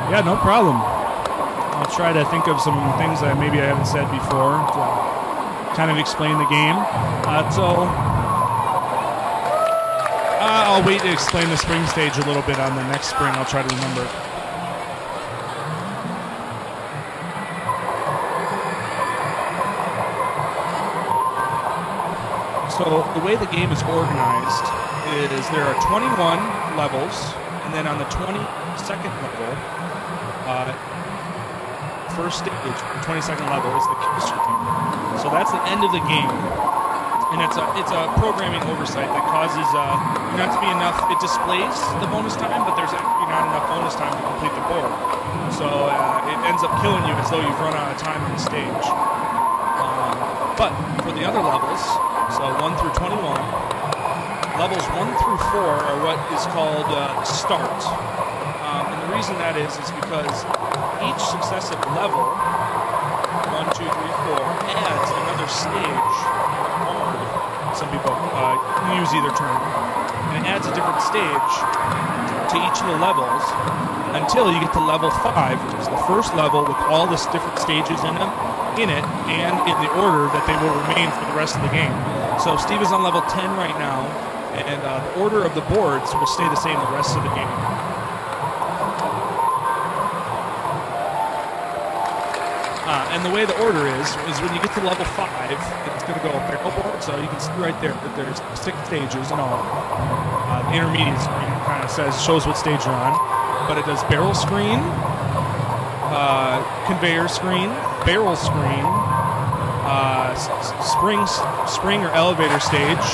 yeah, no problem. I'll try to think of some things that maybe I haven't said before to kind of explain the game. I'll wait to explain the spring stage a little bit on the next spring. I'll try to remember. So the way the game is organized is there are 21 levels, and then on the 22nd level, first stage, the 22nd level is the kill stream. So that's the end of the game, and it's a programming oversight that causes not to be enough. It displays the bonus time, but there's actually not enough bonus time to complete the board. So it ends up killing you as though you've run out of time on the stage. But for the other levels, so 1 through 21. Levels 1 through 4 are what is called start. And the reason that is because each successive level, 1, 2, 3, 4, adds another stage. Some people use either term. And it adds a different stage to each of the levels until you get to level 5, which is the first level with all the different stages in it, and in the order that they will remain for the rest of the game. So Steve is on level 10 right now, and the order of the boards will stay the same the rest of the game. And the way the order is when you get to level 5, it's going to go barrel board, so you can see right there that there's 6 stages in all. The intermediate screen kind of shows what stage you're on, but it does barrel screen, conveyor screen, barrel screen, spring or elevator stage,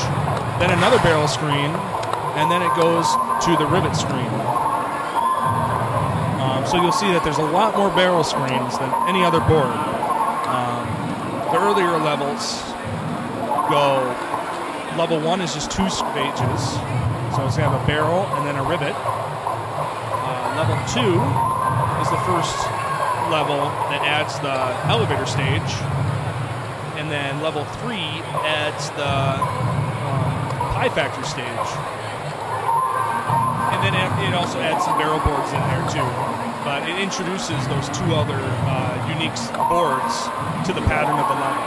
then another barrel screen, and then it goes to the rivet screen. So you'll see that there's a lot more barrel screens than any other board. The earlier levels go, level 1 is just 2 stages, so it's going to have a barrel and then a rivet. Level 2 is the first level that adds the elevator stage, and then level 3 adds the pie factory stage, and then it also adds some barrel boards in there too, but it introduces those 2 other unique boards to the pattern of the level.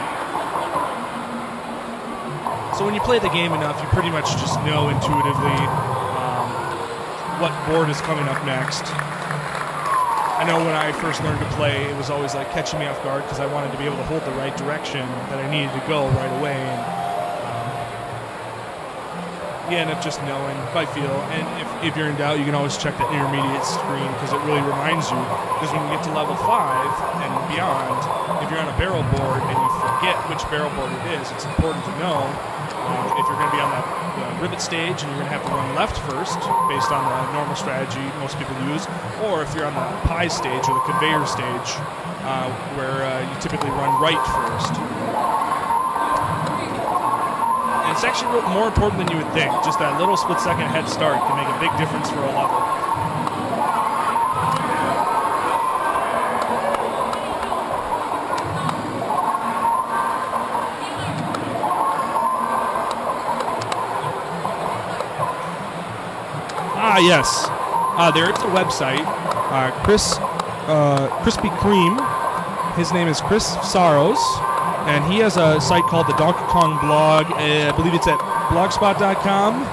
So when you play the game enough, you pretty much just know intuitively what board is coming up next. I know when I first learned to play, it was always like catching me off guard because I wanted to be able to hold the right direction that I needed to go right away. And you end up just knowing by feel. And if you're in doubt, you can always check the intermediate screen because it really reminds you. Because when you get to level 5 and beyond, if you're on a barrel board and you forget which barrel board it is, it's important to know if you're going to be on the rivet stage and you're going to have to run left first based on the normal strategy most people use, or if you're on the pie stage or the conveyor stage where you typically run right first. And it's actually more important than you would think. Just that little split-second head start can make a big difference for a level. Yes. There is a website. Krispy Kreme. His name is Chris Saros, and he has a site called the Donkey Kong blog. I believe it's at blogspot.com.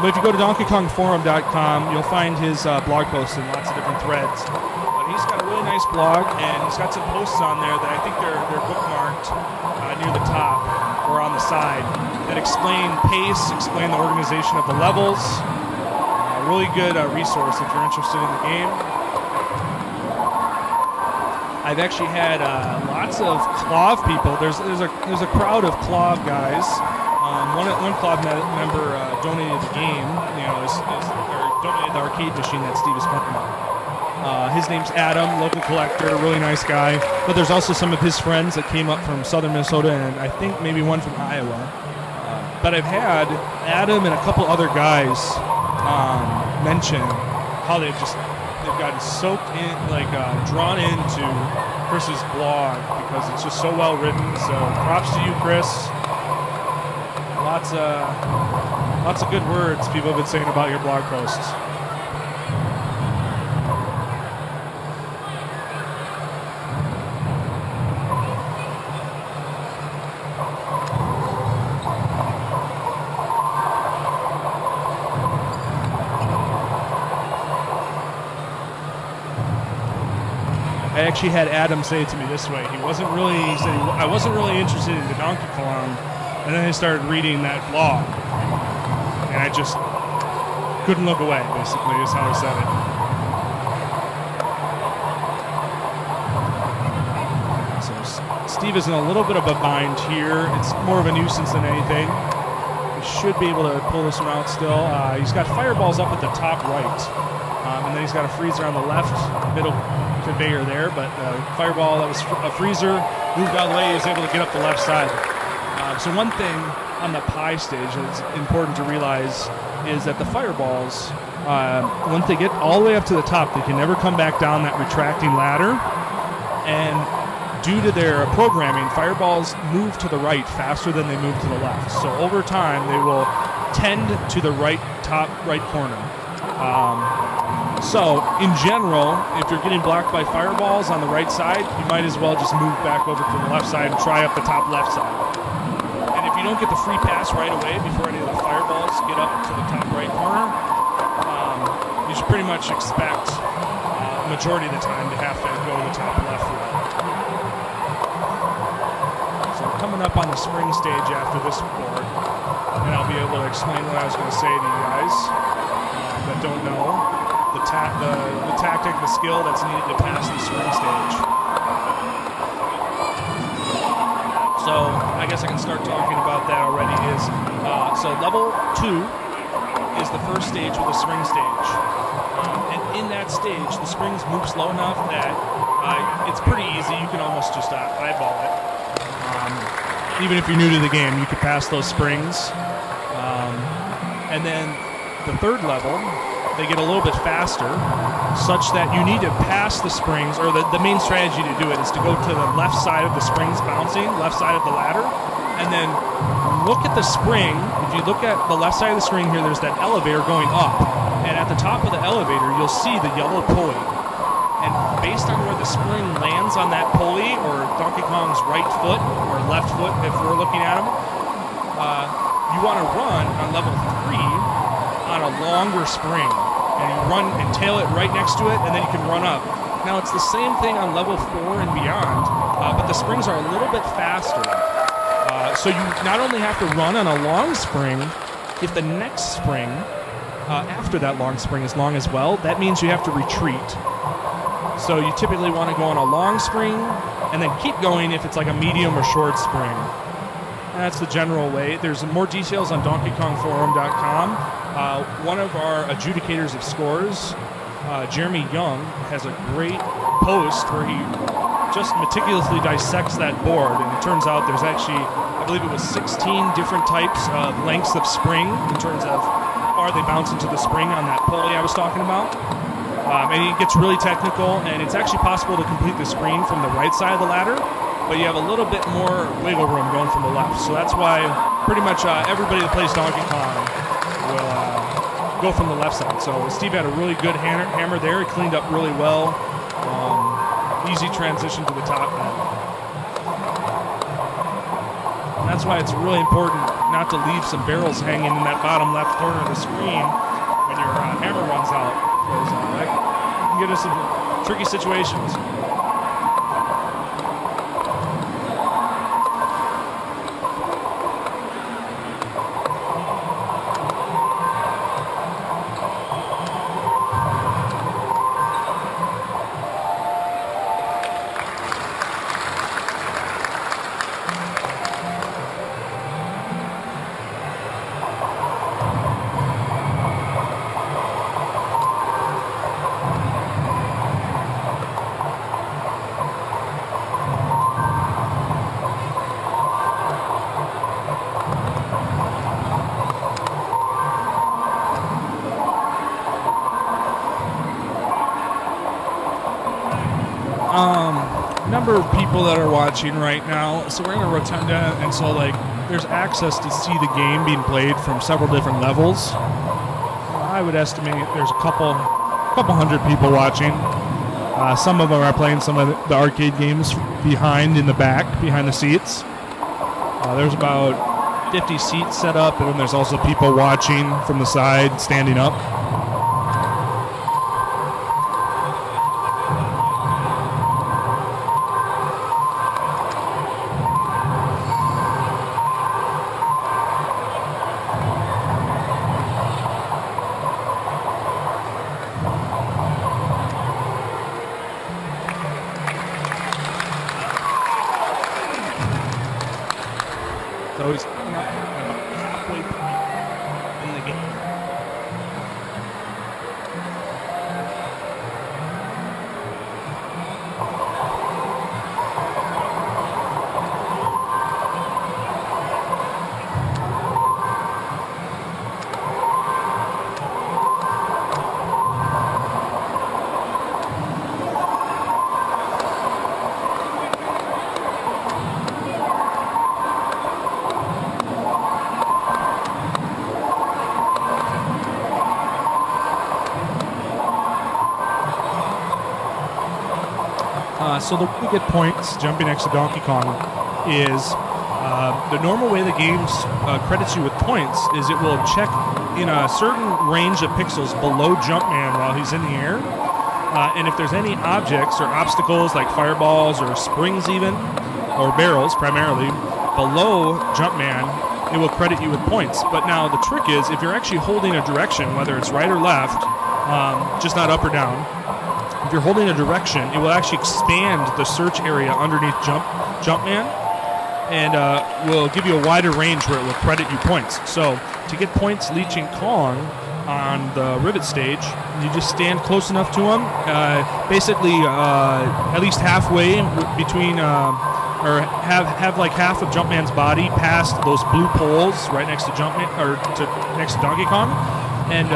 But if you go to donkeykongforum.com, you'll find his blog posts in lots of different threads. But he's got a really nice blog, and he's got some posts on there that I think they're bookmarked near the top or on the side. that explain pace, explain the organization of the levels. Really good resource if you're interested in the game. I've actually had lots of Claw people. There's a crowd of Claw guys. One Claw member donated the game, or donated the arcade machine that Steve is playing on. His name's Adam, local collector, really nice guy. But there's also some of his friends that came up from southern Minnesota, and I think maybe one from Iowa. But I've had Adam and a couple other guys mention how they've gotten soaked in, drawn into Chris's blog because it's just so well written. So props to you, Chris. Lots of good words people have been saying about your blog posts. I actually had Adam say it to me this way. He said, I wasn't really interested in the Donkey Kong, and then I started reading that blog, and I just couldn't look away, basically, is how he said it. So Steve is in a little bit of a bind here. It's more of a nuisance than anything. We should be able to pull this one out still. He's got fireballs up at the top right, and then he's got a freezer on the left, middle conveyor there, but fireball that was a freezer moved out of the way. He was able to get up the left side. So one thing on the pie stage that's important to realize is that the fireballs, once they get all the way up to the top, they can never come back down that retracting ladder. And due to their programming, fireballs move to the right faster than they move to the left. So over time, they will tend to the top right corner. So, in general, if you're getting blocked by fireballs on the right side, you might as well just move back over to the left side and try up the top left side. And if you don't get the free pass right away before any of the fireballs get up to the top right corner, you should pretty much expect the majority of the time to have to go to the top left route. So coming up on the spring stage after this board, and I'll be able to explain what I was going to say to you guys that don't know. The tactic, the skill that's needed to pass the spring stage. So I guess I can start talking about that already. So level 2 is the first stage with the spring stage. And in that stage, the springs move slow enough that it's pretty easy. You can almost just eyeball it. Even if you're new to the game, you can pass those springs. And then the third level, they get a little bit faster, such that you need to pass the springs, or the main strategy to do it is to go to the left side of the springs bouncing, left side of the ladder, and then look at the spring. If you look at the left side of the screen here, there's that elevator going up, and at the top of the elevator, you'll see the yellow pulley. And based on where the spring lands on that pulley, or Donkey Kong's right foot, or left foot if we're looking at him, you want to run on level 3 on a longer spring, and you run and tail it right next to it, and then you can run up. Now it's the same thing on level 4 and beyond, but the springs are a little bit faster. So you not only have to run on a long spring, if the next spring after that long spring is long as well, that means you have to retreat. So you typically want to go on a long spring and then keep going if it's like a medium or short spring. That's the general way. There's more details on DonkeyKongForum.com. One of our adjudicators of scores, Jeremy Young, has a great post where he just meticulously dissects that board. And it turns out there's actually, I believe it was 16 different types of lengths of spring in terms of how far they bounce into the spring on that pulley I was talking about. And it gets really technical, and it's actually possible to complete the screen from the right side of the ladder, but you have a little bit more wiggle room going from the left. So that's why pretty much everybody that plays Donkey Kong will go from the left side. So Steve had a really good hammer there. He cleaned up really well. Easy transition to the top end. And that's why it's really important not to leave some barrels hanging in that bottom left corner of the screen when your hammer runs out. Because that can get us into tricky situations. number of people that are watching right now. So we're in a rotunda, and so like there's access to see the game being played from several different levels. I would estimate there's a couple hundred people watching. Some of them are playing some of the arcade games behind in the back, behind the seats. There's about 50 seats set up, and then there's also people watching from the side, standing up. So he's coming up about the halfway point in the game. So the way to get points jumping next to Donkey Kong is the normal way the game credits you with points is it will check in a certain range of pixels below Jumpman while he's in the air. And if there's any objects or obstacles like fireballs or springs even, or barrels primarily, below Jumpman, it will credit you with points. But now the trick is if you're actually holding a direction, whether it's right or left, just not up or down, if you're holding a direction, it will actually expand the search area underneath Jumpman and will give you a wider range where it will credit you points. So to get points leeching Kong on the Rivet stage, you just stand close enough to him, basically at least halfway between, or have like half of Jumpman's body past those blue poles right next to Jumpman, or next to Donkey Kong. And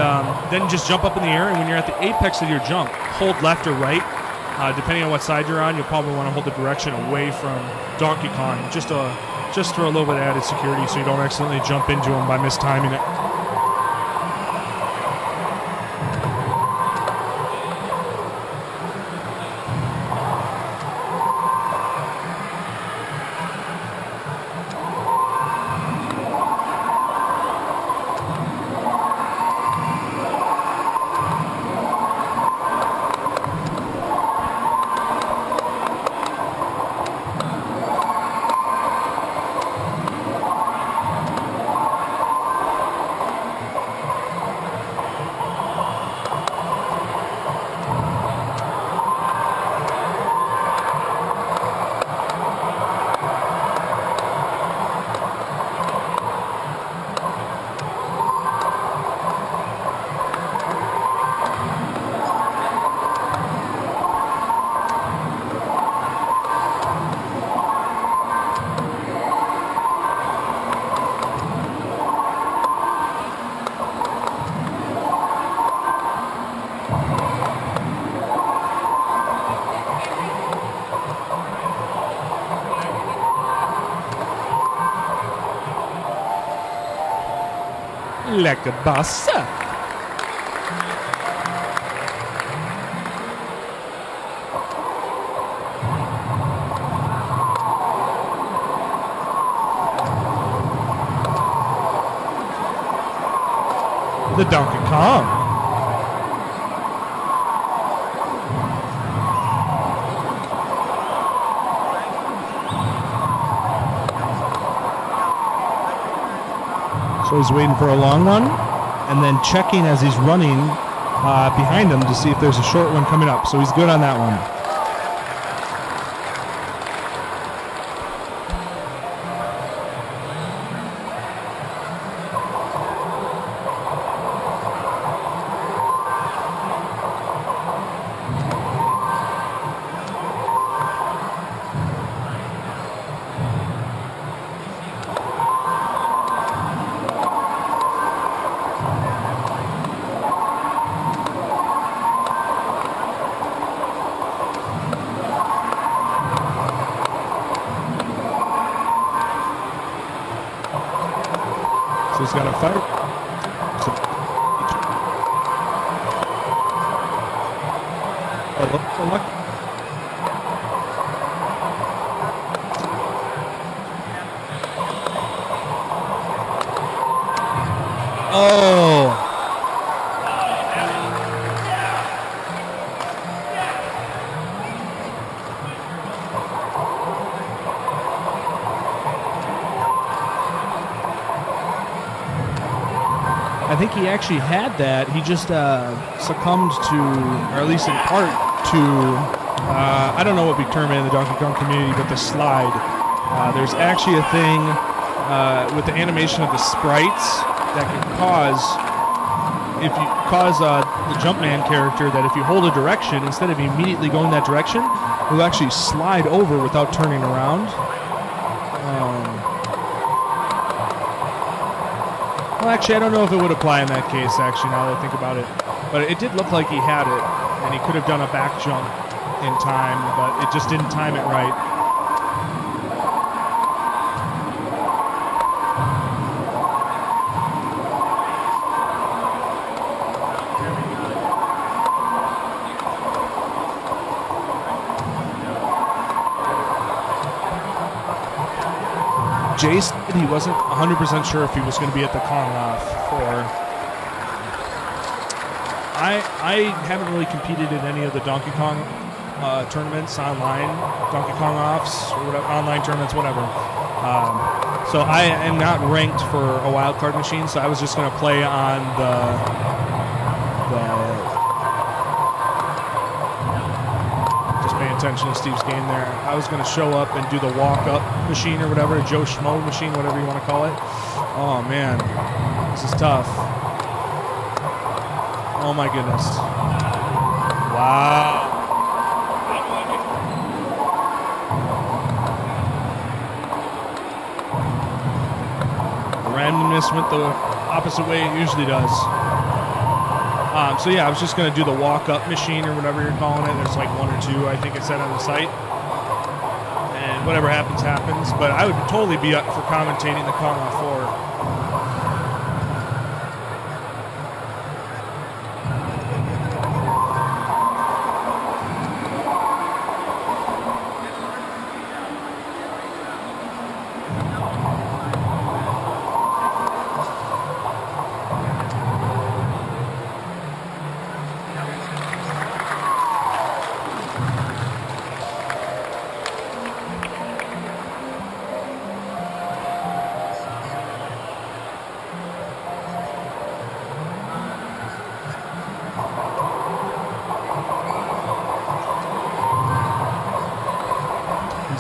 then just jump up in the air, and when you're at the apex of your jump, hold left or right. Depending on what side you're on, you'll probably want to hold the direction away from Donkey Kong, just for a little bit of added security so you don't accidentally jump into him by mistiming it. Lekker bassa. The Donkey Kong. So he's waiting for a long one, and then checking as he's running behind him to see if there's a short one coming up. So he's good on that one. who's got a fire. So, oh. I think he actually had that. He just succumbed to, or at least in part, to, I don't know what we term it in the Donkey Kong community, but the slide. There's actually a thing with the animation of the sprites that can cause, if you cause the Jumpman character, that if you hold a direction, instead of immediately going that direction, it will actually slide over without turning around. Well, actually, I don't know if it would apply in that case, actually, now that I think about it. But it did look like he had it, and he could have done a back jump in time, but it just didn't time it right. Jay said he wasn't 100% sure if he was going to be at the Kong Off for. I haven't really competed in any of the Donkey Kong tournaments online, Donkey Kong Offs, or whatever, online tournaments, whatever. So I am not ranked for a wild card machine, so I was just going to play on the attention to Steve's game there. I was going to show up and do the walk-up machine or whatever, Joe Schmo machine, whatever you want to call it. Oh, man. This is tough. Oh, my goodness. Wow. The randomness went the opposite way it usually does. So yeah, I was just going to do the walk-up machine or whatever you're calling it. There's like one or two, I think it said on the site. And whatever happens, happens. But I would totally be up for commentating the Kong Off 4.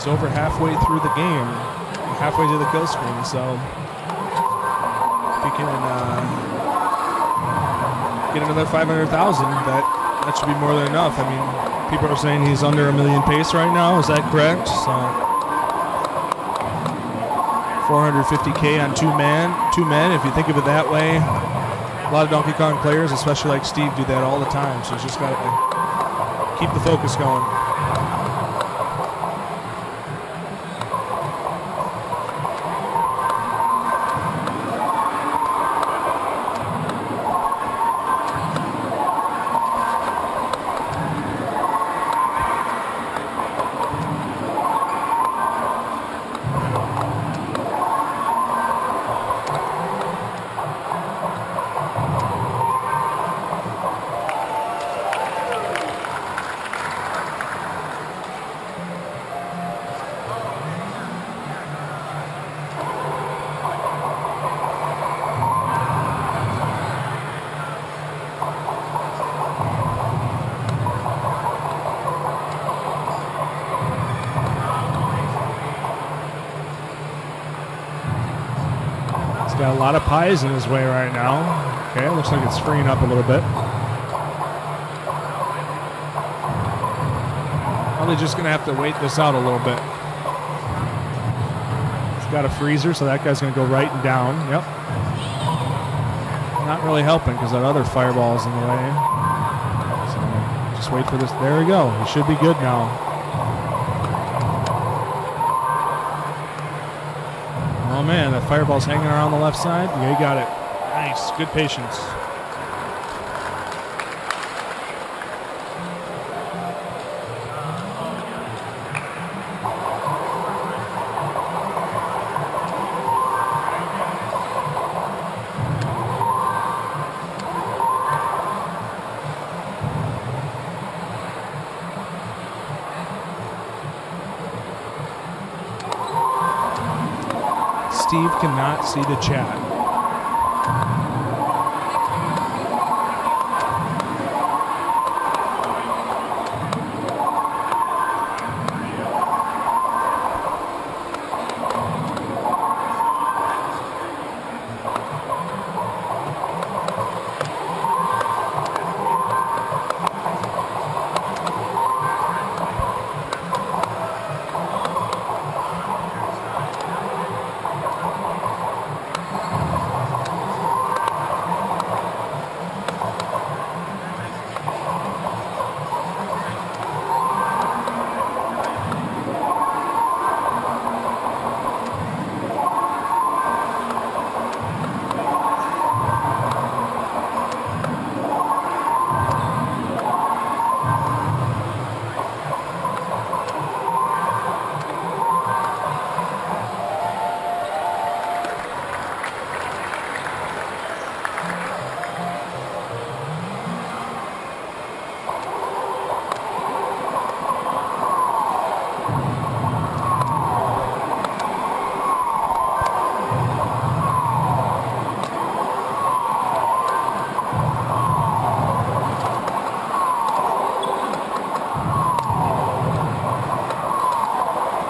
Over halfway through the game, halfway to the kill screen, so if he can get another 500,000, that should be more than enough. I mean, people are saying he's under 1 million pace right now, is that correct? So 450K on two men, if you think of it that way. A lot of Donkey Kong players, especially like Steve, do that all the time, so he's just got to keep the focus going. Got a lot of pies in his way right now. Okay, looks like it's freeing up a little bit. Probably just going to have to wait this out a little bit. He's got a freezer, so that guy's going to go right and down. Yep. Not really helping because that other fireball's in the way. So just wait for this. There we go. He should be good now. Oh, man, that fireball's hanging around the left side. Yeah, you got it. Nice. Good patience. Steve cannot see the chat.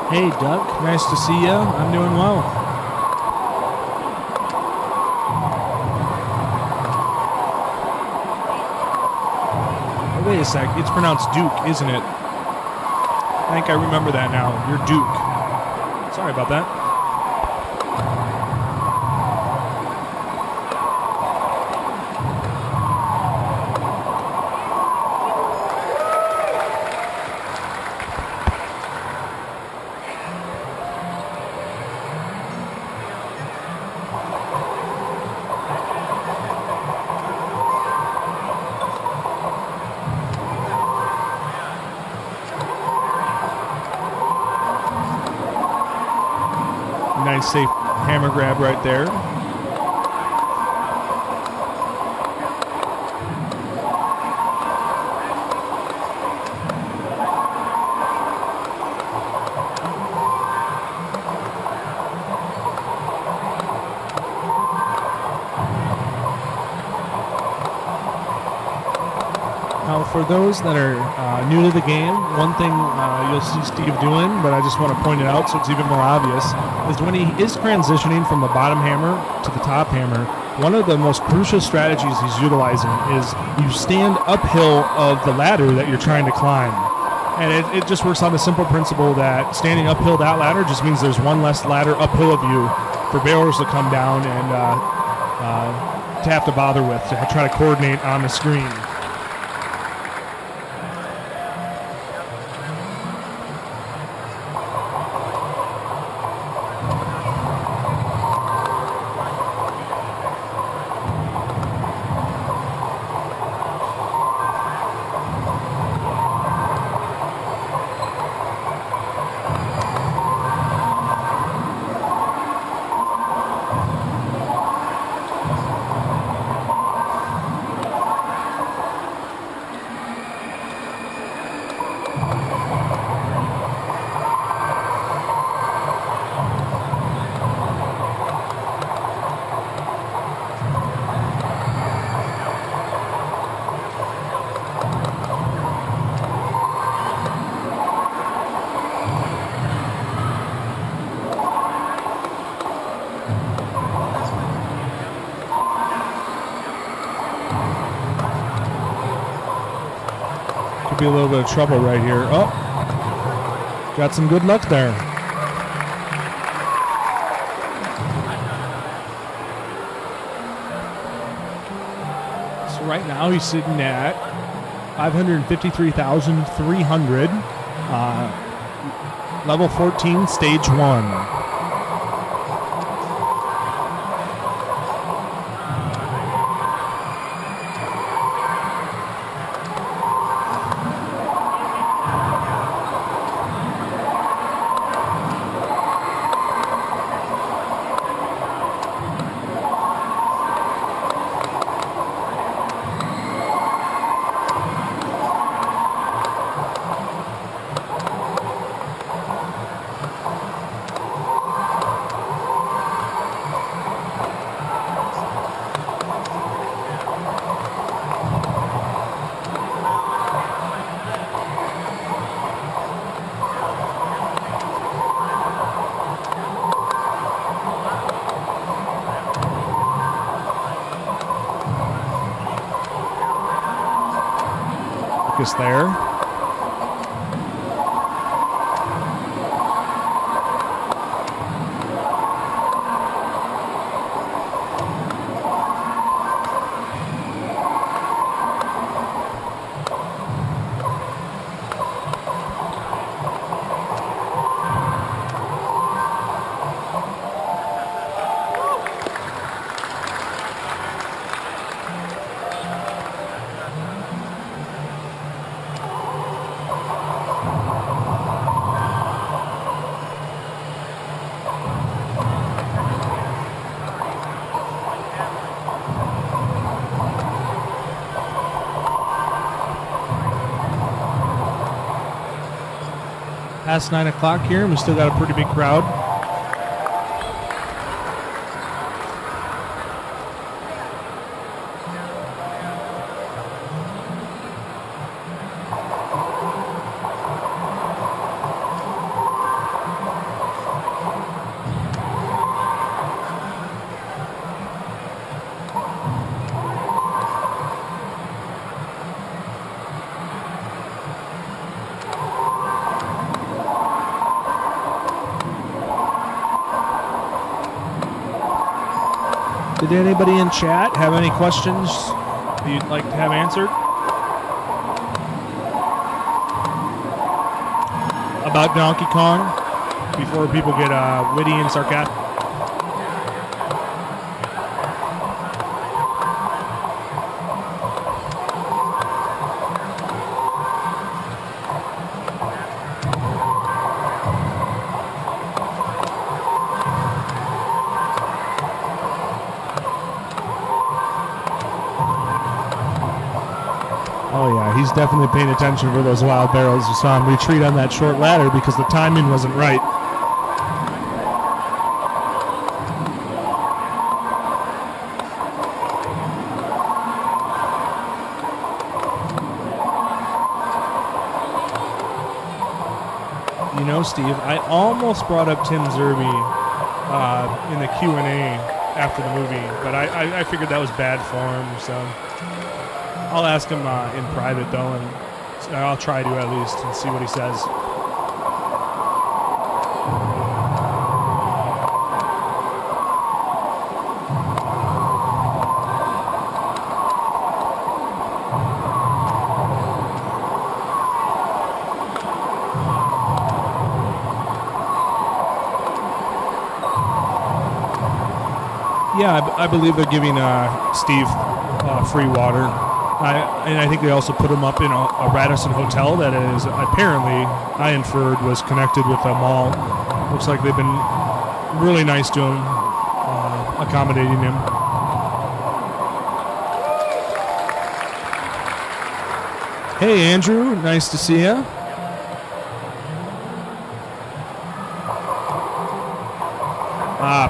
Hey, Duck. Nice to see you. I'm doing well. Oh, wait a sec. It's pronounced Duke, isn't it? I think I remember that now. You're Duke. Sorry about that. Nice safe hammer grab right there. Now, for those that are new to the game, one thing you'll see Steve doing, but I just want to point it out so it's even more obvious, is when he is transitioning from the bottom hammer to the top hammer, one of the most crucial strategies he's utilizing is you stand uphill of the ladder that you're trying to climb. And it just works on the simple principle that standing uphill that ladder just means there's one less ladder uphill of you for barrels to come down and to have to bother with, to try to coordinate on the screen. Be a little bit of trouble right here. Oh, got some good luck there. So right now he's sitting at 553,300, level 14, stage 1. focus there. Past 9 o'clock here, and we still got a pretty big crowd. Did anybody in chat have any questions you'd like to have answered about Donkey Kong before people get witty and sarcastic? He's definitely paying attention for those wild barrels. You saw him retreat on that short ladder because the timing wasn't right. You know, Steve, I almost brought up Tim Zerbe in the Q&A after the movie, but I figured that was bad form, so... I'll ask him in private, though, and I'll try to at least and see what he says. Yeah, I believe they're giving Steve free water. And I think they also put him up in a Radisson hotel that is apparently, I inferred, was connected with a mall. Looks like they've been really nice to him, accommodating him. Hey, Andrew, nice to see you.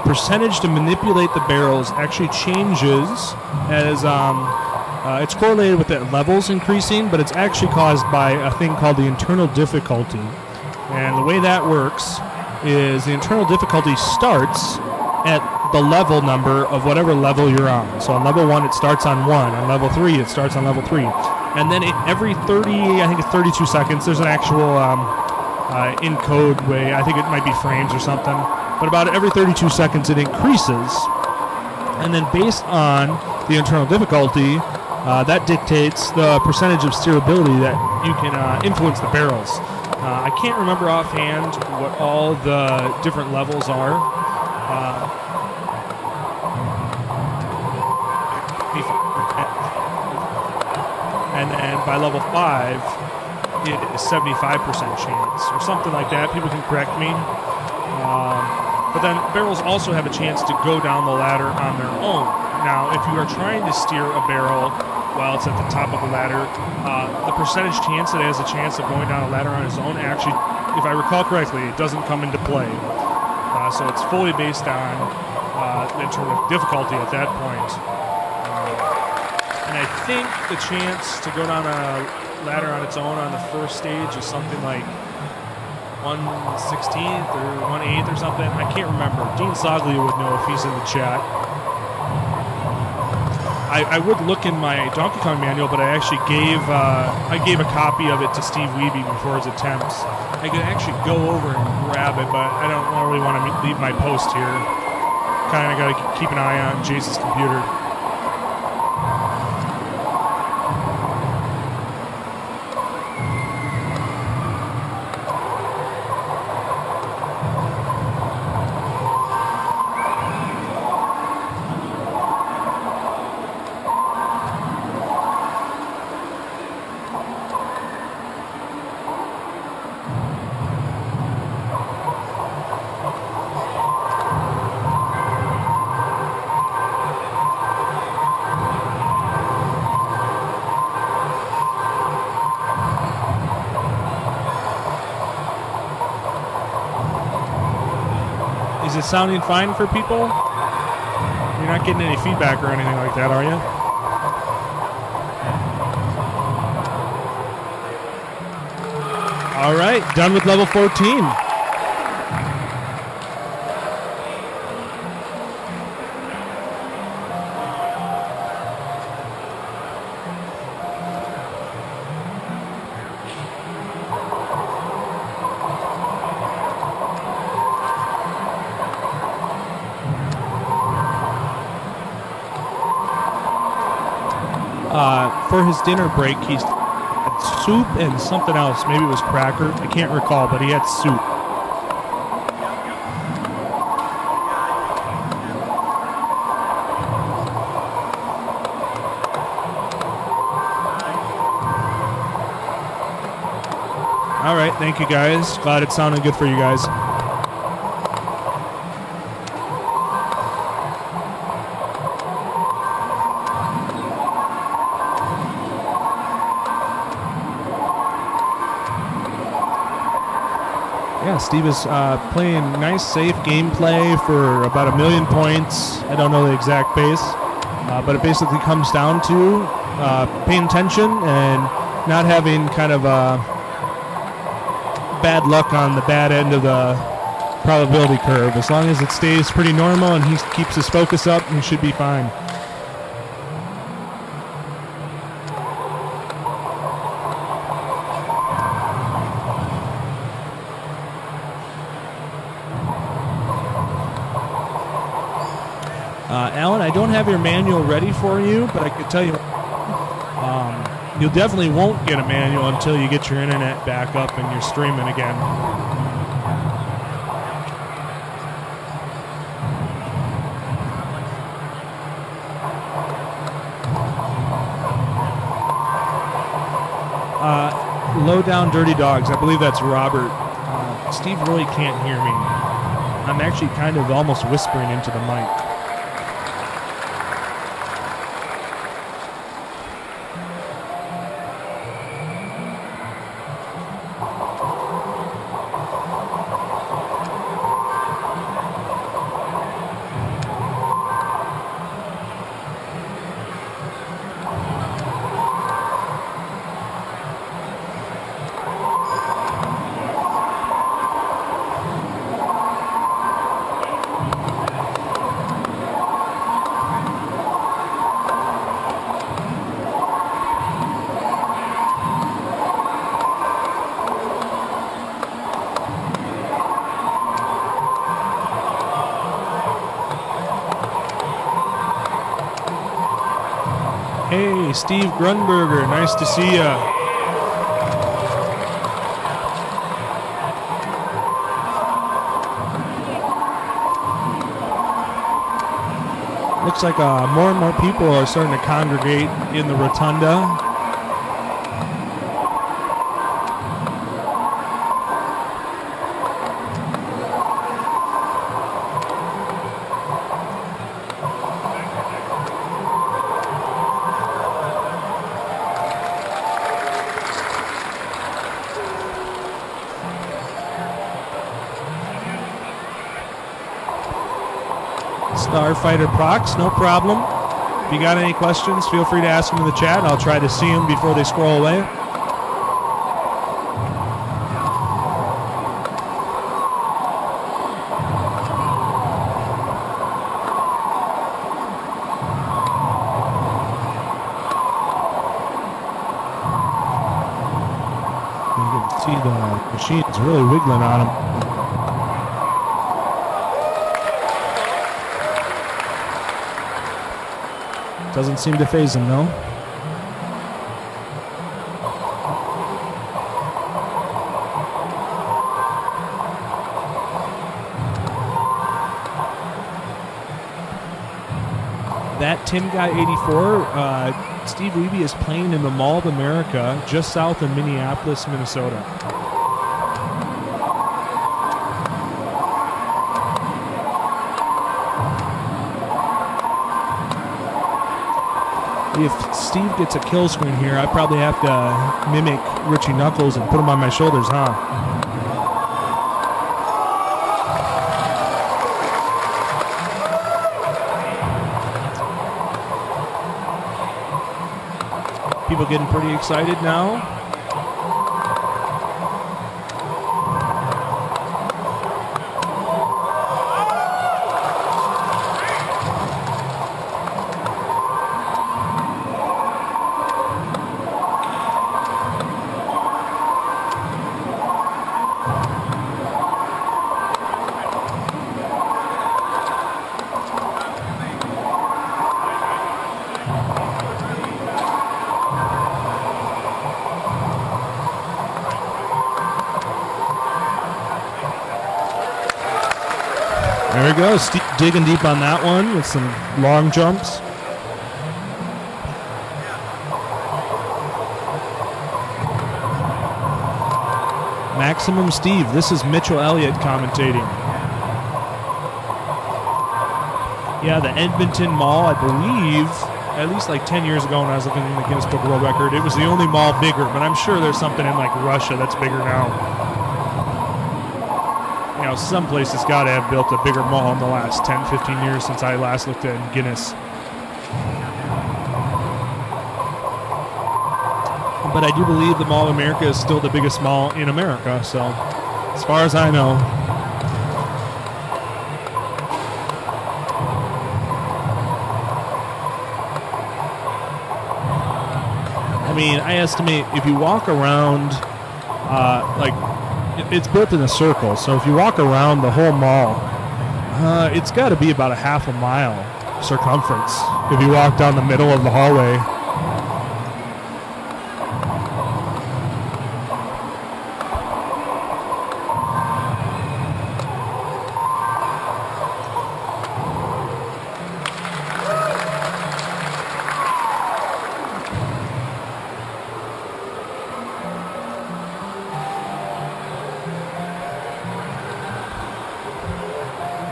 Percentage to manipulate the barrels actually changes as... it's correlated with the levels increasing, but it's actually caused by a thing called the internal difficulty. And the way that works is the internal difficulty starts at the level number of whatever level you're on. So on level 1, it starts on 1. On level 3, it starts on level 3. And then every 30, I think it's 32 seconds, there's an actual encode way. I think it might be frames or something. But about every 32 seconds, it increases. And then based on the internal difficulty, that dictates the percentage of steerability that you can influence the barrels. I can't remember offhand what all the different levels are. And then by level 5, it is 75% chance or something like that. People can correct me. But then barrels also have a chance to go down the ladder on their own. Now, if you are trying to steer a barrel while it's at the top of the ladder, the percentage chance that it has a chance of going down a ladder on its own actually, if I recall correctly, it doesn't come into play. So it's fully based on in terms of difficulty at that point. And I think the chance to go down a ladder on its own on the first stage is something like 1/16th or 1/8 or something. I can't remember. Dean Soglia would know if he's in the chat. I would look in my Donkey Kong manual, but I actually gave a copy of it to Steve Wiebe before his attempts. I could actually go over and grab it, but I don't really want to leave my post here. Kind of got to keep an eye on Jace's computer. Is it sounding fine for people? You're not getting any feedback or anything like that, are you? All right, done with level 14. For his dinner break, he's had soup and something else. Maybe it was cracker. I can't recall, but he had soup. All right, thank you guys. Glad it sounded good for you guys. Yeah, Steve is playing nice, safe gameplay for about 1 million points. I don't know the exact base, but it basically comes down to paying attention and not having kind of bad luck on the bad end of the probability curve. As long as it stays pretty normal and he keeps his focus up, he should be fine. Alan, I don't have your manual ready for you, but I could tell you, you definitely won't get a manual until you get your internet back up and you're streaming again. Low down dirty dogs. I believe that's Robert. Steve really can't hear me. I'm actually kind of almost whispering into the mic. Hey, Steve Grunberger, nice to see ya. Looks like more and more people are starting to congregate in the rotunda. Starfighter Prox, no problem. If you got any questions, feel free to ask them in the chat. I'll try to see them before they scroll away. See the machine's really wiggling on him. Doesn't seem to faze him, though. That Tim Guy 84, Steve Wiebe is playing in the Mall of America just south of Minneapolis, Minnesota. If Steve gets a kill screen here, I probably have to mimic Richie Knuckles and put him on my shoulders, huh? People getting pretty excited now. There we go, digging deep on that one with some long jumps. Maximum Steve, this is Mitch Elliot commentating. Yeah, the Edmonton Mall, I believe, at least like 10 years ago when I was looking in the Guinness Book of World Record, it was the only mall bigger, but I'm sure there's something in like Russia that's bigger now. You know, some places got to have built a bigger mall in the last 10, 15 years since I last looked at Guinness. But I do believe the Mall of America is still the biggest mall in America, so as far as I know. I mean, I estimate if you walk around, it's built in a circle, so if you walk around the whole mall, it's got to be about a half a mile circumference if you walk down the middle of the hallway.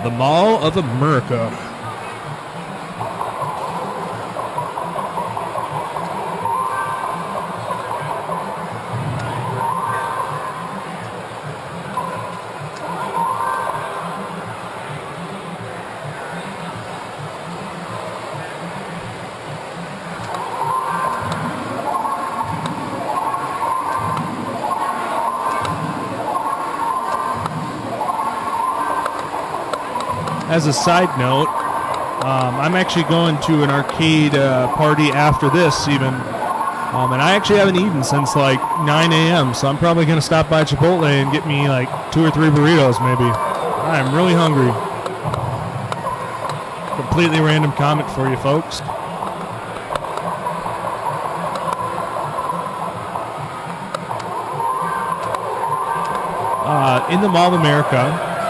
The Mall of America. As a side note, I'm actually going to an arcade party after this even. And I actually haven't eaten since like 9 a.m., so I'm probably going to stop by Chipotle and get me like 2 or 3 burritos maybe. I'm really hungry. Completely random comment for you folks. In the Mall of America,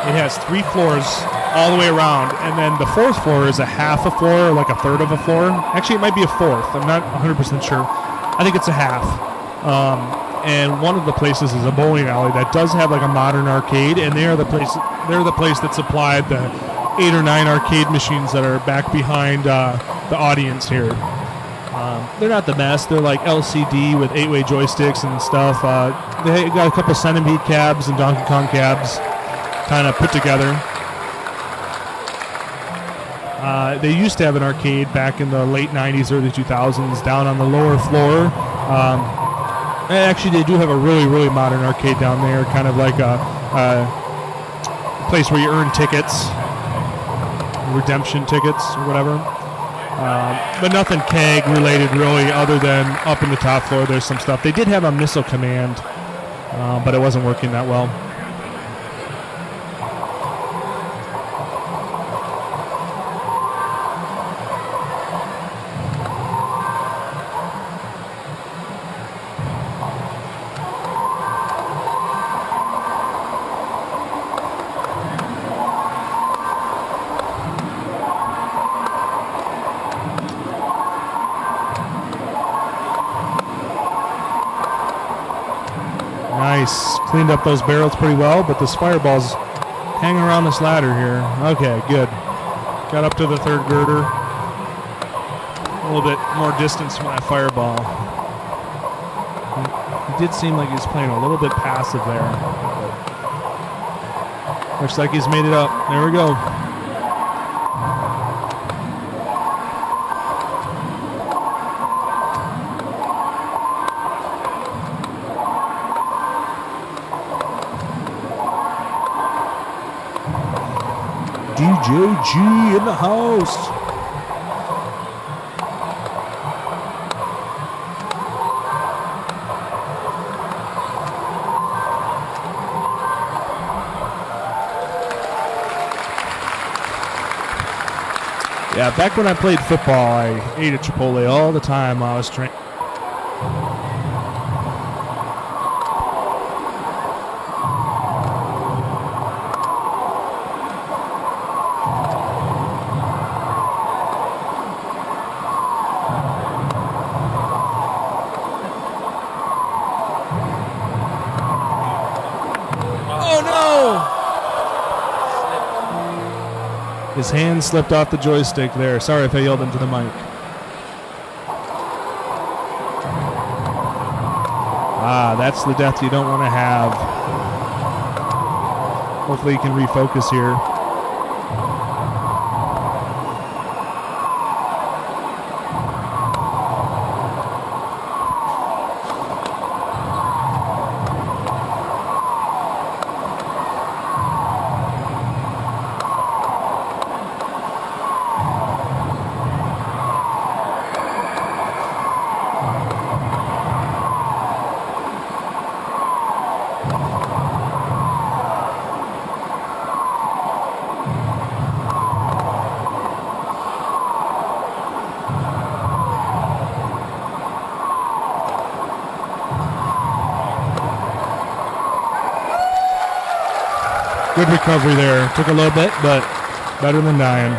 it has 3 floors all the way around, and then the 4th floor is a half a floor, or like a third of a floor. Actually, it might be a 4th. I'm not 100% sure. I think it's a half. And one of the places is a bowling alley that does have like a modern arcade, and they're the place that supplied the 8 or 9 arcade machines that are back behind the audience here. They're not the best. They're like LCD with 8-way joysticks and stuff. They got a couple Centipede cabs and Donkey Kong cabs kind of put together. They used to have an arcade back in the late 90s, early 2000s down on the lower floor. Actually, they do have a really, really modern arcade down there, kind of like a place where you earn tickets, redemption tickets or whatever. But nothing keg related really, other than up in the top floor there's some stuff. They did have a Missile Command but it wasn't working that well. Nice. Cleaned up those barrels pretty well, but this fireball's hanging around this ladder here. Okay, good. Got up to the third girder. A little bit more distance from that fireball. He did seem like he was playing a little bit passive there. Looks like he's made it up. There we go. DJG in the house. Yeah, back when I played football, I ate at Chipotle all the time while I was training. His hand slipped off the joystick there. Sorry if I yelled into the mic. Ah, that's the death you don't want to have. Hopefully you can refocus here. Good recovery there. Took a little bit, but better than dying.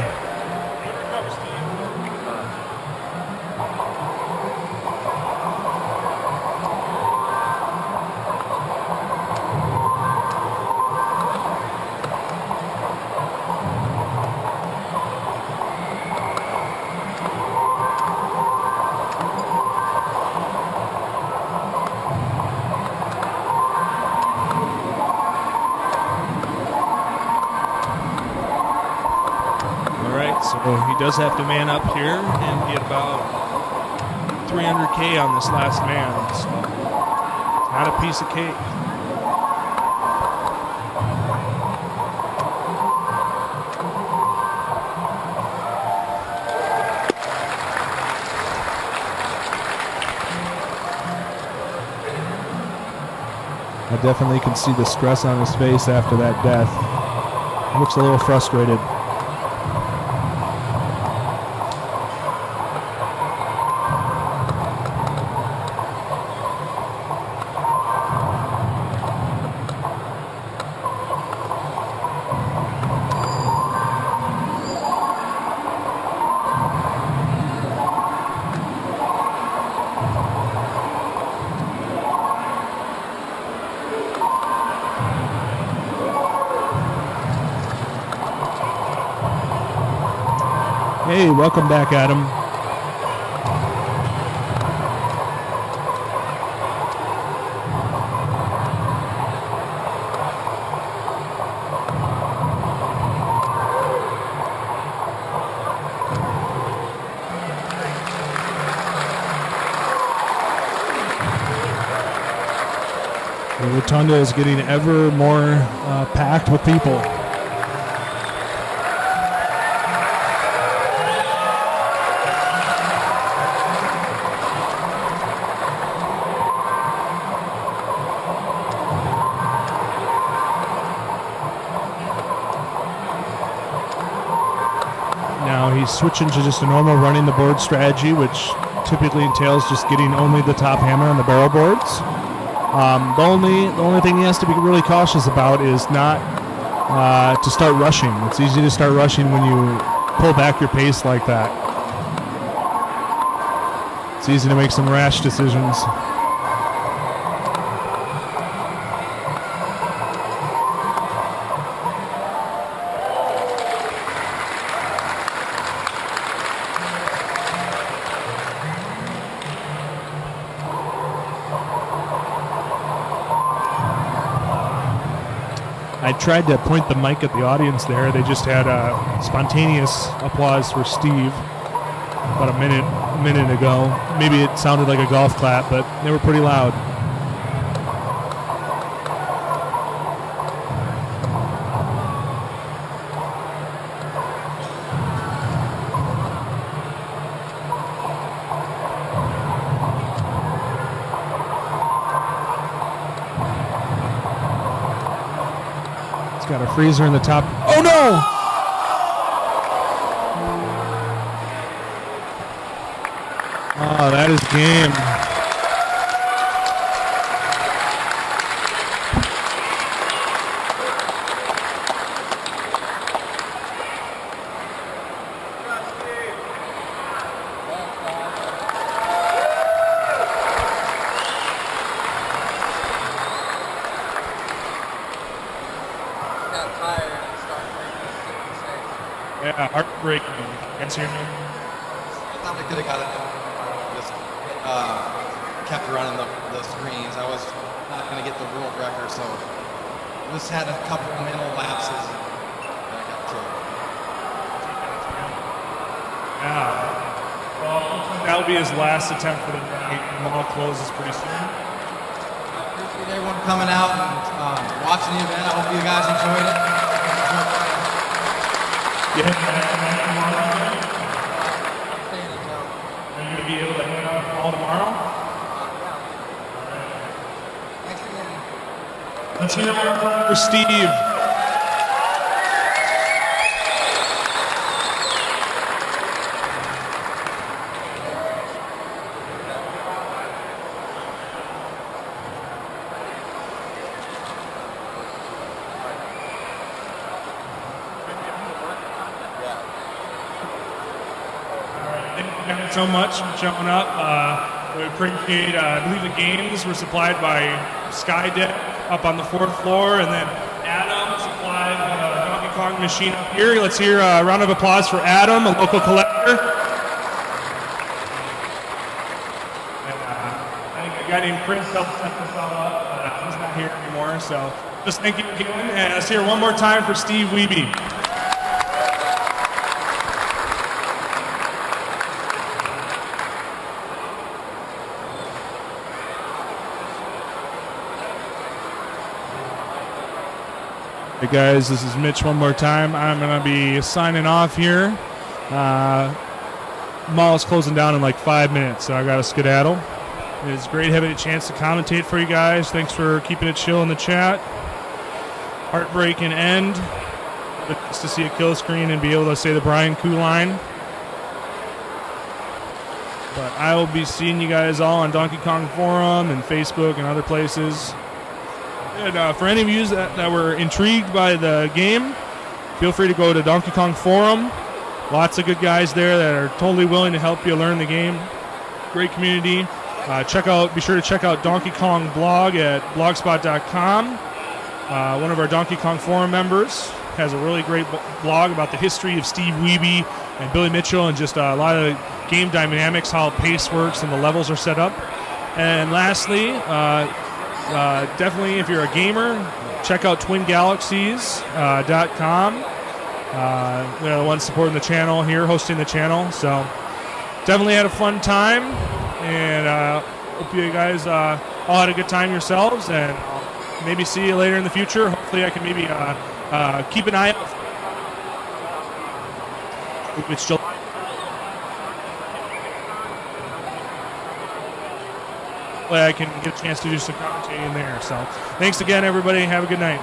He does have to man up here and get about 300K on this last man. So it's not a piece of cake. I definitely can see the stress on his face after that death. He looks a little frustrated. Hey, welcome back, Adam. The rotunda is getting ever more packed with people. switching to just a normal running the board strategy, which typically entails just getting only the top hammer on the barrel boards. The only thing he has to be really cautious about is not to start rushing. It's easy to start rushing when you pull back your pace like that. It's easy to make some rash decisions. I tried to point the mic at the audience there. They just had spontaneous applause for Steve about a minute ago. Maybe it sounded like a golf clap, but they were pretty loud. Got a freezer in the top. Oh no! Oh, that is game. Yeah, heartbreaking. Can't hear me. I thought we could have got it. Just kept running the screens. I was not going to get the world record, so just had a couple of mental lapses. I got killed. Yeah. Well, that'll be his last attempt for the night. The mall closes pretty soon. I appreciate everyone coming out and watching the event. I hope you guys enjoyed it. Are you going to be able to hang out all tomorrow? Let's hear it for Steve. Thank you so much for showing up. We appreciate, I believe the games were supplied by Skydeck up on the 4th floor, and then Adam supplied the Donkey Kong machine up here. Let's hear a round of applause for Adam, a local collector. And I think a guy named Chris helped set this all up, but he's not here anymore, so just thank you again. And let's hear one more time for Steve Wiebe. Hey guys, this is Mitch one more time. I'm going to be signing off here. Mall is closing down in like 5 minutes, so I got to skedaddle. It's great having a chance to commentate for you guys. Thanks for keeping it chill in the chat. Heartbreaking end. But just to see a kill screen and be able to say the Brian Koo line. But I will be seeing you guys all on Donkey Kong Forum and Facebook and other places. And for any of you that were intrigued by the game, feel free to go to Donkey Kong Forum. Lots of good guys there that are totally willing to help you learn the game. Great community. Be sure to check out Donkey Kong blog at blogspot.com. One of our Donkey Kong Forum members has a really great blog about the history of Steve Wiebe and Billy Mitchell and just a lot of game dynamics, how pace works and the levels are set up. And lastly, definitely, if you're a gamer, check out twingalaxies.com. They're the ones supporting the channel here, hosting the channel. So definitely had a fun time, and hope you guys all had a good time yourselves, and maybe see you later in the future. Hopefully I can maybe keep an eye out. It's still I can get a chance to do some commentating there. So thanks again, everybody. Have a good night.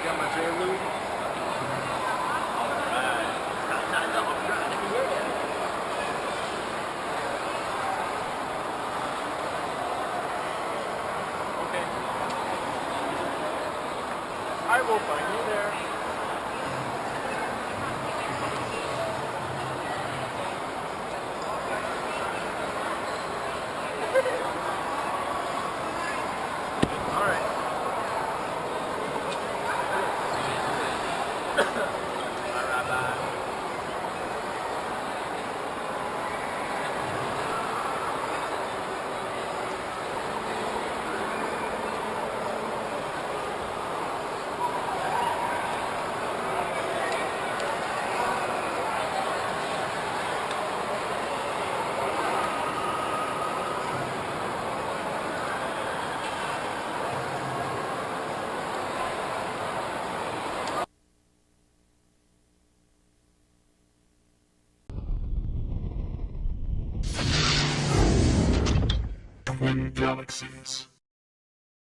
Got my J Lou. Okay. I will find you there. All right. Galaxies.